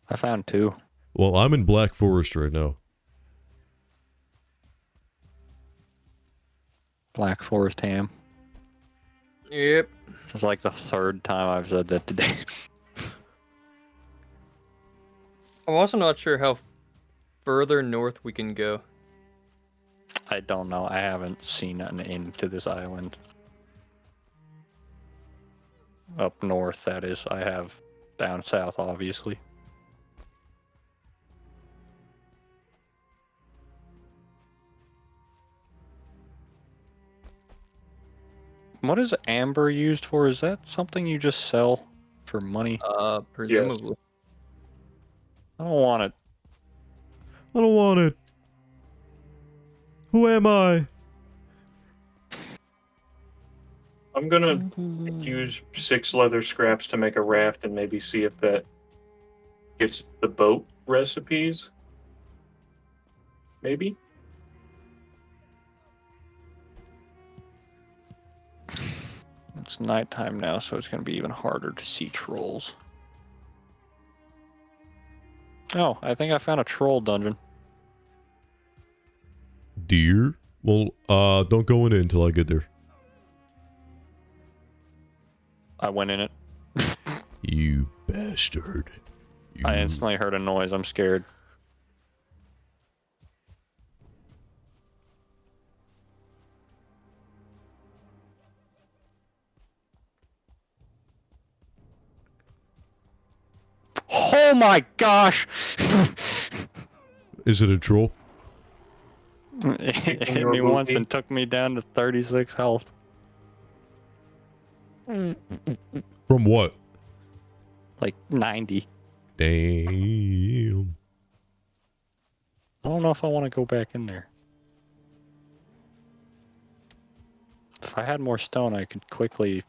I found 2. Well, I'm in Black Forest right now. Black Forest ham. Yep. It's like the 3rd time I've said that today. I'm also not sure how further north we can go. I don't know. I haven't seen an end to this island. Up north, that is. I have down south, obviously. What is amber used for? Is that something you just sell for money? Presumably. I don't want it. I don't want it. Who am I? I'm gonna use 6 leather scraps to make a raft and maybe see if that gets the boat recipes. Maybe? It's nighttime now, so it's going to be even harder to see trolls. Oh, I think I found a troll dungeon. Deer? Well, don't go in it until I get there. I went in it. You bastard. You... I instantly heard a noise. I'm scared. Oh my gosh! Is it a troll? It hit me once and took me down to 36 health. From what? Like 90. Damn. I don't know if I want to go back in there. If I had more stone, I could quickly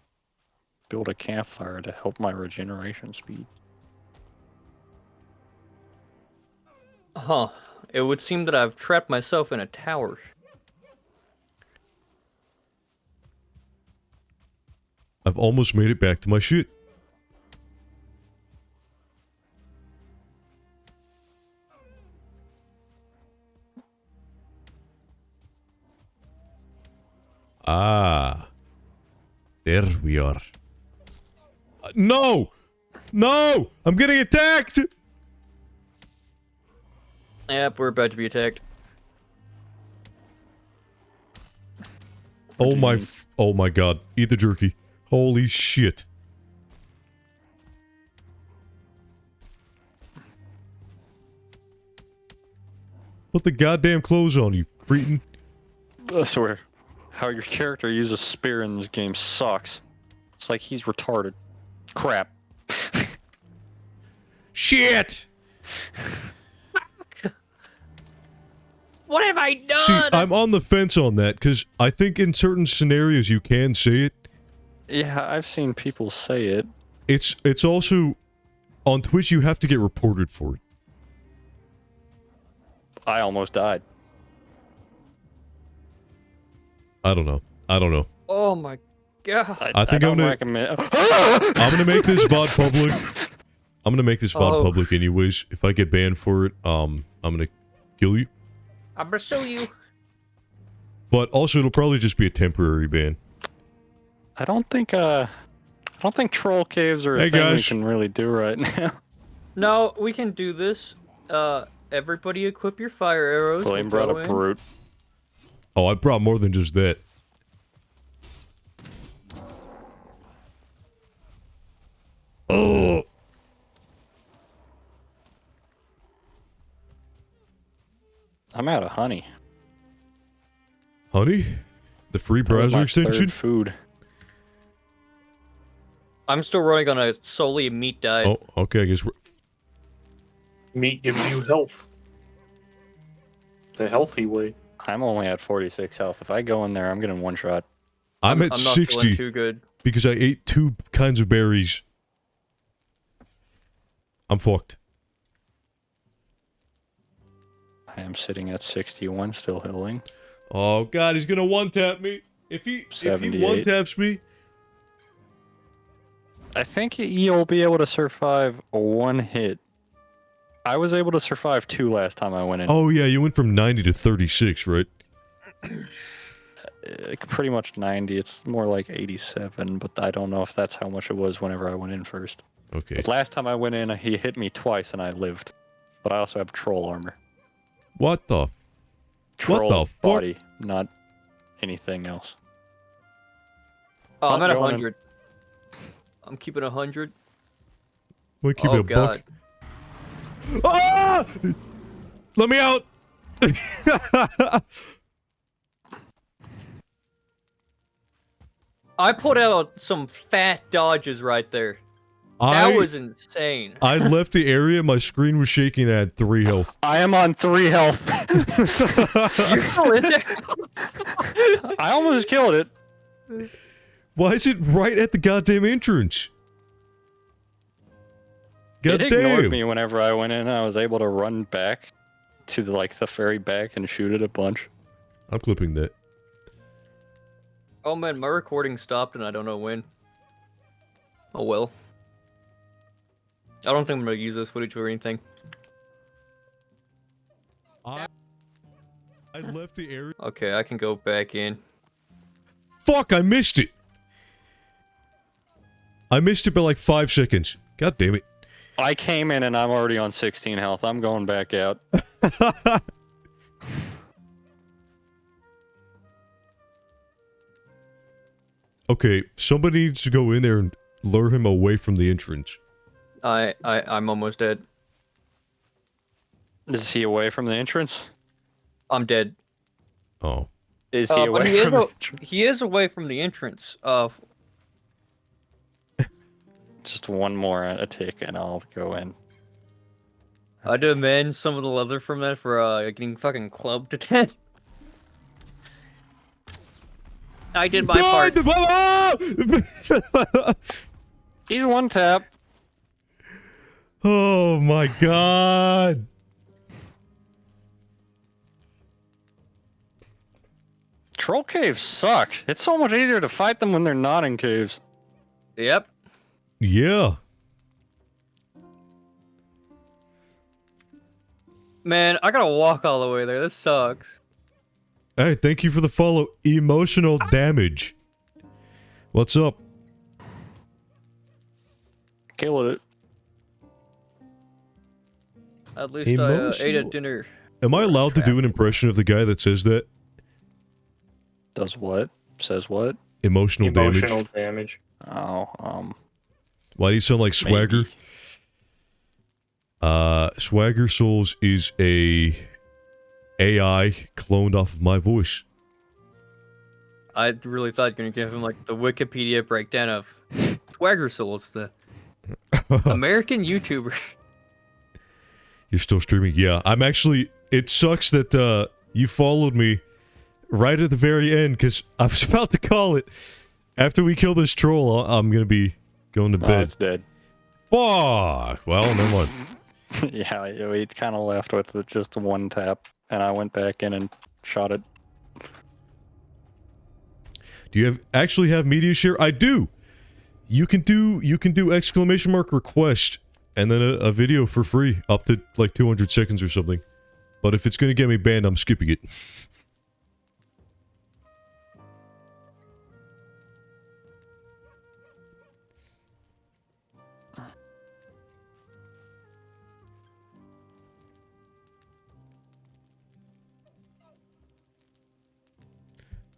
build a campfire to help my regeneration speed. Huh. It would seem that I've trapped myself in a tower. I've almost made it back to my shit. Ah. There we are. No! No! I'm getting attacked! Yep, we're about to be attacked. Oh my god. Eat the jerky. Holy shit. Put the goddamn clothes on, you cretin. I swear. How your character uses spear in this game sucks. It's like he's retarded. Crap. Shit! What have I done? See, I'm on the fence on that, because I think in certain scenarios you can say it. Yeah, I've seen people say it. It's also... On Twitch, you have to get reported for it. I almost died. I don't know. Oh my god. I think don't I'm recommend. gonna make this VOD public. I'm gonna make this VOD Oh. public anyways. If I get banned for it, I'm gonna kill you. I'm gonna sue you. But also, it'll probably just be a temporary ban. I don't think troll caves are a Hey, thing we guys. can really do right now. No, we can do this. Everybody equip your fire arrows. Blame We'll brought go a in. brute. Oh, I brought more than just that. Oh, I'm out of honey. honey? The free That was browser my extension? third food. I'm still running on a solely meat diet. Oh, okay, I guess we're... Meat gives you health. The healthy way. I'm only at 46 health. If I go in there, I'm getting one shot. I'm at not feeling 60 too good. because I ate 2 kinds of berries. I'm fucked. I am sitting at 61, still healing. Oh god, he's gonna one-tap me. If he 78. one-taps me... I think you'll be able to survive one hit. I was able to survive 2 last time I went in. Oh yeah, you went from 90 to 36, right? Pretty much 90. It's more like 87, but I don't know if that's how much it was whenever I went in first. Okay. But last time I went in, he hit me twice and I lived. But I also have troll armor. What the... Troll the fuck? body, not anything else. Oh, I'm Oh, at going in. 100. I'm keeping 100. We keep Oh it a god. buck. Ah! Let me out! I put out some fat dodges right there. That was insane. I left the area, my screen was shaking, I had 3 health. I am on 3 health. You're still in there? I almost killed it. Why is it right at the goddamn entrance? God It ignored damn. me whenever I went in. I was able to run back to the ferry back and shoot it a bunch. I'm clipping that. Oh man, my recording stopped and I don't know when. Oh well. I don't think I'm gonna use this footage or anything. I left the area. Okay, I can go back in. Fuck, I missed it. I missed it by like 5 seconds. God damn it. I came in and I'm already on 16 health. I'm going back out. Okay, somebody needs to go in there and lure him away from the entrance. I'm almost dead. Is he away from the entrance? I'm dead. Oh. Is he But away he is, from the entrance? he is away from the entrance. Just one more tick and I'll go in. I demand some of the leather from that for getting fucking clubbed to death. I did my part. He's one tap. Oh my god. Troll caves suck. It's so much easier to fight them when they're not in caves. Yep. Yeah. Man, I gotta walk all the way there. This sucks. Hey, thank you for the follow. Emotional damage. What's up? Kill it. At least I ate Emotional. at dinner. Am I allowed to do an impression of the guy that says that? Does what? Says what? Emotional damage. damage. Oh, Why do you sound like Swagger? maybe. Swagger Souls is a AI cloned off of my voice. I really thought you were gonna give him like the Wikipedia breakdown of Swagger Souls, the American YouTuber. You're still streaming? Yeah, I'm actually... It sucks that, you followed me right at the very end, because I was about to call it. After we kill this troll, I'm gonna be going to bed. It's dead. Fuck! Well, never mind. Yeah, we kind of left with just one tap, and I went back in and shot it. Do you actually have media share? I do! You can do exclamation mark request, and then a video for free, up to, like, 200 seconds or something. But if it's gonna get me banned, I'm skipping it.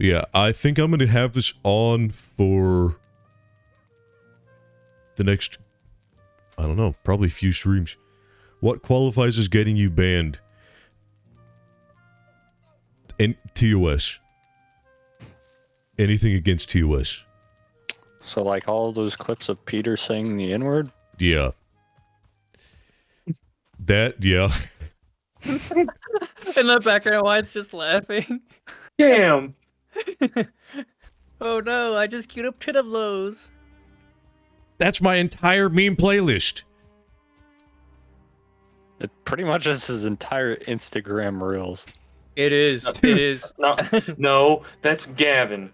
Yeah, I think I'm gonna have this on for the next, I don't know, probably a few streams. What qualifies as getting you banned? And TOS. Anything against TOS. So, like, all those clips of Peter saying the N-word? Yeah. That, yeah. In the background, Wyatt's just laughing. Damn. Oh no, I just queued up Tit of Lows. That's my entire meme playlist. It pretty much is his entire Instagram reels. It is. It is. No, that's Gavin.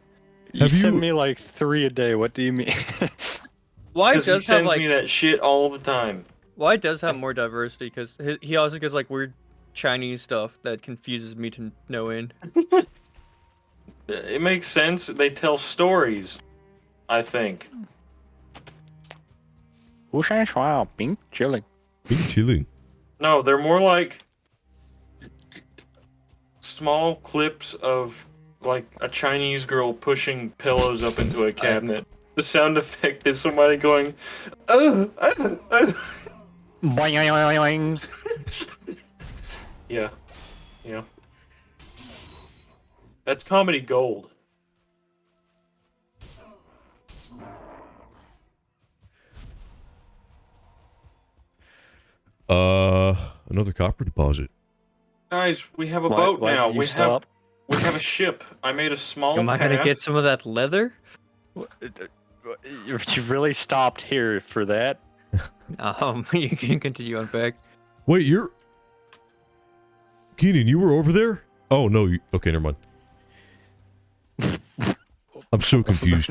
You send me like 3 a day. What do you mean? Wyatt Because he does have sends like me that shit all the time. Wyatt does have more diversity because he also gets like weird Chinese stuff that confuses me to no end. It makes sense. They tell stories, I think. Pink chilling. Pink chilling. No, they're more like small clips of like a Chinese girl pushing pillows up into a cabinet. The sound effect is somebody going, Boing. Yeah. Yeah. That's comedy gold. Another copper deposit. Guys, we have a boat now. You We stop. have a ship. I made a small Am I gonna path. get some of that leather? You really stopped here for that? You can continue on back. Wait, you're... Keenan, you were over there? Oh, no, you... Okay, never mind. I'm so confused.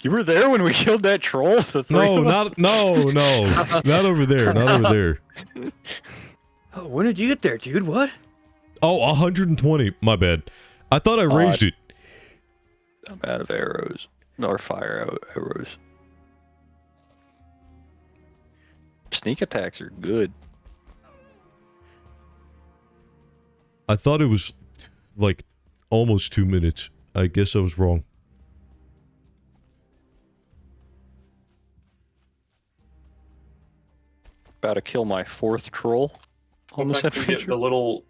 You were there when we killed that troll? No, not over there, not over there. Oh, when did you get there, dude? What? Oh, 120, my bad. I thought I raised it. I'm out of arrows. Or fire arrows. Sneak attacks are good. I thought it was, like, almost 2 minutes. I guess I was wrong. About to kill my 4th troll on this Hope I can get adventure.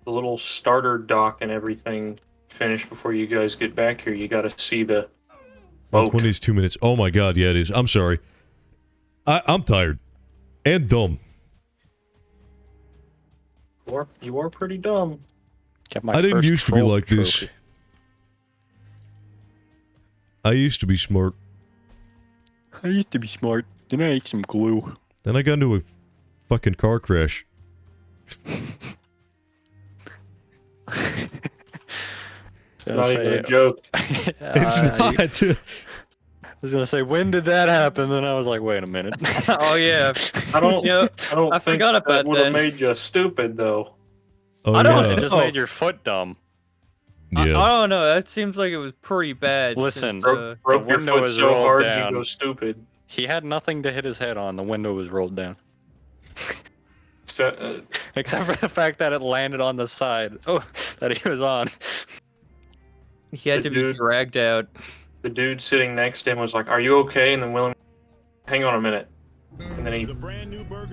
the little starter dock and everything finished before you guys get back here. You gotta see the boat. 120 is 2 minutes. Oh my god, yeah, it is. I'm sorry. I'm tired. And dumb. You are pretty dumb. I didn't used to be like this. I used to be smart. I used to be smart. Then I ate some glue. Then I got into a fucking car crash. It's not even a joke. It's not. was gonna say, when did that happen? Then I was like, wait a minute. Oh yeah. I don't. Yeah, I don't I think forgot about that would have that. made you stupid though. Oh I don't It yeah. just know. made your foot dumb. Yeah. I don't know. That seems like it was pretty bad. Listen, since, Broke your window foot was so rolled hard down. you go stupid. He had nothing to hit his head on. The window was rolled down. So, Except for the fact that it landed on the side. Oh, that he was on. he had The to be dude- dragged out. the dude sitting next to him was like, "Are you okay?" And then Willem, hang on a minute. And then he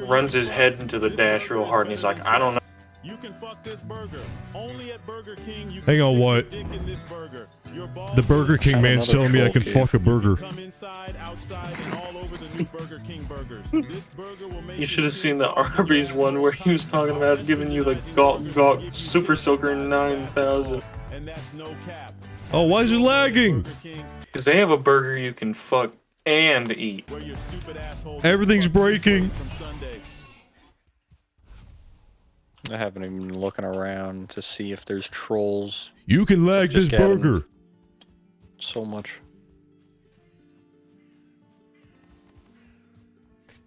runs his head into the dash real hard, and he's like, "I don't know." You can fuck this burger. Only at Burger King you Hang can on, stick what? your dick in this burger. Your balls The Burger King Found man's another telling me I can troll fuck a burger. come inside, outside, and all over the new Burger King burgers. This burger will make You should have sit seen the soft in your Arby's ass one where he was talking about giving you the Gawk Super Soaker 9000. And that's no cap. Oh, why is it lagging? Burger King, Because they have a burger you can fuck and eat. where your stupid asshole Everything's fuck this breaking. place from Sunday. I haven't even been looking around to see if there's trolls. You can lag Just this get 'em. burger. So much.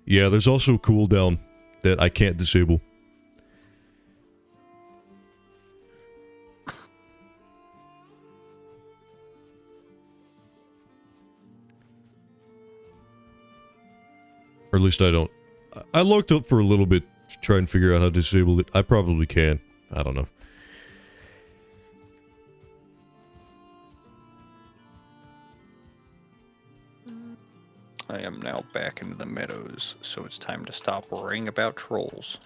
Yeah, there's also a cooldown that I can't disable. Or at least I don't. I looked up for a little bit to try and figure out how to disable it. I probably can. I don't know. I am now back into the meadows, so it's time to stop worrying about trolls.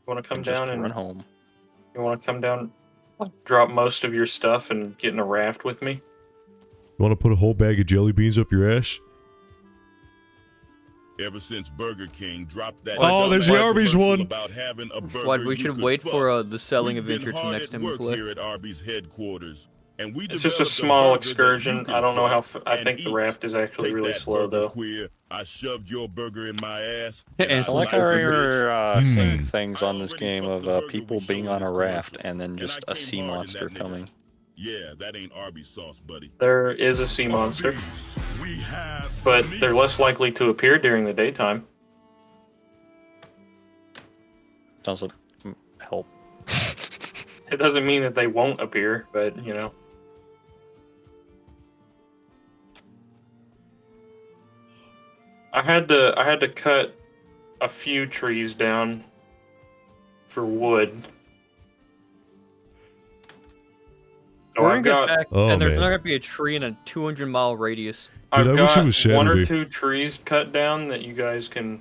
You want to come and just down and run home. you want to come down, drop most of your stuff, and get in a raft with me? You want to put a whole bag of jelly beans up your ass? Ever since Burger King dropped that. Oh, there's the Arby's one. About having a burger What, we you should could wait fuck. for the selling We've been event to hard next at time we work play. here at Arby's headquarters, and we It's just a developed small burger that excursion. you can I don't know how. fuck I and think the eat. raft is actually Take really that, slow, burger though. Queer. I shoved your burger in my ass. And and I like how liked it, you're bitch. seeing Hmm. things on this game of people being on a raft and then just a sea monster coming. Yeah, that ain't Arby's sauce, buddy. There is a sea monster, Arby's, we have but meat. they're less likely to appear during the daytime. Doesn't help. It doesn't mean that they won't appear, but you know. I had to cut a few trees down for wood. So We're I've gonna got get back, Oh, and there's man. not gonna be a tree in a 200-mile radius. Dude, I've I wish it got was one or Saturday. two trees cut down that you guys can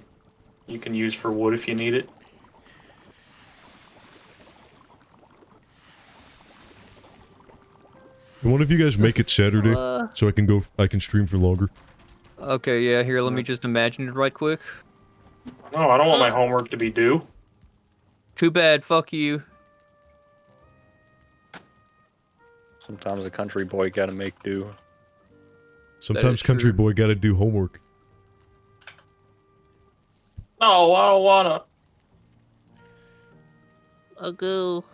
use for wood if you need it. One of you guys make it Saturday so I can stream for longer. Okay, yeah, here, let me just imagine it right quick. No, I don't want my homework to be due. Too bad, fuck you. Sometimes a country boy gotta make do. Sometimes country true. boy gotta do homework. No, I don't wanna. I'll go.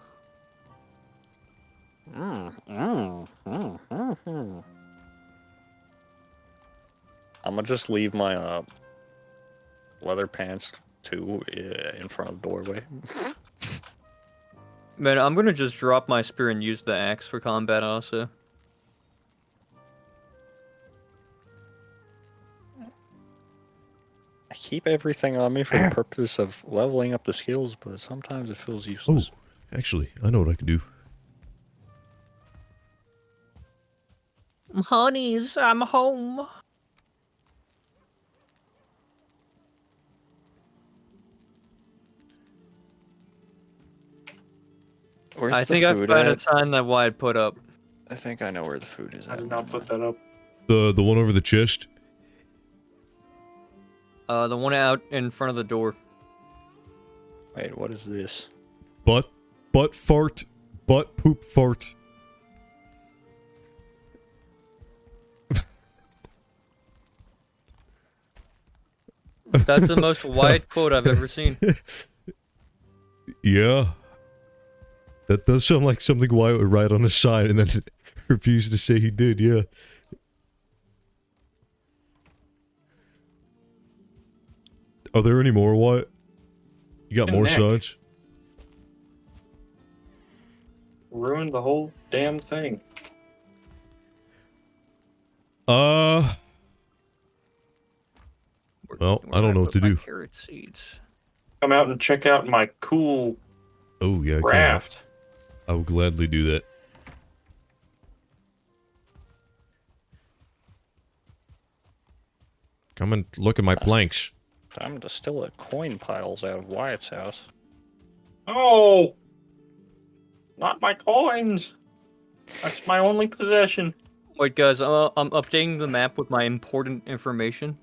I'm gonna just leave my leather pants too in front of the doorway. Man, I'm gonna just drop my spear and use the axe for combat also. I keep everything on me for the purpose of leveling up the skills, but sometimes it feels useless. Oh, actually, I know what I can do. Honeys, I'm home. Where's I the think I food found a at? sign that Wyatt put up. I think I know where the food is I at. did not put that up. The one over the chest. The one out in front of the door. Wait, what is this? Butt fart, butt poop fart. That's the most Wyatt quote I've ever seen. Yeah. That does sound like something Wyatt would write on a sign and then refuse to say he did, yeah. Are there any more, Wyatt? You got And more Nick. signs? Ruined the whole damn thing. Well, I don't know what to do. Carrot seeds. Come out and check out my cool Oh, yeah, I can. raft. I will gladly do that. Come and look at my planks. Time to steal coin piles out of Wyatt's house. Oh! Not my coins! That's my only possession. Wait, guys, I'm updating the map with my important information.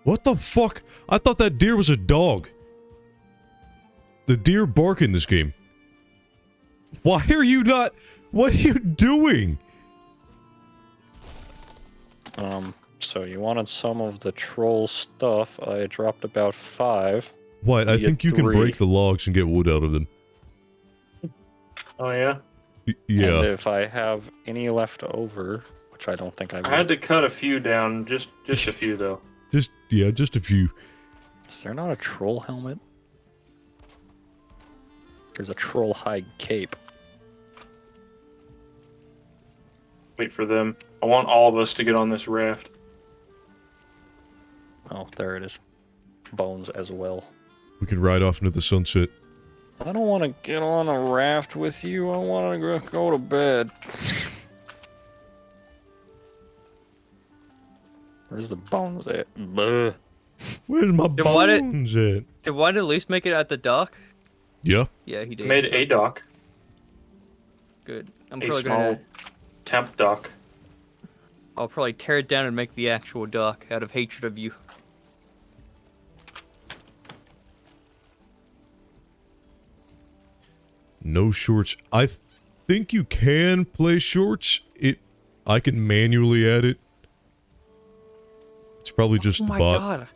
What the fuck? I thought that deer was a dog. The deer bark in this game. Why are you not... What are you doing? So you wanted some of the troll stuff. I dropped about 5. What? I get think you can 3. break the logs and get wood out of them. Oh, yeah? Yeah. And if I have any left over, which I don't think I will. I had to cut a few down, just a few, though. Just a few. Is there not a troll helmet? There's a troll hide cape. Wait for them. I want all of us to get on this raft. Oh, there it is. Bones as well. We can ride off into the sunset. I don't want to get on a raft with you. I want to go to bed. Where's the bones at? Bleh. Where's my Then why did- bones at? Did White at least make it at the dock? Yeah. Yeah, he did. Made a dock. Good. I'm A probably small gonna. temp dock. I'll probably tear it down and make the actual dock out of hatred of you. No shorts. I think you can play shorts. I can manually add it. It's probably just Oh the my bot. god.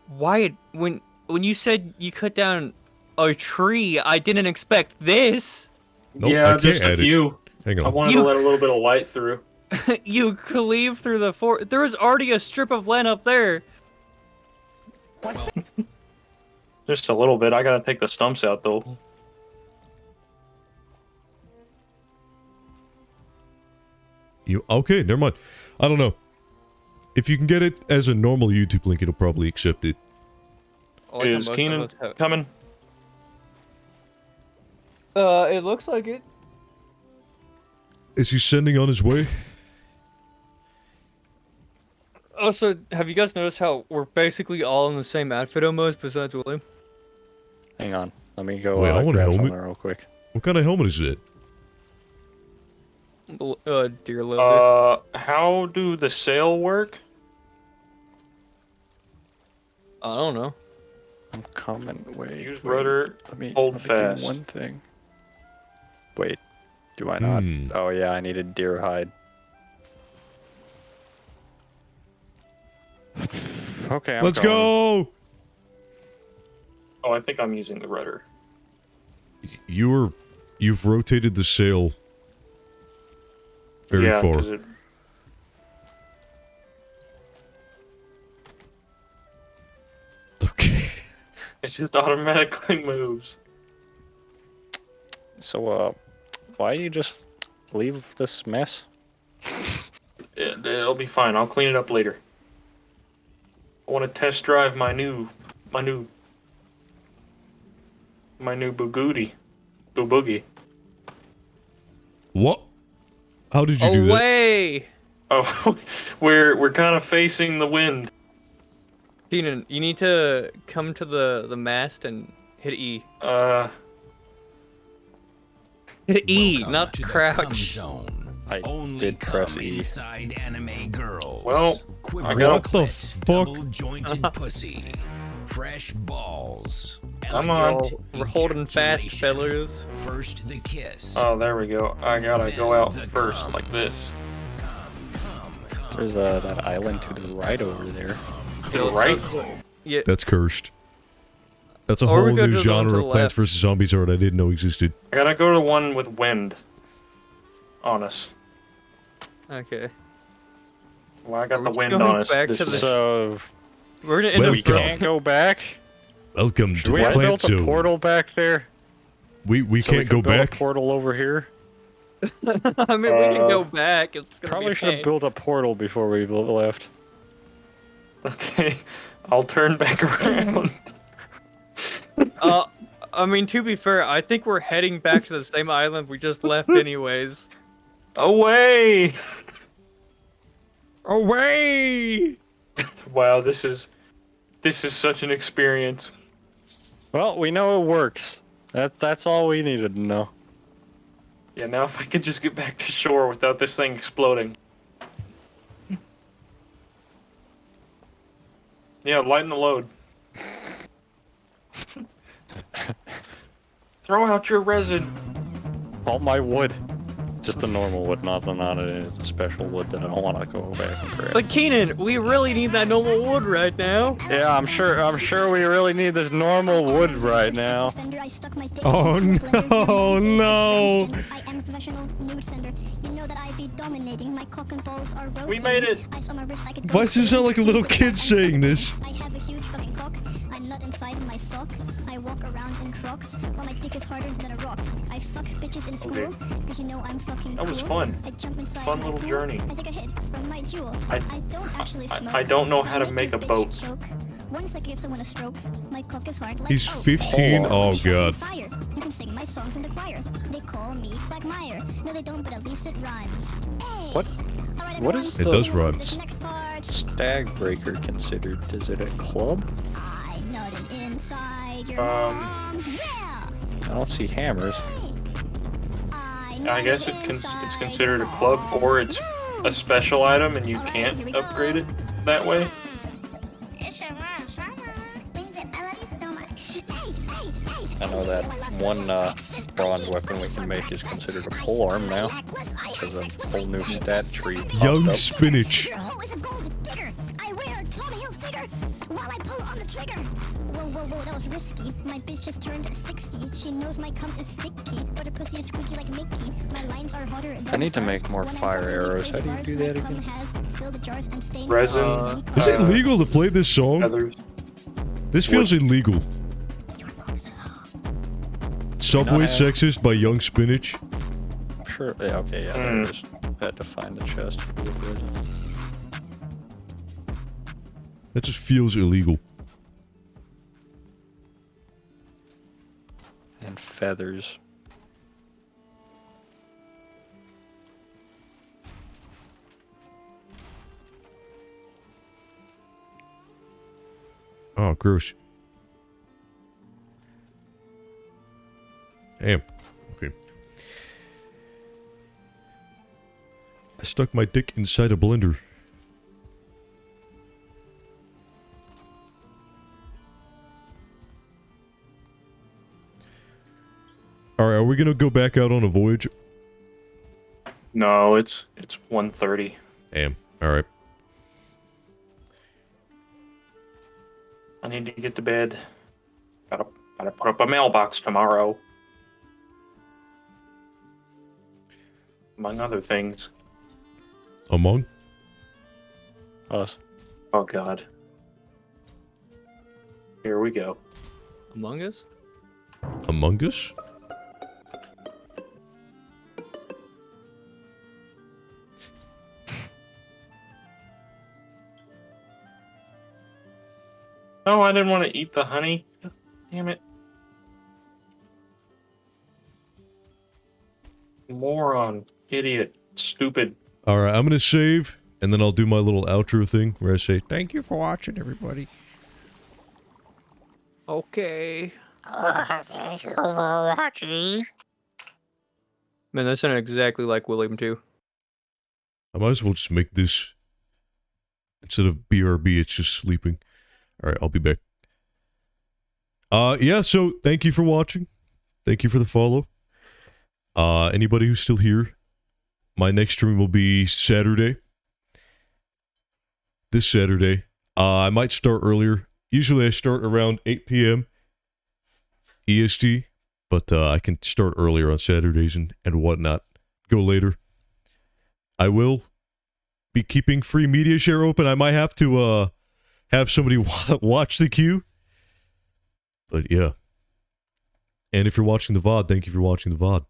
Wyatt, when you said you cut down a tree, I didn't expect this. Nope, I yeah, can't just a add it. few. Hang I on. wanted to let a little bit of light through. You cleave through the forest. There was already a strip of land up there. Just a little bit. I gotta take the stumps out, though. Okay, never mind. I don't know. If you can get it as a normal YouTube link, it'll probably accept it. Oh, I think Is most of Keenan us have- coming? It looks like it. Is he sending on his way? Also, have you guys noticed how we're basically all in the same outfit almost, besides William? Hang on. Let me go Wait, I want a grab helmet. something real quick. What kind of helmet is it? Deer leather. How do the sail work? I don't know. I'm coming. Wait. Use wait. rudder, hold let me fast. do one thing. Wait. Do I not? Hmm. Oh yeah, I needed deer hide. Okay, I'm Let's going. go! Oh, I think I'm using the rudder. You've rotated the sail very yeah, far. 'cause it... Okay. It just automatically moves. So, why you just leave this mess? It'll be fine. I'll clean it up later. I want to test drive my new Bugatti. Boogie. What? How did you do that? Away! Oh, we're kind of facing the wind. Keenan, you need to come to the mast and hit E. Hit E, Welcome not to the crouch. cum zone. I Only did press cum E. inside anime girls. Well, Quivering I got- What the clit, fuck? double-jointed pussy, fresh balls. Come on. elegant We're holding fast, ejaculation. fellas. First the kiss. Oh, there we go. I gotta go out first, like this. There's that island to the right over there. To the right? Yeah, That's cursed. That's a Or we whole could new just go genre to of the Plants left. vs. Zombies art I didn't know existed. I gotta go to one with wind on us. Okay. Well, I Are got we the just wind going on us. back This to the is- So We're gonna end up we Welcome. can't go back. Welcome Should to we the have Plant built a Zone. portal back there? We So we can't could go build back. a portal over here. I mean, we can go back. It's gonna Probably be should have pain. built a portal before we left. Okay, I'll turn back around. I mean, to be fair, I think we're heading back to the same island we just left anyways. Away! Away! Wow, this is such an experience. Well, we know it works. That's all we needed to know. Yeah, now if I could just get back to shore without this thing exploding. Yeah, lighten the load. Throw out your resin. All my wood. Just the normal wood, nothing on it. It's a special wood that I don't want to go back and grab. But Keenan, we really need that normal wood right now. Yeah, I'm sure we really need this normal wood right now. Oh no, no! I am a professional nude sender. You know that I be dominating. My cock and balls are rotating. We made it. I saw my wrist like a Why does it sound like a little kid saying this? I have a huge fucking cock. I'm not inside my sock. I walk around in Crocs while my dick is harder than a rock. I fuck bitches in school because you know I'm fucking That was cool. fun. I jump inside Fun my little pool. journey. I take a hit from my jewel. I don't actually smoke. I don't know how to make a bitch boat. choke. Once I give someone a stroke, my cock is hard like He's oak. 15? Oh, God. Fire. You can sing my songs in the choir. They call me Quagmire. No, they don't, but at least it rhymes. Hey. What? Alright, What everyone, is It the does rhyme. this next part. stag breaker considered? Is it a club? I nutted inside your Um, mom. Yeah. I don't see hammers. I guess it's considered a club, or it's a special item and you can't upgrade it that way. I know that one bronze weapon we can make is considered a polearm now. Because a whole new stat tree. popped Young up. spinach. Who is a gold digger? I wear a Tommy Hilfiger while I pull on the trigger. Whoa, that was risky. My bitch just turned 60. She knows my cum is sticky, but her pussy is squeaky like Mickey. My lines are hotter than I need to stars. make more When I fire put in arrows. these How do you bars, do my that cum again? has filled the jars and stains Resin. some. Is it legal to play this song? Feathers. This feels illegal. Subway have- Sexist by Young Spinach. Sure. Yeah, okay, yeah, there it is. Had to find the chest for the resin. That just feels illegal. And feathers. Oh, gross. Damn. Okay. I stuck my dick inside a blender. Alright, are we gonna go back out on a voyage? No, it's 1:30. Damn. Alright. I need to get to bed. Gotta put up a mailbox tomorrow. Among other things. Among? Us. Oh god. Here we go. Among Us? Among Us? Oh, I didn't want to eat the honey. Damn it. Moron. Idiot. Stupid. Alright, I'm gonna save, and then I'll do my little outro thing where I say, thank you for watching, everybody. Okay. Man, that sounded exactly like William too. I might as well just make this, instead of BRB, it's just sleeping. Alright, I'll be back. Yeah, so, thank you for watching. Thank you for the follow. Anybody who's still here, my next stream will be Saturday. This Saturday. I might start earlier. Usually I start around 8 p.m. EST, but I can start earlier on Saturdays and whatnot. Go later. I will be keeping free media share open. I might have to have somebody watch the queue. But yeah. And if you're watching the VOD, thank you for watching the VOD.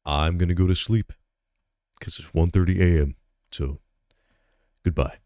I'm going to go to sleep because it's 1:30 a.m. So, goodbye.